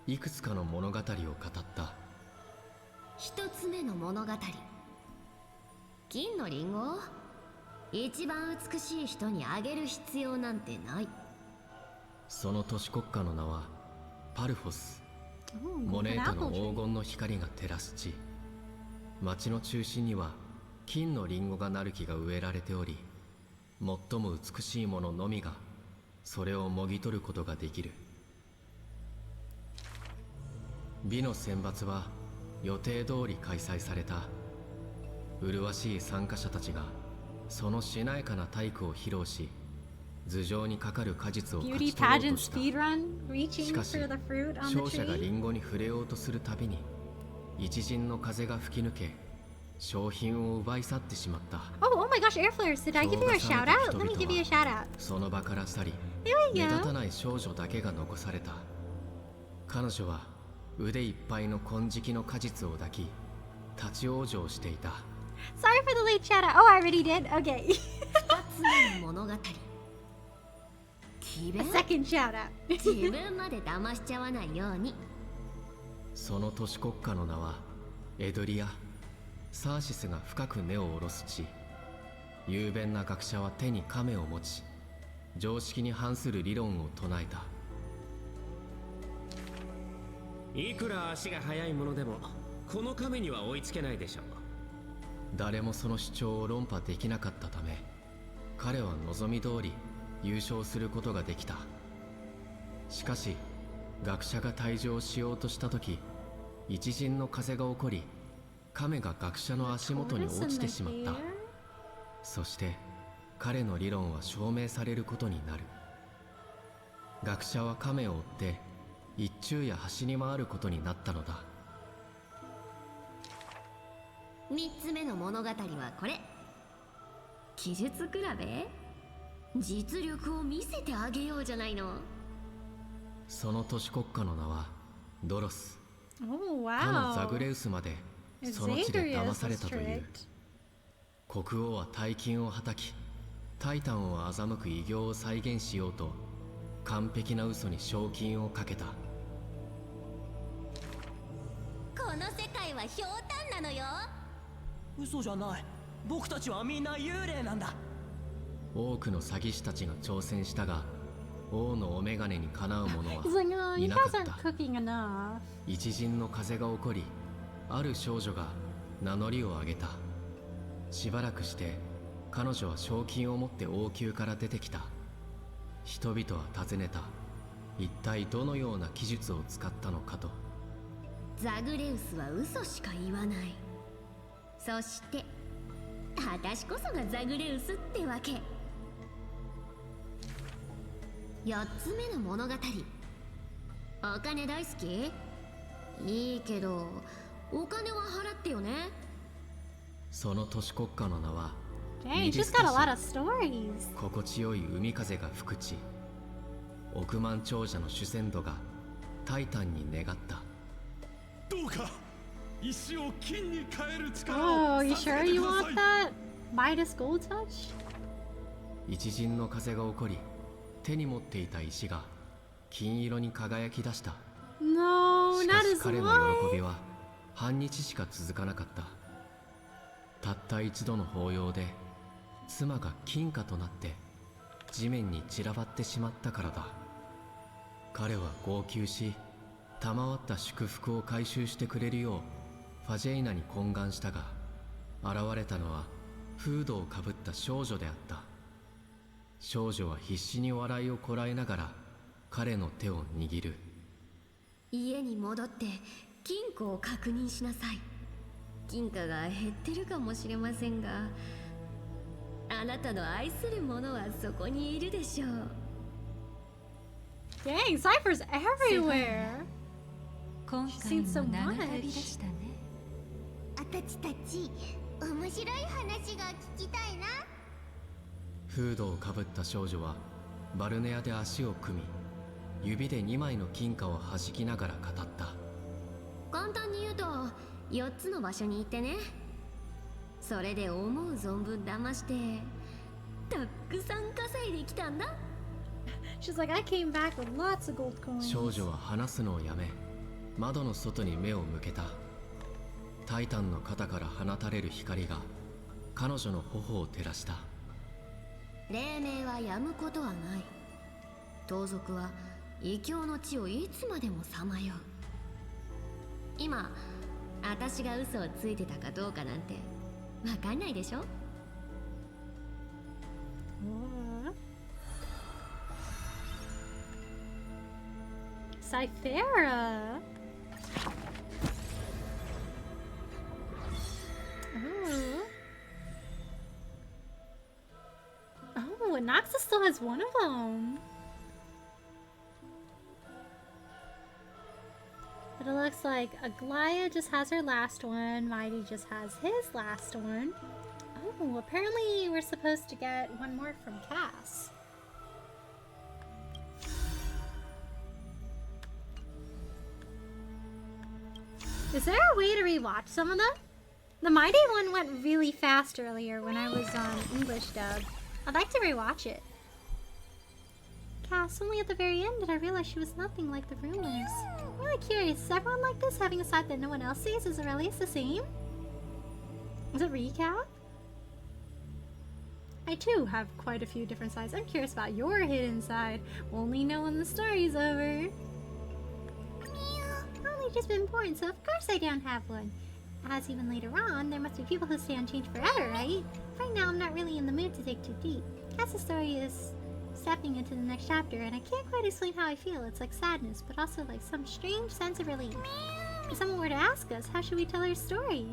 いくつかの物語を語った。一つ目の物語。金のリンゴ？一番美しい人にあげる必要なんてない。その都市国家の名はパルフォス。モネータの黄金の光が照らす地。町の中心には金のリンゴがなる木が植えられており、最も美しいもののみがそれをもぎ取ることができる。美の選抜は予定通り開催された。麗しい参加者たちがそのしなやかな体育を披露し、頭上にかかる果実を勝ち取ろうとした。しかし勝者がリンゴに触れようとするたびに一陣の風が吹き抜け、商品を奪い去ってしまった Oh my gosh, air flares. Did I give you a shout out? Let me give you a shout out. その場から去り、目立たない少女だけが残された。彼女は腕いっぱいの金色の果実を抱き、立ち往生していた。 Sorry for the late shout out. Oh, I already did? Okay. 二つ目の物語。A second shout out. 自分まで騙しちゃわないように。その都市国家の名はエドリア。サーシスが深く根を下ろす地。雄弁な学者は手に亀を持ち、常識に反する理論を唱えた。いくら足が速いものでもこの亀には追いつけないでしょう。誰もその主張を論破できなかったため、彼は望み通り優勝することができた。しかし学者が退場しようとした時、一陣の風が起こり、亀が学者の足元に落ちてしまった。そして彼の理論は証明されることになる。学者は亀を追って一昼夜走り回ることになったのだ。3つ目の物語はこれ。記述比べ？実力を見せてあげようじゃないの。その都市国家の名はドロス。Oh, wow. 他のザグレウスまでその地で騙されたという。国王は大金をはたき、タイタンを欺く偉業を再現しようと完璧な嘘に賞金をかけた。この世界はひょうたんなのよ。嘘じゃない。僕たちはみんな幽霊なんだ。多くの詐欺師たちが挑戦したが、王のお眼鏡にかなう者は He's like, oh, い you なか guys った。 aren't cooking enough. 一陣の風が起こり、ある少女が名乗りを上げた。しばらくして彼女は賞金を持って王宮から出てきた。人々は尋ねた。一体どのような技術を使ったのかと。ザグレウスは嘘しか言わない。そして私こそがザグレウスってわけ。4つ目の物語。お金大好き？いいけどお金は払ってよね。その都市国家の名は Dang, she's got a lot of stories. 心地よい海風が吹く地。億万長者の主戦度がタイタンに願った。どうか石を金に変える力 Oh, を you 授 sure けて you くだ want さい。 that Midas gold touch? 一陣の風が起こり、手に持っていた石が金色に輝き出した。 No, しか not し as 彼の much. 喜びは半日しか続かなかった。たった一度の抱擁で妻が金貨となって地面に散らばってしまったからだ。彼は号泣し、賜った祝福を回収してくれるようファジェイナに懇願したが、現れたのはフードをかぶった少女であった。少女は必死に笑いをこらえながら彼の手を握る。家に戻って金庫を確認しなさい。金貨が減ってるかもしれませんが、あなたの愛する者はそこにいるでしょう。 Dang, Cypher's everywhere. 今 She's 回 seen so も長旅で much. したね。あたちたち面白い話が聞きたいな。フードをかぶった少女はバルネアで足を組み、指で2枚の金貨を弾きながら語った。簡単に言うと4つの場所に行ってね。それで思う存分騙してたくさん稼いできたんだ。 She's like, I came back with lots of gold coins. 少女は話すのをやめ、窓の外に目を向けた。タイタンの肩から放たれる光が彼女の頬を照らした。黎明は止むことはない。盗賊は異教の地をいつまでもさまよう。今私が嘘をついてたかどうかなんてわかんないでしょ。Cyphera. Oh. Oh, Anaxa still has one of them. But it looks like Aglaya just has her last one. Mighty just has his last one. Oh, apparently we're supposed to get one more from Cass. Is there a way to rewatch some of them? The Mighty one went really fast earlier when I was on English dub. I'd like to rewatch it. Cass, only at the very end did I realize she was nothing like the rumors. I'm really curious, is everyone like this, having a side that no one else sees? Is Aurelius the same? Is it recap? I too have quite a few different sides. I'm curious about your hidden side. Only know when the story's over. I've only just been born, so of course I don't have one. As even later on, there must be people who stay unchanged forever, right? Right now, I'm not really in the mood to dig too deep. Cass's story is stepping into the next chapter, and I can't quite explain how I feel. It's like sadness, but also like some strange sense of relief. If someone were to ask us, how should we tell our story?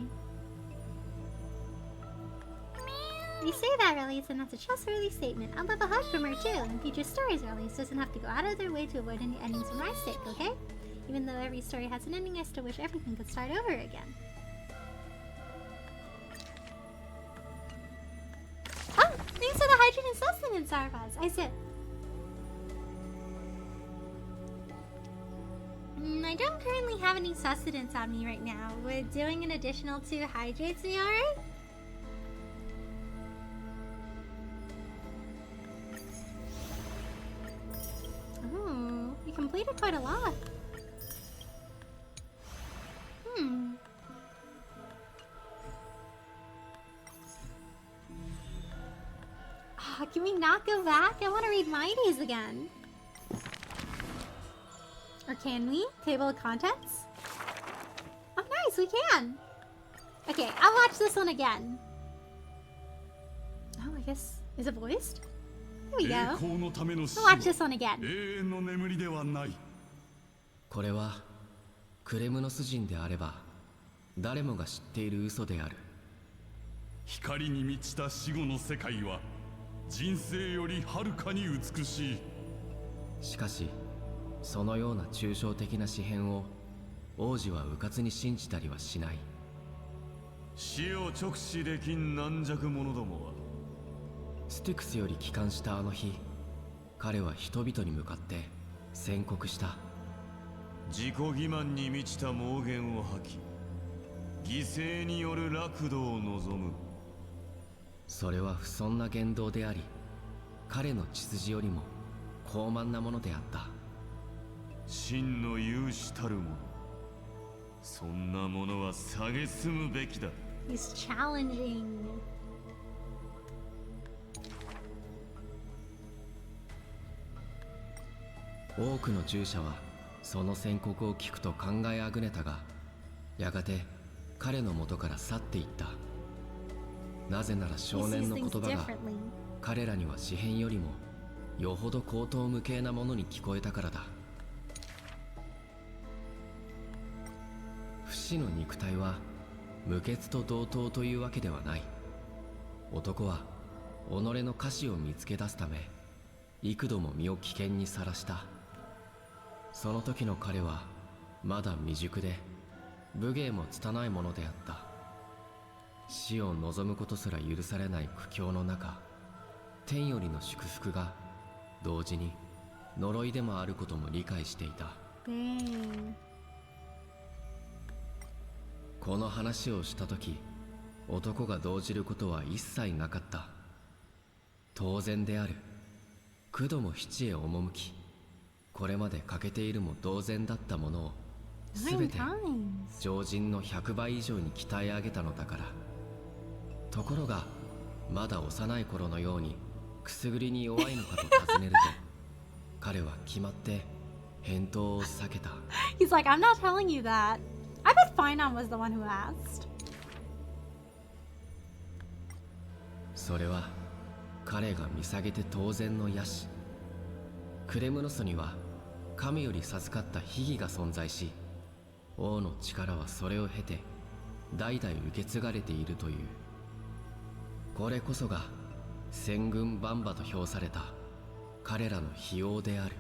You say that, Release, and that's a trustworthy statement. I'd love a hug from her, too. In future stories, Release doesn't have to go out of their way to avoid any endings for my sake, okay? Even though every story has an ending, I still wish everything could start over again. Oh! Thanks for the hydrogen sustenance, Sarvaz. I said... I don't currently have any sustenance on me right now. Would doing an additional 2 hydrates be alright? Oh, you completed quite a lot. Oh, can we not go back? I want to read Mighty's again. Or can we? Table of contents? Oh, nice, we can. Okay, I'll watch this one again. Oh, I guess... Is it voiced? There we go. I'll watch this one again. これはクレムノス人であれば誰もが知っている嘘である。光に満ちた死後の世界は人生よりはるかに美しい。しかしそのような抽象的な詩編を王子は迂闊に信じたりはしない。死を直視できん軟弱者どもはスティクスより帰還したあの日、彼は人々に向かって宣告した。自己欺瞞に満ちた妄言を吐き、犠牲による楽土を望む。それは不遜な言動であり、彼の血筋よりも高慢なものであった。真の勇士たる者、そんなものは蔑むべきだ。He's challenging. 多くの従者はその宣告を聞くと考えあぐねたが、やがて彼の元から去っていった。なぜなら少年の言葉が彼らには詩編よりもよほど荒唐無稽なものに聞こえたからだ。不死の肉体は無血と同等というわけではない。男は己の下肢を見つけ出すため幾度も身を危険にさらした。その時の彼はまだ未熟で武芸も拙いものであった。死を望むことすら許されない苦境の中、天よりの祝福が同時に呪いでもあることも理解していた。この話をした時、男が動じることは一切なかった。当然である。九度も七へ赴き、これまで欠けているも同然だったものを全て常人の100倍以上に鍛え上げたのだから。ところがまだ幼い頃のようにくすぐりに弱いのかと尋ねると、彼は決まって返答を避けた。He's like, I'm not telling you that. I bet Finon was the one who asked. それは彼が見下げて当然の野心。クレムノスには神より授かった秘技が存在し、王の力はそれを経て代々受け継がれているという。これこそが千軍万馬と評された彼らの秘王である。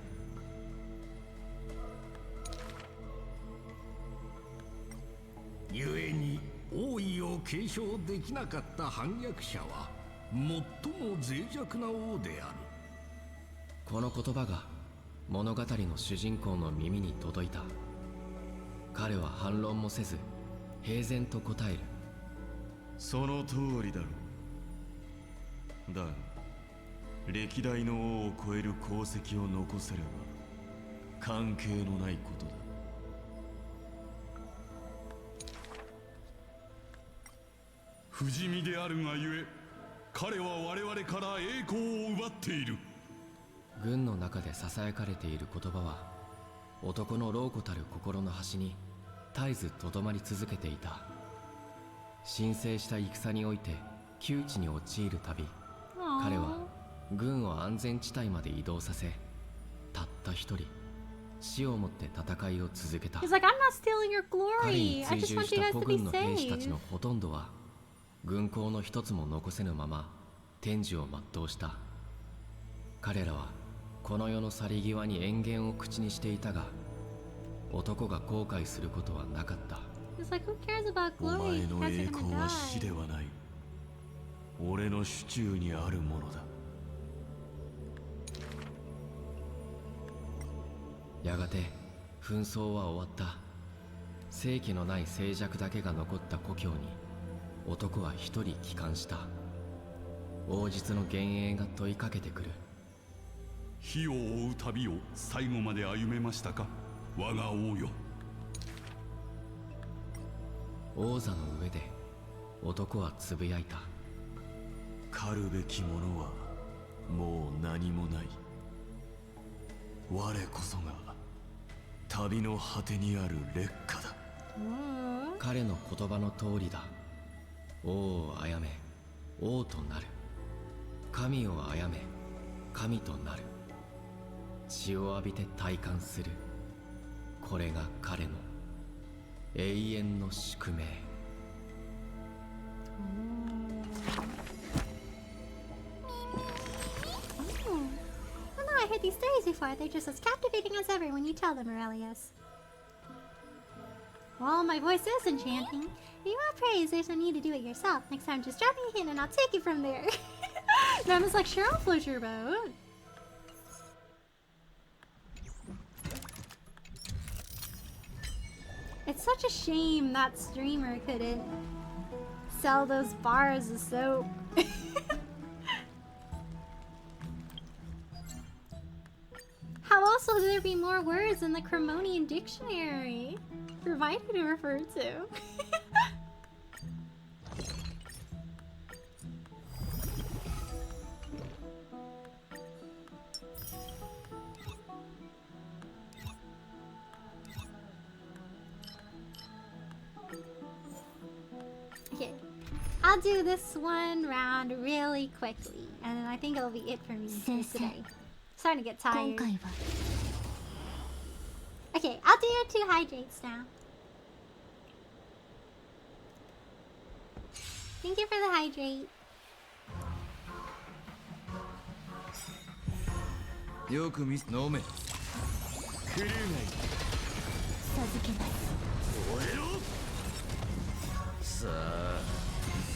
故に王位を継承できなかった反逆者は最も脆弱な王である。この言葉が物語の主人公の耳に届いた。彼は反論もせず平然と答える。その通りだろう。だが歴代の王を超える功績を残せれば関係のないことだ。不死身であるがゆえ彼は我々から栄光を奪っている。軍の中で囁かれている言葉は、男の老子たる心の端に絶えずとどまり続けていた。神聖した戦において窮地に陥るたび、彼は軍を安全地帯まで移動させ、たった一人死をもって戦いを続けた。He's like, I'm not stealing your 彼に glory. I 追 just 従 want し you た guys 古 to be 軍の兵士たち safe. のほとんどは軍港の一つも残せぬまま天寿を全うした。彼らはこの世の去り際に怨言を口にしていたが、男が後悔することはなかった。He's like, who cares about お glory? 前 You の guys 栄 are 光 gonna は死 die. ではない。俺の手中にあるものだ。やがて紛争は終わった。正気のない静寂だけが残った故郷に男は一人帰還した。王実の幻影が問いかけてくる。火を追う旅を最後まで歩めましたか、我が王よ。王座の上で男はつぶやいた。狩るべきものはもう何もない。我こそが旅の果てにある烈火だ。彼の言葉の通りだ。王を殺め王となる。神を殺め神となる。血を浴びて体感する。これが彼の永遠の宿命。Well, no, I heard these stories before. They're just as captivating as ever when you tell them, Aurelius. Well, my voice is enchanting. If you want praise, there's no need to do it yourself. Next time, just drop me a hint and I'll take it from there. Mama's like, sure, I'll float your boat. It's such a shame that streamer couldn't sell those bars of soap. How else will there be more words in the Cremonian dictionary for Vita to refer to? Okay, I'll do this one round really quickly, and then I think it'll be it for me for today. Starting to get tired. Okay, I'll do your 2 hydrates now. Thank you for the hydrate. よく見飲め。クルーがいい。授けます。燃えろ。さあ、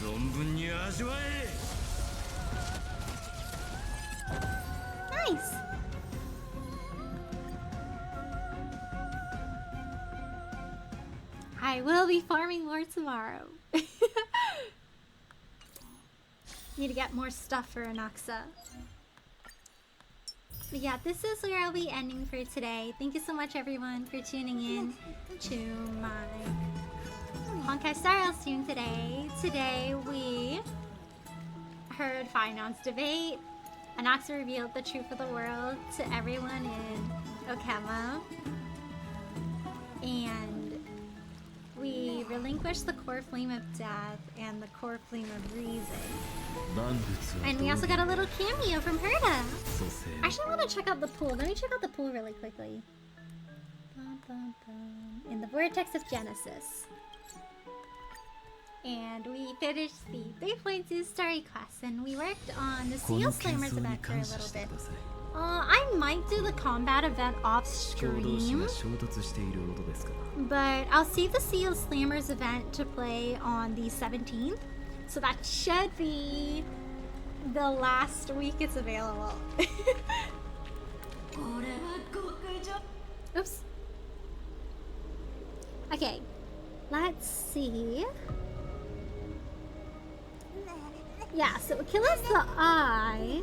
存分に味わえ。Nice! I will be farming more tomorrow. Need to get more stuff for Anaxa. But yeah, this is where I'll be ending for today. Thank you so much everyone for tuning in to my Honkai Star Rail stream today. Today we heard Finance debate. Anaxa revealed the truth of the world to everyone in Okema. And we relinquished the core flame of death and the core flame of reason. And we also got a little cameo from Herta. Actually, I want to check out the pool. Let me check out the pool really quickly. In the Vortex of Genesis. And we finished the 3.2 story quest, and we worked on the Seal Slammers event for a little bit. I might do the combat event off stream, but I'll save the Seal Slammers event to play on the 17th, so that should be the last week it's available. Oops. Okay, let's see. Yeah, so Achilles the Eye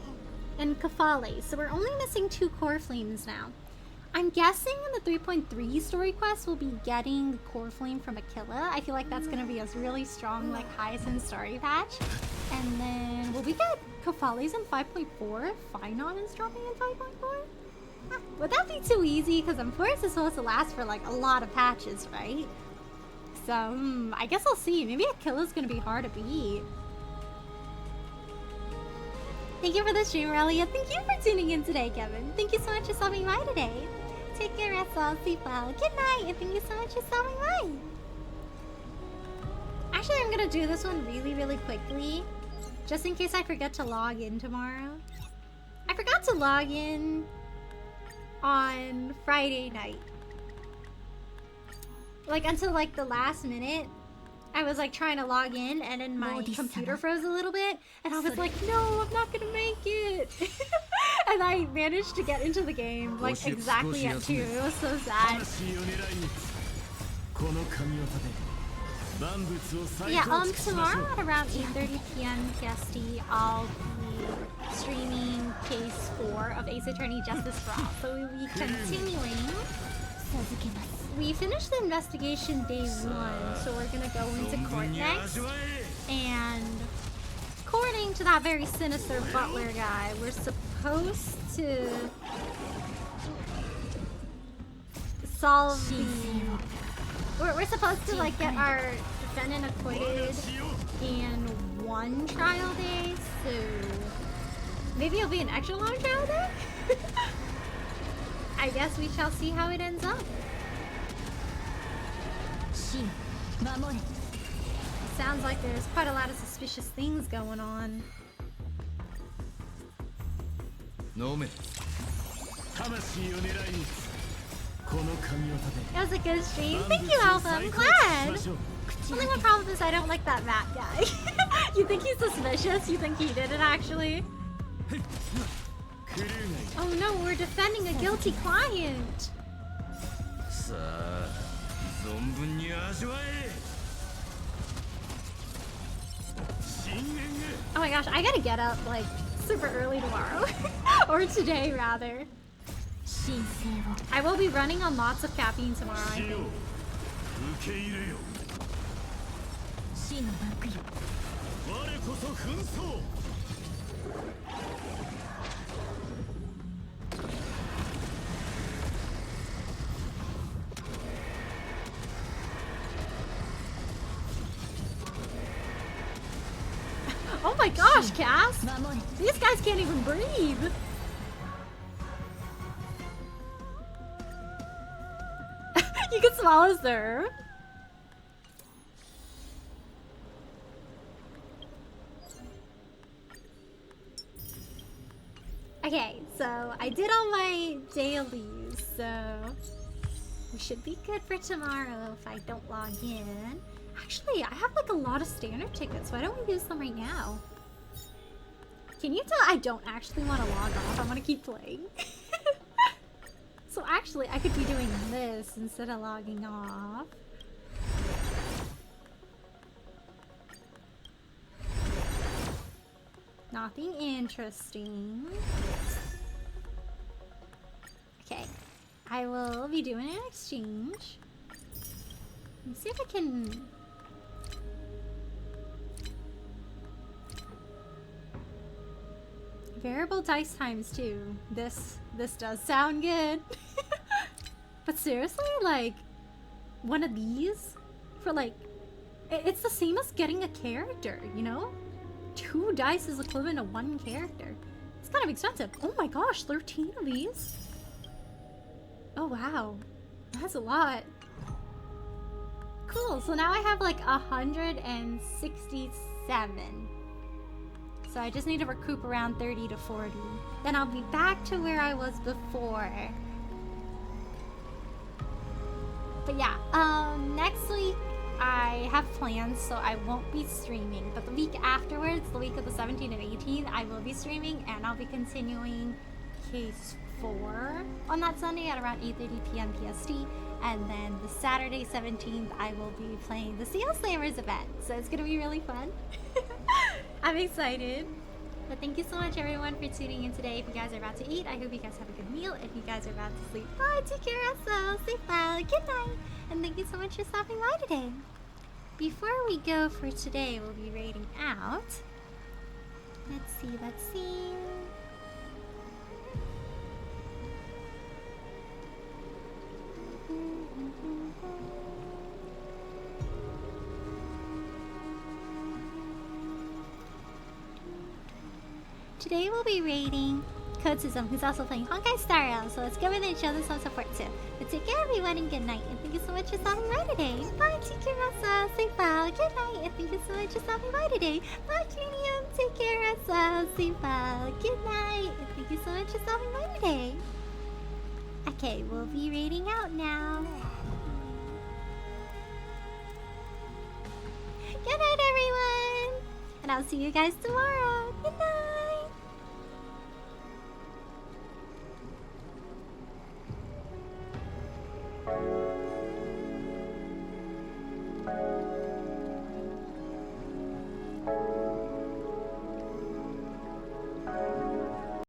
and Kafale. So we're only missing 2 core flames now. I'm guessing in the 3.3 story quest we'll be getting the core flame from Aquila. I feel like that's gonna be a really strong like Hyacinth story patch. And then will we get Kefales in 5.4? Finon is dropping in 5.4? Would that be too easy? Because I'm sure it's supposed to last for like a lot of patches, right? So I guess I'll see. Maybe Aquila's gonna be hard to beat. Thank you for the stream, Aurelia. Thank you for tuning in today, Kevin. Thank you so much for stopping by today. Take care, Russell. Sleep well. Good night, and thank you so much for stopping by. Actually, I'm gonna do this one really, really quickly, just in case I forget to log in tomorrow. I forgot to log in on Friday night. Like, until like the last minute. I was like trying to log in and then my computer froze a little bit and I was like, no, I'm not gonna make it. And I managed to get into the game like exactly at 2. It was so sad. Yeah, tomorrow at around 8:30 p.m. PST, I'll be streaming case 4 of Ace Attorney Justice for All. So we'll be continuing. We finished the investigation day 1, so we're gonna go into court next. And according to that very sinister butler guy, we're supposed to solve the... We're supposed to like get our defendant acquitted in 1 trial day, so maybe it'll be an extra long trial day? I guess we shall see how it ends up. Sounds like there's quite a lot of suspicious things going on. That was a good stream. Thank you, Alpha. I'm glad. Only one problem is I don't like that Matt guy. You think he's suspicious? You think he did it actually? Oh no, we're defending a guilty client. Oh my gosh, I gotta get up like super early tomorrow. Or today rather. I will be running on lots of caffeine tomorrow, I think. Oh my gosh, Cass! These guys can't even breathe! You can swallow, sir. Okay, so I did all my dailies, so we should be good for tomorrow if I don't log in. Actually, I have like a lot of standard tickets. Why don't we use them right now? Can you tell I don't actually want to log off? I want to keep playing. So actually, I could be doing this instead of logging off. Nothing interesting. Okay, I will be doing an exchange. Let's see if I can... Variable dice times 2. This does sound good. But seriously, like, one of these for like, it's the same as getting a character, you know? 2 dice is equivalent to 1 character. It's kind of expensive. Oh my gosh, 13 of these? Oh wow, that's a lot. Cool, so now I have like 167. So I just need to recoup around 30 to 40. Then I'll be back to where I was before. But yeah, next week I have plans, so I won't be streaming. But the week afterwards, the week of the 17th and 18th, I will be streaming, and I'll be continuing Case 4 on that Sunday at around 8:30 p.m. PST. And then the Saturday 17th, I will be playing the Seal Slayers event. So it's gonna be really fun. I'm excited. But thank you so much, everyone, for tuning in today. If you guys are about to eat, I hope you guys have a good meal. If you guys are about to sleep, bye, take care of yourselves, sleep well, good night. And thank you so much for stopping by today. Before we go for today, we'll be raiding out. Let's see. Today we'll be raiding Kotsuzum, who's also playing Honkai Star Rail, so let's go over there and show them some support too. But take care everyone and good night, and thank you so much for stopping by today. Bye, take care, Rasa, sleep well, good night, and thank you so much for stopping by today. Bye, Cranium, take care, Rasa, sleep well, good night, and thank you so much for stopping by today. Okay, we'll be raiding out now. Good night, everyone, and I'll see you guys tomorrow.